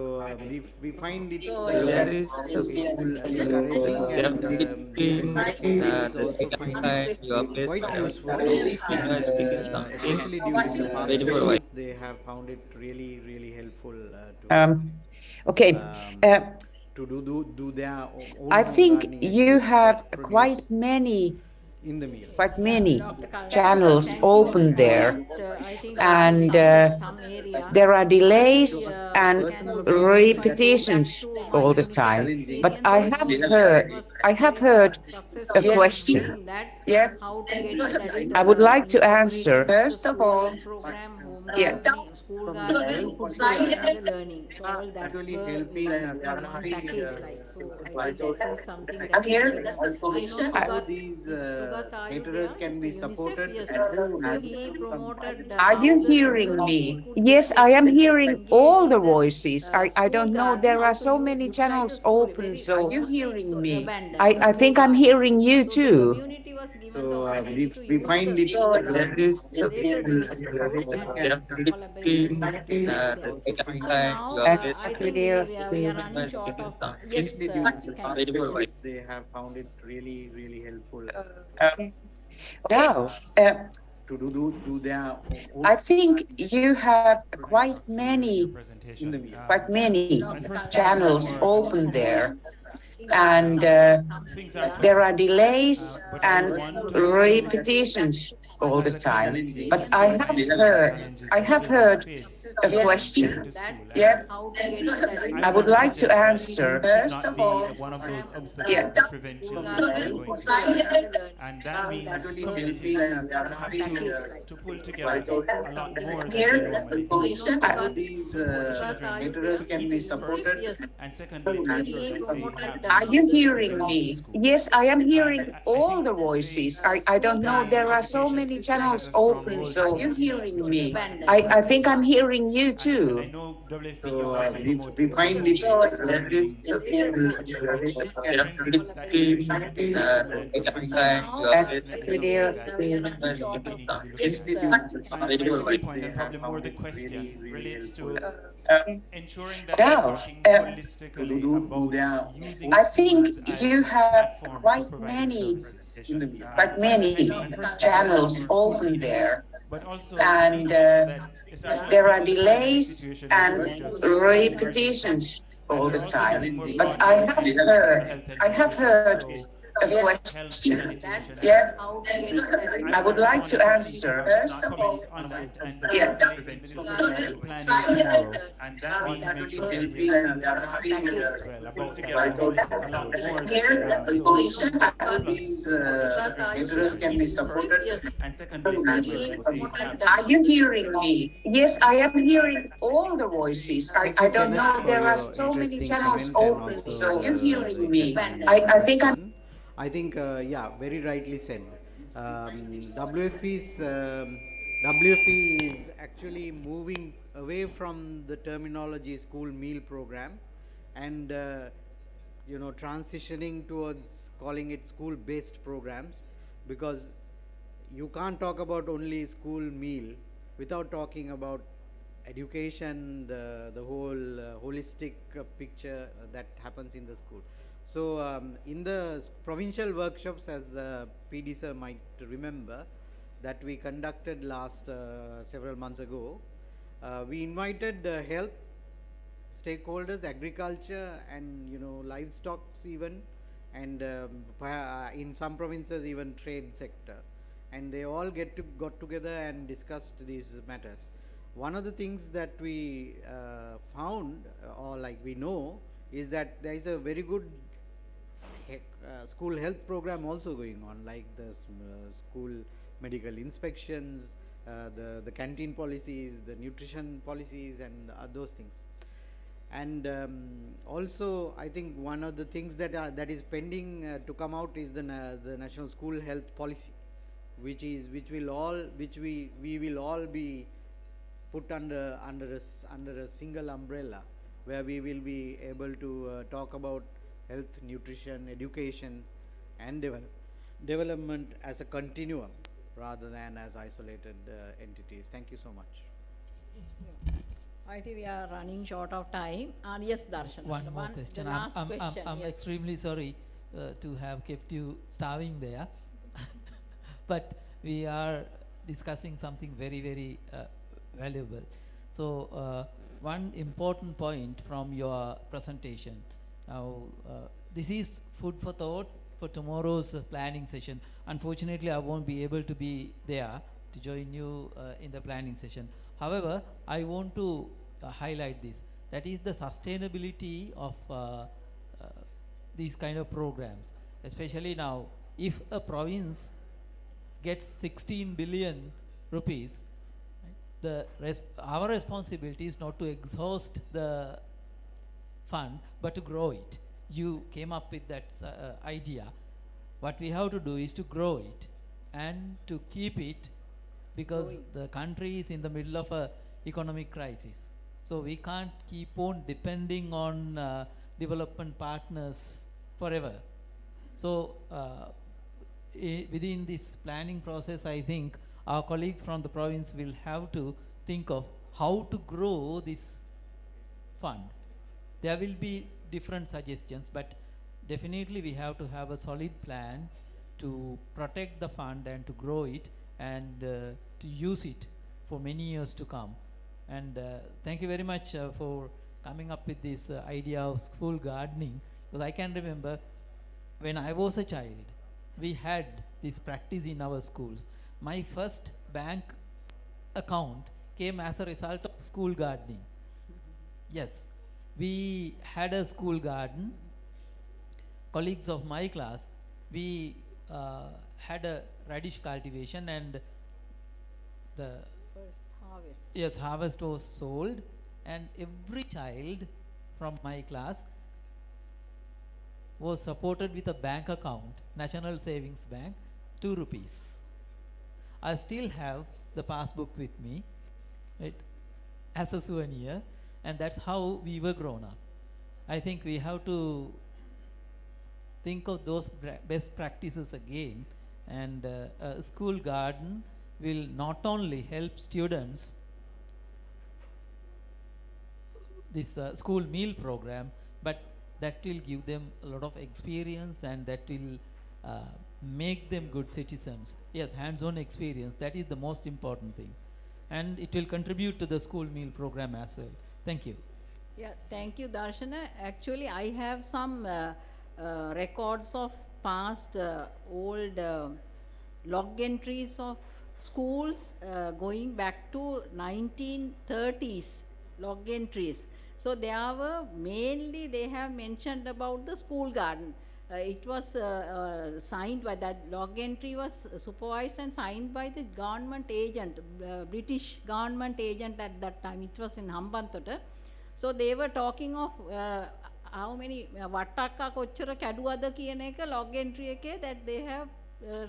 we find it There is encouraging, and caterers also find it your place, quite madam. useful, especially during the past Wait for a while. sessions. They have found it really helpful to Okay. to do their own I home think gardening and you use have that quite produce many in the meal. Quite many channels open there, and there are delays and repetitions all the time. But I have heard a question. I would like to answer. First of all, Yeah. school gardening, put together the learning. So all that Actually were helping in one package like. So I think that is something that I'm can here. be done. I know how Sugat, these Sugat, are you caterers there? can be To UNICEF? supported. Yes. So he promoted Are how you the hearing community me? could Yes, I am hearing engage all in the the voices. I school don't know. garden, There how are to so many utilize the channels school, open. very So mostly so abandoned I school think I'm gardens. hearing you So the too. community was given the So opportunity to we use find the it. school gardens. They produce food and collaboration together there. So now I think we are running short of. Yes, you can. Yes. They have found it really, really helpful. Now, To do their own. I think you have quite many in the meal. channels open there, and there are delays and repetitions all the time. But I have heard a question. How to get that. I would like to answer. First of all, one of those obstacles that prevent children from going to school. And that means communities have to pull together a lot more than they normally do. These Support children caterers to can eat be first, supported. and secondly to ensure that they have the Are you means hearing to me? go to school. Yes, I am hearing And I all think the voices. I don't know. the There are so education many system has channels a strong open. role So to are you play, hearing which me? is I think I'm hearing you and I too. know WFP So also we promoted find it. marketing approach, which strengthens that connection between the school and community. Definitely something that we need to be looking at. My second point, and probably more the question, relates to ensuring that we're Now, talking holistically about using I think schools as you have platforms for quite providing many services. many Depending on channels perspectives, school open feeding, there, but also we need and to ensure that, especially there are given the pandemic delays situation, which and was just emergency, repetitions and all we're the also looking time. more But broadly at school health and I have nutrition. heard So a health, question. sanitation, and Yeah, nutrition. I would I just like to wanted to see if you answer. have comments on that, and secondly, in the discussion that we're planning tomorrow on nutrition, we're looking at as well about that holistic, a lot more than so food plus nutrition Caterers can be supported. and secondly to ensure that they have Are you hearing me? Yes, I am hearing all the voices. I don't know. There are so many channels open. So you hearing me? I think I'm. I think, yeah, very rightly said. WFP is actually moving away from the terminology school meal program and transitioning towards calling it school based programs, because you can't talk about only school meal without talking about education, the whole holistic picture that happens in the school. So in the provincial workshops, as PD sir might remember, that we conducted last several months ago, we invited health stakeholders, agriculture, and livestock even, and in some provinces even trade sector, and they all got together and discussed these matters. One of the things that we found, or like we know, is that there is a very good school health program also going on, like the school medical inspections, the canteen policies, the nutrition policies, and those things. And also, I think one of the things that is pending to come out is the National School Health Policy, which we will all be put under a single umbrella, where we will be able to talk about health, nutrition, education, and development as a continuum rather than as isolated entities. Thank you so much. I think we are running short of time. Yes, Darshan. One more question. I'm yes. extremely sorry to have kept you starving there, but we are discussing something very, very valuable. So one important point from your presentation. Now, this is food for thought for tomorrow's planning session. Unfortunately, I won't be able to be there to join you in the planning session. However, I want to highlight this. That is the sustainability of these kind of programs. Especially now, if a province gets 16 billion rupees, our responsibility is not to exhaust the fund, but to grow it. You came up with that idea. What we have to do is to grow it and to keep it, because the country is in the middle of a economic crisis. So we can't keep on depending on development partners forever. So within this planning process, I think our colleagues from the province will have to think of how to grow this fund. There will be different suggestions, but definitely we have to have a solid plan to protect the fund and to grow it and to use it for many years to come. And thank you very much for coming up with this idea of school gardening, because I can remember when I was a child, we had this practice in our schools. My first bank account came as a result of school gardening. Yes, we had a school garden. Colleagues of my class, we had a radish cultivation, and the harvest. Yes, harvest was sold, and every child from my class was supported with a bank account, National Savings Bank, 2 rupees. I still have the passbook with me, right, as a souvenir, and that's how we were grown up. I think we have to think of those best practices again, and a school garden will not only help students this school meal program, but that will give them a lot of experience, and that will make them good citizens. Yes, hands-on experience, that is the most important thing, and it will contribute to the school meal program as well. Thank you. Yeah, thank you, Darshana. Actually, I have some records of past old log entries of schools going back to 1930s log entries. So there were mainly, they have mentioned about the school garden. It was signed by, that log entry was supervised and signed by the government agent, British government agent at that time. It was in Hambantota. So they were talking of how many Vattaka kochchara kaduwada කියන එක log entry එකේ that they have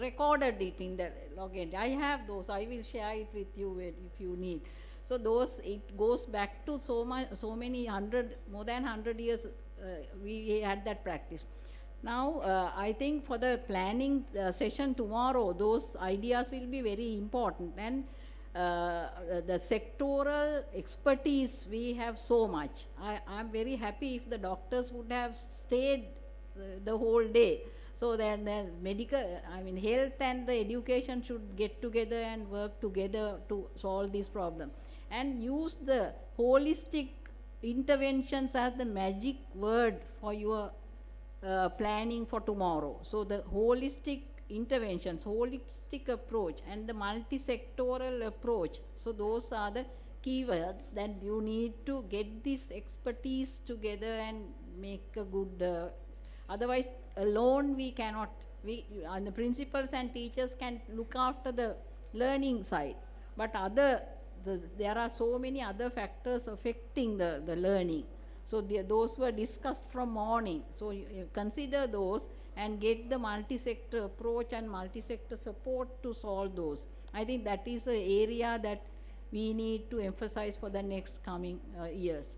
recorded it in the log entry. I have those. I will share it with you if you need. So those, it goes back to so many more than 100 years we had that practice. Now I think for the planning session tomorrow, those ideas will be very important, and the sectoral expertise we have so much. I'm very happy if the doctors would have stayed the whole day. So then the medical, I mean health and the education should get together and work together to solve this problem, and use the holistic interventions as the magic word for your planning for tomorrow. So the holistic interventions, holistic approach, and the multi-sectoral approach. So those are the keywords that you need to get this expertise together and make a good, otherwise alone we cannot, and the principals and teachers can look after the learning side, but there are so many other factors affecting the learning. So those were discussed from morning. So you consider those and get the multi-sector approach and multi-sector support to solve those. I think that is an area that we need to emphasize for the next coming years.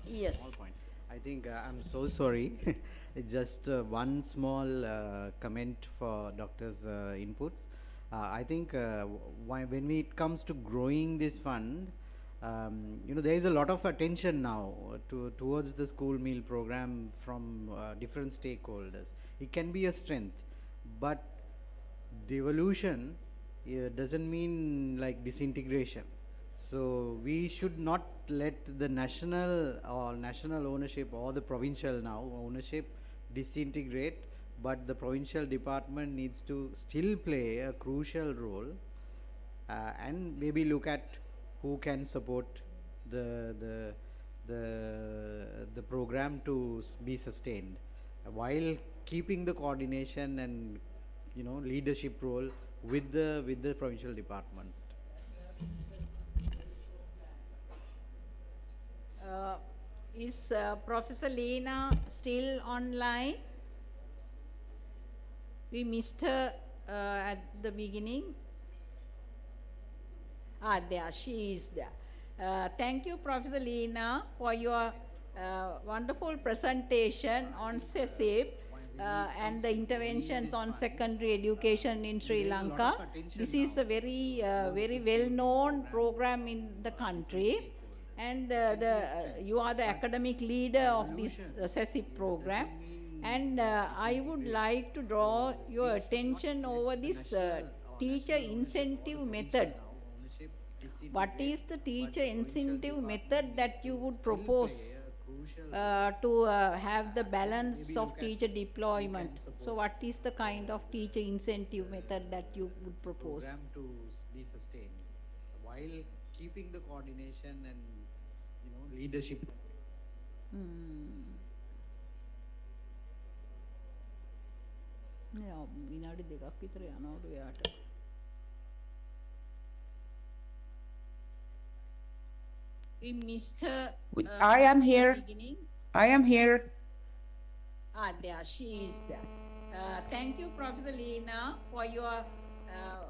Yes. Small point. I think I'm so sorry. It's just one small comment for doctor's inputs. I think when it comes to growing this fund, there is a lot of attention now towards the school meal program from different stakeholders. It can be a strength, but devolution doesn't mean like disintegration. So we should not let the national ownership or the provincial now ownership disintegrate, but the provincial department needs to still play a crucial role and maybe look at who can support the program to be sustained while keeping the coordination and leadership role with the provincial department. Is Professor Lena still online? We missed her at the beginning. There she is there. Thank you, Professor Lena, for your wonderful presentation on CESIP and the interventions on secondary education in Sri Lanka. This is a very well-known program in the country, and you are the academic leader of this CESIP program. And I would like to draw your attention over this teacher incentive method. What is the teacher incentive method that you would propose to have the balance of teacher deployment? So what is the kind of teacher incentive method that you would propose? Program to be sustained while keeping the coordination and leadership. විනාඩි දෙකක් විතර යනවලු එයාට. We missed her. I am here. I am here. There she is there. Thank you, Professor Lena, for your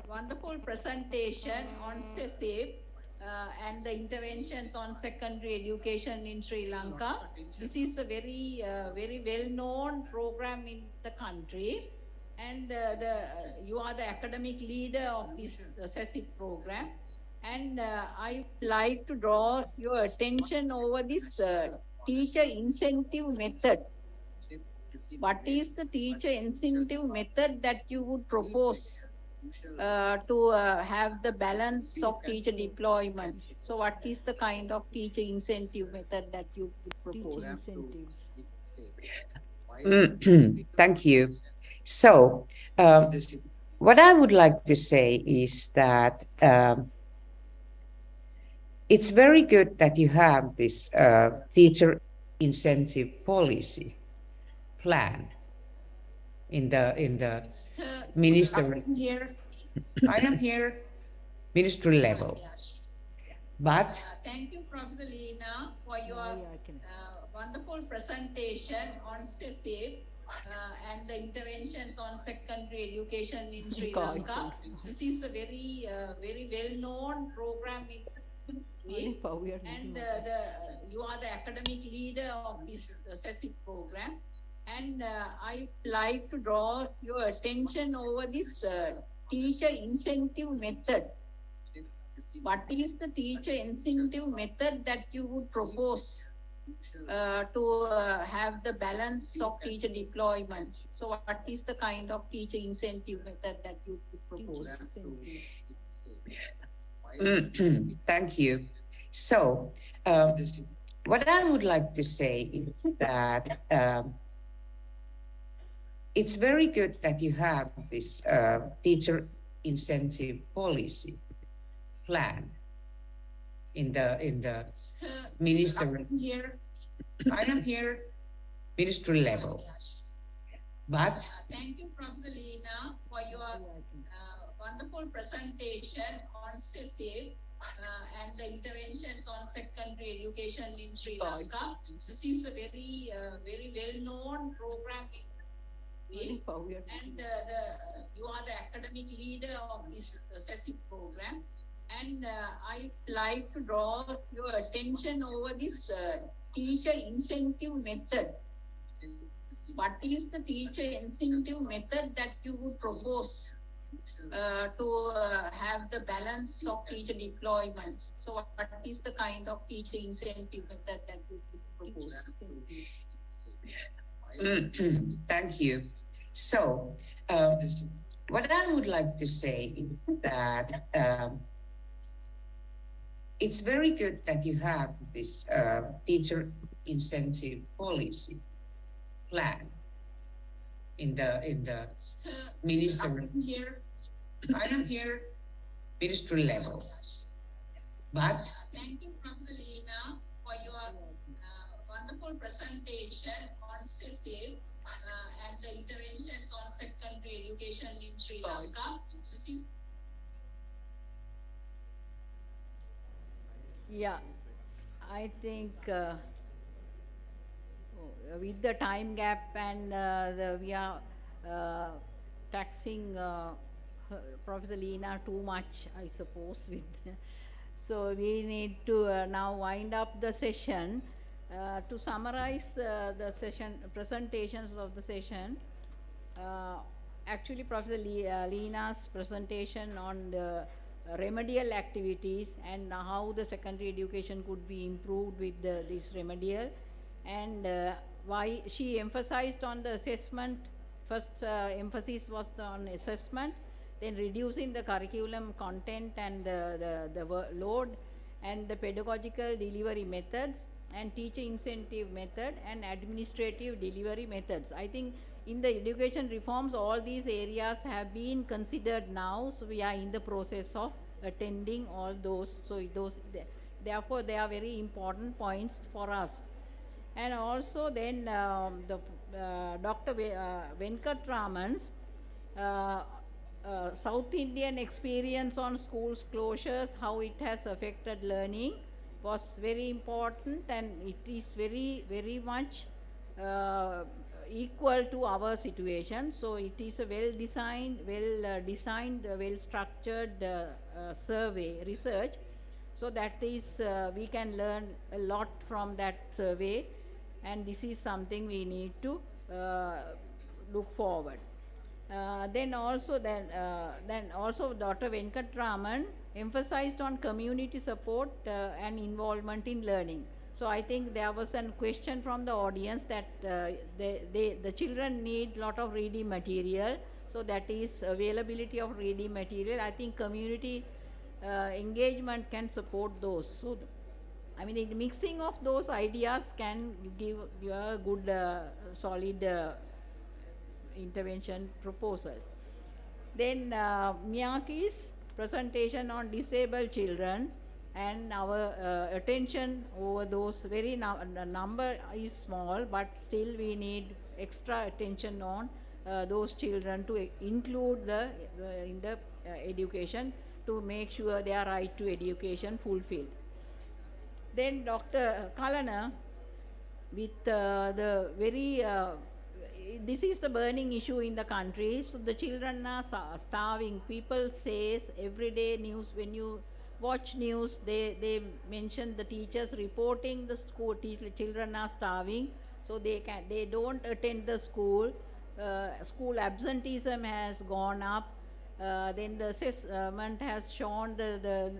wonderful presentation on CESIP and the interventions on secondary education in Sri Lanka. This is a very well-known program in the country, and you are the academic leader of this CESIP program. And I would like to draw your attention over this teacher incentive method. What is the teacher incentive method that you would propose to have the balance of teacher deployment? So what is the kind of teacher incentive method that you would propose? Thank you. So what I would like to say is that it's very good that you have this teacher incentive policy plan in the ministry. I am here ministry level. But thank you, Professor Lena, for your wonderful presentation on CESIP and the interventions on secondary education in Sri Lanka. This is a very well-known program in and you are the academic leader of this CESIP program, and I would like to draw your attention over this teacher incentive method. What is the teacher incentive method that you would propose to have the balance of teacher deployment? So what is the kind of teacher incentive method that you would propose? Thank you. So what I would like to say is that it's very good that you have this teacher incentive policy plan in the ministry. I am here ministry level. But thank you, Professor Lena, for your wonderful presentation on CESIP and the interventions on secondary education in Sri Lanka. This is a very well-known program in and you are the academic leader of this CESIP program, and I would like to draw your attention over this teacher incentive method. What is the teacher incentive method that you would propose to have the balance of teacher deployment? So what is the kind of teacher incentive method that you would propose? Thank you. So what I would like to say is that it's very good that you have this teacher incentive policy plan in the minister. I don't hear ministry level. But thank you, Professor Lina, for your wonderful presentation on SESTIV and the interventions on secondary education in Sri Lanka. Yeah, I think with the time gap and we are taxing Professor Lina too much, I suppose. So we need to now wind up the session. To summarize the session, presentations of the session, actually Professor Lina's presentation on the remedial activities and how the secondary education could be improved with this remedial, and why she emphasized on the assessment. First emphasis was on assessment, then reducing the curriculum content and the load, and the pedagogical delivery methods, and teacher incentive method, and administrative delivery methods. I think in the education reforms, all these areas have been considered now, so we are in the process of attending all those. So therefore they are very important points for us. And also then Dr. Venkatraman's South Indian experience on schools closures, how it has affected learning, was very important, and it is very much equal to our situation. So it is a well-designed, well-structured survey research. So that is, we can learn a lot from that survey, and this is something we need to look forward. Then also Dr. Venkatraman emphasized on community support and involvement in learning. So I think there was a question from the audience that the children need lot of reading material. So that is availability of reading material. I think community engagement can support those. So I mean, the mixing of those ideas can give you a good solid intervention proposals. Then Miyake's presentation on disabled children, and our attention over those, very number is small, but still we need extra attention on those children to include in the education, to make sure their right to education fulfilled. Then Dr. Kalana, with the very this is the burning issue in the country. So the children are starving. People says everyday news, when you watch news, they mention the teachers reporting the school children are starving, so they don't attend the school. School absenteeism has gone up. Then the assessment has shown the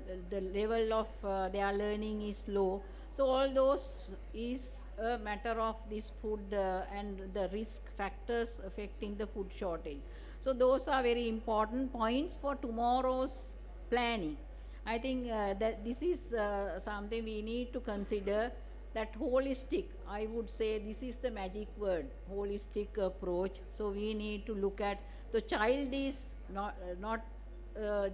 level of their learning is low. So all those is a matter of this food and the risk factors affecting the food shortage. So those are very important points for tomorrow's planning. I think that this is something we need to consider, that holistic, I would say this is the magic word, holistic approach. So we need to look at the child is not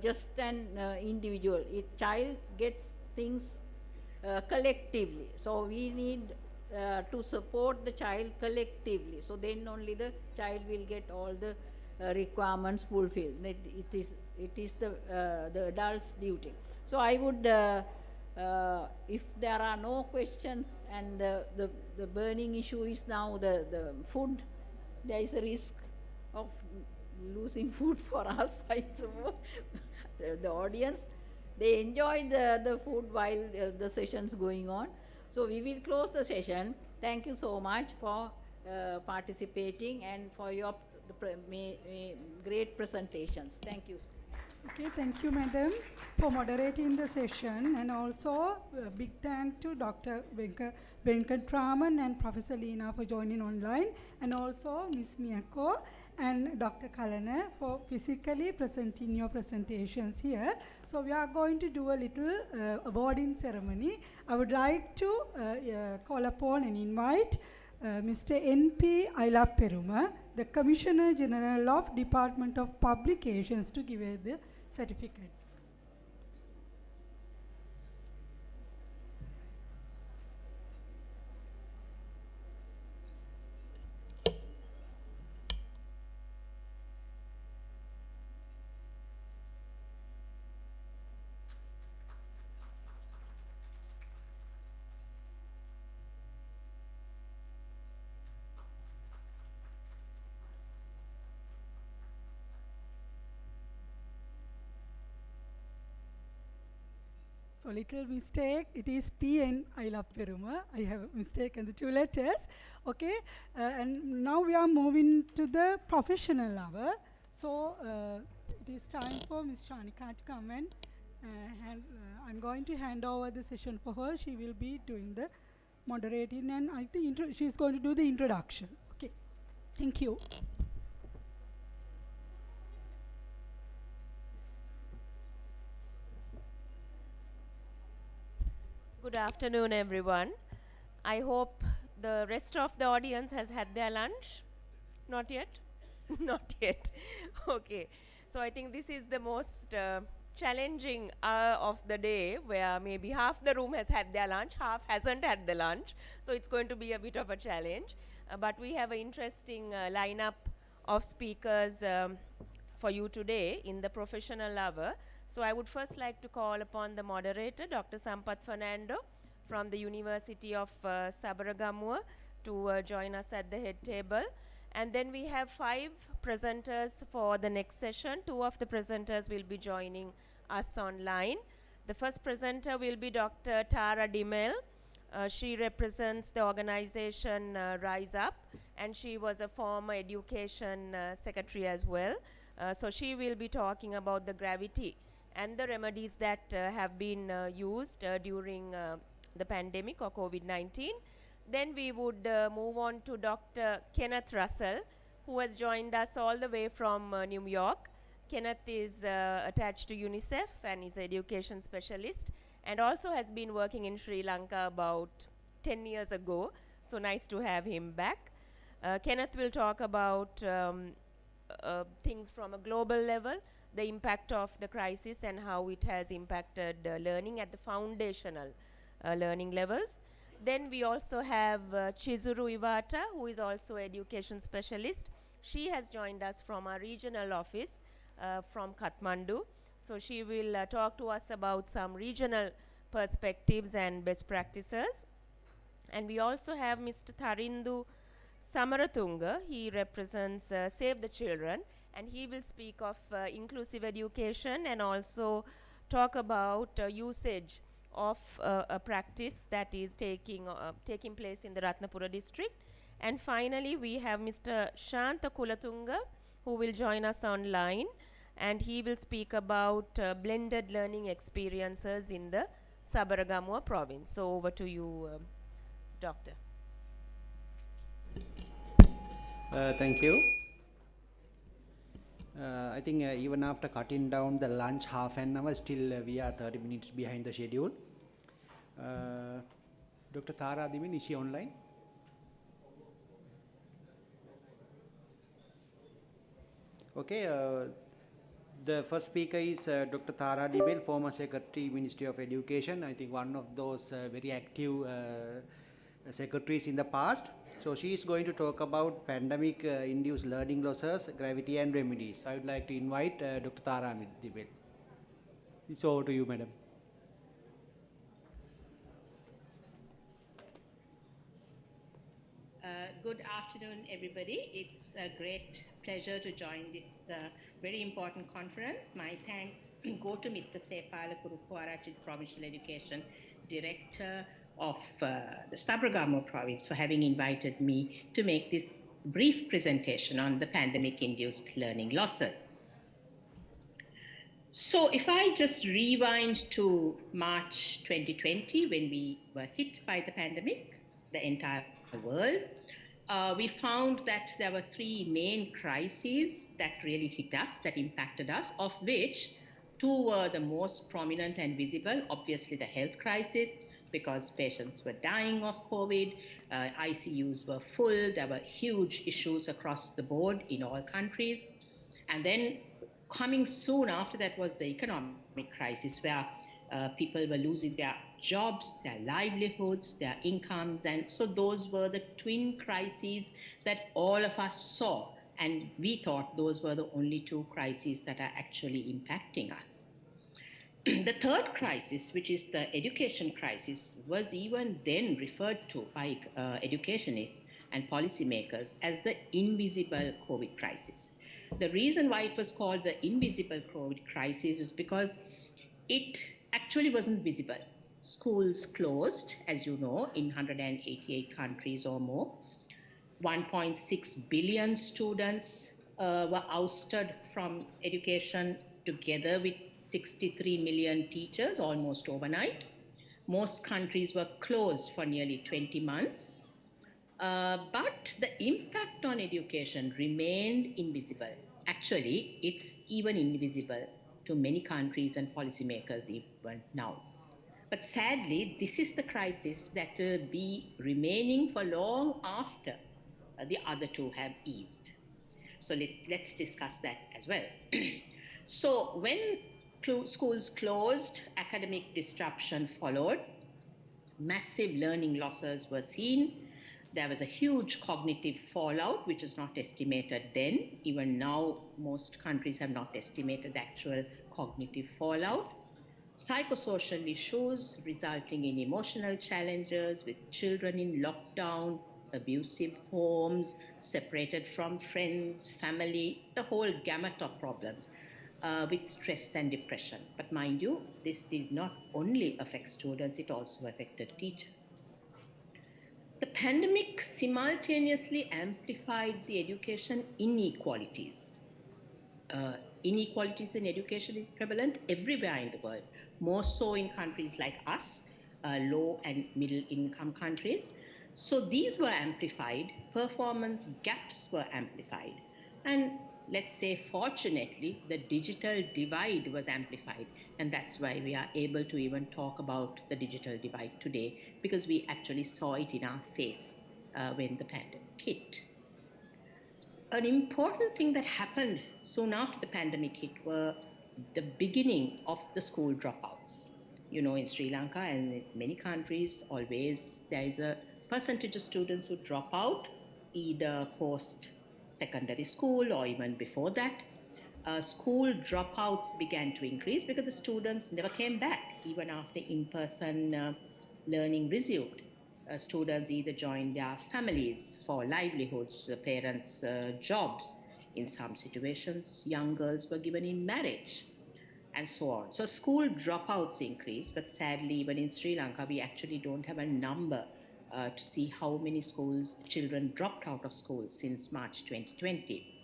just an individual. Child gets things collectively. So we need to support the child collectively. So then only the child will get all the requirements fulfilled. It is the adult's duty. So I would, if there are no questions, and the burning issue is now the food, there is a risk of losing food for us, I suppose. The audience, they enjoy the food while the session's going on. So we will close the session. Thank you so much for participating and for your great presentations. Thank you. Okay, thank you, Madam, for moderating the session, and also a big thank to Dr. Venkatraman and Professor Lina for joining online, and also Ms. Miyako and Dr. Kalana for physically presenting your presentations here. So we are going to do a little awarding ceremony. I would like to call upon and invite Mr. N.P. Ailapperuma, the Commissioner General of Department of Publications, to give the certificates. So little mistake, it is P and Ailapperuma. I have mistaken the two letters. Okay, and now we are moving to the professional hour. So it is time for Ms. Shanika to come and I'm going to hand over the session for her. She will be doing the moderating, and I think she is going to do the introduction. Okay, thank you. Good afternoon, everyone. I hope the rest of the audience has had their lunch. Not yet? Not yet. Okay. So I think this is the most challenging hour of the day, where maybe half the room has had their lunch, half hasn't had the lunch. So it's going to be a bit of a challenge. But we have an interesting lineup of speakers for you today in the professional hour. So I would first like to call upon the moderator, Dr. Sampath Fernando from the University of Sabaragamuwa, to join us at the head table. And then we have 5 presenters for the next session. 2 of the presenters will be joining us online. The first presenter will be Dr. Tara Dimel. She represents the organization Rise Up, and she was a former education secretary as well. So she will be talking about the gravity and the remedies that have been used during the pandemic or COVID-19. Then we would move on to Dr. Kenneth Russell, who has joined us all the way from New York. Kenneth is attached to UNICEF and is an education specialist, and also has been working in Sri Lanka about 10 years ago. So nice to have him back. Kenneth will talk about things from a global level, the impact of the crisis and how it has impacted learning at the foundational learning levels. Then we also have Chizuru Iwata, who is also an education specialist. She has joined us from our regional office from Kathmandu. So she will talk to us about some regional perspectives and best practices. And we also have Mr. Tharindu Samaratunga. He represents Save the Children, and he will speak of inclusive education and also talk about usage of a practice that is taking place in the Ratnapura district. And finally, we have Mr. Shanta Kulatunga, who will join us online, and he will speak about blended learning experiences in the Sabaragamuwa province. So over to you, Doctor. Thank you. I think even after cutting down the lunch half an hour, still we are 30 minutes behind the schedule. Dr. Tara Dimel, is she online? Okay. The first speaker is Dr. Tara Dimel, former Secretary, Ministry of Education. I think one of those very active secretaries in the past. So she is going to talk about pandemic-induced learning losses, gravity and remedies. I would like to invite Dr. Tara Dimel. It's over to you, madam. Good afternoon, everybody. It's a great pleasure to join this very important conference. My thanks go to Mr. Sepala Kurukwarachit, Provincial Education Director of the Sabaragamuwa province, for having invited me to make this brief presentation on the pandemic-induced learning losses. So if I just rewind to March 2020, when we were hit by the pandemic, the entire world, we found that there were 3 main crises that really hit us, that impacted us, of which 2 were the most prominent and visible. Obviously, the health crisis, because patients were dying of COVID, ICUs were full, there were huge issues across the board in all countries. And then coming soon after that was the economic crisis, where people were losing their jobs, their livelihoods, their incomes. And so those were the twin crises that all of us saw. And we thought those were the only two crises that are actually impacting us. The third crisis, which is the education crisis, was even then referred to by educationists and policymakers as the invisible COVID crisis. The reason why it was called the invisible COVID crisis is because it actually wasn't visible. Schools closed, as you know, in 188 countries or more. 1.6 billion students were ousted from education together with 63 million teachers almost overnight. Most countries were closed for nearly 20 months. But the impact on education remained invisible. Actually, it's even invisible to many countries and policymakers even now. But sadly, this is the crisis that will be remaining for long after the other two have eased. So let's discuss that as well. So when schools closed, academic disruption followed, massive learning losses were seen. There was a huge cognitive fallout, which is not estimated then. Even now, most countries have not estimated the actual cognitive fallout. Psychosocial issues resulting in emotional challenges with children in lockdown, abusive homes, separated from friends, family, the whole gamut of problems with stress and depression. But mind you, this did not only affect students, it also affected teachers. The pandemic simultaneously amplified the education inequalities. Inequalities in education is prevalent everywhere in the world, more so in countries like us, low and middle income countries. So these were amplified, performance gaps were amplified, and let's say fortunately the digital divide was amplified, and that's why we are able to even talk about the digital divide today, because we actually saw it in our face when the pandemic hit. An important thing that happened soon after the pandemic hit were the beginning of the school dropouts. You know, in Sri Lanka and in many countries, always there is a percentage of students who drop out, either post-secondary school or even before that. School dropouts began to increase because the students never came back, even after in-person learning resumed. Students either joined their families for livelihoods, parents' jobs. In some situations, young girls were given in marriage, and so on. So school dropouts increased, but sadly, even in Sri Lanka, we actually don't have a number to see how many children dropped out of school since March 2020.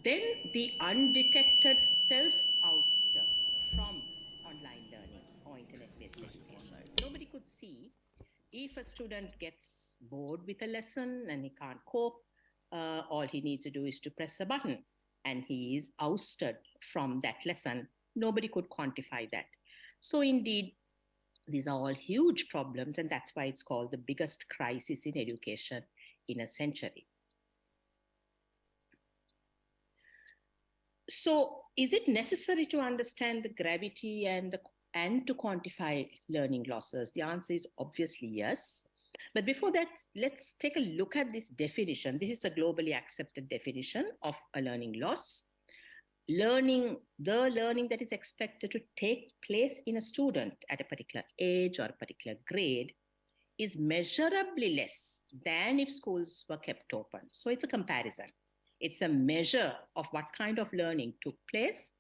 Then the undetected self-ouster from online learning or internet-based education. Nobody could see if a student gets bored with a lesson and he can't cope, all he needs to do is to press a button and he is ousted from that lesson. Nobody could quantify that. So indeed, these are all huge problems, and that's why it's called the biggest crisis in education in a century. So is it necessary to understand the gravity and to quantify learning losses? The answer is obviously yes. But before that, let's take a look at this definition. This is a globally accepted definition of a learning loss. The learning that is expected to take place in a student at a particular age or a particular grade is measurably less than if schools were kept open. So it's a comparison. It's a measure of what kind of learning took place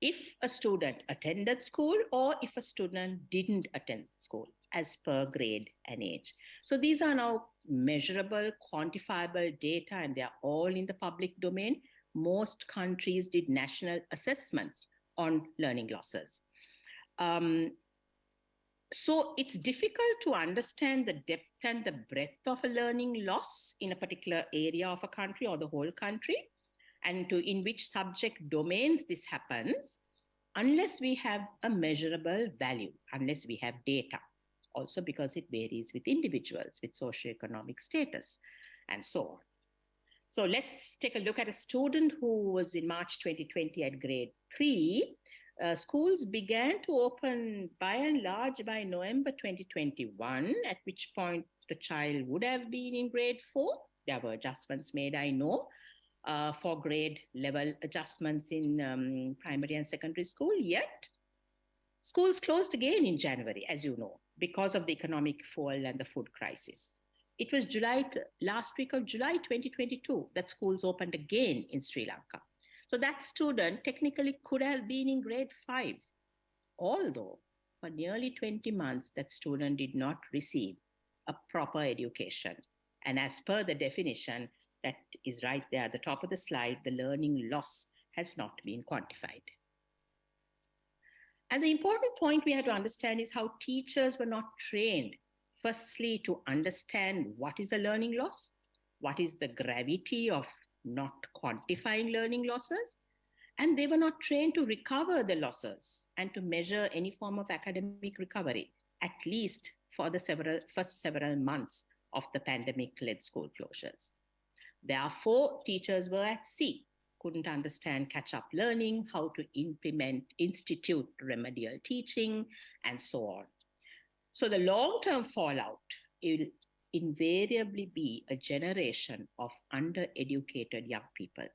if a student attended school or if a student didn't attend school, as per grade and age. So these are now measurable, quantifiable data, and they're all in the public domain. Most countries did national assessments on learning losses. So it's difficult to understand the depth and the breadth of a learning loss in a particular area of a country or the whole country, and in which subject domains this happens, unless we have a measurable value, unless we have data. Also because it varies with individuals, with socioeconomic status, and so on. So let's take a look at a student who was in March 2020 at grade 3. Schools began to open by and large by November 2021, at which point the child would have been in grade 4. There were adjustments made, I know, for grade level adjustments in primary and secondary school, yet schools closed again in January, as you know, because of the economic fall and the food crisis. It was last week of July 2022 that schools opened again in Sri Lanka. So that student technically could have been in grade 5, although for nearly 20 months that student did not receive a proper education. And as per the definition that is right there at the top of the slide, the learning loss has not been quantified. And the important point we have to understand is how teachers were not trained, firstly, to understand what is a learning loss, what is the gravity of not quantifying learning losses, and they were not trained to recover the losses and to measure any form of academic recovery, at least for the first several months of the pandemic-led school closures. Therefore, teachers were at sea, couldn't understand catch-up learning, how to institute remedial teaching, and so on. So the long-term fallout will invariably be a generation of undereducated young people.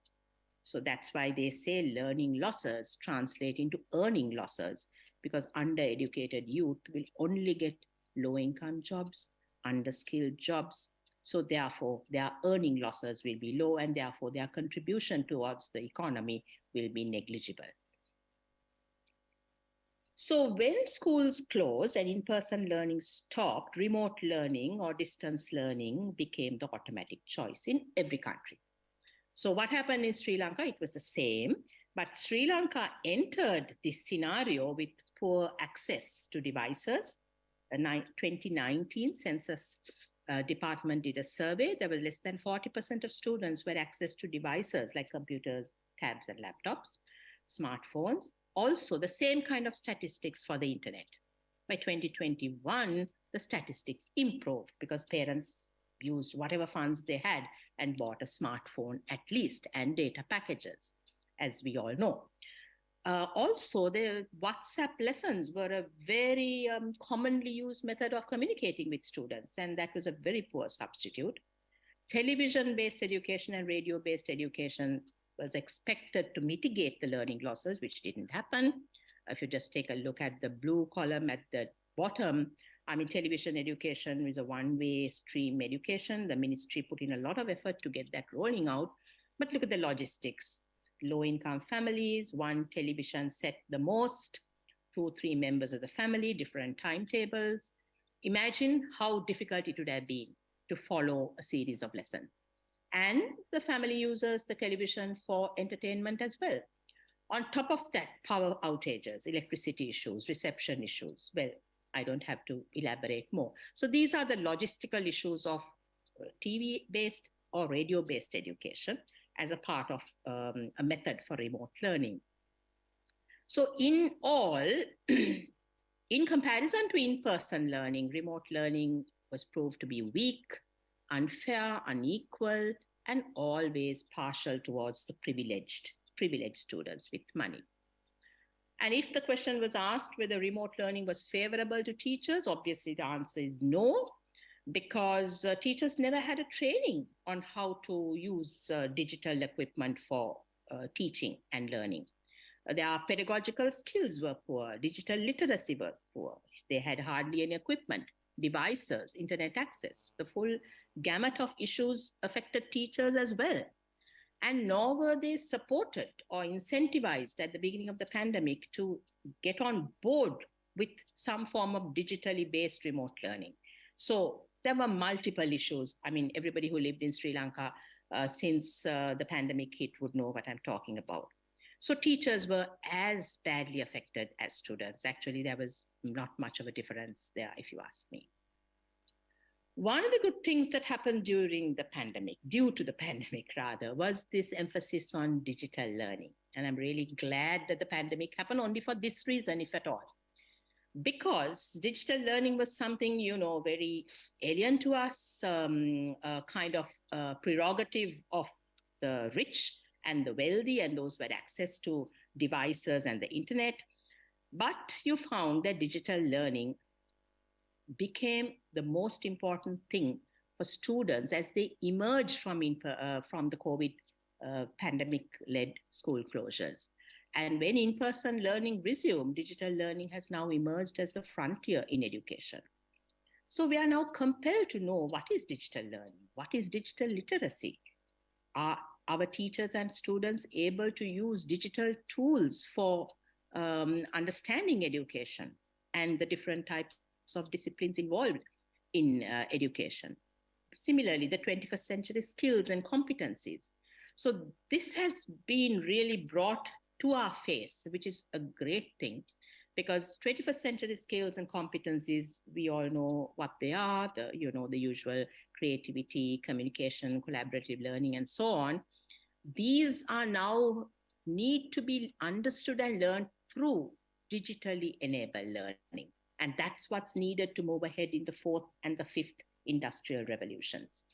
So that's why they say learning losses translate into earning losses, because undereducated youth will only get low-income jobs, underskilled jobs. So therefore, their earning losses will be low, and therefore their contribution towards the economy will be negligible. So when schools closed and in-person learning stopped, remote learning or distance learning became the automatic choice in every country. So what happened in Sri Lanka? It was the same, but Sri Lanka entered this scenario with poor access to devices. The 2019 census department did a survey. There was less than 40% of students who had access to devices like computers, tabs, and laptops, smartphones. Also, the same kind of statistics for the internet. By 2021, the statistics improved because parents used whatever funds they had and bought a smartphone at least, and data packages, as we all know. Also, the WhatsApp lessons were a very commonly used method of communicating with students, and that was a very poor substitute. Television-based education and radio-based education was expected to mitigate the learning losses, which didn't happen. If you just take a look at the blue column at the bottom, I mean, television education is a one-way stream education. The ministry put in a lot of effort to get that rolling out, but look at the logistics. Low-income families, one television set the most, 2 or 3 members of the family, different timetables. Imagine how difficult it would have been to follow a series of lessons. And the family uses the television for entertainment as well. On top of that, power outages, electricity issues, reception issues. Well, I don't have to elaborate more. So these are the logistical issues of TV-based or radio-based education as a part of a method for remote learning. So in all, in comparison to in-person learning, remote learning was proved to be weak, unfair, unequal, and always partial towards the privileged students with money. And if the question was asked whether remote learning was favorable to teachers, obviously the answer is no, because teachers never had a training on how to use digital equipment for teaching and learning. Their pedagogical skills were poor, digital literacy was poor. They had hardly any equipment, devices, internet access. The full gamut of issues affected teachers as well. And nor were they supported or incentivized at the beginning of the pandemic to get on board with some form of digitally based remote learning. So there were multiple issues. I mean, everybody who lived in Sri Lanka since the pandemic hit would know what I'm talking about. So teachers were as badly affected as students. Actually, there was not much of a difference there, if you ask me. One of the good things that happened during the pandemic, due to the pandemic rather, was this emphasis on digital learning. And I'm really glad that the pandemic happened only for this reason, if at all. because digital learning was something, you know, very alien to us, a kind of prerogative of the rich and the wealthy and those who had access to devices and the internet. But you found that digital learning became the most important thing for students as they emerged from the COVID pandemic-led school closures. And when in-person learning resumed, digital learning has now emerged as the frontier in education. So we are now compelled to know what is digital learning, what is digital literacy. Are our teachers and students able to use digital tools for understanding education and the different types of disciplines involved in education? Similarly, the 21st century skills and competencies. So this has been really brought to our face, which is a great thing, because 21st century skills and competencies, we all know what they are, the usual creativity, communication, collaborative learning, and so on. These are now need to be understood and learned through digitally enabled learning. And that's what's needed to move ahead in the 4th and the 5th industrial revolutions.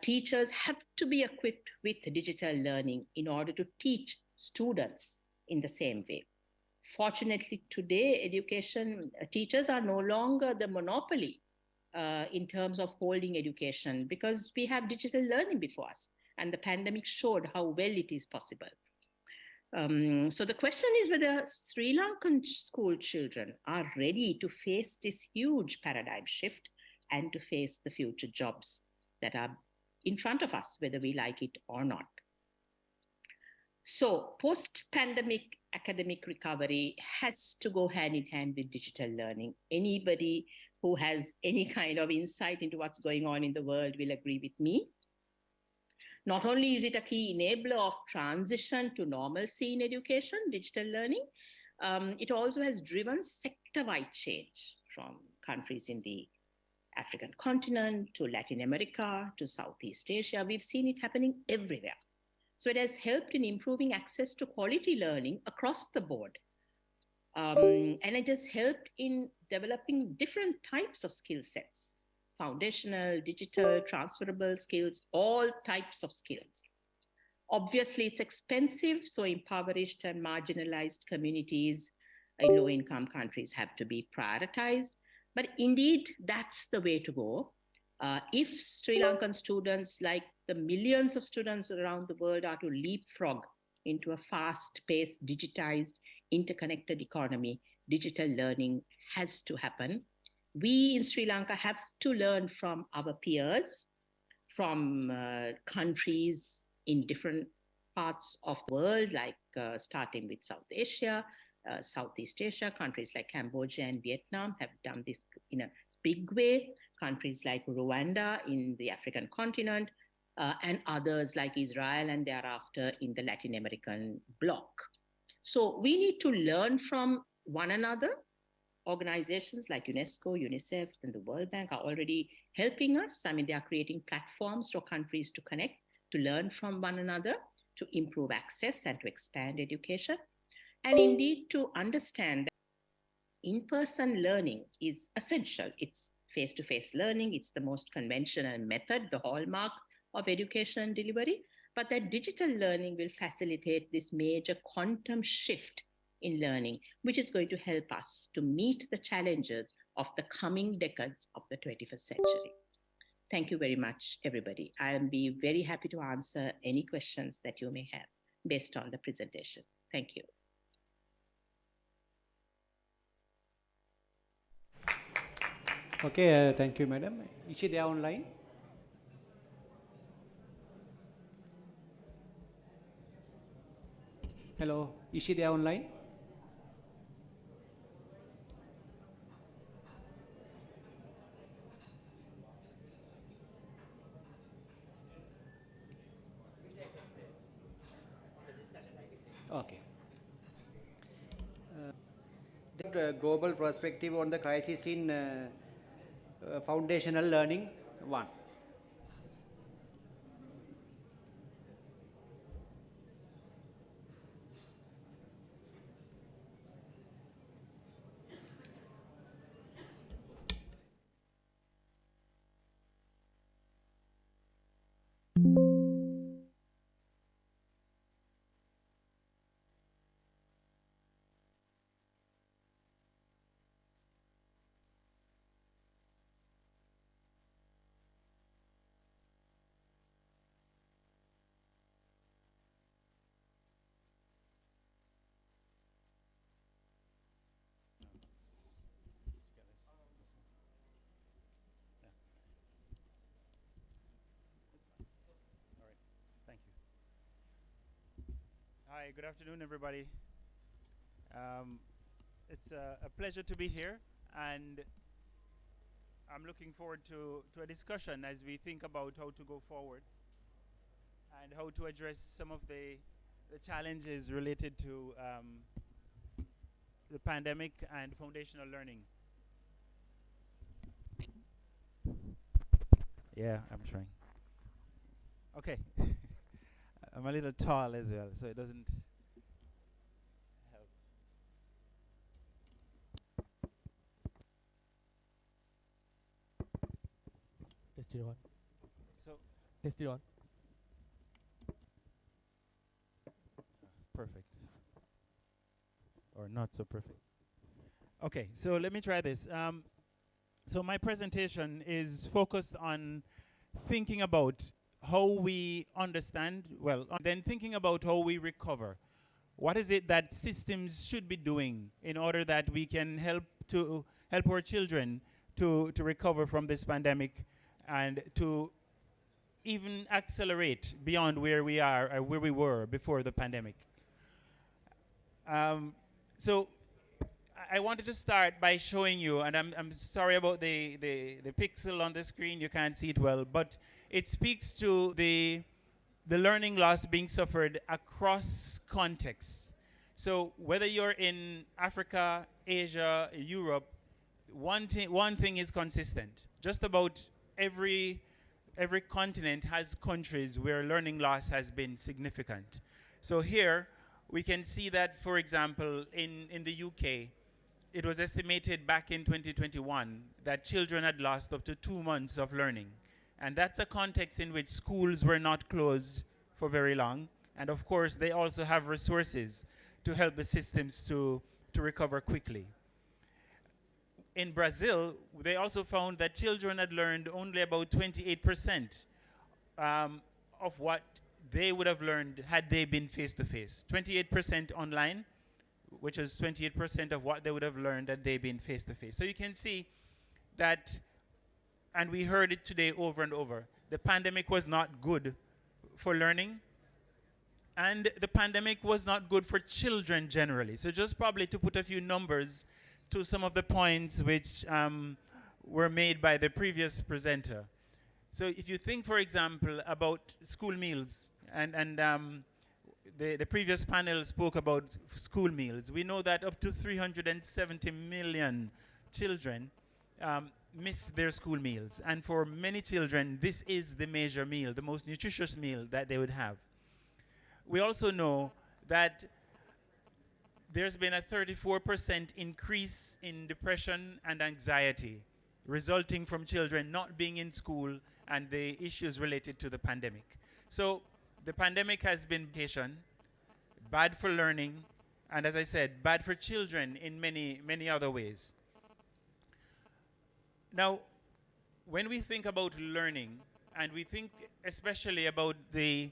Teachers have to be equipped with digital learning in order to teach students in the same way. Fortunately, today, education teachers are no longer the monopoly in terms of holding education, because we have digital learning before us, and the pandemic showed how well it is possible. So the question is whether Sri Lankan school children are ready to face this huge paradigm shift and to face the future jobs that are in front of us, whether we like it or not. So post-pandemic academic recovery has to go hand in hand with digital learning. Anybody who has any kind of insight into what's going on in the world will agree with me. Not only is it a key enabler of transition to normalcy in education, digital learning, it also has driven sector-wide change from countries in the African continent to Latin America to Southeast Asia. We've seen it happening everywhere. So it has helped in improving access to quality learning across the board. And it has helped in developing different types of skill sets, foundational, digital, transferable skills, all types of skills. Obviously, it's expensive, so impoverished and marginalized communities in low-income countries have to be prioritized. But indeed, that's the way to go. If Sri Lankan students, like the millions of students around the world, are to leapfrog into a fast-paced, digitized, interconnected economy, digital learning has to happen. We in Sri Lanka have to learn from our peers, from countries in different parts of the world, like starting with South Asia, Southeast Asia. Countries like Cambodia and Vietnam have done this in a big way. Countries like Rwanda in the African continent, and others like Israel and thereafter in the Latin American bloc. So we need to learn from one another. Organizations like UNESCO, UNICEF, and the World Bank are already helping us. I mean, they are creating platforms for countries to connect, to learn from one another, to improve access and to expand education. And indeed, to understand that in-person learning is essential. It's face-to-face learning. It's the most conventional method, the hallmark of education delivery. But that digital learning will facilitate this major quantum shift in learning, which is going to help us to meet the challenges of the coming decades of the 21st century. Thank you very much, everybody. I'll be very happy to answer any questions that you may have based on the presentation. Thank you. Okay, thank you, madam. Is she there online? Hello, is she there online? Okay. The global perspective on the crisis in foundational learning, 1. Hi, good afternoon, everybody. It's a pleasure to be here, and I'm looking forward to a discussion as we think about how to go forward and how to address some of the challenges related to the pandemic and foundational learning. Yeah, I'm trying. Okay. I'm a little tall as well, so it doesn't help. Test it on. So Test it on. perfect. Or not so perfect. Okay, so let me try this. So my presentation is focused on thinking about how we understand, then thinking about how we recover. What is it that systems should be doing in order that we can help our children to recover from this pandemic and to even accelerate beyond where we are or where we were before the pandemic. So I wanted to start by showing you, and I'm sorry about the pixel on the screen, you can't see it well, but it speaks to the learning loss being suffered across contexts. So whether you're in Africa, Asia, Europe, one thing is consistent. Just about every continent has countries where learning loss has been significant. So here we can see that, for example, in the UK, it was estimated back in 2021 that children had lost up to 2 months of learning. And that's a context in which schools were not closed for very long. And of course, they also have resources to help the systems to recover quickly. In Brazil, they also found that children had learned only about 28% of what they would have learned had they been face-to-face. 28% online, which is 28% of what they would have learned had they been face-to-face. So you can see that, and we heard it today over and over, the pandemic was not good for learning, and the pandemic was not good for children generally. So just probably to put a few numbers to some of the points which were made by the previous presenter. So if you think, for example, about school meals, and the previous panel spoke about school meals. We know that up to 370 million children miss their school meals. And for many children, this is the major meal, the most nutritious meal that they would have. We also know that there's been a 34% increase in depression and anxiety resulting from children not being in school and the issues related to the pandemic. So the pandemic has been bad for learning, and as I said, bad for children in many, many other ways. Now, when we think about learning, and we think especially about the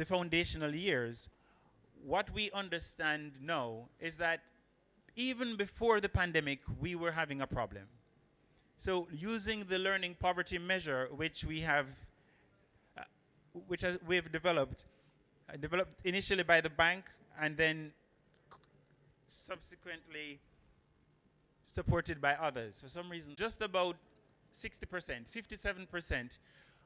foundational years, what we understand now is that even before the pandemic, we were having a problem. So using the learning poverty measure, which we have, we've developed initially by the bank and then subsequently supported by others. For some reason, just about 60%, 57%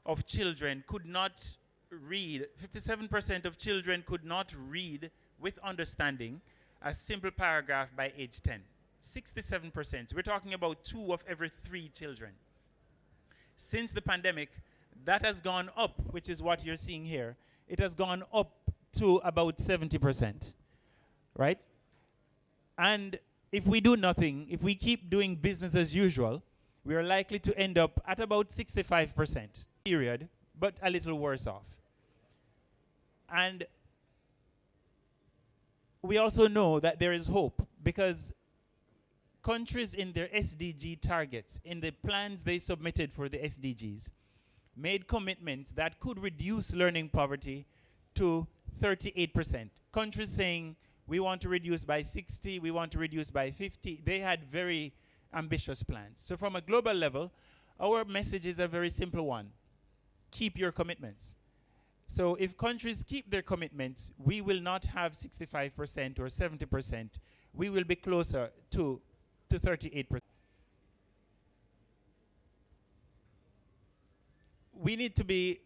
of children could not read, 57% of children could not read with understanding a simple paragraph by age 10. 67%. We're talking about 2 of every 3 children. Since the pandemic, that has gone up, which is what you're seeing here. It has gone up to about 70%, right? And if we do nothing, if we keep doing business as usual, we are likely to end up at about 65%, period, but a little worse off. And we also know that there is hope, because countries in their SDG targets, in the plans they submitted for the SDGs, made commitments that could reduce learning poverty to 38%. Countries saying, we want to reduce by 60, we want to reduce by 50. They had very ambitious plans. So from a global level, our message is a very simple one. Keep your commitments. So if countries keep their commitments, we will not have 65% or 70%. We will be closer to 38%. We need to be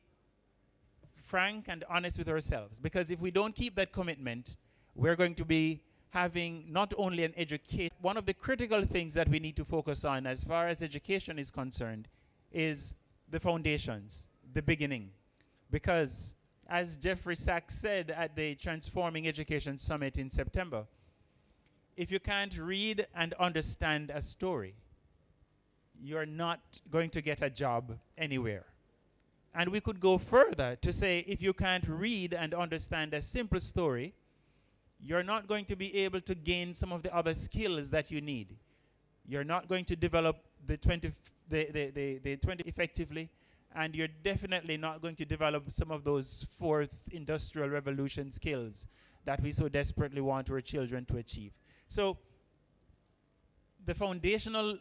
frank and honest with ourselves, because if we don't keep that commitment, we're going to be having not only an education. One of the critical things that we need to focus on as far as education is concerned is the foundations, the beginning. Because as Jeffrey Sachs said at the Transforming Education Summit in September, if you can't read and understand a story, you're not going to get a job anywhere. And we could go further to say, if you can't read and understand a simple story, you're not going to be able to gain some of the other skills that you need. You're not going to develop the 20 effectively, and you're definitely not going to develop some of those fourth industrial revolution skills that we so desperately want our children to achieve. So the foundational,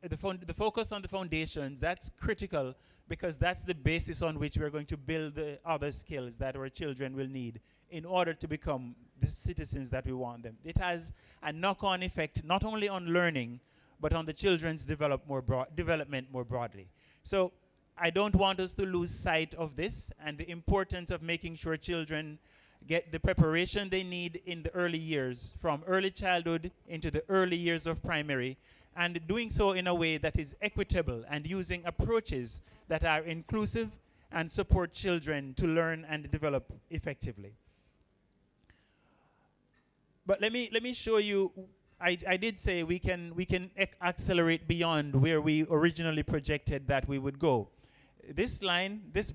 the focus on the foundations, that's critical, because that's the basis on which we're going to build the other skills that our children will need in order to become the citizens that we want them. It has a knock-on effect not only on learning, but on the children's development more broadly. So I don't want us to lose sight of this and the importance of making sure children get the preparation they need in the early years, from early childhood into the early years of primary, and doing so in a way that is equitable and using approaches that are inclusive and support children to learn and develop effectively. But let me show you, I did say we can accelerate beyond where we originally projected that we would go. This line, this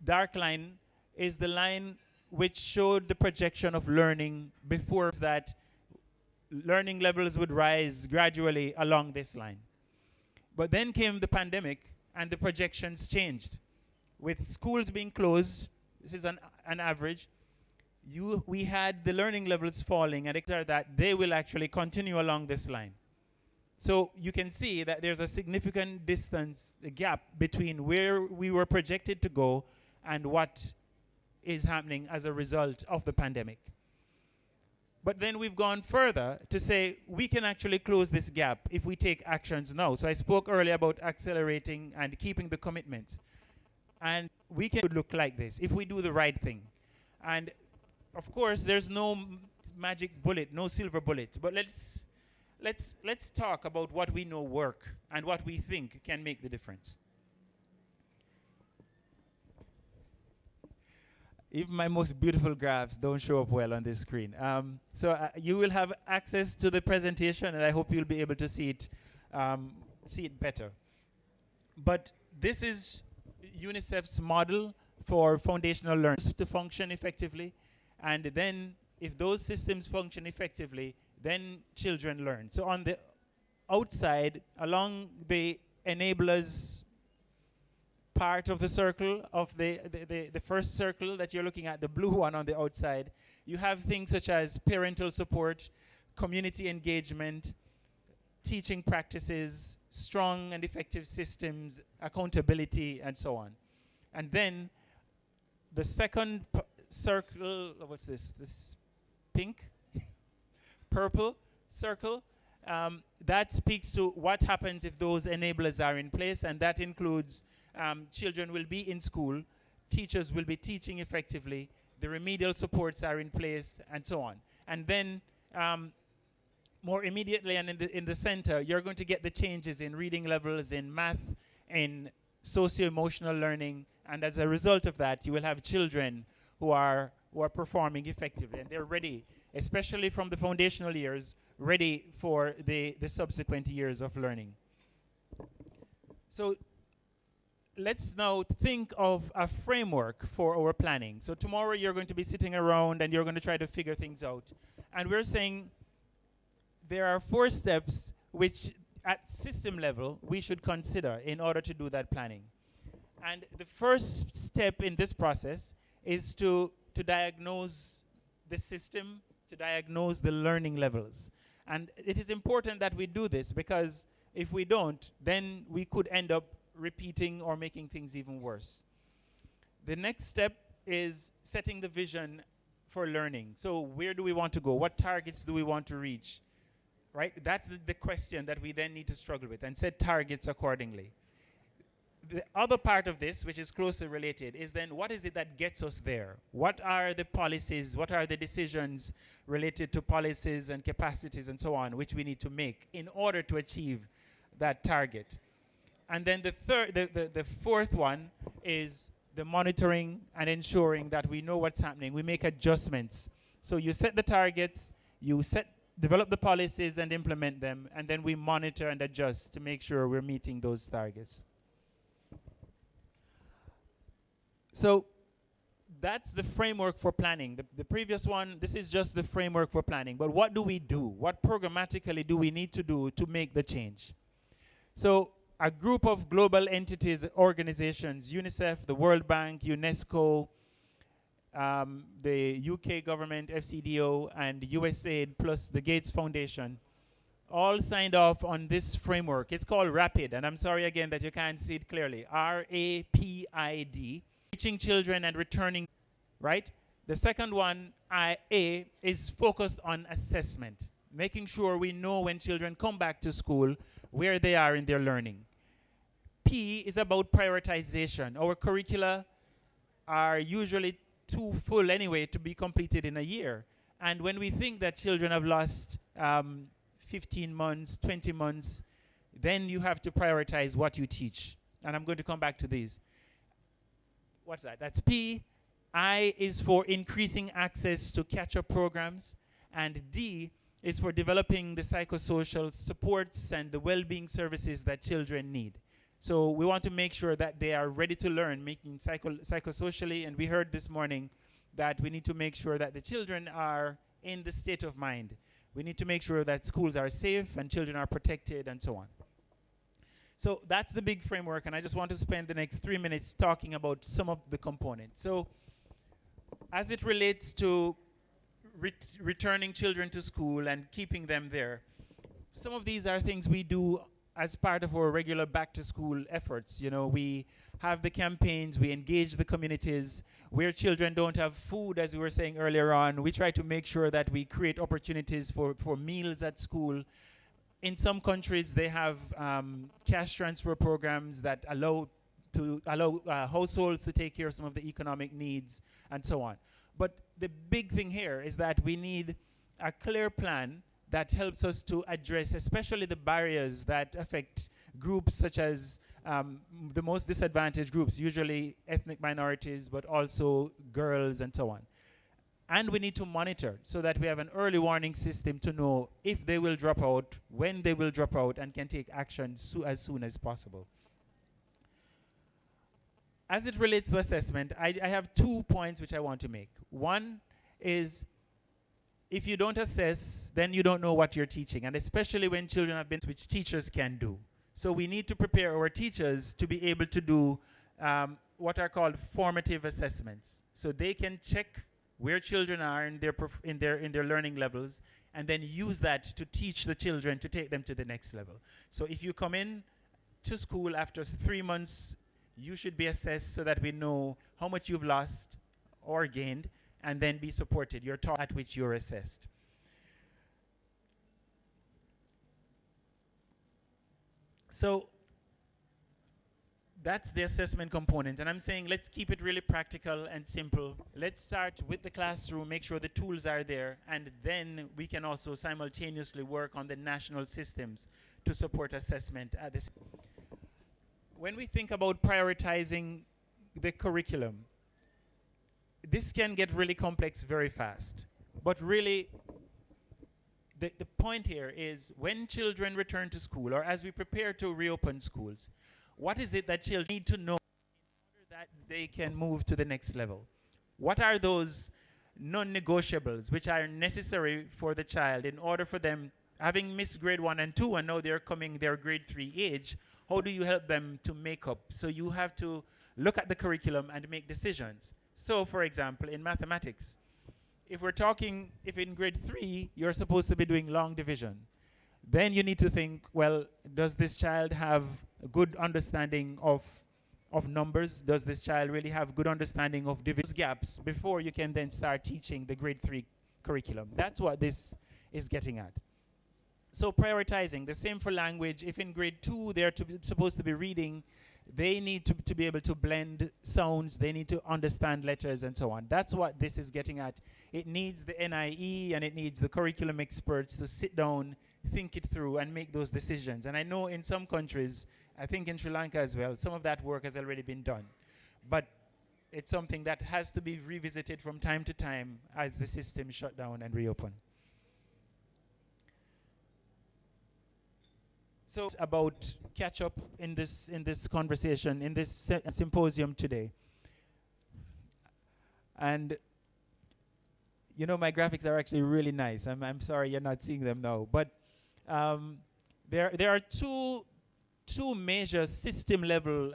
dark line, is the line which showed the projection of learning before that learning levels would rise gradually along this line. But then came the pandemic and the projections changed. With schools being closed, this is an average, we had the learning levels falling, and that they will actually continue along this line. So you can see that there's a significant distance, a gap between where we were projected to go and what is happening as a result of the pandemic. But then we've gone further to say we can actually close this gap if we take actions now. So I spoke earlier about accelerating and keeping the commitments. And we can look like this if we do the right thing. And of course, there's no magic bullet, no silver bullet. But let's talk about what we know work and what we think can make the difference. Even my most beautiful graphs don't show up well on this screen. So you will have access to the presentation, and I hope you'll be able to see it better. But this is UNICEF's model for foundational learning to function effectively. And then if those systems function effectively, then children learn. So on the outside, along the enablers part of the circle, of the first circle that you're looking at, the blue one on the outside, you have things such as parental support, community engagement, teaching practices, strong and effective systems, accountability, and so on. And then the second circle, what's this? This pink? Purple circle. That speaks to what happens if those enablers are in place, and that includes children will be in school, teachers will be teaching effectively, the remedial supports are in place, and so on. And then more immediately and in the center, you're going to get the changes in reading levels, in math, in socio-emotional learning, and as a result of that, you will have children who are performing effectively, and they're ready, especially from the foundational years, ready for the subsequent years of learning. So let's now think of a framework for our planning. So tomorrow you're going to be sitting around and you're going to try to figure things out. And we're saying there are 4 steps which at system level we should consider in order to do that planning. And the first step in this process is to diagnose the system, to diagnose the learning levels. And it is important that we do this, because if we don't, then we could end up repeating or making things even worse. The next step is setting the vision for learning. So where do we want to go? What targets do we want to reach? Right? That's the question that we then need to struggle with and set targets accordingly. The other part of this, which is closely related, is then what is it that gets us there? What are the policies, what are the decisions related to policies and capacities and so on, which we need to make in order to achieve that target? And then the fourth one is the monitoring and ensuring that we know what's happening. We make adjustments. So you set the targets, develop the policies and implement them, and then we monitor and adjust to make sure we're meeting those targets. So that's the framework for planning. The previous one, this is just the framework for planning. But what do we do? What programmatically do we need to do to make the change? So a group of global entities, organizations, UNICEF, the World Bank, UNESCO, the UK government, FCDO, and USAID, plus the Gates Foundation, all signed off on this framework. It's called RAPID, and I'm sorry again that you can't see it clearly. RAPID, reaching children and returning, right? The second one, A, is focused on assessment, making sure we know when children come back to school where they are in their learning. P is about prioritization. Our curricula are usually too full anyway to be completed in a year. And when we think that children have lost 15 months, 20 months, then you have to prioritize what you teach. And I'm going to come back to these. What's that? That's P. I is for increasing access to catch-up programs. And D is for developing the psychosocial supports and the well-being services that children need. So we want to make sure that they are ready to learn, making psychosocially, and we heard this morning that we need to make sure that the children are in the state of mind. We need to make sure that schools are safe and children are protected and so on. So that's the big framework, and I just want to spend the next 3 minutes talking about some of the components. So as it relates to returning children to school and keeping them there, some of these are things we do as part of our regular back-to-school efforts. You know, we have the campaigns, we engage the communities. Where children don't have food, as we were saying earlier on, we try to make sure that we create opportunities for meals at school. In some countries, they have cash transfer programs that allow households to take care of some of the economic needs and so on. But the big thing here is that we need a clear plan that helps us to address especially the barriers that affect groups such as the most disadvantaged groups, usually ethnic minorities, but also girls and so on. And we need to monitor so that we have an early warning system to know if they will drop out, when they will drop out, and can take action as soon as possible. As it relates to assessment, I have 2 points which I want to make. One is, if you don't assess, then you don't know what you're teaching, and especially when children have been, which teachers can do. So we need to prepare our teachers to be able to do what are called formative assessments. So they can check where children are in their learning levels, and then use that to teach the children to take them to the next level. So if you come in to school after 3 months, you should be assessed so that we know how much you've lost or gained, and then be supported. You're taught at which you're assessed. So that's the assessment component. And I'm saying let's keep it really practical and simple. Let's start with the classroom, make sure the tools are there, and then we can also simultaneously work on the national systems to support assessment at this. When we think about prioritizing the curriculum, this can get really complex very fast. But really, the point here is when children return to school, or as we prepare to reopen schools, what is it that children need to know in order that they can move to the next level? What are those non-negotiables which are necessary for the child in order for them, having missed grade 1 and 2 and now they're coming their grade 3 age, how do you help them to make up? So you have to look at the curriculum and make decisions. So for example, in mathematics, if in grade 3, you're supposed to be doing long division, then you need to think, well, does this child have a good understanding of of numbers? Does this child really have good understanding of division gaps before you can then start teaching the grade 3 curriculum? That's what this is getting at. So prioritizing, the same for language. If in grade 2 they're supposed to be reading, they need to be able to blend sounds, they need to understand letters and so on. That's what this is getting at. It needs the NIE and it needs the curriculum experts to sit down, think it through and make those decisions. And I know in some countries, I think in Sri Lanka as well, some of that work has already been done. But it's something that has to be revisited from time to time as the system shut down and reopen. So about catch up in this conversation, in this symposium today. And you know, my graphics are actually really nice. I'm sorry you're not seeing them now, but there are two major system level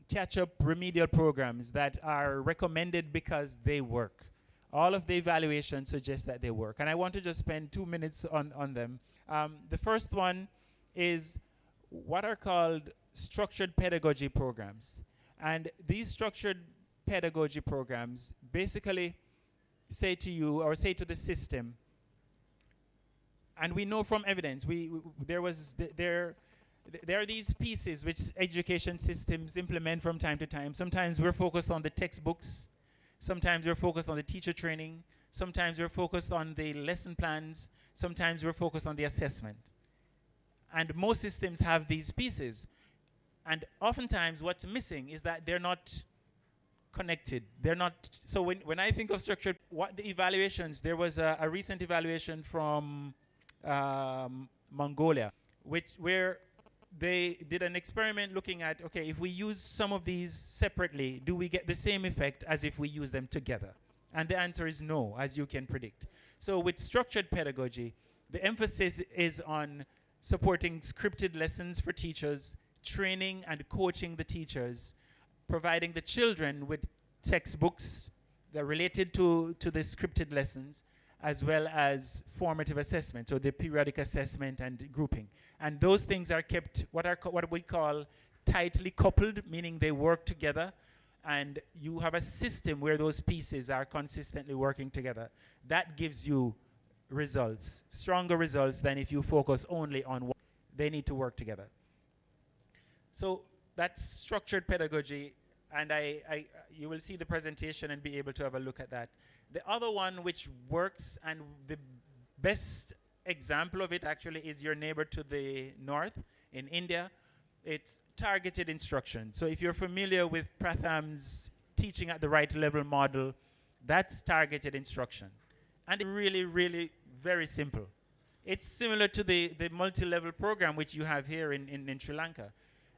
catch up remedial programs that are recommended because they work. All of the evaluations suggest that they work, and I want to just spend 2 minutes on them. The first one is what are called structured pedagogy programs. And these structured pedagogy programs basically say to you or say to the system, and we know from evidence, there are these pieces which education systems implement from time to time. Sometimes we're focused on the textbooks, sometimes we're focused on the teacher training, sometimes we're focused on the lesson plans, sometimes we're focused on the assessment. And most systems have these pieces. And oftentimes what's missing is that they're not connected. They're not, so when I think of structured, what the evaluations, there was a recent evaluation from Mongolia, where they did an experiment looking at, okay, if we use some of these separately, do we get the same effect as if we use them together? And the answer is no, as you can predict. So with structured pedagogy, the emphasis is on supporting scripted lessons for teachers, training and coaching the teachers, providing the children with textbooks that are related to the scripted lessons, as well as formative assessment, so the periodic assessment and grouping. And those things are kept, what we call tightly coupled, meaning they work together, and you have a system where those pieces are consistently working together. That gives you results, stronger results than if you focus only on one. They need to work together. So that's structured pedagogy, and you will see the presentation and be able to have a look at that. The other one which works, and the best example of it actually is your neighbor to the north in India. It's targeted instruction. So if you're familiar with Pratham's teaching at the right level model, that's targeted instruction. And it's really, really very simple. It's similar to the multi-level program which you have here in Sri Lanka.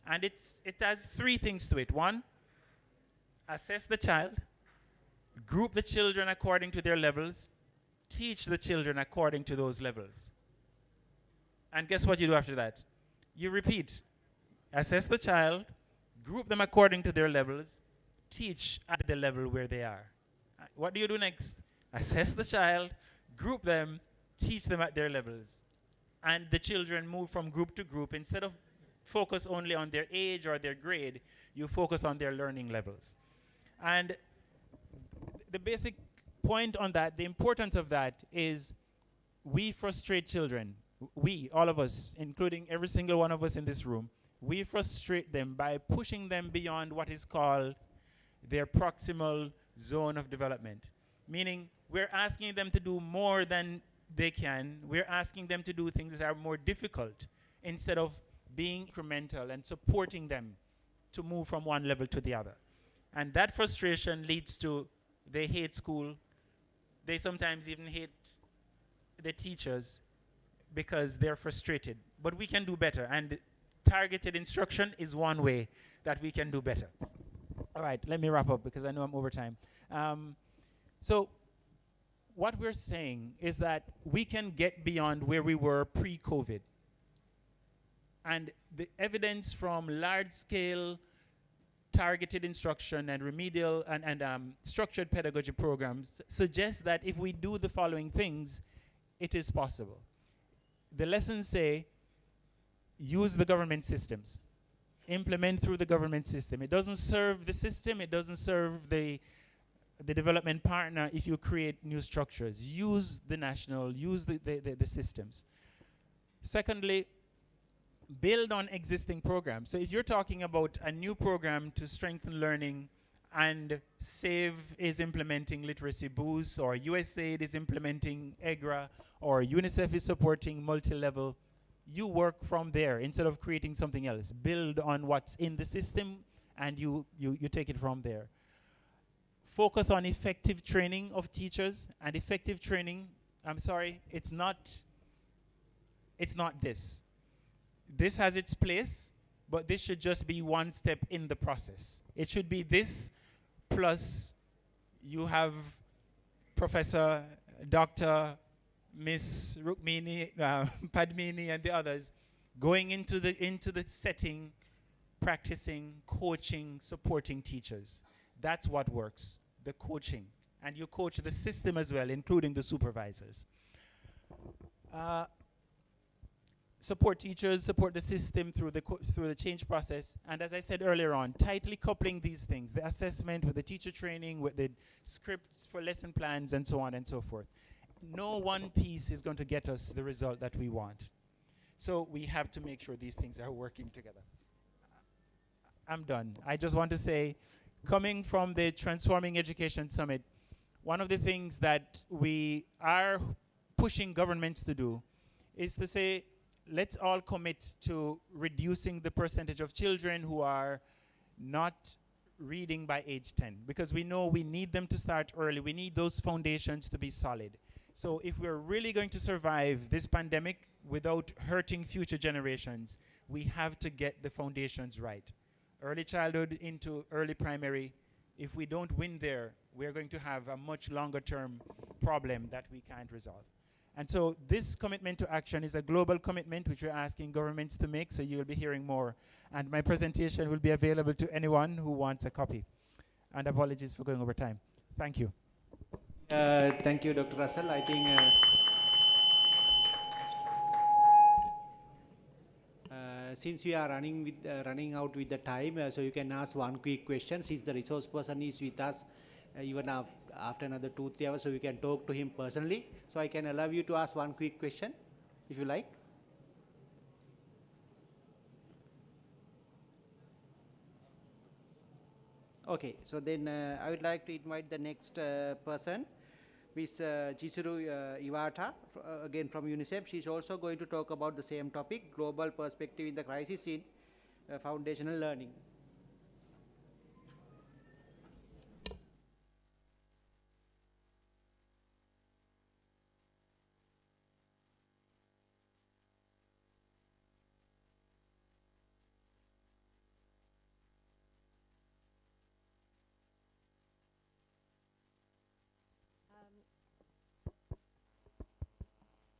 And it has 3 things to it. 1, assess the child, group the children according to their levels, teach the children according to those levels. And guess what you do after that? You repeat. Assess the child, group them according to their levels, teach at the level where they are. What do you do next? Assess the child, group them, teach them at their levels. And the children move from group to group. Instead of focus only on their age or their grade, you focus on their learning levels. And the basic point on that, the importance of that is we frustrate children. We, all of us, including every single one of us in this room, we frustrate them by pushing them beyond what is called their proximal zone of development. Meaning, we're asking them to do more than they can. We're asking them to do things that are more difficult instead of being incremental and supporting them to move from one level to the other. And that frustration leads to they hate school. They sometimes even hate the teachers because they're frustrated. But we can do better. And targeted instruction is one way that we can do better. All right, let me wrap up because I know I'm over time. So what we're saying is that we can get beyond where we were pre-COVID. And the evidence from large-scale targeted instruction and remedial and structured pedagogy programs suggests that if we do the following things, it is possible. The lessons say, use the government systems. implement through the government system. It doesn't serve the system, it doesn't serve the development partner if you create new structures. Use the national, use the systems. Secondly, build on existing programs. So if you're talking about a new program to strengthen learning, and SAVE is implementing literacy boosts, or USAID is implementing EGRA, or UNICEF is supporting multi-level, you work from there instead of creating something else. Build on what's in the system and you take it from there. Focus on effective training of teachers, and effective training, I'm sorry, it's not this. This has its place, but this should just be one step in the process. It should be this plus you have Professor, Dr., Miss Rukmini, Padmini and the others going into the setting, practicing, coaching, supporting teachers. That's what works, the coaching. And you coach the system as well, including the supervisors. Support teachers, support the system through the change process. And as I said earlier on, tightly coupling these things, the assessment with the teacher training, with the scripts for lesson plans, and so on and so forth. No one piece is going to get us the result that we want. So we have to make sure these things are working together. I'm done. I just want to say, coming from the Transforming Education Summit, one of the things that we are pushing governments to do is to say, let's all commit to reducing the percentage of children who are not reading by age 10, because we know we need them to start early. We need those foundations to be solid. So if we're really going to survive this pandemic without hurting future generations, we have to get the foundations right. Early childhood into early primary, if we don't win there, we're going to have a much longer term problem that we can't resolve. And so this commitment to action is a global commitment which we're asking governments to make, so you will be hearing more. And my presentation will be available to anyone who wants a copy. And apologies for going over time. Thank you. Thank you, Dr. Russell. I think since we are running out with the time, so you can ask one quick question. Since the resource person is with us even after another 2-3 hours, so you can talk to him personally. So I can allow you to ask one quick question, if you like. Okay, so then I would like to invite the next person, Ms. Chizuru Iwata, again from UNICEF. She's also going to talk about the same topic, global perspective in the crisis in foundational learning.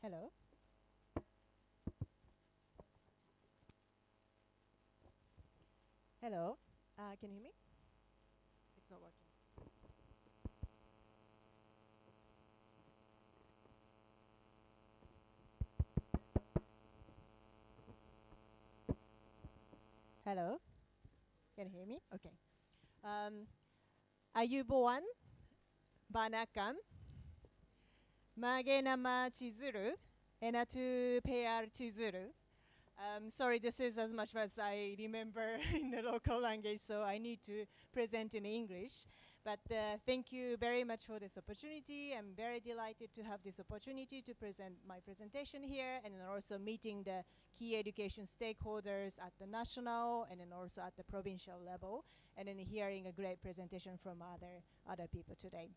Hello. Hello. Can you hear me? It's not working. Hello. Can you hear me? Okay. Ayubowan Banakam. Mage nama chizuru, enatu pear chizuru. Sorry, this is as much as I remember in the local language, so I need to present in English. But thank you very much for this opportunity. I'm very delighted to have this opportunity to present my presentation here, and then also meeting the key education stakeholders at the national and then also at the provincial level, and then hearing a great presentation from other people today.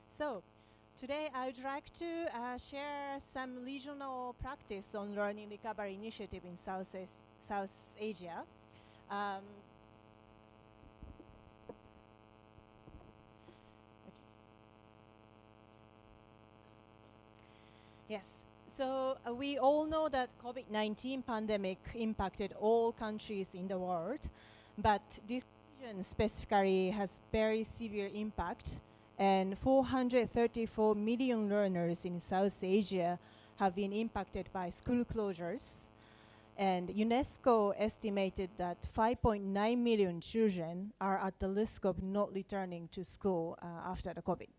So, today I would like to share some regional practice on learning recovery initiative in South Asia. Yes, so we all know that COVID-19 pandemic impacted all countries in the world, but this region specifically has very severe impact, and 434 million learners in South Asia have been impacted by school closures. And UNESCO estimated that 5.9 million children are at the risk of not returning to school after the COVID.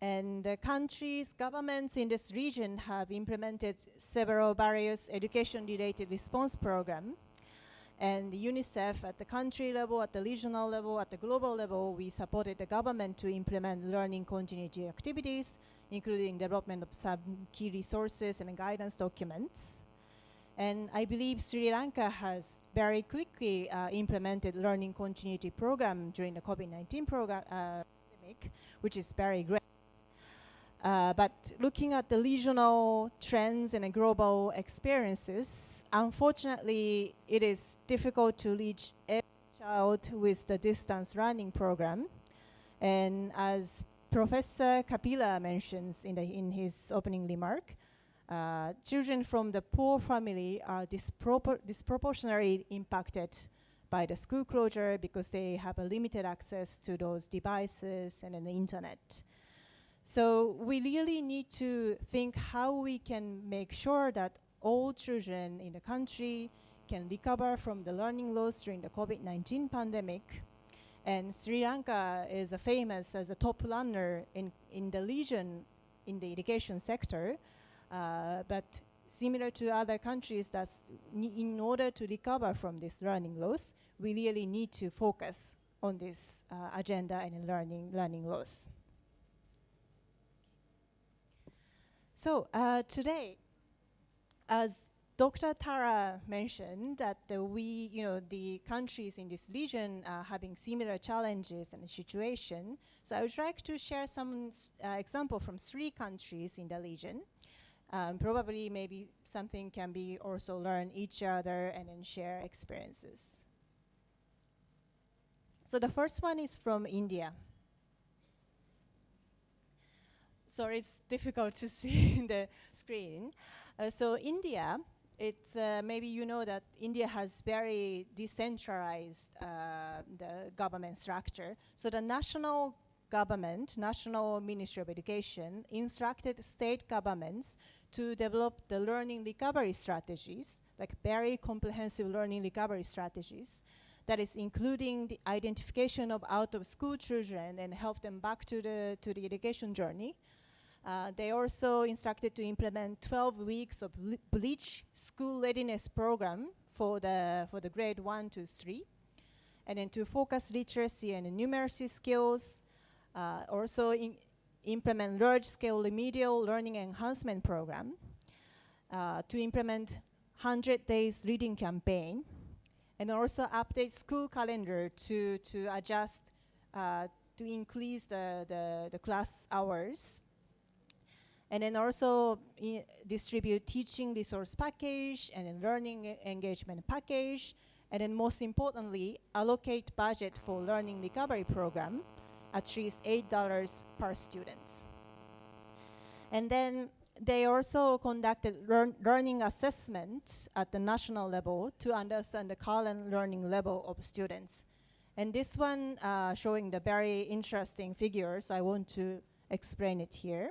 And the countries, governments in this region have implemented several various education-related response programs. And UNICEF at the country level, at the regional level, at the global level, we supported the government to implement learning continuity activities, including development of some key resources and guidance documents. And I believe Sri Lanka has very quickly implemented learning continuity program during the COVID-19 pandemic, which is very great. But looking at the regional trends and global experiences, unfortunately, it is difficult to reach every child with the distance learning program. And as Professor Kapila mentions in his opening remark, children from the poor family are disproportionately impacted by the school closure because they have a limited access to those devices and the internet. So we really need to think how we can make sure that all children in the country can recover from the learning loss during the COVID-19 pandemic. And Sri Lanka is famous as a top runner in the region in the education sector. But similar to other countries, that's in order to recover from this learning loss, we really need to focus on this agenda and learning loss. So today, as Dr. Tara mentioned, that the countries in this region are having similar challenges and situation. So I would like to share some example from 3 countries in the region. Probably maybe something can be also learn each other and then share experiences. So the first one is from India. Sorry, it's difficult to see in the screen. So India, it's maybe you know that India has very decentralized the government structure. So the national government, National Ministry of Education, instructed state governments to develop the learning recovery strategies, like very comprehensive learning recovery strategies, that is including the identification of out-of-school children and help them back to the education journey. They also instructed to implement 12 weeks of BREACH school readiness program for the grade 1 to 3, and then to focus literacy and numeracy skills. Also implement large-scale remedial learning enhancement program. To implement 100 days reading campaign, and also update school calendar to adjust to increase the class hours. And then also distribute teaching resource package and then learning engagement package. And then most importantly, allocate budget for learning recovery program, at least $8 per student. And then they also conducted learning assessments at the national level to understand the current learning level of students. And this one showing the very interesting figures, I want to explain it here.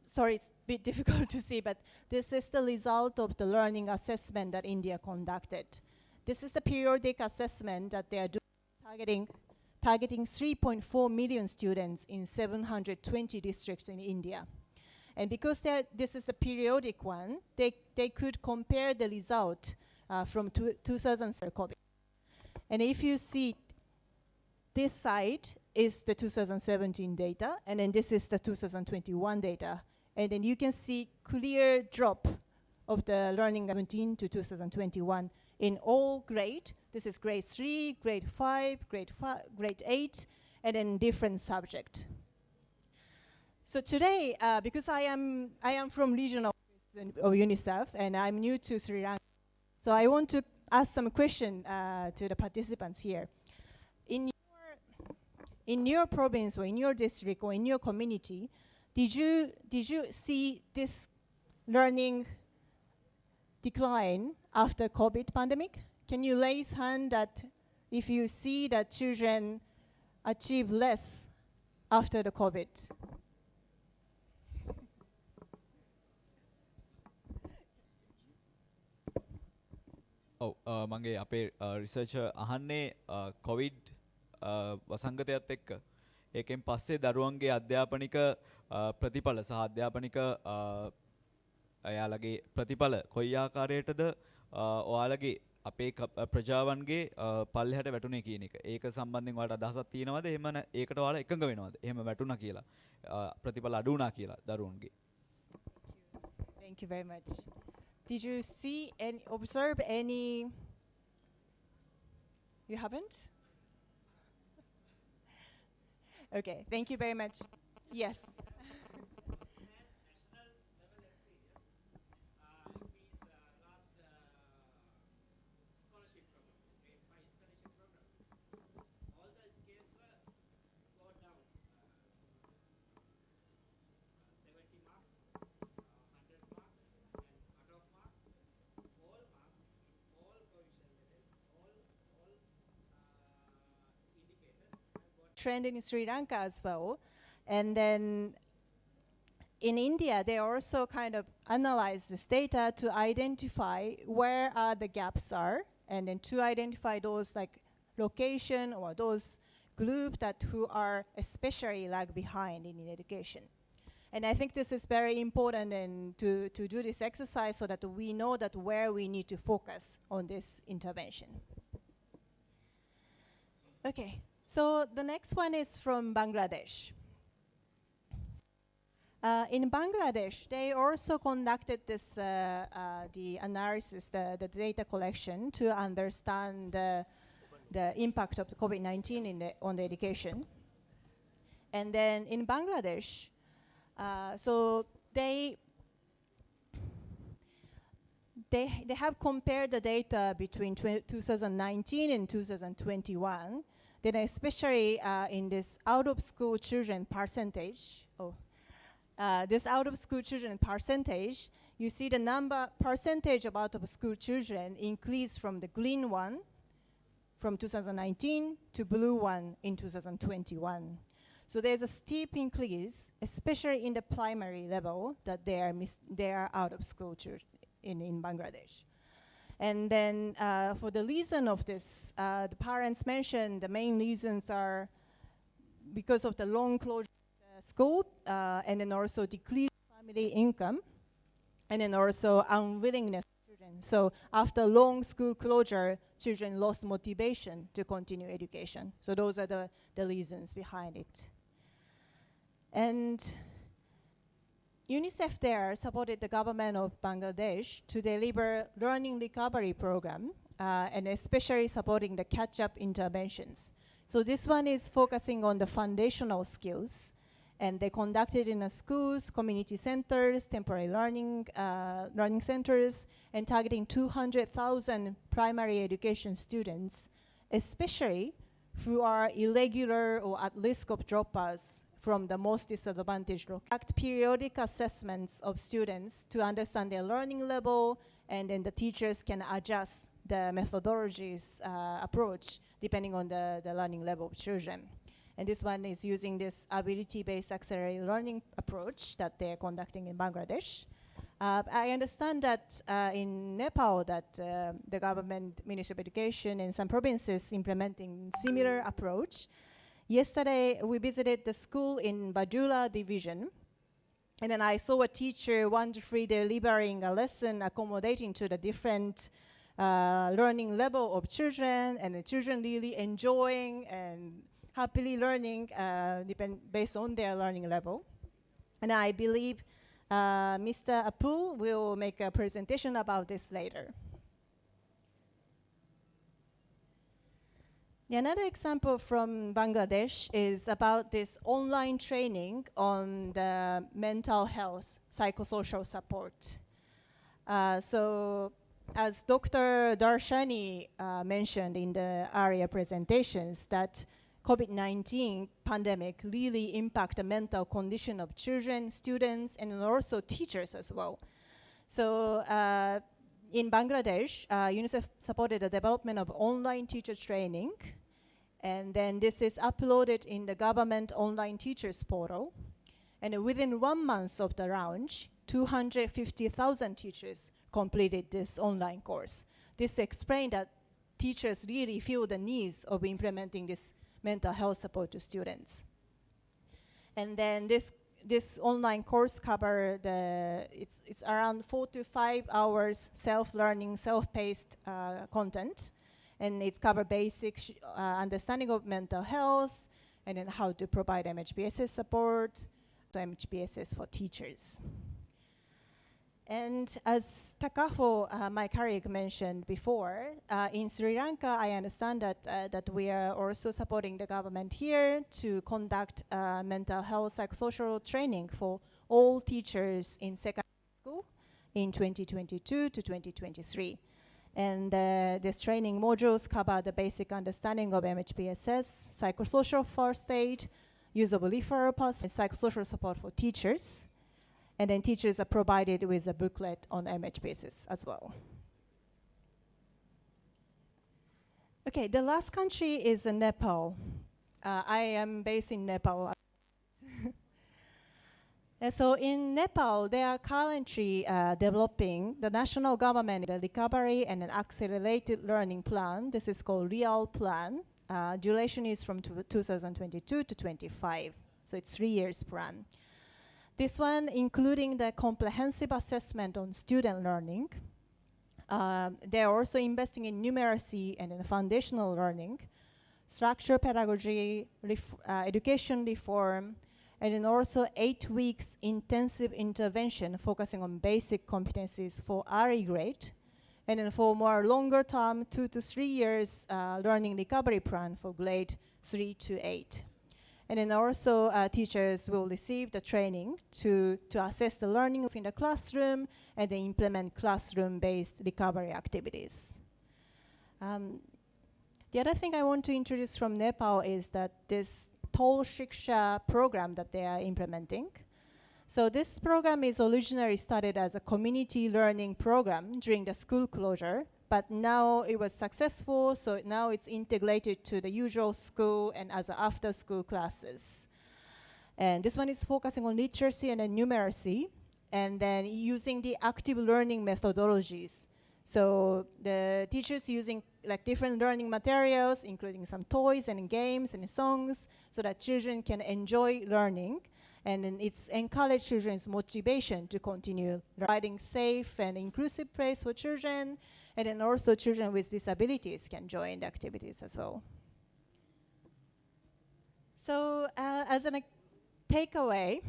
Sorry, it's a bit difficult to see, but this is the result of the learning assessment that India conducted. This is the periodic assessment that they are doing, targeting 3.4 million students in 720 districts in India. And because this is a periodic one, they could compare the result from 2007 COVID. And if you see this side is the 2017 data, and then this is the 2021 data. And then you can see clear drop of the learning 17 to 2021 in all grade. This is grade 3, grade 5, grade 8, and then different subject. So today, because I am from regional office of UNICEF, and I'm new to Sri Lanka, so I want to ask some question to the participants here. In your province or in your district or in your community, did you see this learning decline after COVID pandemic? Can you raise hand that if you see that children achieve less after the COVID? ඔව් මගේ අපේ රිසර්චර් අහන්නේ Covid වසංගතයත් එක්ක ඒකෙන් පස්සේ දරුවන්ගේ අධ්‍යාපනික ප්‍රතිඵල සහ අධ්‍යාපනික එයාලගේ ප්‍රතිඵල කොයි ආකාරයටද ඔයාලගේ අපේ ප්‍රජාවන්ගේ පල්ලෙහාට වැටුනේ කියන එක. ඒක සම්බන්ධයෙන් ඔයාලට අදහසක් තියෙනවද? එහෙම ඒකට ඔයාලා එකඟ වෙනවද? එහෙම වැටුණා කියලා. ප්‍රතිඵල අඩු වුණා කියලා දරුවන්ගේ. Thank you very much. Did you see and observe any? You haven't? Okay, thank you very much. Yes. Trend in Sri Lanka as well. And then in India, they also kind of analyze this data to identify where are the gaps are, and then to identify those like location or those group that who are especially lag behind in education. And I think this is very important and to do this exercise so that we know that where we need to focus on this intervention. Okay. So the next one is from Bangladesh. In Bangladesh, they also conducted this the analysis, the data collection to understand the impact of the COVID-19 on the education. And then in Bangladesh, so they have compared the data between 2019 and 2021. Then especially in this out-of-school children percentage, this out-of-school children percentage, you see the percentage of out-of-school children increase from the green one from 2019 to blue one in 2021. So there's a steep increase, especially in the primary level, that they are out of school children in Bangladesh. And then for the reason of this, the parents mentioned the main reasons are because of the long closure of the school, and then also decreased family income, and then also unwillingness of children. So after long school closure, children lost motivation to continue education. So those are the reasons behind it. And UNICEF there supported the government of Bangladesh to deliver learning recovery program, and especially supporting the catch-up interventions. So this one is focusing on the foundational skills, and they conducted in schools, community centers, temporary learning centers, and targeting 200,000 primary education students, especially who are irregular or at risk of dropouts from the most disadvantaged locations. Periodic assessments of students to understand their learning level, and then the teachers can adjust the methodologies approach depending on the learning level of children. And this one is using this ability-based accelerated learning approach that they're conducting in Bangladesh. I understand that in Nepal that the government, Ministry of Education, and some provinces implementing similar approach. Yesterday, we visited the school in Badula division, and then I saw a teacher wonderfully delivering a lesson accommodating to the different learning level of children, and the children really enjoying and happily learning based on their learning level. And I believe Mr. Apul will make a presentation about this later. Another example from Bangladesh is about this online training on the mental health, psychosocial support. So as Dr. Darshani mentioned in the earlier presentations, that COVID-19 pandemic really impact the mental condition of children, students, and also teachers as well. So in Bangladesh, UNICEF supported the development of online teacher training, and then this is uploaded in the government online teachers portal. And within 1 month of the launch, 250,000 teachers completed this online course. this explained that teachers really feel the needs of implementing this mental health support to students. And then this online course cover it's around 4 to 5 hours self-learning, self-paced content, and it covers basic understanding of mental health, and then how to provide MHPSS support, so MHPSS for teachers. And as Takafo, my colleague, mentioned before, in Sri Lanka, I understand that we are also supporting the government here to conduct mental health psychosocial training for all teachers in secondary school in 2022 to 2023. And these training modules cover the basic understanding of MHPSS, psychosocial first aid, use of referral paths, and psychosocial support for teachers. And then teachers are provided with a booklet on MHPSS as well. Okay, the last country is Nepal. I am based in Nepal. And so in Nepal, they are currently developing the national government, the recovery and an accelerated learning plan. This is called REAL plan. Duration is from 2022 to 25. So it's 3 years plan. This one, including the comprehensive assessment on student learning. They are also investing in numeracy and in foundational learning, structural pedagogy, education reform, and then also 8 weeks intensive intervention focusing on basic competencies for early grade, and then for more longer term, 2 to 3 years learning recovery plan for grade 3 to 8. And then also teachers will receive the training to assess the learning in the classroom and then implement classroom-based recovery activities. The other thing I want to introduce from Nepal is that this Tol Shiksha program that they are implementing. So this program is originally started as a community learning program during the school closure, but now it was successful, so now it's integrated to the usual school and as after-school classes. And this one is focusing on literacy and numeracy, and then using the active learning methodologies. So the teachers using like different learning materials, including some toys and games and songs, so that children can enjoy learning. And then it's encourage children's motivation to continue providing safe and inclusive place for children, and then also children with disabilities can join the activities as well. So as a takeaway,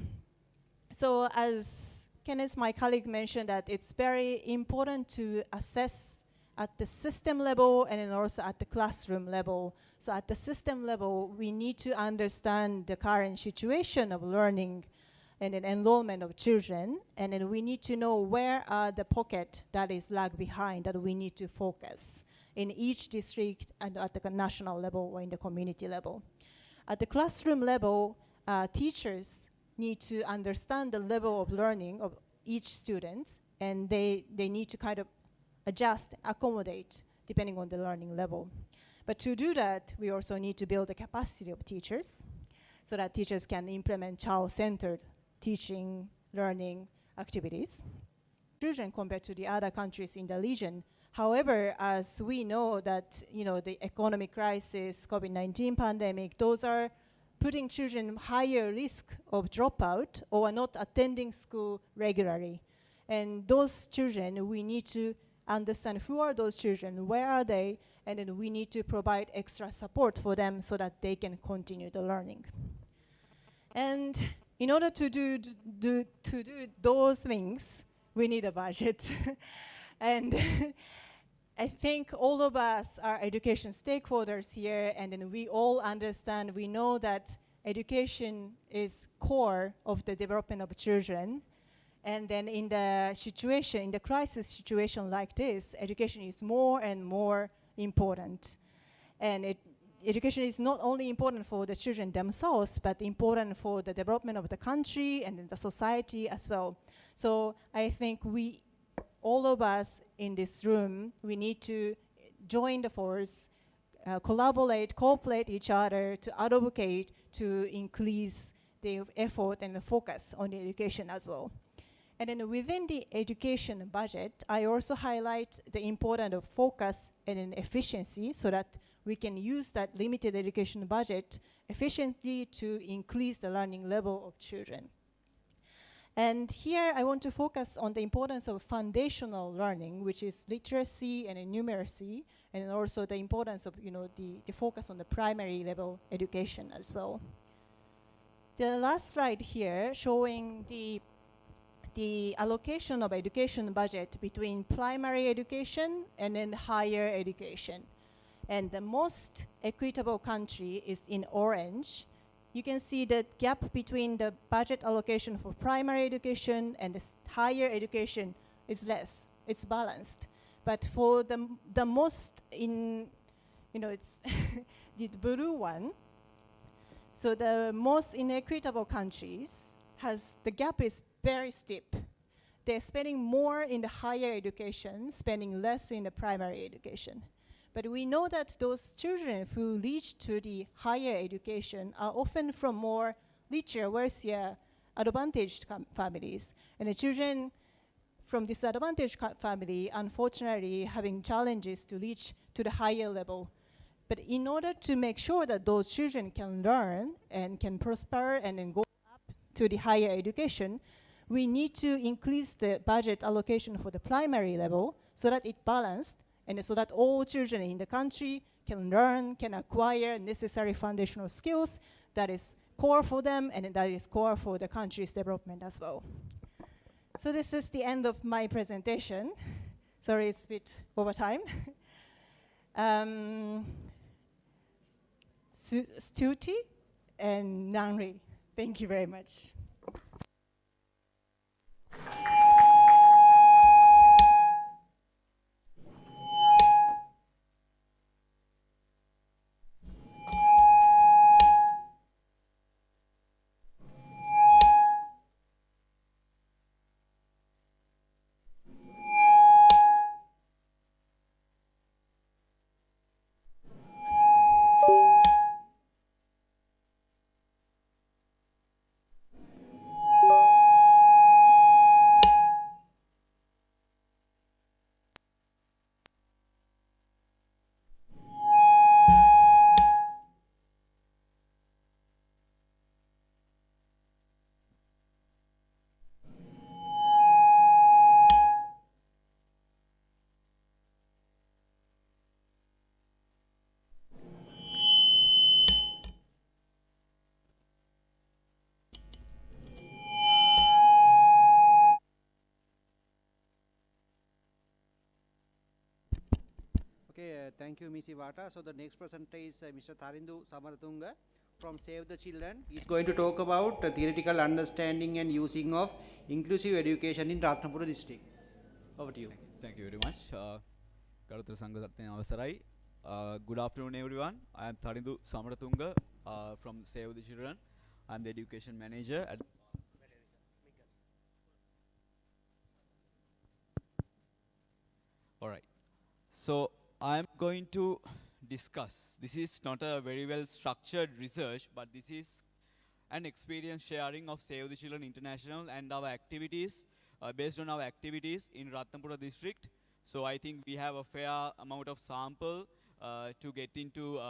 so as Kenneth, my colleague, mentioned that it's very important to assess at the system level and then also at the classroom level. So at the system level, we need to understand the current situation of learning and then enrollment of children, and then we need to know where are the pocket that is lag behind that we need to focus in each district and at the national level or in the community level. At the classroom level, teachers need to understand the level of learning of each student, and they need to kind of adjust, accommodate, depending on the learning level. But to do that, we also need to build the capacity of teachers so that teachers can implement child-centered teaching, learning activities. Children compared to the other countries in the region. However, as we know that, the economic crisis, COVID-19 pandemic, those are putting children higher risk of dropout or not attending school regularly. And those children, we need to understand who are those children, where are they, and then we need to provide extra support for them so that they can continue the learning. And in order to do those things, we need a budget. And I think all of us are education stakeholders here, and then we all understand, we know that education is core of the development of children. And then in the situation, in the crisis situation like this, education is more and more important. And education is not only important for the children themselves, but important for the development of the country and the society as well. So I think all of us in this room, we need to join the force, collaborate, cooperate each other to advocate to increase the effort and the focus on the education as well. And then within the education budget, I also highlight the importance of focus and an efficiency so that we can use that limited education budget efficiently to increase the learning level of children. And here I want to focus on the importance of foundational learning, which is literacy and numeracy, and also the importance of the focus on the primary level education as well. The last slide here showing the allocation of education budget between primary education and then higher education. And the most equitable country is in orange. You can see the gap between the budget allocation for primary education and the higher education is less. It's balanced. But for the most it's the blue one, so the most inequitable countries the gap is very steep. They're spending more in the higher education, spending less in the primary education. But we know that those children who reach to the higher education are often from more richer, wealthier, advantaged families. And the children from disadvantaged family, unfortunately, having challenges to reach to the higher level. But in order to make sure that those children can learn and can prosper and then go up to the higher education, we need to increase the budget allocation for the primary level so that it's balanced and so that all children in the country can learn, can acquire necessary foundational skills that is core for them and that is core for the country's development as well. So this is the end of my presentation. Sorry, it's a bit over time. Stuti and Nangri, thank you very much. Okay, thank you, Ms. Iwata. So the next presenter is Mr. Tharindu Samaratunga from Save the Children. He is going to talk about theoretical understanding and using of inclusive education in Ratnapura district. Over to you. Thank you very much. Garutra Sangathatne Avasarai. Good afternoon, everyone. I am Tharindu Samaratunga from Save the Children. I am the education manager at All right. So I am going to discuss. This is not a very well structured research, but this is an experience sharing of Save the Children International and our activities, based on our activities in Ratnapura district. So I think we have a fair amount of sample to get into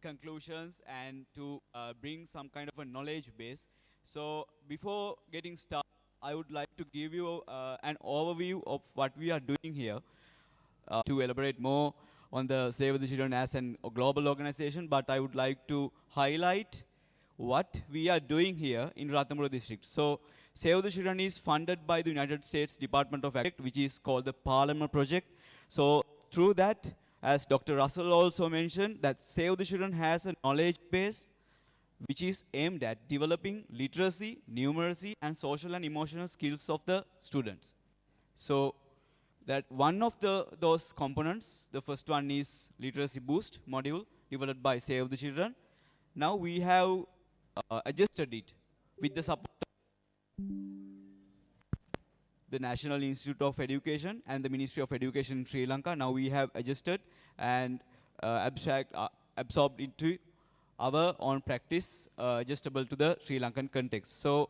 conclusions and to bring some kind of a knowledge base. So before getting started, I would like to give you an overview of what we are doing here. To elaborate more on the Save the Children as a global organization, but I would like to highlight what we are doing here in Ratnapura district. So Save the Children is funded by the United States Department of Agriculture, which is called the Parliament Project. So through that, as Dr. Russell also mentioned, that Save the Children has a knowledge base which is aimed at developing literacy, numeracy, and social and emotional skills of the students. So that one of those components, the first one is Literacy Boost module developed by Save the Children. Now we have adjusted it with the support of the National Institute of Education and the Ministry of Education in Sri Lanka. Now we have adjusted and absorbed into our own practice, adjustable to the Sri Lankan context. So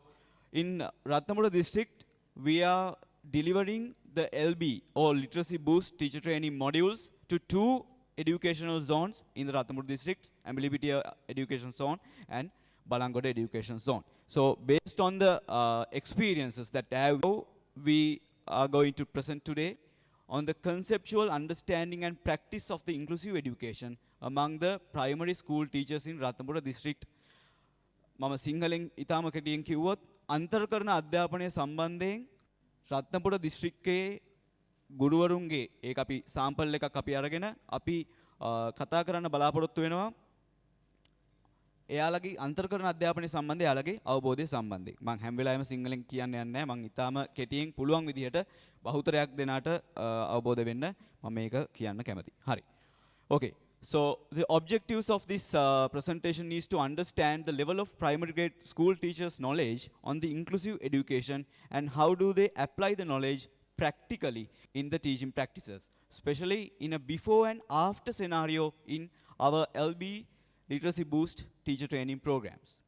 in Ratnapura district, we are delivering the LB or Literacy Boost teacher training modules to 2 educational zones in the Ratnapura district, Ambilipitia Education Zone and Balangoda Education Zone. So based on the experiences that we are going to present today on the conceptual understanding and practice of the inclusive education among the primary school teachers in Ratnapura district. මම සිංහලෙන් ඉතාම කෙටියෙන් කිව්වොත් අන්තර් කරන අධ්‍යාපනය සම්බන්ධයෙන් රත්නපුර දිස්ත්‍රික්කයේ ගුරුවරුන්ගේ ඒක අපි සාම්පල් එකක් අපි අරගෙන අපි කතා කරන්න බලාපොරොත්තු වෙනවා එයාලගේ අන්තර් කරන අධ්‍යාපනය සම්බන්ධයෙන් එයාලගේ අවබෝධය සම්බන්ධයෙන් මම හැම වෙලාවෙම සිංහලෙන් කියන්න යන්නේ නැහැ මම ඉතාම කෙටියෙන් පුළුවන් විදිහට බහුතරයක් දෙනාට අවබෝධ වෙන්න මම මේක කියන්න කැමතියි. හරි. Okay. So the objectives of this presentation is to understand the level of primary grade school teachers' knowledge on the inclusive education and how do they apply the knowledge practically in the teaching practices, especially in a before and after scenario in our LB Literacy Boost teacher training programs.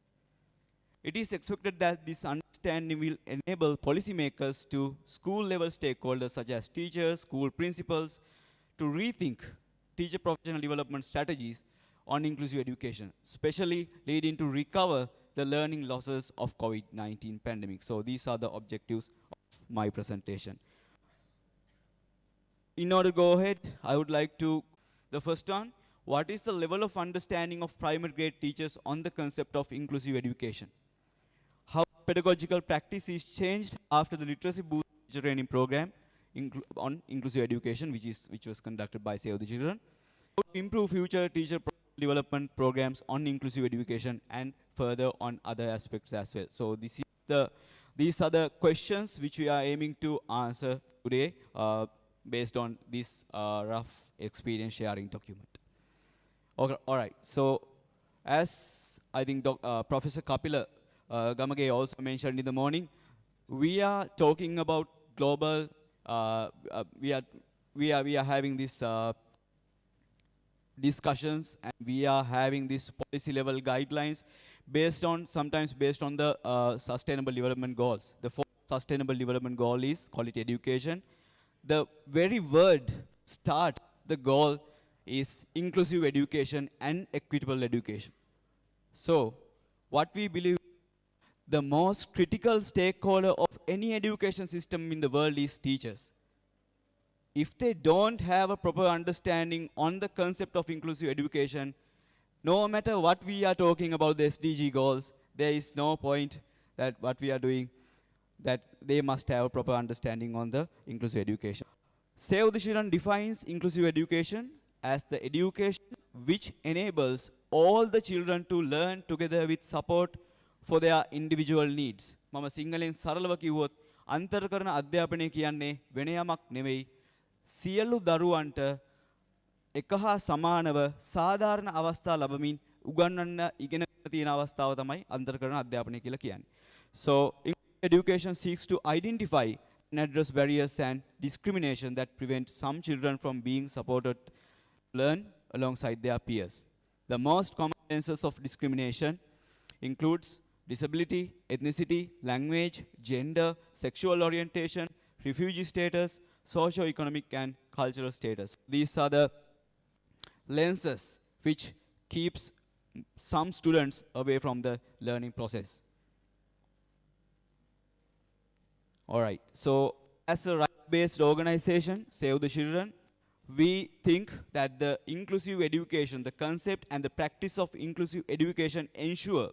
It is expected that this understanding will enable policymakers to school level stakeholders such as teachers, school principals to rethink teacher professional development strategies on inclusive education, especially leading to recover the learning losses of COVID-19 pandemic. So these are the objectives of my presentation. In order to go ahead, I would like to, the first one, what is the level of understanding of primary grade teachers on the concept of inclusive education? How pedagogical practice is changed after the Literacy Boost teacher training program on inclusive education, which was conducted by Save the Children. How to improve future teacher development programs on inclusive education and further on other aspects as well. So these are the questions which we are aiming to answer today based on this rough experience sharing document. Okay, all right. So as I think Professor Kapila Gamage also mentioned in the morning, we are talking about global we are having this discussions and we are having these policy level guidelines sometimes based on the sustainable development goals. The fourth sustainable development goal is quality education. The very word start the goal is inclusive education and equitable education. So what we believe the most critical stakeholder of any education system in the world is teachers. If they don't have a proper understanding on the concept of inclusive education, no matter what we are talking about the SDG goals, there is no point that what we are doing, that they must have a proper understanding on the inclusive education. Save the Children defines inclusive education as the education which enables all the children to learn together with support for their individual needs. මම සිංහලෙන් සරලව කිව්වොත් අන්තර් කරන අධ්‍යාපනය කියන්නේ වෙන යමක් නෙවෙයි සියලු දරුවන්ට එක හා සමානව සාධාරණ අවස්ථා ලැබමින් උගන්වන්න ඉගෙන තියෙන අවස්ථාව තමයි අන්තර් කරන අධ්‍යාපනය කියලා කියන්නේ. So education seeks to identify and address barriers and discrimination that prevent some children from being supported to learn alongside their peers. The most common senses of discrimination includes disability, ethnicity, language, gender, sexual orientation, refugee status, socio-economic and cultural status. These are the lenses which keeps some students away from the learning process. All right, so as a right-based organization, Save the Children, we think that the inclusive education, the concept and the practice of inclusive education ensure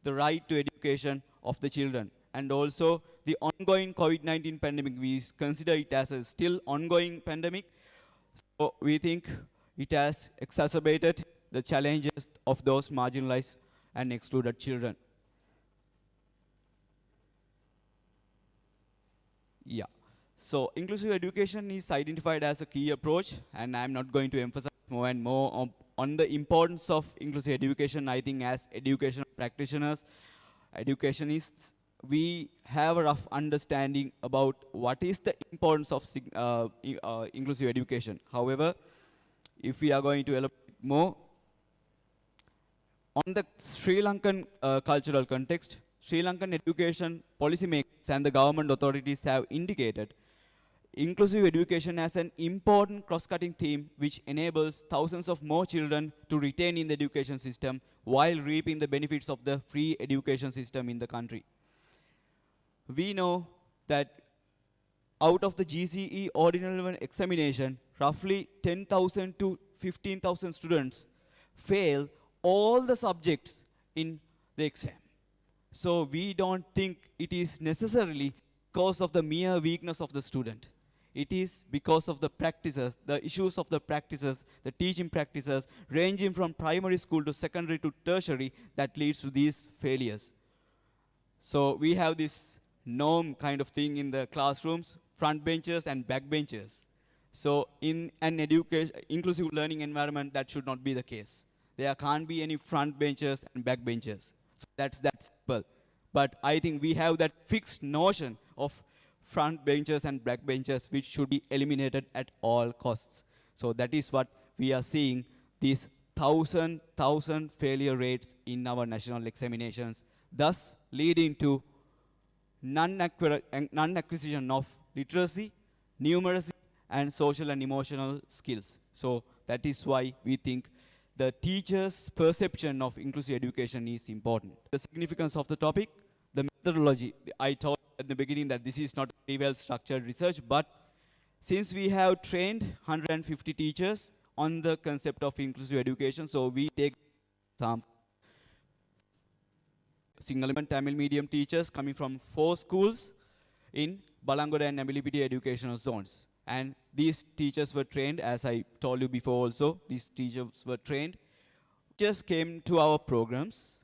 the right to education of the children. And also the ongoing COVID-19 pandemic, we consider it as a still ongoing pandemic. So we think it has exacerbated the challenges of those marginalized and excluded children. Yeah. So inclusive education is identified as a key approach, and I'm not going to emphasize more and more on the importance of inclusive education. I think as educational practitioners, educationists, we have a rough understanding about what is the importance of inclusive education. However, if we are going to elaborate more, on the Sri Lankan cultural context, Sri Lankan education policymakers and the government authorities have indicated inclusive education as an important cross-cutting theme which enables thousands of more children to retain in the education system while reaping the benefits of the free education system in the country. We know that out of the GCE ordinary level examination, roughly 10,000 to 15,000 students fail all the subjects in the exam. So we don't think it is necessarily because of the mere weakness of the student. It is because of the practices, the issues of the practices, the teaching practices, ranging from primary school to secondary to tertiary, that leads to these failures. So we have this norm kind of thing in the classrooms, front benchers and back benchers. So in an inclusive learning environment, that should not be the case. There can't be any front benchers and back benchers. So that's that simple. But I think we have that fixed notion of front benchers and back benchers which should be eliminated at all costs. So that is what we are seeing, these thousand failure rates in our national examinations, thus leading to non-acquisition of literacy, numeracy, and social and emotional skills. So that is why we think the teacher's perception of inclusive education is important. The significance of the topic, the methodology. I told at the beginning that this is not very well structured research, but since we have trained 150 teachers on the concept of inclusive education, so we take some Sinhala and Tamil medium teachers coming from 4 schools in Balangoda and Nabilipiti educational zones. And these teachers were trained, as I told you before also, these teachers were trained. Just came to our programs.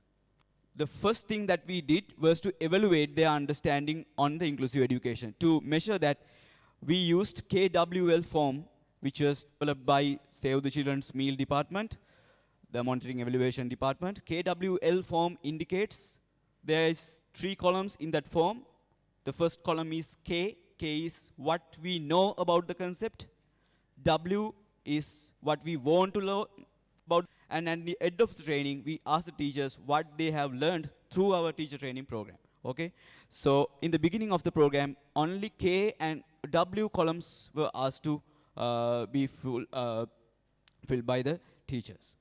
The first thing that we did was to evaluate their understanding on the inclusive education. To measure that, we used KWL form, which was developed by Save the Children's Meal Department, the Monitoring Evaluation Department. KWL form indicates there is 3 columns in that form. The first column is K. K is what we know about the concept. W is what we want to learn about. And at the end of the training, we ask the teachers what they have learned through our teacher training program. Okay? So in the beginning of the program, only K and W columns were asked to be filled by the teachers.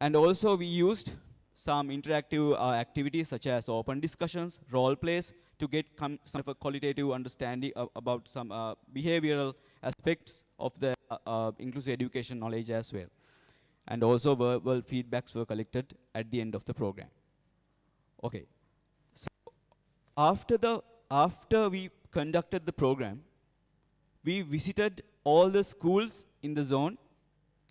And also we used some interactive activities such as open discussions, role plays, to get some of a qualitative understanding about some behavioral aspects of the inclusive education knowledge as well. And also verbal feedbacks were collected at the end of the program. Okay. So after we conducted the program, we visited all the schools in the zone.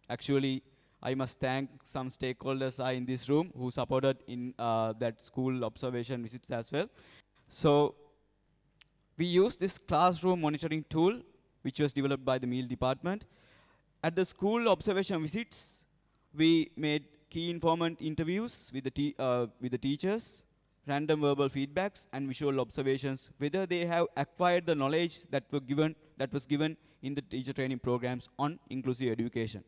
Actually, I must thank some stakeholders in this room who supported in that school observation visits as well. So we used this classroom monitoring tool, which was developed by the meal department. At the school observation visits, we made key informant interviews with the teachers, random verbal feedbacks, and visual observations, whether they have acquired the knowledge that was given in the teacher training programs on inclusive education.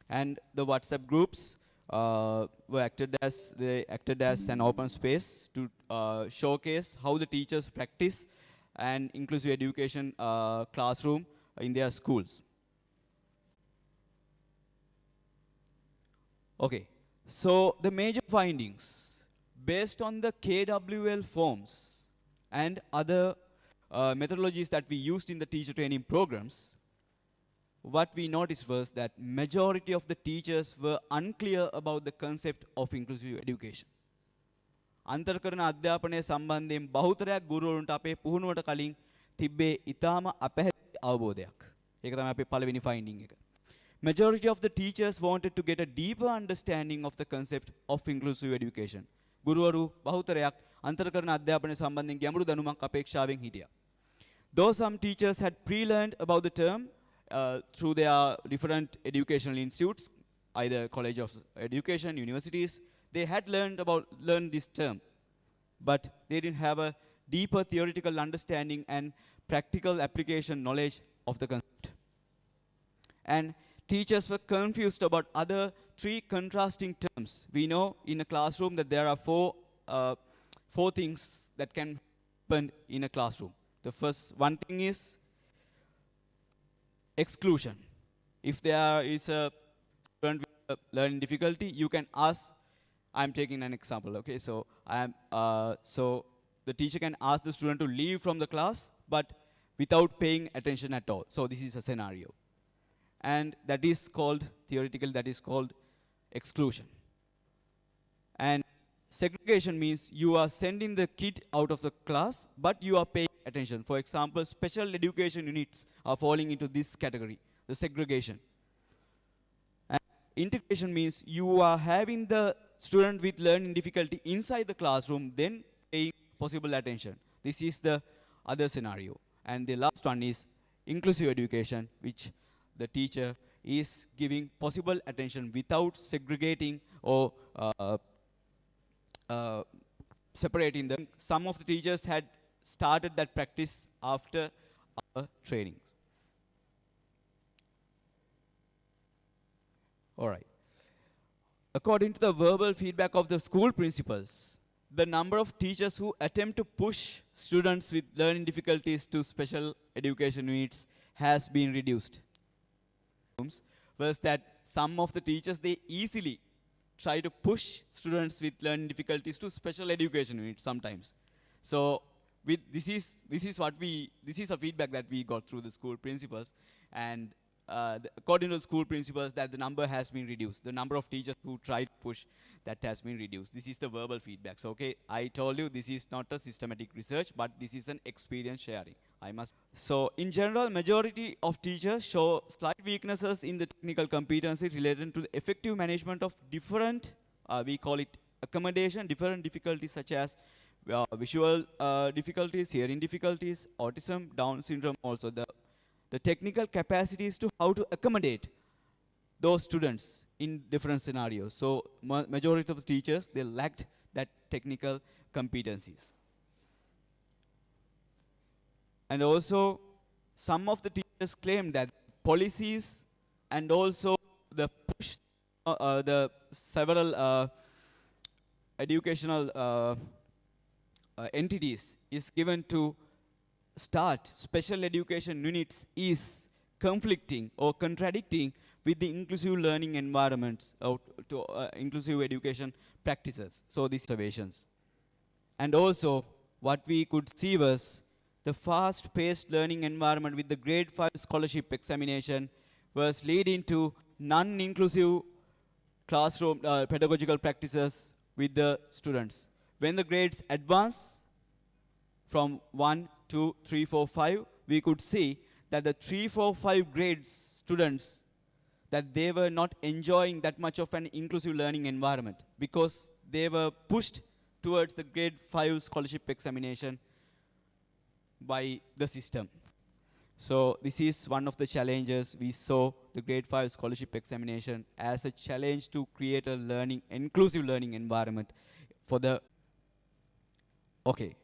And the WhatsApp groups acted as an open space to showcase how the teachers practice an inclusive education classroom in their schools. Okay, so the major findings based on the KWL forms and other methodologies that we used in the teacher training programs, what we noticed was that majority of the teachers were unclear about the concept of inclusive education. අන්තර්කරණ අධ්‍යාපනය සම්බන්ධයෙන් බහුතරයක් ගුරුවරුන්ට අපේ පුහුණුවට කලින් තිබ්බේ ඊටාම අපැහැදිලි අවබෝධයක්. ඒක තමයි අපේ පළවෙනි ෆයින්ඩින් එක. Majority of the teachers wanted to get a deeper understanding of the concept of inclusive education. ගුරුවරු බහුතරයක් අන්තර්කරණ අධ්‍යාපනය සම්බන්ධයෙන් ගැඹුරු දැනුමක් අපේක්ෂාවෙන් හිටියා. Though some teachers had pre-learned about the term through their different educational institutes, either College of Education, universities, they had learned this term, but they didn't have a deeper theoretical understanding and practical application knowledge of the concept. And teachers were confused about other three contrasting terms. We know in a classroom that there are four things that can happen in a classroom. The first one thing is exclusion. If there is a student with a learning difficulty, you can ask. I'm taking an example. Okay, so so the teacher can ask the student to leave from the class, but without paying attention at all. So this is a scenario. And that is called, theoretically, that is called exclusion. And segregation means you are sending the kid out of the class, but you are paying attention. For example, special education units are falling into this category, the segregation. And integration means you are having the student with learning difficulty inside the classroom, then paying possible attention. This is the other scenario. And the last one is inclusive education, which the teacher is giving possible attention without segregating or separating them. Some of the teachers had started that practice after our trainings. All right. According to the verbal feedback of the school principals, the number of teachers who attempt to push students with learning difficulties to special education needs has been reduced. Was that some of the teachers, they easily try to push students with learning difficulties to special education needs sometimes. So this is a feedback that we got through the school principals, and according to the school principals, that the number has been reduced. The number of teachers who try to push, that has been reduced. This is the verbal feedback. So, okay, I told you this is not a systematic research, but this is an experience sharing. So, in general, majority of teachers show slight weaknesses in the technical competency related to the effective management of different, we call it accommodation, different difficulties such as visual difficulties, hearing difficulties, autism, Down syndrome also. The technical capacities to how to accommodate those students in different scenarios. So majority of the teachers, they lacked that technical competencies. And also, some of the teachers claim that policies and also the push, the several educational entities is given to start special education units is conflicting or contradicting with the inclusive learning environments or inclusive education practices. So these observations. And also what we could see was the fast-paced learning environment with the grade 5 scholarship examination was leading to non-inclusive classroom pedagogical practices with the students. When the grades advance from 1, 2, 3, 4, 5, we could see that the 3, 4, 5 grades students, that they were not enjoying that much of an inclusive learning environment because they were pushed towards the grade 5 scholarship examination by the system. So this is one of the challenges. We saw the grade 5 scholarship examination as a challenge to create a inclusive learning environment for the, okay.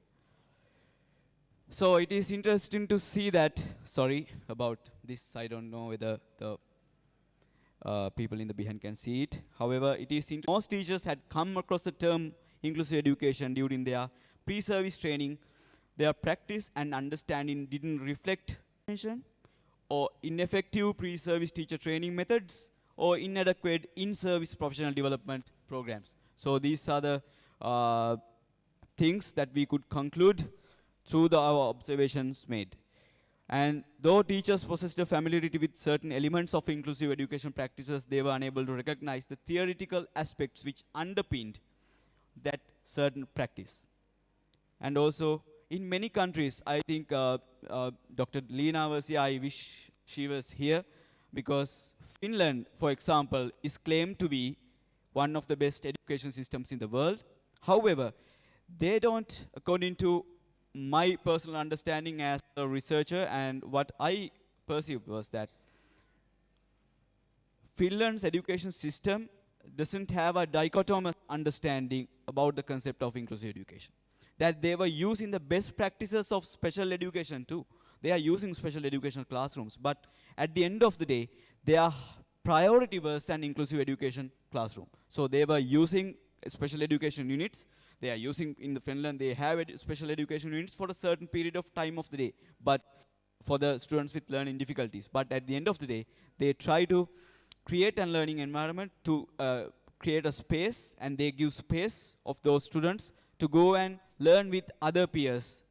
So it is interesting to see that, sorry about this, I don't know whether the people in the behind can see it. However, it is most teachers had come across the term inclusive education during their pre-service training. Their practice and understanding didn't reflect attention or ineffective pre-service teacher training methods or inadequate in-service professional development programs. So these are the things that we could conclude through our observations made. And though teachers possessed a familiarity with certain elements of inclusive education practices, they were unable to recognize the theoretical aspects which underpinned that certain practice. And also, in many countries, I think Dr. Leena was here, I wish she was here, because Finland, for example, is claimed to be one of the best education systems in the world. However, they don't, according to my personal understanding as a researcher, and what I perceived was that Finland's education system doesn't have a dichotomous understanding about the concept of inclusive education. That they were using the best practices of special education too. They are using special education classrooms, but at the end of the day, they are priority was an inclusive education classroom. So they were using special education units. They are using, in the Finland, they have special education units for a certain period of time of the day, but for the students with learning difficulties. But at the end of the day, they try to create a learning environment to create a space, and they give space of those students to go and learn with other peers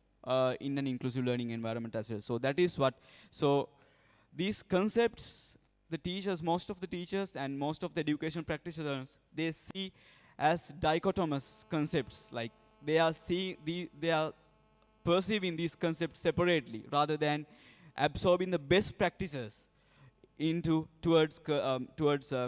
in an inclusive learning environment as well. So that is what, so these concepts, the teachers, most of the teachers and most of the education practitioners, they see as dichotomous concepts, like they are perceiving these concepts separately rather than absorbing the best practices into towards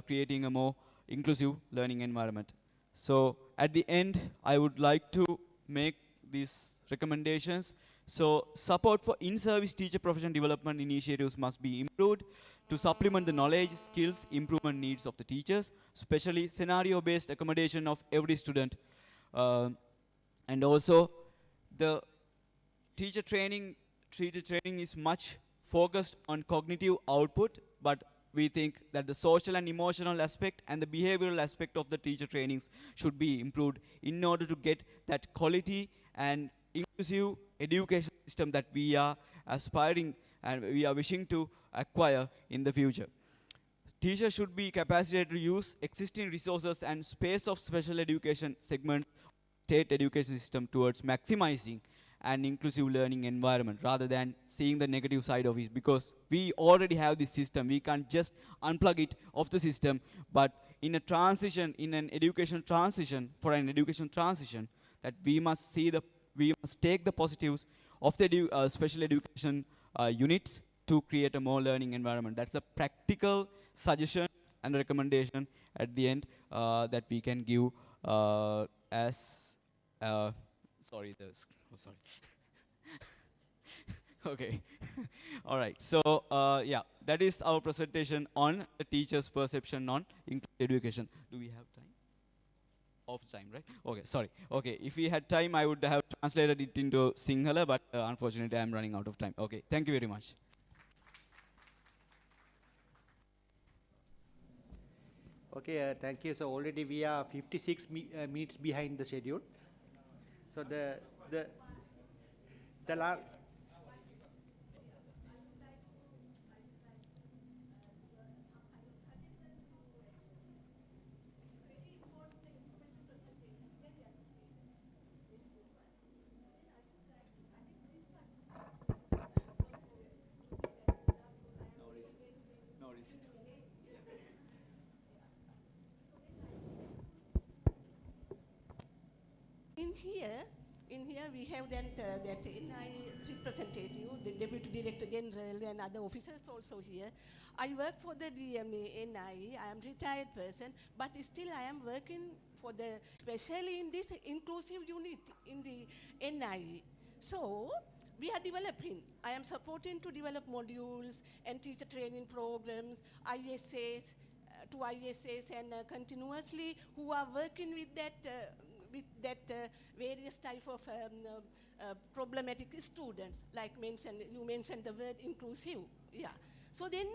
creating a more inclusive learning environment. So at the end, I would like to make these recommendations. So support for in-service teacher profession development initiatives must be improved to supplement the knowledge, skills, improvement needs of the teachers, especially scenario-based accommodation of every student. And also the teacher training is much focused on cognitive output, but we think that the social and emotional aspect and the behavioral aspect of the teacher trainings should be improved in order to get that quality and inclusive education system that we are aspiring and we are wishing to acquire in the future. Teachers should be capacitated to use existing resources and space of special education segment state education system towards maximizing an inclusive learning environment rather than seeing the negative side of it, because we already have this system. We can't just unplug it of the system, but in a transition, in an education transition, for an education transition, that we must take the positives of the special education units to create a more learning environment. That's a practical suggestion and recommendation at the end that we can give sorry. Okay. All right. So yeah, that is our presentation on the teacher's perception on inclusive education. Do we have time? Off time, right? Okay, sorry. Okay, if we had time, I would have translated it into Sinhala, but unfortunately, I am running out of time. Okay, thank you very much. Okay, thank you. So already we are 56 minutes behind the schedule. So the last. In here we have that NI representative, the Deputy Director General and other officers also here. I work for the DMA NI. I am retired person, but still I am working for especially in this inclusive unit in the NI. So we are developing. I am supporting to develop modules and teacher training programs, ISAs, and continuously who are working with that various type of problematic students, like you mentioned the word inclusive. Yeah. So then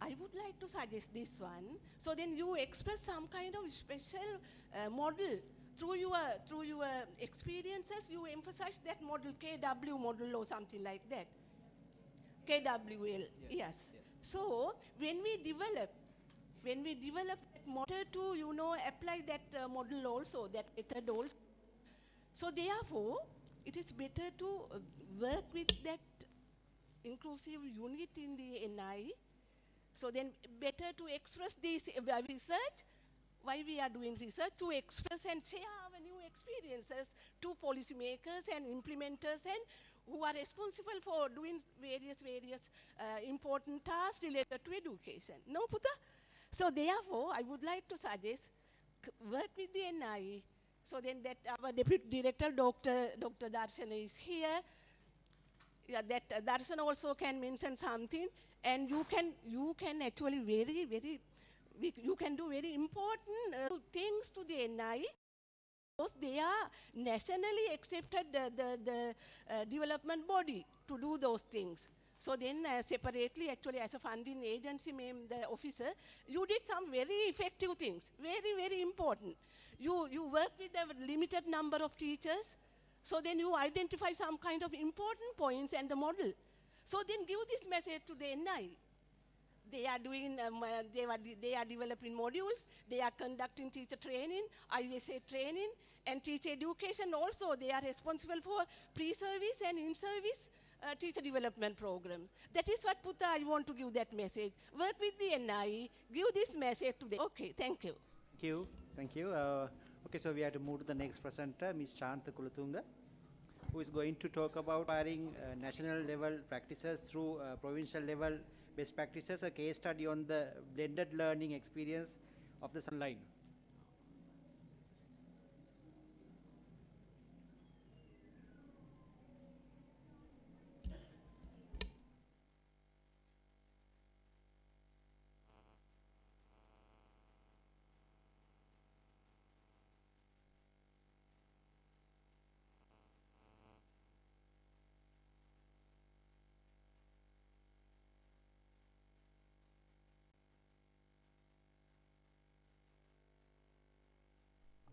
I would like to suggest this one. So then you express some kind of special model through your experiences. You emphasize that model, KW model or something like that. KWL. Yes. So when we develop that model to apply that model also, that method also. So therefore, it is better to work with that inclusive unit in the NI. So then better to express this research, why we are doing research, to express and share our new experiences to policymakers and implementers and who are responsible for doing various important tasks related to education. No, Puta? So therefore, I would like to suggest work with the NI. So then that our Deputy Director, Dr. Darshana is here. Yeah, that Darshana also can mention something, and you can actually you can do very important things to the NI. Because they are nationally accepted the development body to do those things. So then separately, actually as a funding agency, the officer, you did some very effective things, very, very important. You work with a limited number of teachers, so then you identify some kind of important points and the model. So then give this message to the NI. They are doing, they are developing modules, they are conducting teacher training, ISA training, and teacher education also. They are responsible for pre-service and in-service teacher development programs. That is what, Putta, I want to give that message. Work with the NI, give this message to the, okay, thank you. Thank you, thank you. Okay, so we have to move to the next presenter, Ms. Chanta Kulatunga, who is going to talk about acquiring national level practices through provincial level best practices, a case study on the blended learning experience of the Sunline.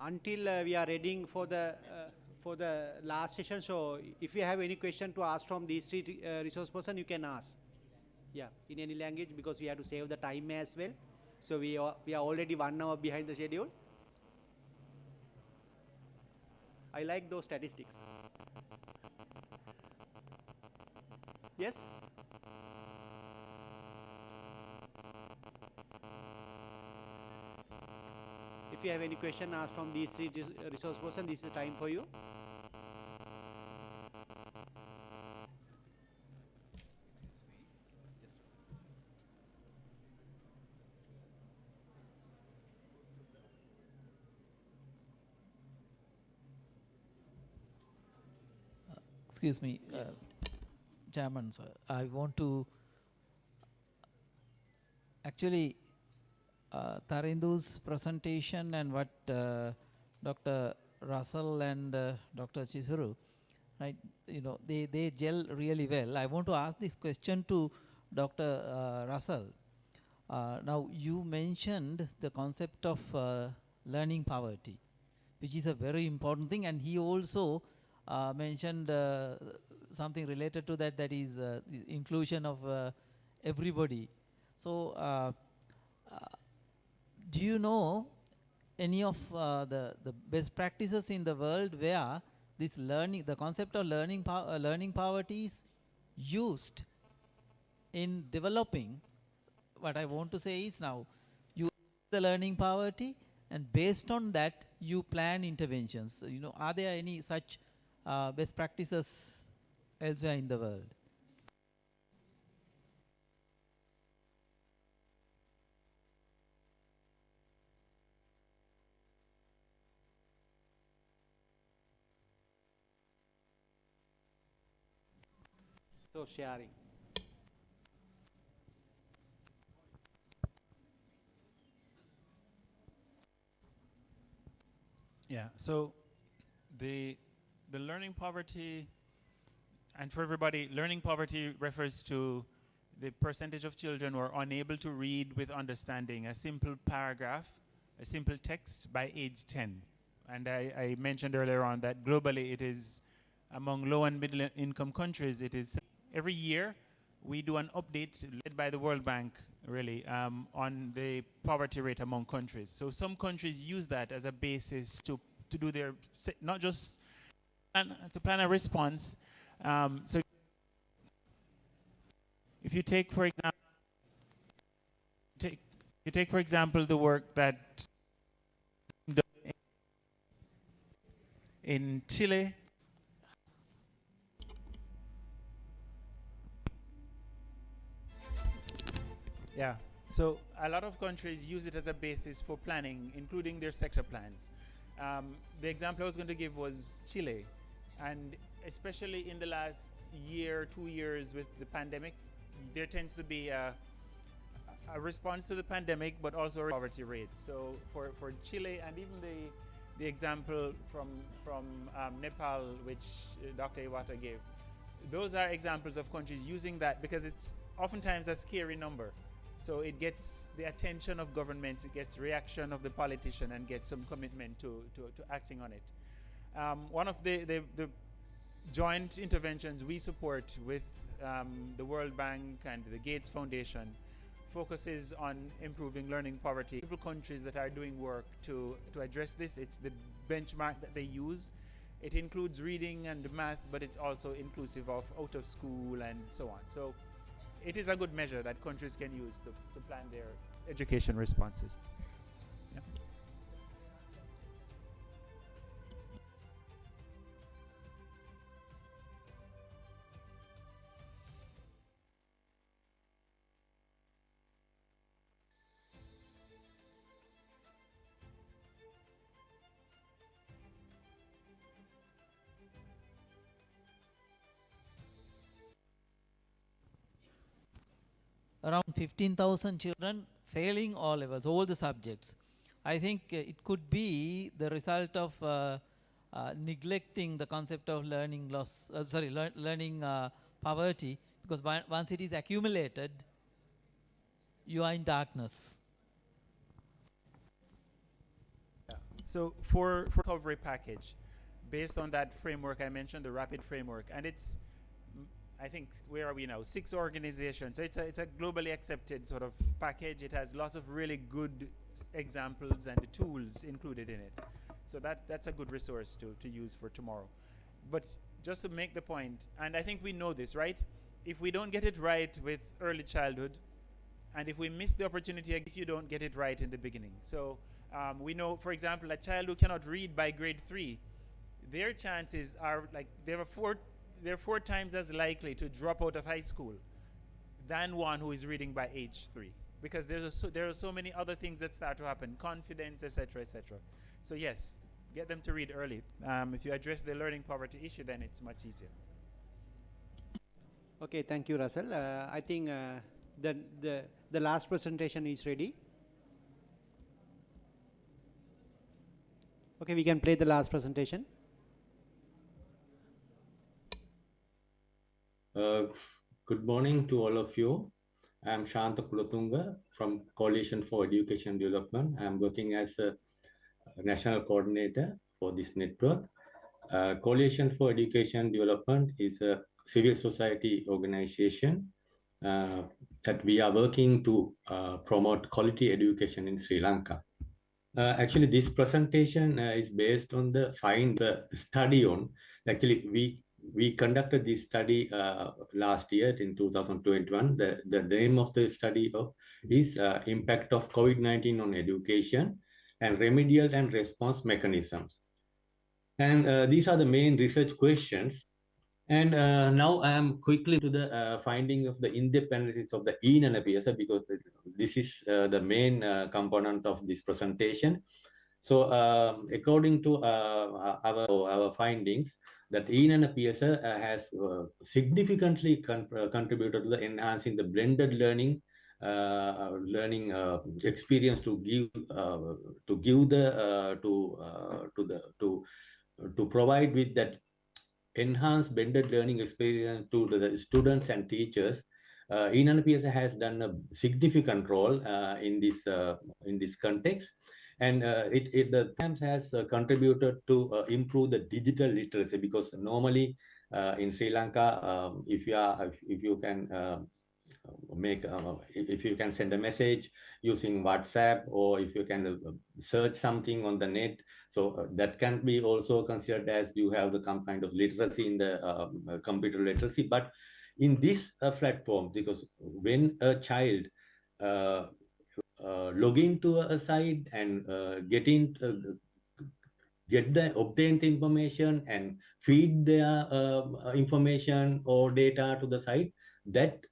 Until we are ready for the last session, so if you have any question to ask from these three resource person, you can ask. Yeah, in any language, because we have to save the time as well. So we are already 1 hour behind the schedule. I like those statistics. Yes. If you have any question, ask from these three resource person. This is the time for you. Excuse me, Yes. Chairman, sir. I want to actually Tarindu's presentation and what Dr. Russell and Dr. Chizuru, right? You know, they gel really well. I want to ask this question to Dr. Russell. Now, you mentioned the concept of learning poverty, which is a very important thing, and he also mentioned something related to that, that is the inclusion of everybody. So, do you know any of the best practices in the world where this learning, the concept of learning poverty is used in developing? What I want to say is, now you the learning poverty, and based on that you plan interventions. You know, are there any such best practices elsewhere in the world? So sharing. Yeah, so the learning poverty, and for everybody, learning poverty refers to the percentage of children who are unable to read with understanding a simple paragraph, a simple text by age 10. And I mentioned earlier on that globally it is, among low and middle income countries, it is every year we do an update led by the World Bank, really, on the poverty rate among countries. So some countries use that as a basis to do their, not just to plan a response. So if you take, for example, for example, the work that in Chile, yeah, so a lot of countries use it as a basis for planning, including their sector plans. The example I was going to give was Chile, and especially in the last year, 2 years with the pandemic, there tends to be a response to the pandemic, but also a poverty rate. So for Chile, and even the example from Nepal, which Dr. Iwata gave, those are examples of countries using that, because it's oftentimes a scary number. So it gets the attention of governments, it gets reaction of the politician, and gets some commitment to acting on it. One of the joint interventions we support with the World Bank and the Gates Foundation focuses on improving learning poverty. Several countries that are doing work to address this. It's the benchmark that they use. It includes reading and math, but it's also inclusive of out of school and so on. So it is a good measure that countries can use to plan their education responses. Yeah. Around 15,000 children failing all levels, all the subjects. I think it could be the result of neglecting the concept of learning loss, learning poverty, because once it is accumulated, you are in darkness. So for recovery package, based on that framework I mentioned, the RAPID framework, and it's, I think, where are we now? 6 organizations. So it's a globally accepted sort of package. It has lots of really good examples and tools included in it. So that's a good resource to use for tomorrow. But just to make the point, and I think we know this, right? If we don't get it right with early childhood, and if we miss the opportunity, if you don't get it right in the beginning. So we know, for example, a child who cannot read by grade 3, their chances are like they're 4 times as likely to drop out of high school than one who is reading by age 3, because there are so many other things that start to happen, confidence, etc., etc. So yes, get them to read early. If you address the learning poverty issue, then it's much easier. Okay, thank you, Russell. I think the last presentation is ready. Okay, we can play the last presentation. Good morning to all of you. I am Shanta Kulatunga from Coalition for Education Development. I am working as a national coordinator for this network. Coalition for Education Development is a civil society organization that we are working to promote quality education in Sri Lanka. Actually, this presentation is based on the study on. Actually, we conducted this study last year in 2021. The name of the study is Impact of COVID-19 on Education and Remedial and Response Mechanisms. And these are the main research questions. And now I am quickly to the finding of the independence of the INNPS, because this is the main component of this presentation. So according to our findings, that INNPS has significantly contributed to the enhancing the blended learning experience to provide with that enhanced blended learning experience to the students and teachers. INNPS has done a significant role in this context, and the programs has contributed to improve the digital literacy, because normally in Sri Lanka, if you can send a message using WhatsApp, or if you can search something on the net, so that can be also considered as you have the kind of literacy in the computer literacy. But in this platform, because when a child log into a site and get the obtained information and feed their information or data to the site, that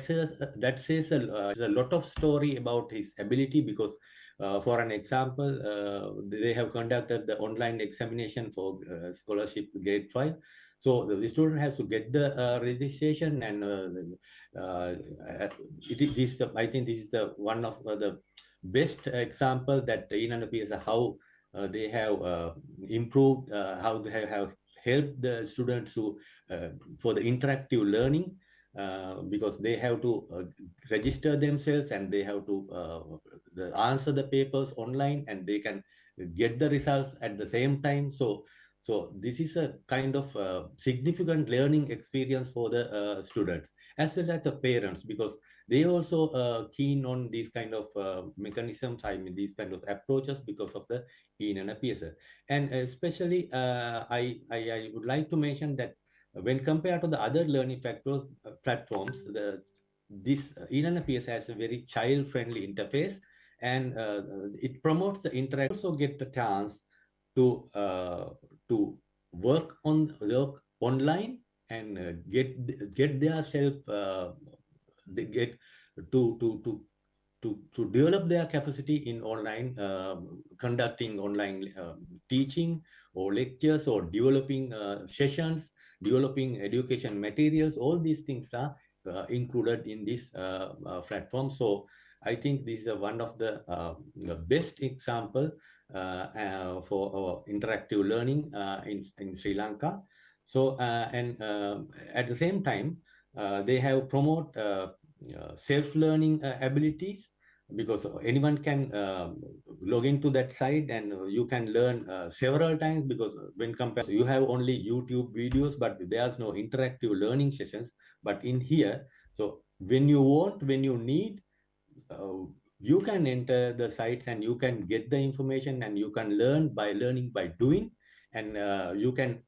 says a lot of story about his ability, because for an example, they have conducted the online examination for scholarship grade 5. So the student has to get the registration, and I think this is one of the best example that INNPS how they have improved, how they have help the students to for the interactive learning, because they have to register themselves and they have to answer the papers online, and they can get the results at the same time. So this is a kind of significant learning experience for the students as well as the parents, because they also keen on these kind of mechanisms, I mean these kind of approaches, because of the ENNPS. And especially I would like to mention that when compared to the other learning platforms, this ENNPS has a very child-friendly interface, and it promotes the interaction. Also get the chance to work online and get their self they get to develop their capacity in online, conducting online teaching or lectures, or developing sessions, developing education materials. All these things are included in this platform. So I think this is one of the best example for interactive learning in Sri Lanka. So and at the same time, they have promote self-learning abilities, because anyone can log into that site, and you can learn several times, because when compared, you have only YouTube videos, but there's no interactive learning sessions. But in here, so when you want, when you need, you can enter the sites and you can get the information, and you can learn by learning by doing, and you can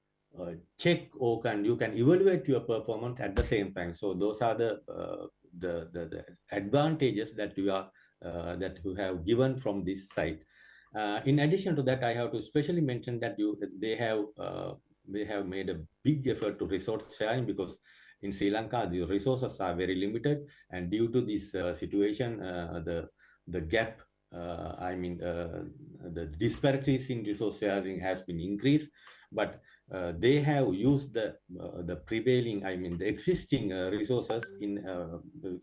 check, or you can evaluate your performance at the same time. So those are the advantages that you are that you have given from this site. In addition to that, I have to specially mention that they have made a big effort to resource sharing, because in Sri Lanka the resources are very limited, and due to this situation, the gap, I mean the disparities in resource sharing has been increased. But they have used the prevailing, I mean the existing resources in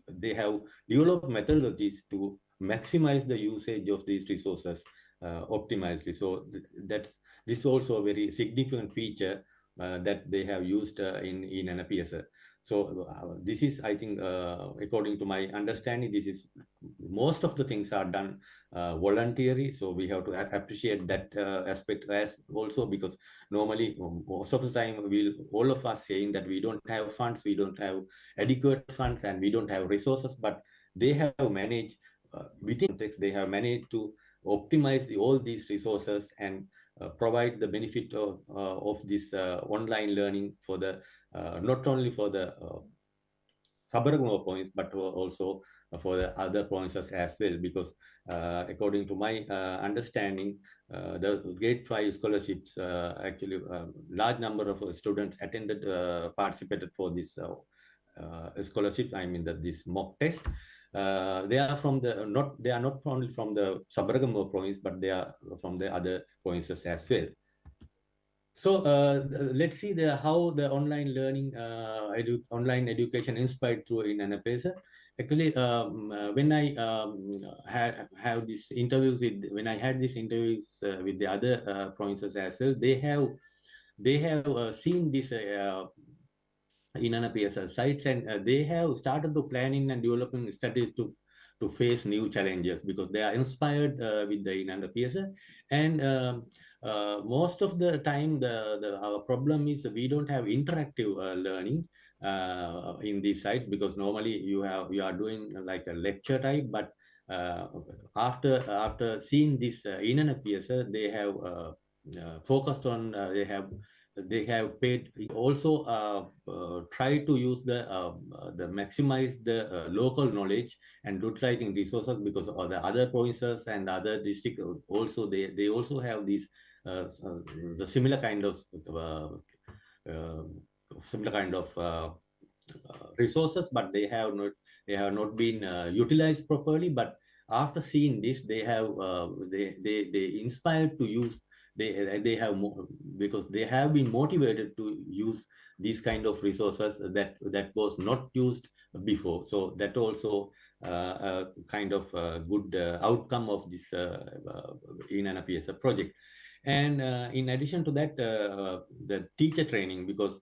they have developed methodologies to maximize the usage of these resources optimally. So this is also a very significant feature that they have used in NPS. So this is, I think, according to my understanding, this is most of the things are done voluntary. So we have to appreciate that aspect as also, because normally most of the time all of us saying that we don't have funds, we don't have adequate funds, and we don't have resources. But they have managed within context, they have managed to optimize all these resources and provide the benefit of this online learning for the not only for the Sabaragamuwa points, but also for the other provinces as well. Because according to my understanding, the grade 5 scholarships, actually large number of students attended, participated for this scholarship. I mean this mock test. They are not only from the Sabaragamuwa province, but they are from the other provinces as well. So let's see how the online learning, online education inspired through in NPS. Actually, when I have these interviews when I had these interviews with the other provinces as well, they have seen this in NPS sites, and they have started to planning and developing strategies to face new challenges, because they are inspired with the NPS. And most of the time, our problem is we don't have interactive learning in these sites, because normally you are doing like a lecture type. But after seeing this NPS, they have focused on they have paid also try to use the maximize the local knowledge and utilizing resources, because of the other provinces and other districts also they also have these the similar kind of resources, but they have not been utilized properly. But after seeing this, they have they inspired to use. They have because they have been motivated to use these kind of resources that was not used before. So that also kind of good outcome of this in NPS project. And in addition to that, the teacher training, because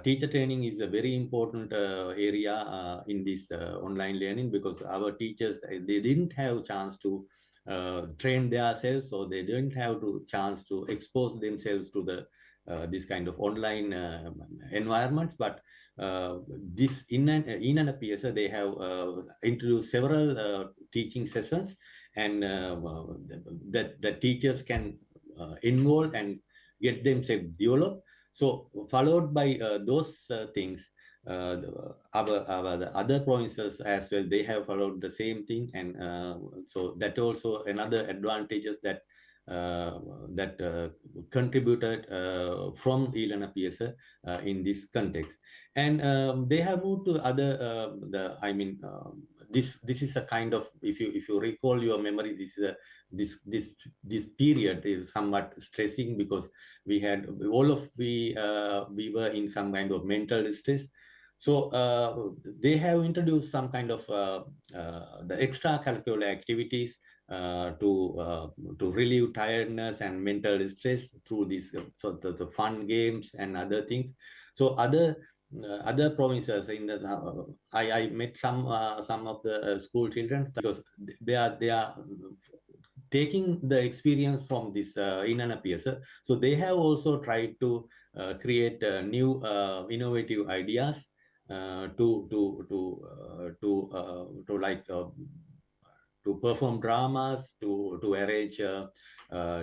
teacher training is a very important area in this online learning, because our teachers, they didn't have chance to train themselves, or they didn't have to chance to expose themselves to the this kind of online environment. But this in an PSA, they have introduced several teaching sessions, and that teachers can involve and get themselves developed. So followed by those things, the other provinces as well, they have followed the same thing, and so that also another advantages that contributed from e-learner PSA in this context. And they have moved to other this is a kind of, if you recall your memory, this period is somewhat stressing, because we were in some kind of mental distress. So they have introduced some kind of the extracurricular activities to relieve tiredness and mental distress through these the fun games and other things. So other provinces in the I met some of the school children, because they are taking the experience from this Inanna PSA. So they have also tried to create new innovative ideas to perform dramas, to arrange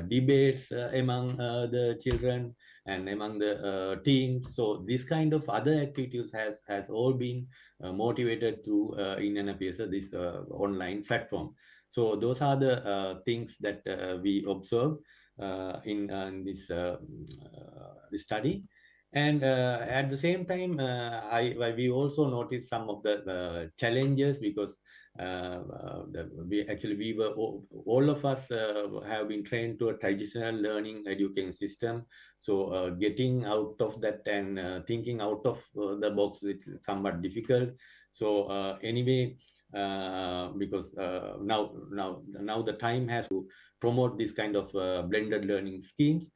debates among the children and among the teams. So this kind of other activities has all been motivated through Inanna PSA, this online platform. So those are the things that we observe in this study. And at the same time, we also noticed some of the challenges, because all of us have been trained to a traditional learning education system. So getting out of that and thinking out of the box is somewhat difficult. So anyway, because now the time has to promote this kind of blended learning schemes.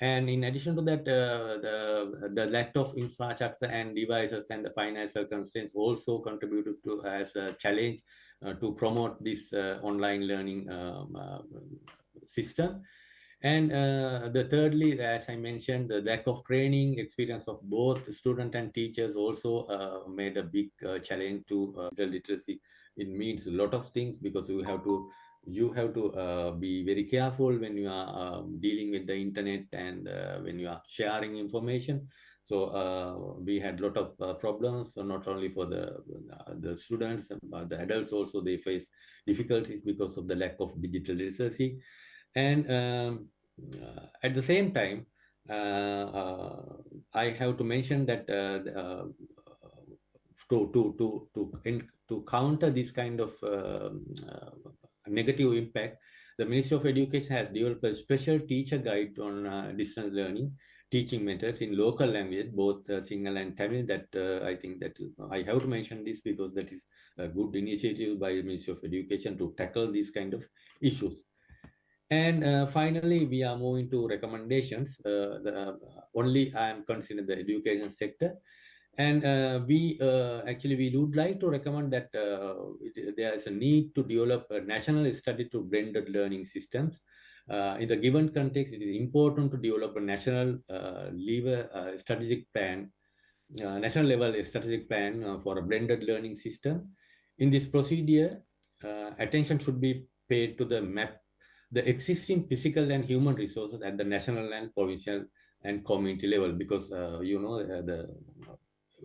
And in addition to that, the lack of infrastructure and devices and the financial constraints also contributed to as a challenge to promote this online learning system. And the thirdly, as I mentioned, the lack of training experience of both student and teachers also made a big challenge to the literacy. It means a lot of things, because you have to be very careful when you are dealing with the internet and when you are sharing information. So we had a lot of problems, so not only for the students, but the adults also, they face difficulties because of the lack of digital literacy. And at the same time, I have to mention that to counter this kind of negative impact, the Ministry of Education has developed a special teacher guide on distance learning teaching methods in local language, both Sinhala and Tamil. That I think that I have to mention this, because that is a good initiative by the Ministry of Education to tackle these kind of issues. And finally, we are moving to recommendations. Only I am considering the education sector. And we would like to recommend that there is a need to develop a national study to blended learning systems. In the given context, it is important to develop a national strategic plan, national level strategic plan for a blended learning system. In this procedure, attention should be paid to the existing physical and human resources at the national and provincial and community level, because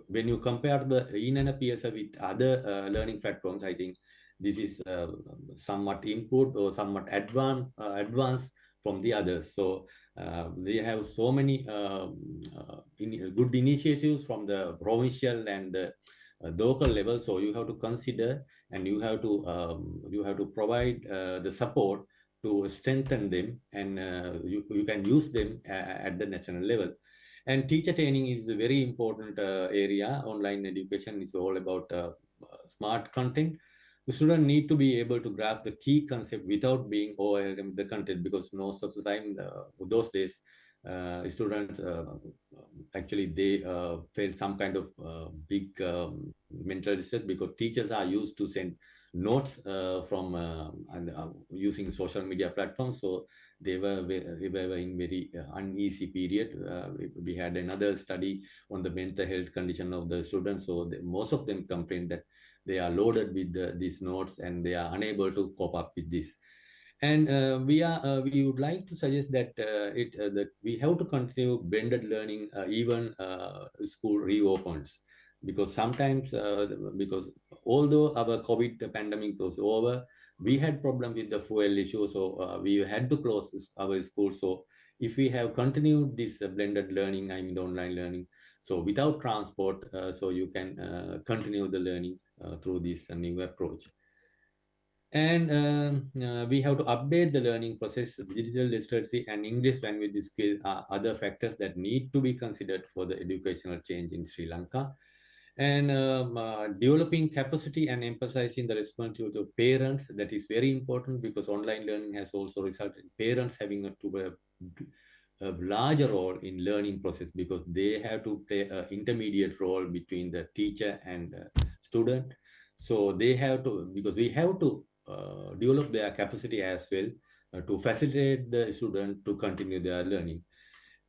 when you compare the Inanna PSA with other learning platforms, I think this is somewhat improved or somewhat advanced from the others. So they have so many good initiatives from the provincial and the local level. So you have to consider, and you have to provide the support to strengthen them, and you can use them at the national level. And teacher training is a very important area. Online education is all about smart content. the student need to be able to grasp the key concept without being overwhelmed with the content, because most of the time, those days, students actually they face some kind of big mental distress, because teachers are used to send notes from and using social media platforms. So they were in very uneasy period. We had another study on the mental health condition of the students. So most of them complained that they are loaded with these notes and they are unable to cope up with this. And we would like to suggest that that we have to continue blended learning even school reopens, because sometimes because although our COVID pandemic was over, we had problem with the fuel issue, so we had to close our school. So if we have continued this blended learning, I mean the online learning, so without transport, so you can continue the learning through this new approach. And we have to update the learning process. Digital literacy and English language skills are other factors that need to be considered for the educational change in Sri Lanka. And developing capacity and emphasizing the responsibility of parents, that is very important, because online learning has also resulted in parents having a larger role in learning process, because they have to play an intermediate role between the teacher and student. So they have to, because we have to develop their capacity as well to facilitate the student to continue their learning.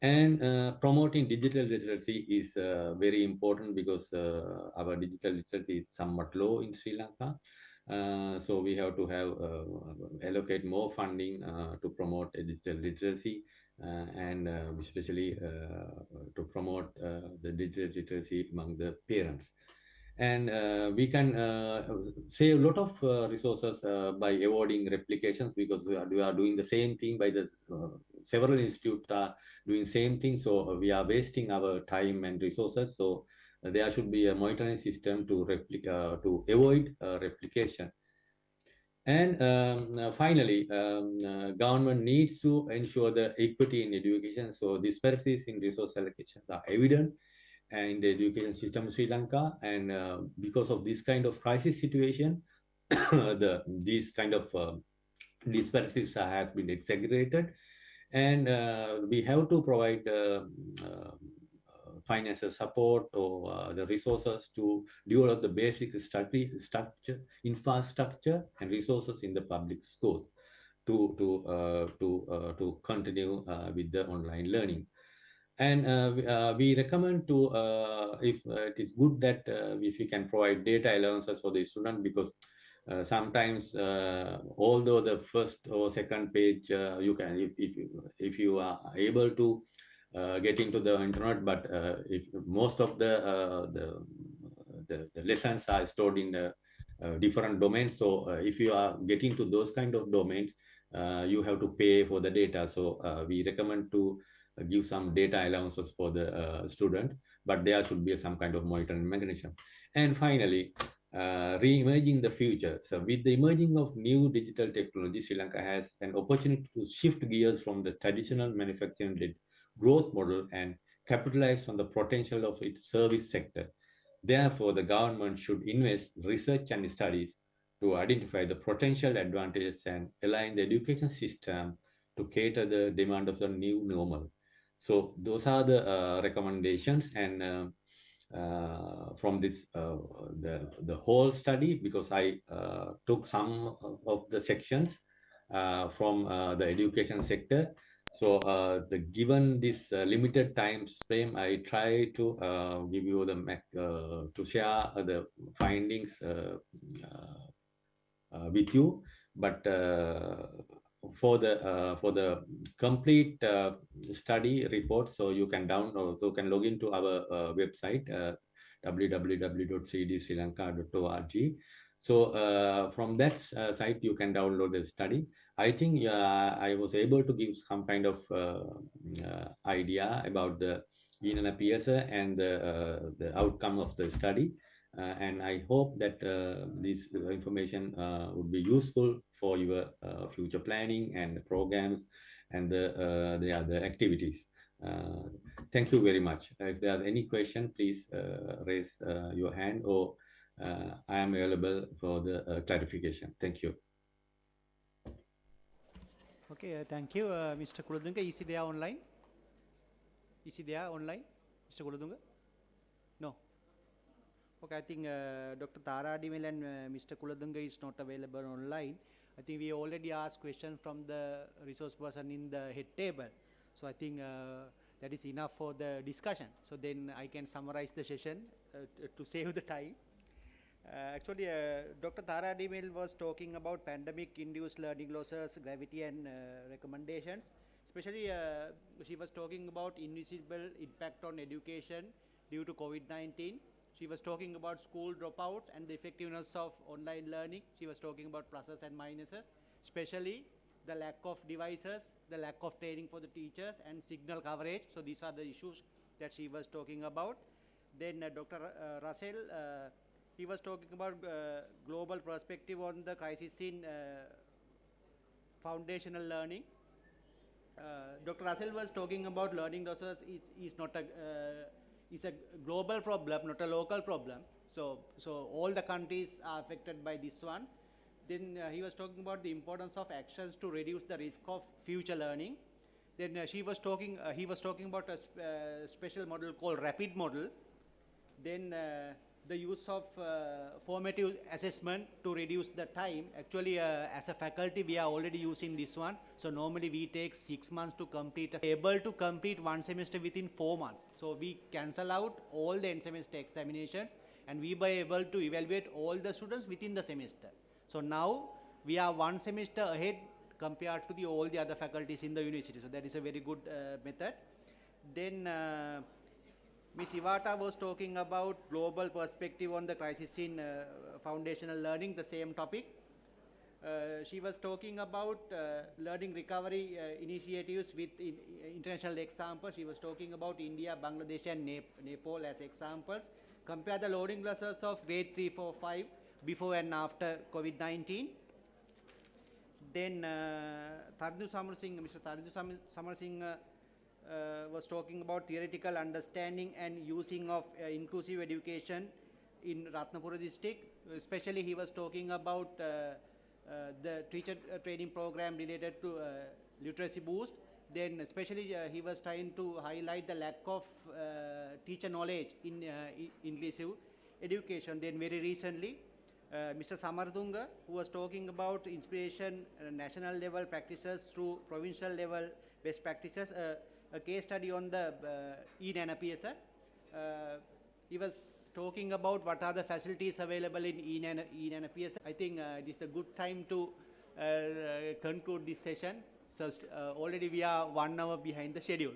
And promoting digital literacy is very important, because our digital literacy is somewhat low in Sri Lanka. So we have to have allocate more funding to promote digital literacy and especially to promote the digital literacy among the parents. And we can save a lot of resources by avoiding replications, because we are doing the same thing by the several institutes are doing same thing. So we are wasting our time and resources. So there should be a monitoring system to avoid replication. And finally, government needs to ensure the equity in education. So disparities in resource allocations are evident in the education system in Sri Lanka. And because of this kind of crisis situation, these kind of disparities have been exaggerated. And we have to provide financial support or the resources to develop the basic structure, infrastructure, and resources in the public schools to continue with the online learning. And we recommend to if it is good that if we can provide data allowances for the student, because sometimes although the first or second page you can, if you are able to get into the internet, but if most of the lessons are stored in different domains, so if you are getting to those kind of domains, you have to pay for the data. So we recommend to give some data allowances for the students, but there should be some kind of monitoring mechanism. And finally, re-emerging the future. So with the emerging of new digital technology, Sri Lanka has an opportunity to shift gears from the traditional manufacturing-led growth model and capitalize on the potential of its service sector. Therefore, the government should invest research and studies to identify the potential advantages and align the education system to cater the demand of the new normal. So those are the recommendations, and from this the whole study, because I took some of the sections from the education sector. So given this limited time frame, I try to give you the to share the findings with you. But for the complete study report, so you can download, so you can log into our website www.cdsrilanka.org. So from that site you can download the study. I think I was able to give some kind of idea about the Enana PSA and the outcome of the study. And I hope that this information would be useful for your future planning and programs and the other activities. Thank you very much. If there are any questions, please raise your hand, or I am available for the clarification. Thank you. Okay, thank you, Mr. Kuladunga. Is he there online? Is he there online, Mr. Kuladunga? No. Okay, I think Dr. Tara Adimel and Mr. Kuladunga is not available online. I think we already asked questions from the resource person in the head table. So I think that is enough for the discussion. So then I can summarize the session to save the time. Actually, Dr. Tara Adimel was talking about pandemic-induced learning losses, gravity, and recommendations. Especially, she was talking about invisible impact on education due to COVID-19. She was talking about school dropout and the effectiveness of online learning. She was talking about pluses and minuses, especially the lack of devices, the lack of training for the teachers, and signal coverage. So these are the issues that she was talking about. Then Dr. Russell, he was talking about global perspective on the crisis in foundational learning. Dr. Russell was talking about learning losses is not a is a global problem, not a local problem. So all the countries are affected by this one. Then he was talking about the importance of actions to reduce the risk of future learning. Then he was talking about a special model called rapid model. Then the use of formative assessment to reduce the time. Actually, as a faculty, we are already using this one. So normally we take 6 months to complete. Able to complete one semester within 4 months. So we cancel out all the end semester examinations, and we were able to evaluate all the students within the semester. So now we are 1 semester ahead compared to all the other faculties in the university. So that is a very good method. Then Ms. Iwata was talking about global perspective on the crisis in foundational learning, the same topic. She was talking about learning recovery initiatives with international examples. She was talking about India, Bangladesh, and Nepal as examples. Compare the learning losses of grade 3, 4, 5 before and after COVID-19. Then Mr. Tarindu Samarsingh was talking about theoretical understanding and using of inclusive education in Ratnapura district. Especially he was talking about the teacher training program related to literacy boost. Then especially he was trying to highlight the lack of teacher knowledge in inclusive education. Then very recently, Mr. Samarthunga, who was talking about inspiration national level practices through provincial level best practices, a case study on the e-NANAPSR. He was talking about what are the facilities available in e-NANAPSR. I think it is a good time to conclude this session. So already we are 1 hour behind the schedule.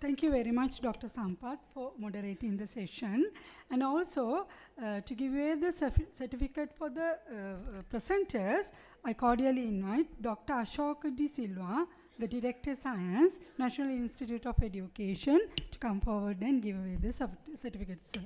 Thank you very much, Dr. Sampath, for moderating the session. And also, to give you the certificate for the presenters, I cordially invite Dr. Ashok De Silva, the Director Science, National Institute of Education, to come forward and give away the certificate, sir.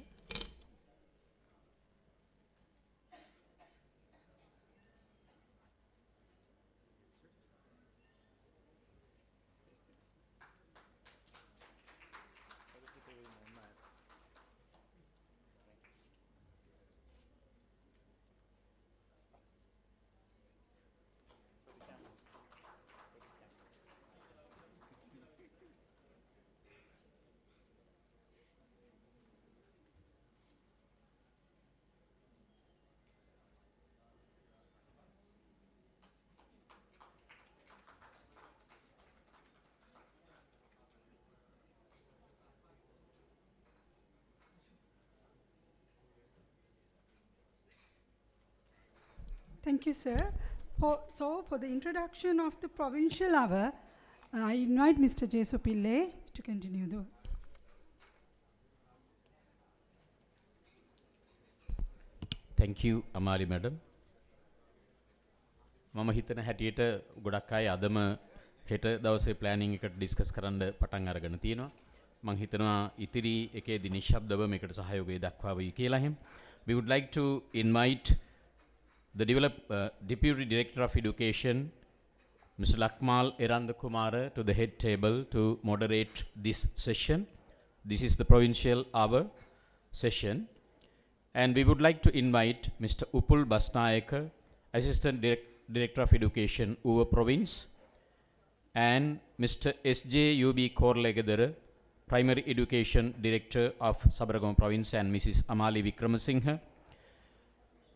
Thank you, sir. For the introduction of the provincial hour, I invite Mr. Jesu Pillai to continue the work. Thank you, Amari madam. මම හිතන හැටියට ගොඩක් අය අදම හෙට දවසේ planning එකට discuss කරන්න පටන් අරගෙන තියෙනවා. මම හිතනවා ඉතිරි එකේදී නිශ්ශබ්දව මේකට සහයෝගය දක්වාවයි කියලා එහෙම. We would like to invite the Deputy Director of Education, Mr. Lakmal Erandakumara, to the head table to moderate this session. This is the Provincial Hour session. And we would like to invite Mr. Upul Basnayaka, Assistant Director of Education, Uva Province, and Mr. S.J.U.B. Korlegadara, Primary Education Director of Sabaragamuwa Province, and Mrs. Amali Vikramasinghe,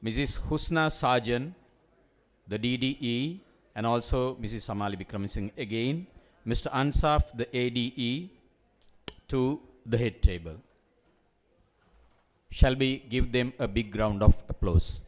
Mrs. Husna Sajan, the DDE, and also Mrs. Amali Vikramasinghe again, Mr. Ansaf, the ADE, to the head table. Shall we give them a big round of applause?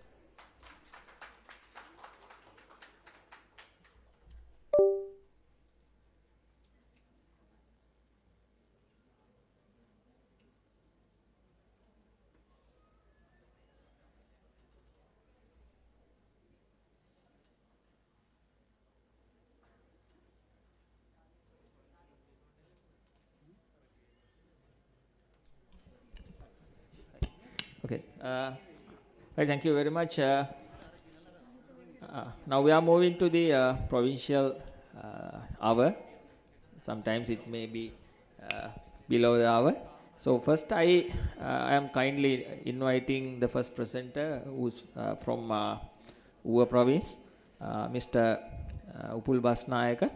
Okay. Right, thank you very much. Now we are moving to the provincial hour. Sometimes it may be below the hour. So first I am kindly inviting the first presenter, who's from Uva Province, Mr. Upul Basnayaka.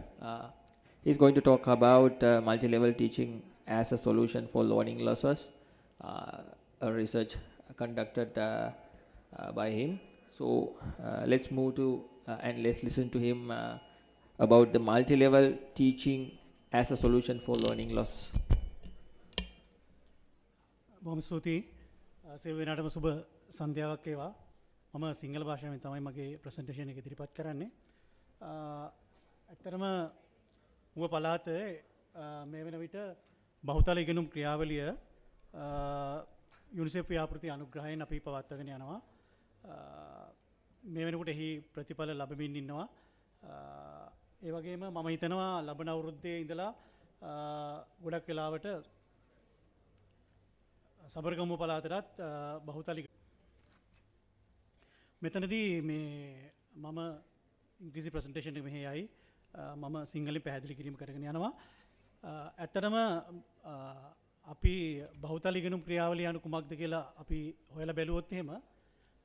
He's going to talk about multi-level teaching as a solution for learning losses, a research conducted by him. So let's move to and let's listen to him about the multi-level teaching as a solution for learning loss. බොහොම ස්තුතියි. සියලු දෙනාටම සුබ සන්ධ්‍යාවක් වේවා. මම සිංහල භාෂාවෙන් තමයි මගේ ප්‍රසන්ටේෂන් එක ඉදිරිපත් කරන්නේ. ඇත්තටම ඌව පළාතේ මේ වෙන විට බහුතල ඉගෙනුම් ක්‍රියාවලිය යුනිසෙෆ් ව්‍යාපෘති අනුග්‍රහයෙන් අපි පවත්වාගෙන යනවා. මේ වෙනකොට එහි ප්‍රතිඵල ලැබෙමින් ඉන්නවා. ඒ වගේම මම හිතනවා ලබන අවුරුද්දේ ඉඳලා ගොඩක් වෙලාවට සබරගමුව පළාතටත් බහුතල මෙතනදී මේ මම ඉංග්‍රීසි ප්‍රසන්ටේෂන් එක මෙහි යයි. මම සිංහලෙන් පැහැදිලි කිරීම කරගෙන යනවා. ඇත්තටම අපි බහුතල ඉගෙනුම් ක්‍රියාවලිය අනු කුමක්ද කියලා අපි හොයලා බැලුවොත් එහෙම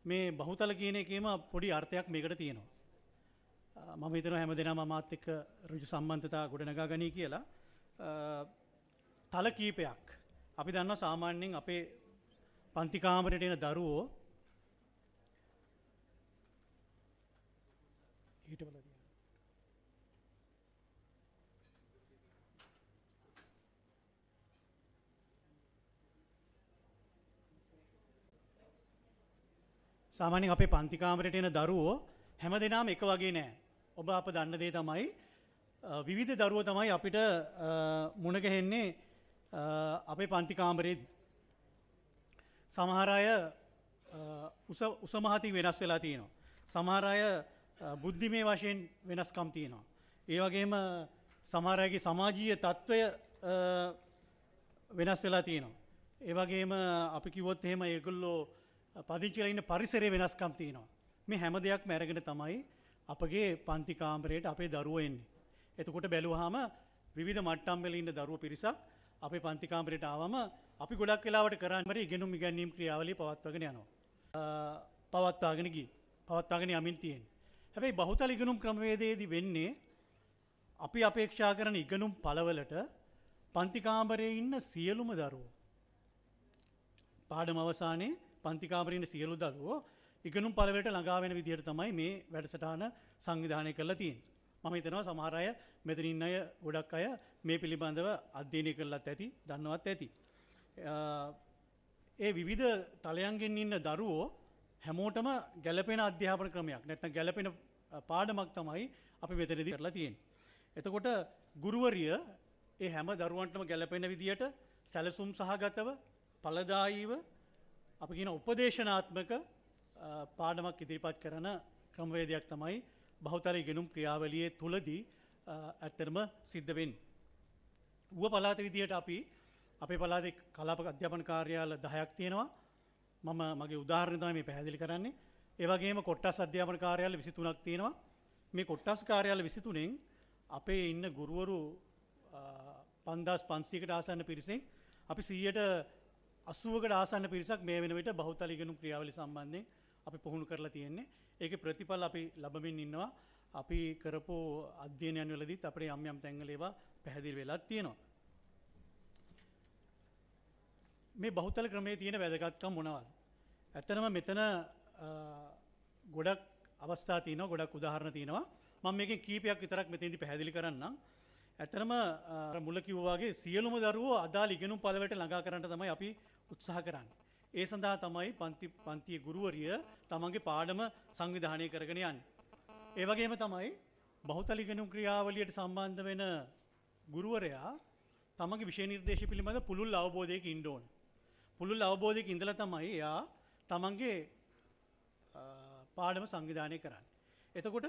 මේ බහුතල කියන එකේම පොඩි අර්ථයක් මේකට තියෙනවා. මම හිතනවා හැමදෙනාම මාත් එක්ක ඍජු සම්බන්ධතා ගොඩනගා ගනී කියලා. තල කීපයක් අපි දන්නවා සාමාන්‍යයෙන් අපේ පන්ති කාමරයට එන දරුවෝ ඊටවලදී සාමාන්‍යයෙන් අපේ පන්ති කාමරයට එන දරුවෝ හැමදෙනාම එක වගේ නෑ. ඔබ අප දන්න දේ තමයි විවිධ දරුවෝ තමයි අපිට මුණ ගැහෙන්නේ අපේ පන්ති කාමරේදී. සමහර අය උස මහතින් වෙනස් වෙලා තියෙනවා. සමහර අය බුද්ධිමය වශයෙන් වෙනස්කම් තියෙනවා. ඒ වගේම සමහර අයගේ සමාජීය තත්ත්වය වෙනස් වෙලා තියෙනවා. ඒ වගේම අපි කිව්වොත් එහෙම ඒගොල්ලෝ පදිංචිලා ඉන්න පරිසරයේ වෙනස්කම් තියෙනවා. මේ හැම දෙයක්ම අරගෙන තමයි අපගේ පන්ති කාමරයට අපේ දරුවෝ එන්නේ. එතකොට බැලුවාම විවිධ මට්ටම් වල ඉන්න දරුවෝ පිරිසක් අපේ පන්ති කාමරයට ආවම අපි ගොඩක් වෙලාවට කරන්නේ ඉගෙනුම් ඉගැන්වීම් ක්‍රියාවලිය පවත්වාගෙන යනවා. පවත්වාගෙන යමින් තියෙන්නේ. හැබැයි බහුතල ඉගෙනුම් ක්‍රමවේදයේදී වෙන්නේ අපි අපේක්ෂා කරන ඉගෙනුම් පළවලට පන්ති කාමරයේ ඉන්න සියලුම දරුවෝ පාඩම අවසානයේ පන්ති කාමරයේ ඉන්න සියලු දරුවෝ ඉගෙනුම් පළවලට ළඟා වෙන විදිහට තමයි මේ වැඩසටහන සංවිධානය කරලා තියෙන්නේ. මම හිතනවා සමහර අය මෙතන ඉන්න අය ගොඩක් අය මේ පිළිබඳව අධ්‍යයනය කරලත් ඇති, දන්නවත් ඇති. ඒ විවිධ තලයන්ගෙන් ඉන්න දරුවෝ හැමෝටම ගැළපෙන අධ්‍යාපන ක්‍රමයක් නැත්නම් ගැළපෙන පාඩමක් තමයි අපි මෙතනදී කරලා තියෙන්නේ. එතකොට ගුරුවරිය ඒ හැම දරුවන්ටම ගැළපෙන විදියට සැලසුම් සහගතව ඵලදායීව අපි කියන උපදේශනාත්මක පාඩමක් ඉදිරිපත් කරන ක්‍රමවේදයක් තමයි බහුතල ඉගෙනුම් ක්‍රියාවලියේ තුලදී ඇත්තටම සිද්ධ වෙන්නේ. ඌව පළාත විදියට අපි අපේ පළාතේ කලාප අධ්‍යාපන කාර්යාල 10ක් තියෙනවා. මම මගේ උදාහරණ තමයි මේ පැහැදිලි කරන්නේ. ඒ වගේම කොට්ටස් අධ්‍යාපන කාර්යාල 23ක් තියෙනවා. මේ කොට්ටස් කාර්යාල 23න් අපේ ඉන්න ගුරුවරු 5500කට ආසන්න පිරිසෙන් අපි 80කට ආසන්න පිරිසක් මේ වෙන විට බහුතල ඉගෙනුම් ක්‍රියාවලිය සම්බන්ධයෙන් අපි පුහුණු කරලා තියෙන්නේ. ඒකේ ප්‍රතිඵල අපි ලබමින් ඉන්නවා. අපි කරපු අධ්‍යයනයන් වලදීත් අපේ යම් තැන්වල ඒවා පැහැදිලි වෙලා තියෙනවා. මේ බහුතල ක්‍රමයේ තියෙන වැදගත්කම් මොනවද? ඇත්තටම මෙතන ගොඩක් අවස්ථා තියෙනවා, ගොඩක් උදාහරණ තියෙනවා. මම මේකෙන් කීපයක් විතරක් මෙතෙන්දී පැහැදිලි කරන්නම්. ඇත්තටම මුල කිව්වා වගේ සියලුම දරුවෝ අදාළ ඉගෙනුම් පළවලට ළඟා කරන්න තමයි අපි උත්සාහ කරන්නේ. ඒ සඳහා තමයි පන්තියේ ගුරුවරිය තමන්ගේ පාඩම සංවිධානය කරගෙන යන්නේ. ඒ වගේම තමයි බහුතල ඉගෙනුම් ක්‍රියාවලියට සම්බන්ධ වෙන ගුරුවරයා තමන්ගේ විෂය නිර්දේශය පිළිබඳ පුළුල් අවබෝධයක ඉන්න ඕන. පුළුල් අවබෝධයක ඉඳලා තමයි එයා තමන්ගේ පාඩම සංවිධානය කරන්නේ. එතකොට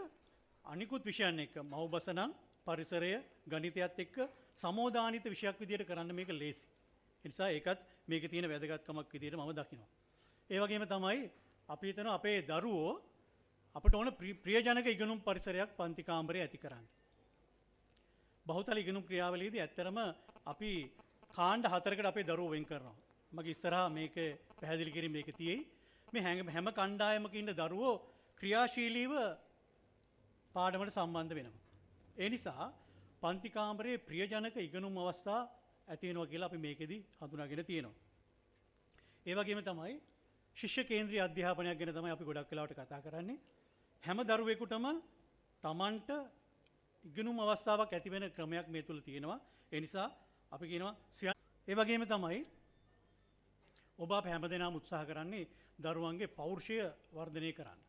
අනිකුත් විෂයන් එක්ක මව්බස නම් පරිසරය ගණිතයත් එක්ක සමෝදානිත විෂයක් විදියට කරන්න මේක ලේසි. ඒ නිසා ඒකත් මේකේ තියෙන වැදගත්කමක් විදියට මම දකිනවා. ඒ වගේම තමයි අපි හිතන අපේ දරුවෝ අපට ඕන ප්‍රියජනක ඉගෙනුම් පරිසරයක් පන්ති කාමරයේ ඇති කරන්න. බහුතල ඉගෙනුම් ක්‍රියාවලියේදී ඇත්තරම අපි කාණ්ඩ 4කට අපේ දරුවෝ වෙන් කරනවා. මගේ ඉස්සරහා මේක පැහැදිලි කිරීම මේක තියෙයි. මේ හැම කණ්ඩායමක ඉන්න දරුවෝ ක්‍රියාශීලීව පාඩමට සම්බන්ධ වෙනවා. ඒ නිසා පන්ති කාමරයේ ප්‍රියජනක ඉගෙනුම් අවස්ථා ඇති වෙනවා කියලා අපි මේකෙදි හඳුනාගෙන තියෙනවා. ඒ වගේම තමයි ශිෂ්‍ය කේන්ද්‍රීය අධ්‍යාපනයක් ගැන තමයි අපි ගොඩක් වෙලාවට කතා කරන්නේ. හැම දරුවෙකුටම Tamanට ඉගෙනුම් අවස්ථාවක් ඇති වෙන ක්‍රමයක් මේ තුල තියෙනවා. ඒ නිසා අපි කියනවා ඒ වගේම තමයි ඔබ අප හැමදෙනාම උත්සාහ කරන්නේ දරුවන්ගේ පෞරුෂය වර්ධනය කරන්න.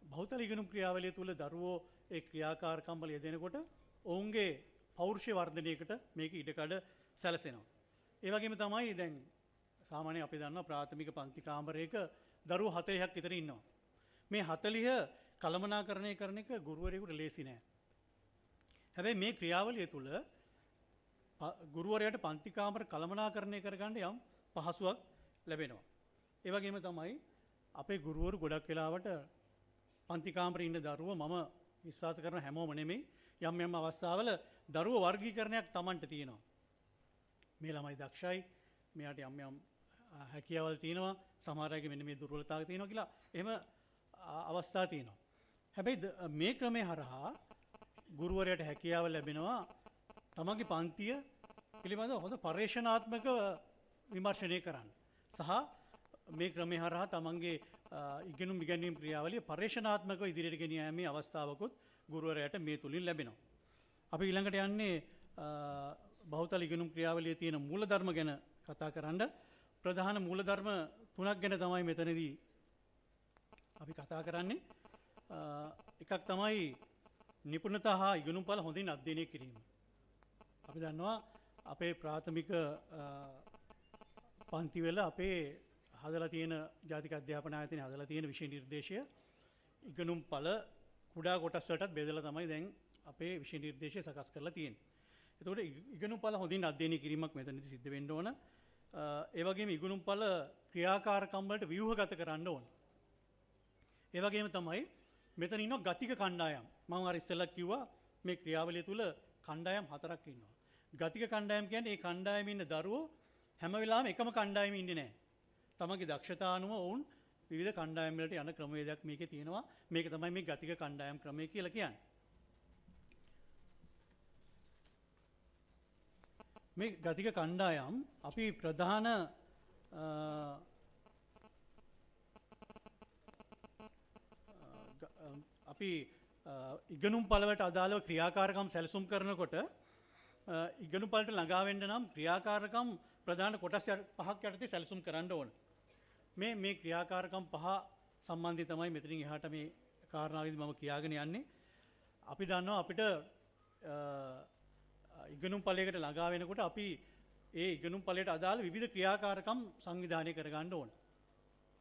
බහුතල ඉගෙනුම් ක්‍රියාවලිය තුල දරුවෝ ඒ ක්‍රියාකාරකම් වල යෙදෙනකොට ඔවුන්ගේ පෞරුෂය වර්ධනයකට මේක ඉඩකඩ සැලසෙනවා. ඒ වගේම තමයි දැන් සාමාන්‍යයෙන් අපි දන්නවා ප්‍රාථමික පන්ති කාමරයක දරුවෝ 40ක් විතර ඉන්නවා. මේ 40 කළමනාකරණය කරන එක ගුරුවරයෙකුට ලේසි නෑ. හැබැයි මේ ක්‍රියාවලිය තුල ගුරුවරයාට පන්ති කාමර කළමනාකරණය කරගන්න යම් පහසුවක් ලැබෙනවා. ඒ වගේම තමයි අපේ ගුරුවරු ගොඩක් වෙලාවට පන්ති කාමරේ ඉන්න දරුවෝ මම විශ්වාස කරන හැමෝම නෙමෙයි යම් අවස්ථාවල දරුවෝ වර්ගීකරණයක් Tamanට තියෙනවා. මේ ළමයි දක්ෂයි, මෙයාට යම් හැකියාවල් තියෙනවා, සමහර අයගේ මෙන්න මේ දුර්වලතාවය තියෙනවා කියලා එහෙම අවස්ථා තියෙනවා. හැබැයි මේ ක්‍රමය හරහා ගුරුවරයාට හැකියාව ලැබෙනවා තමන්ගේ පන්තිය පිළිබඳව හොඳ පර්යේෂණාත්මක විමර්ශනය කරන්න. සහ මේ ක්‍රමය හරහා තමන්ගේ ඉගෙනුම් ඉගැන්වීම් ක්‍රියාවලිය පර්යේෂණාත්මකව ඉදිරියට ගෙන යාමේ අවස්ථාවකුත් ගුරුවරයාට මේ තුලින් ලැබෙනවා. අපි ඊළඟට යන්නේ බහුතල ඉගෙනුම් ක්‍රියාවලියේ තියෙන මූලධර්ම ගැන කතා කරන්න. ප්‍රධාන මූලධර්ම 3ක් ගැන තමයි මෙතනදී අපි කතා කරන්නේ. එකක් තමයි නිපුණතා හා ඉගෙනුම්ඵල හොඳින් අධ්‍යයනය කිරීම. අපි දන්නවා අපේ ප්‍රාථමික පන්තිවල අපේ හදලා තියෙන ජාතික අධ්‍යාපන ආයතනයේ හදලා තියෙන විෂය නිර්දේශය ඉගෙනුම්ඵල කුඩා කොටස් වලටත් බෙදලා තමයි දැන් අපේ විෂය නිර්දේශය සකස් කරලා තියෙන්නේ. එතකොට ඉගෙනුම්ඵල හොඳින් අධ්‍යයනය කිරීමක් මෙතනදී සිද්ධ වෙන්න ඕන. ඒ වගේම ඉගෙනුම්ඵල ක්‍රියාකාරකම් වලට ව්‍යුහගත කරන්න ඕන. ඒ වගේම තමයි මෙතන ඉන්න ගතික කණ්ඩායම්. මම අර ඉස්සෙල්ලා කිව්වා මේ ක්‍රියාවලිය තුල කණ්ඩායම් 4ක් ඉන්නවා. ගතික කණ්ඩායම් කියන්නේ ඒ කණ්ඩායමේ ඉන්න දරුවෝ හැම වෙලාවෙම එකම කණ්ඩායමේ ඉන්නේ නැහැ. තමන්ගේ දක්ෂතා අනුව ඔවුන් විවිධ කණ්ඩායම් වලට යන ක්‍රමවේදයක් මේකේ තියෙනවා. මේක තමයි මේ ගතික කණ්ඩායම් ක්‍රමය කියලා කියන්නේ. මේ ගතික කණ්ඩායම් අපි ප්‍රධාන අපි ඉගෙනුම් පළවට අදාළව ක්‍රියාකාරකම් සැලසුම් කරනකොට ඉගෙනුම් පළට ළඟා වෙන්න නම් ක්‍රියාකාරකම් ප්‍රධාන කොටස් 5ක් යටතේ සැලසුම් කරන්න ඕන. මේ ක්‍රියාකාරකම් 5 සම්බන්ධයෙන් තමයි මෙතනින් එහාට මේ කාරණාවේදී මම කියාගෙන යන්නේ. අපි දන්නවා අපිට ඉගෙනුම් පළයකට ළඟා වෙනකොට අපි ඒ ඉගෙනුම් පළයට අදාළ විවිධ ක්‍රියාකාරකම් සංවිධානය කරගන්න ඕන.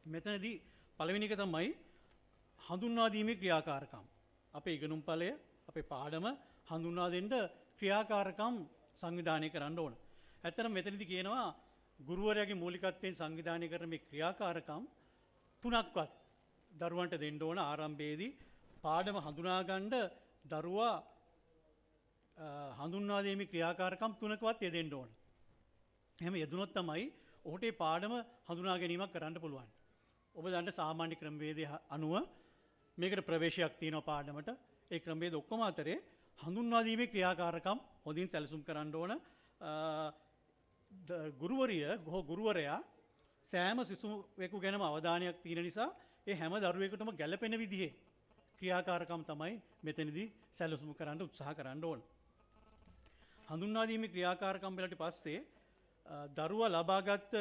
මෙතනදී පළවෙනි එක තමයි හඳුන්වා දීමේ ක්‍රියාකාරකම්. අපේ ඉගෙනුම් පළය, අපේ පාඩම හඳුන්වා දෙන්න ක්‍රියාකාරකම් සංවිධානය කරන්න ඕන. ඇත්තටම මෙතනදී කියනවා ගුරුවරයාගේ මූලිකත්වයෙන් සංවිධානය කරන මේ ක්‍රියාකාරකම් 3ක්වත් දරුවන්ට දෙන්න ඕන ආරම්භයේදී පාඩම හඳුනා ගන්න දරුවා හඳුන්වා දීමේ ක්‍රියාකාරකම් තුනකවත් යෙදෙන්න ඕන. එහෙම යෙදුනොත් තමයි ඔහුට මේ පාඩම හඳුනා ගැනීමක් කරන්න පුළුවන්. ඔබ දන්න සාමාන්‍ය ක්‍රමවේදය අනුව මේකට ප්‍රවේශයක් තියෙනවා පාඩමට. ඒ ක්‍රමවේද ඔක්කොම අතරේ හඳුන්වා දීමේ ක්‍රියාකාරකම් හොඳින් සැලසුම් කරන්න ඕන. ගුරුවරයා සෑම සිසුවෙකු ගැනම අවධානයක් තියෙන නිසා ඒ හැම දරුවෙකුටම ගැළපෙන විදිහේ ක්‍රියාකාරකම් තමයි මෙතනදී සැලසුම් කරන්න උත්සාහ කරන්න ඕන. හඳුන්වා දීමේ ක්‍රියාකාරකම් වලට පස්සේ දරුවා ලබාගත්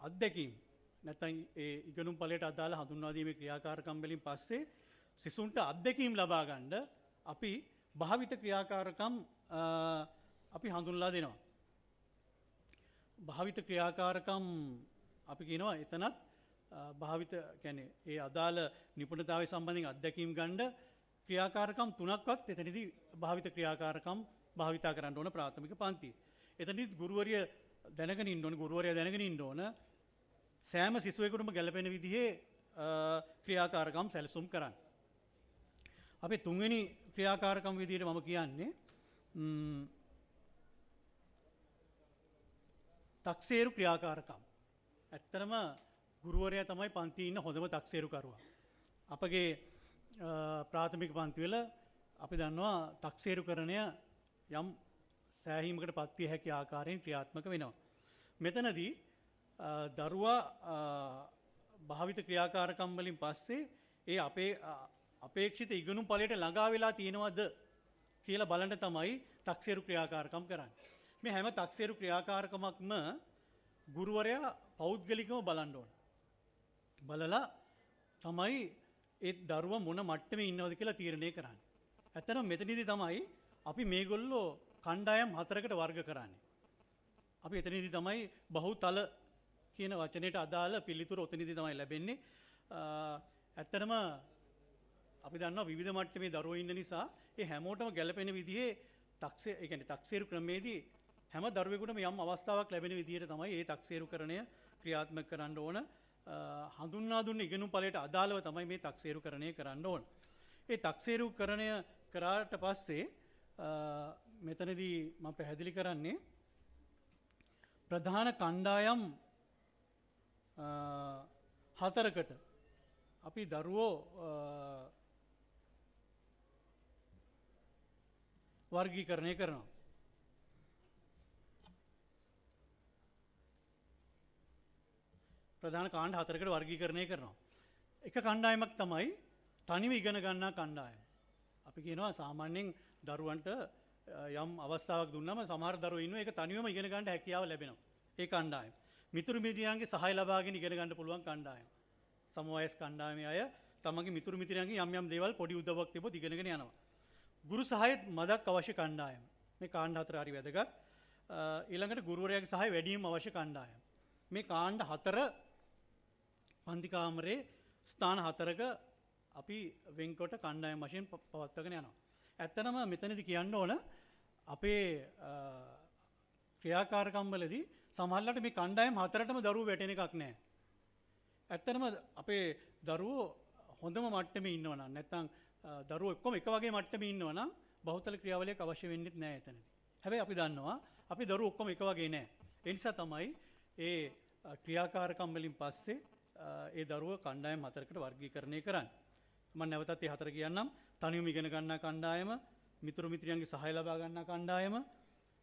අත්දැකීම් නැත්නම් ඒ ඉගෙනුම් ඵලයට අදාළ හඳුන්වා දීමේ ක්‍රියාකාරකම් වලින් පස්සේ සිසුන්ට අත්දැකීම් ලබා ගන්න අපි භාවිත ක්‍රියාකාරකම් අපි හඳුන්ලා දෙනවා. භාවිත ක්‍රියාකාරකම් අපි කියනවා එතනත් භාවිත කියන්නේ ඒ අදාළ නිපුණතාවය සම්බන්ධයෙන් අත්දැකීම් ගන්න ක්‍රියාකාරකම් තුනක්වත් එතනදී භාවිත ක්‍රියාකාරකම් භාවිතා කරන්න ඕන ප්‍රාථමික පන්තියේ. එතනදී ගුරුවරයා දැනගෙන ඉන්න ඕන සෑම සිසුවෙකුටම ගැළපෙන විදිහේ ක්‍රියාකාරකම් සැලසුම් කරන්න. අපේ තුන්වෙනි ක්‍රියාකාරකම් විදිහට මම කියන්නේ තක්සේරු ක්‍රියාකාරකම්. ඇත්තටම ගුරුවරයා තමයි පන්තියේ ඉන්න හොඳම තක්සේරුකරුවා. අපගේ ප්‍රාථමික පන්තිවල අපි දන්නවා තක්සේරුකරණය යම් සෑහීමකට පත්විය හැකි ආකාරයෙන් ක්‍රියාත්මක වෙනවා. මෙතනදී දරුවා භාවිත ක්‍රියාකාරකම් වලින් පස්සේ ඒ අපේක්ෂිත ඉගෙනුම් ඵලයට ළඟා වෙලා තියෙනවද කියලා බලන්න තමයි තක්සේරු ක්‍රියාකාරකම් කරන්නේ. මේ හැම තක්සේරු ක්‍රියාකාරකමක්ම ගුරුවරයා පෞද්ගලිකව බලන්න ඕන. බලලා තමයි ඒ දරුවා මොන මට්ටමේ ඉන්නවද කියලා තීරණය කරන්නේ. ඇත්තටම මෙතනදී තමයි අපි මේගොල්ලෝ කණ්ඩායම් හතරකට වර්ග කරන්නේ. අපි එතනදී තමයි බහුතල කියන වචනයට අදාළ පිළිතුරු ඔතනදී තමයි ලැබෙන්නේ. ඇත්තටම අපි දන්නවා විවිධ මට්ටමේ දරුවෝ ඉන්න නිසා ඒ හැමෝටම ගැළපෙන විදිහේ තක්සේරු ක්‍රමයේදී හැම දරුවෙකුටම යම් අවස්ථාවක් ලැබෙන විදිහට තමයි මේ තක්සේරුකරණය ක්‍රියාත්මක කරන්න ඕන. හඳුන්වා දුන්න ඉගෙනුම් ඵලයට අදාළව තමයි මේ තක්සේරුකරණය කරන්න ඕන. ඒ තක්සේරුකරණය කරාට පස්සේ මෙතනදී මම පැහැදිලි කරන්නේ ප්‍රධාන කණ්ඩායම් හතරකට අපි දරුවෝ වර්ගීකරණය කරනවා. ප්‍රධාන කාණ්ඩ හතරකට වර්ගීකරණය කරනවා. එක කණ්ඩායමක් තමයි තනිව ඉගෙන ගන්නා කණ්ඩායම. අපි කියනවා සාමාන්‍යයෙන් දරුවන්ට යම් අවස්ථාවක් දුන්නම සමහර දරුවෝ ඉන්නවා ඒක තනියම ඉගෙන ගන්න හැකියාව ලැබෙනවා. ඒ කණ්ඩායම. මිතුරු මිත්‍රයන්ගේ සහාය ලබාගෙන ඉගෙන ගන්න පුළුවන් කණ්ඩායම. සමවයස් කණ්ඩායමේ අය තමන්ගේ මිතුරු මිත්‍රයන්ගේ යම් යම් දේවල් පොඩි උදව්වක් තිබ්බොත් ඉගෙනගෙන යනවා. ගුරු සහායත් මදක් අවශ්‍ය කණ්ඩායම. මේ කාණ්ඩ හතර හරි වැදගත්. ඊළඟට ගුරුවරයාගේ සහාය වැඩිම අවශ්‍ය කණ්ඩායම. මේ කාණ්ඩ හතර පන්ති කාමරේ ස්ථාන හතරක අපි වෙන්කොට කණ්ඩායම් වශයෙන් පවත්වාගෙන යනවා. ඇත්තටම මෙතනදී කියන්න ඕන අපේ ක්‍රියාකාරකම් වලදී සමහරවිට මේ කණ්ඩායම් හතරටම දරුවෝ වැටෙන එකක් නැහැ. ඇත්තටම අපේ දරුවෝ හොඳම මට්ටමේ ඉන්නවා නම් නැත්නම් දරුවෝ ඔක්කොම එක වගේ මට්ටමේ ඉන්නවා නම් බහුතල ක්‍රියාවලියක් අවශ්‍ය වෙන්නේ නැහැ එතනදී. හැබැයි අපි දන්නවා අපි දරුවෝ ඔක්කොම එක වගේ නැහැ. ඒ නිසා තමයි ඒ ක්‍රියාකාරකම් වලින් පස්සේ ඒ දරුවෝ කණ්ඩායම් හතරකට වර්ගීකරණය කරන්නේ. මම නැවතත් ඒ හතර කියන්නම්. තනියම ඉගෙන ගන්නා කණ්ඩායම, මිතුරු මිත්‍රයන්ගේ සහාය ලබා ගන්නා කණ්ඩායම,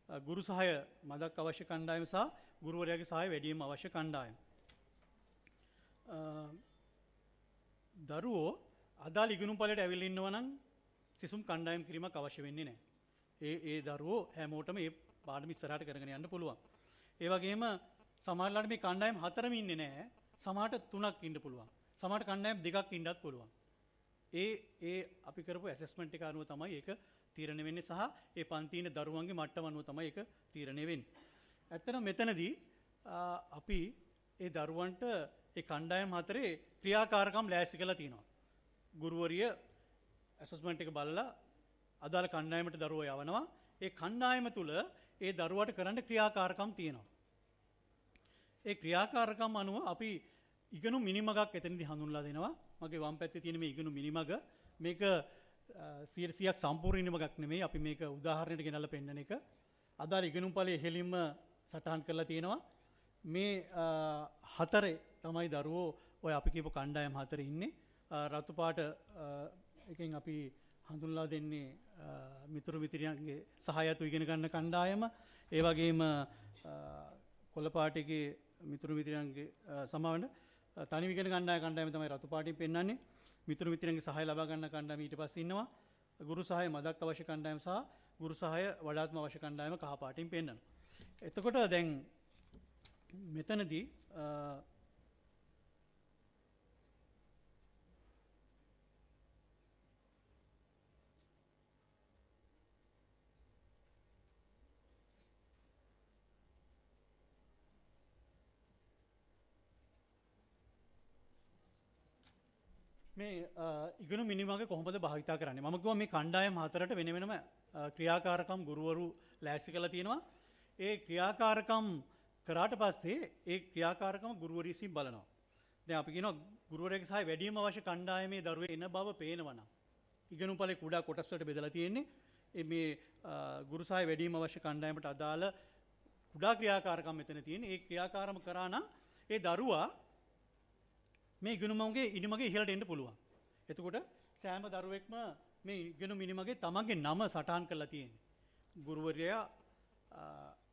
ගුරු සහාය මදක් අවශ්‍ය කණ්ඩායම සහ ගුරුවරයාගේ සහාය වැඩිම අවශ්‍ය කණ්ඩායම. දරුවෝ අදාළ ඉගෙනුම් ඵලයට ඇවිල්ලා ඉන්නවා නම් සිසුම් කණ්ඩායම් කිරීමක් අවශ්‍ය වෙන්නේ නැහැ. ඒ දරුවෝ හැමෝටම මේ පාඩම ඉස්සරහට කරගෙන යන්න පුළුවන්. ඒ වගේම සමහරවිට මේ කණ්ඩායම් හතරම ඉන්නේ නැහැ. සමහරට තුනක් ඉන්න පුළුවන්. සමහරට කණ්ඩායම් දෙකක් ඉන්නත් පුළුවන්. ඒ අපි කරපු ඇසෙස්මන්ට් එක අනුව තමයි ඒක තීරණය වෙන්නේ සහ ඒ පන්තියේ ඉන්න දරුවන්ගේ මට්ටම අනුව තමයි ඒක තීරණය වෙන්නේ. ඇත්තටම මෙතනදී අපි ඒ දරුවන්ට ඒ කණ්ඩායම් හතරේ ක්‍රියාකාරකම් ලෑස්ති කරලා තියෙනවා. ගුරුවරිය ඇසෙස්මන්ට් එක බලලා අදාළ කණ්ඩායමට දරුවෝ යවනවා. ඒ කණ්ඩායම තුල ඒ දරුවාට කරන්න ක්‍රියාකාරකම් තියෙනවා. ඒ ක්‍රියාකාරකම් අනුව අපි ඉගෙනුම් මිනිමගක් එතනදී හඳුන්වලා දෙනවා. මගේ වම් පැත්තේ තියෙන මේ ඉගෙනු මිනිමග මේක 100ක් සම්පූර්ණ ඉගෙනුමක් නෙමෙයි අපි මේක උදාහරණයකට ගෙනල්ලා පෙන්නන එක. අදාළ ඉගෙනුම් ඵලයේ හෙලින්ම සටහන් කරලා තියෙනවා. මේ හතරේ තමයි දරුවෝ ඔය අපි කියපු කණ්ඩායම් හතරේ ඉන්නේ. රතු පාට එකෙන් අපි හඳුන්ලා දෙන්නේ මිතුරු මිත්‍රයන්ගේ සහායතු ඉගෙන ගන්න කණ්ඩායම. ඒ වගේම කොළ පාටේ මිතුරු මිත්‍රයන්ගේ සමාවෙන්න තනි ඉගෙන ගන්න කණ්ඩායම තමයි රතු පාටින් පෙන්වන්නේ. මිතුරු මිත්‍රයන්ගේ සහාය ලබා ගන්න කණ්ඩායම ඊට පස්සේ ඉන්නවා. ගුරු සහාය මදක් අවශ්‍ය කණ්ඩායම සහ ගුරු සහාය වඩාත්ම අවශ්‍ය කණ්ඩායම කහ පාටින් පෙන්වනවා. එතකොට දැන් මෙතනදී මේ ඉගෙනු මිනිමගේ කොහොමද භාවිතා කරන්නේ? මම කිව්වා මේ කණ්ඩායම් හතරට වෙන වෙනම ක්‍රියාකාරකම් ගුරුවරු ලෑස්ති කරලා තියෙනවා. ඒ ක්‍රියාකාරකම් කරාට පස්සේ ඒ ක්‍රියාකාරකම ගුරුවරු විසින් බලනවා. දැන් අපි කියනවා ගුරුවරයෙක් සහ වැඩිම අවශ්‍ය කණ්ඩායමේ දරුවෙක් එන බව පේනවා නම් ඉගෙනුම් ඵලයේ කුඩා කොටස් වලට බෙදලා තියෙන්නේ. මේ ගුරු සහ වැඩිම අවශ්‍ය කණ්ඩායමට අදාළ කුඩා ක්‍රියාකාරකම් මෙතන තියෙන්නේ. ඒ ක්‍රියාකාරම කරා නම් ඒ දරුවා මේ ඉගෙනුමගේ ඉනිමගේ ඉහළට එන්න පුළුවන්. එතකොට සෑම දරුවෙක්ම මේ ඉගෙනුම ඉනිමගේ තමන්ගේ නම සටහන් කරලා තියෙන්නේ. ගුරුවරයා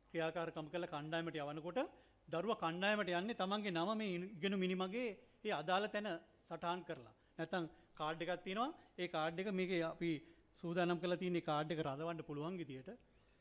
ක්‍රියාකාරකම් කළ කණ්ඩායමට යවනකොට දරුවා කණ්ඩායමට යන්නේ තමන්ගේ නම මේ ඉගෙනුම ඉනිමගේ ඒ අදාළ තැන සටහන් කරලා. නැත්නම් කාඩ් එකක් තියෙනවා. ඒ කාඩ් එක මේකේ අපි සූදානම් කරලා තියෙන කාඩ් එක රඳවන්න පුළුවන් විදියට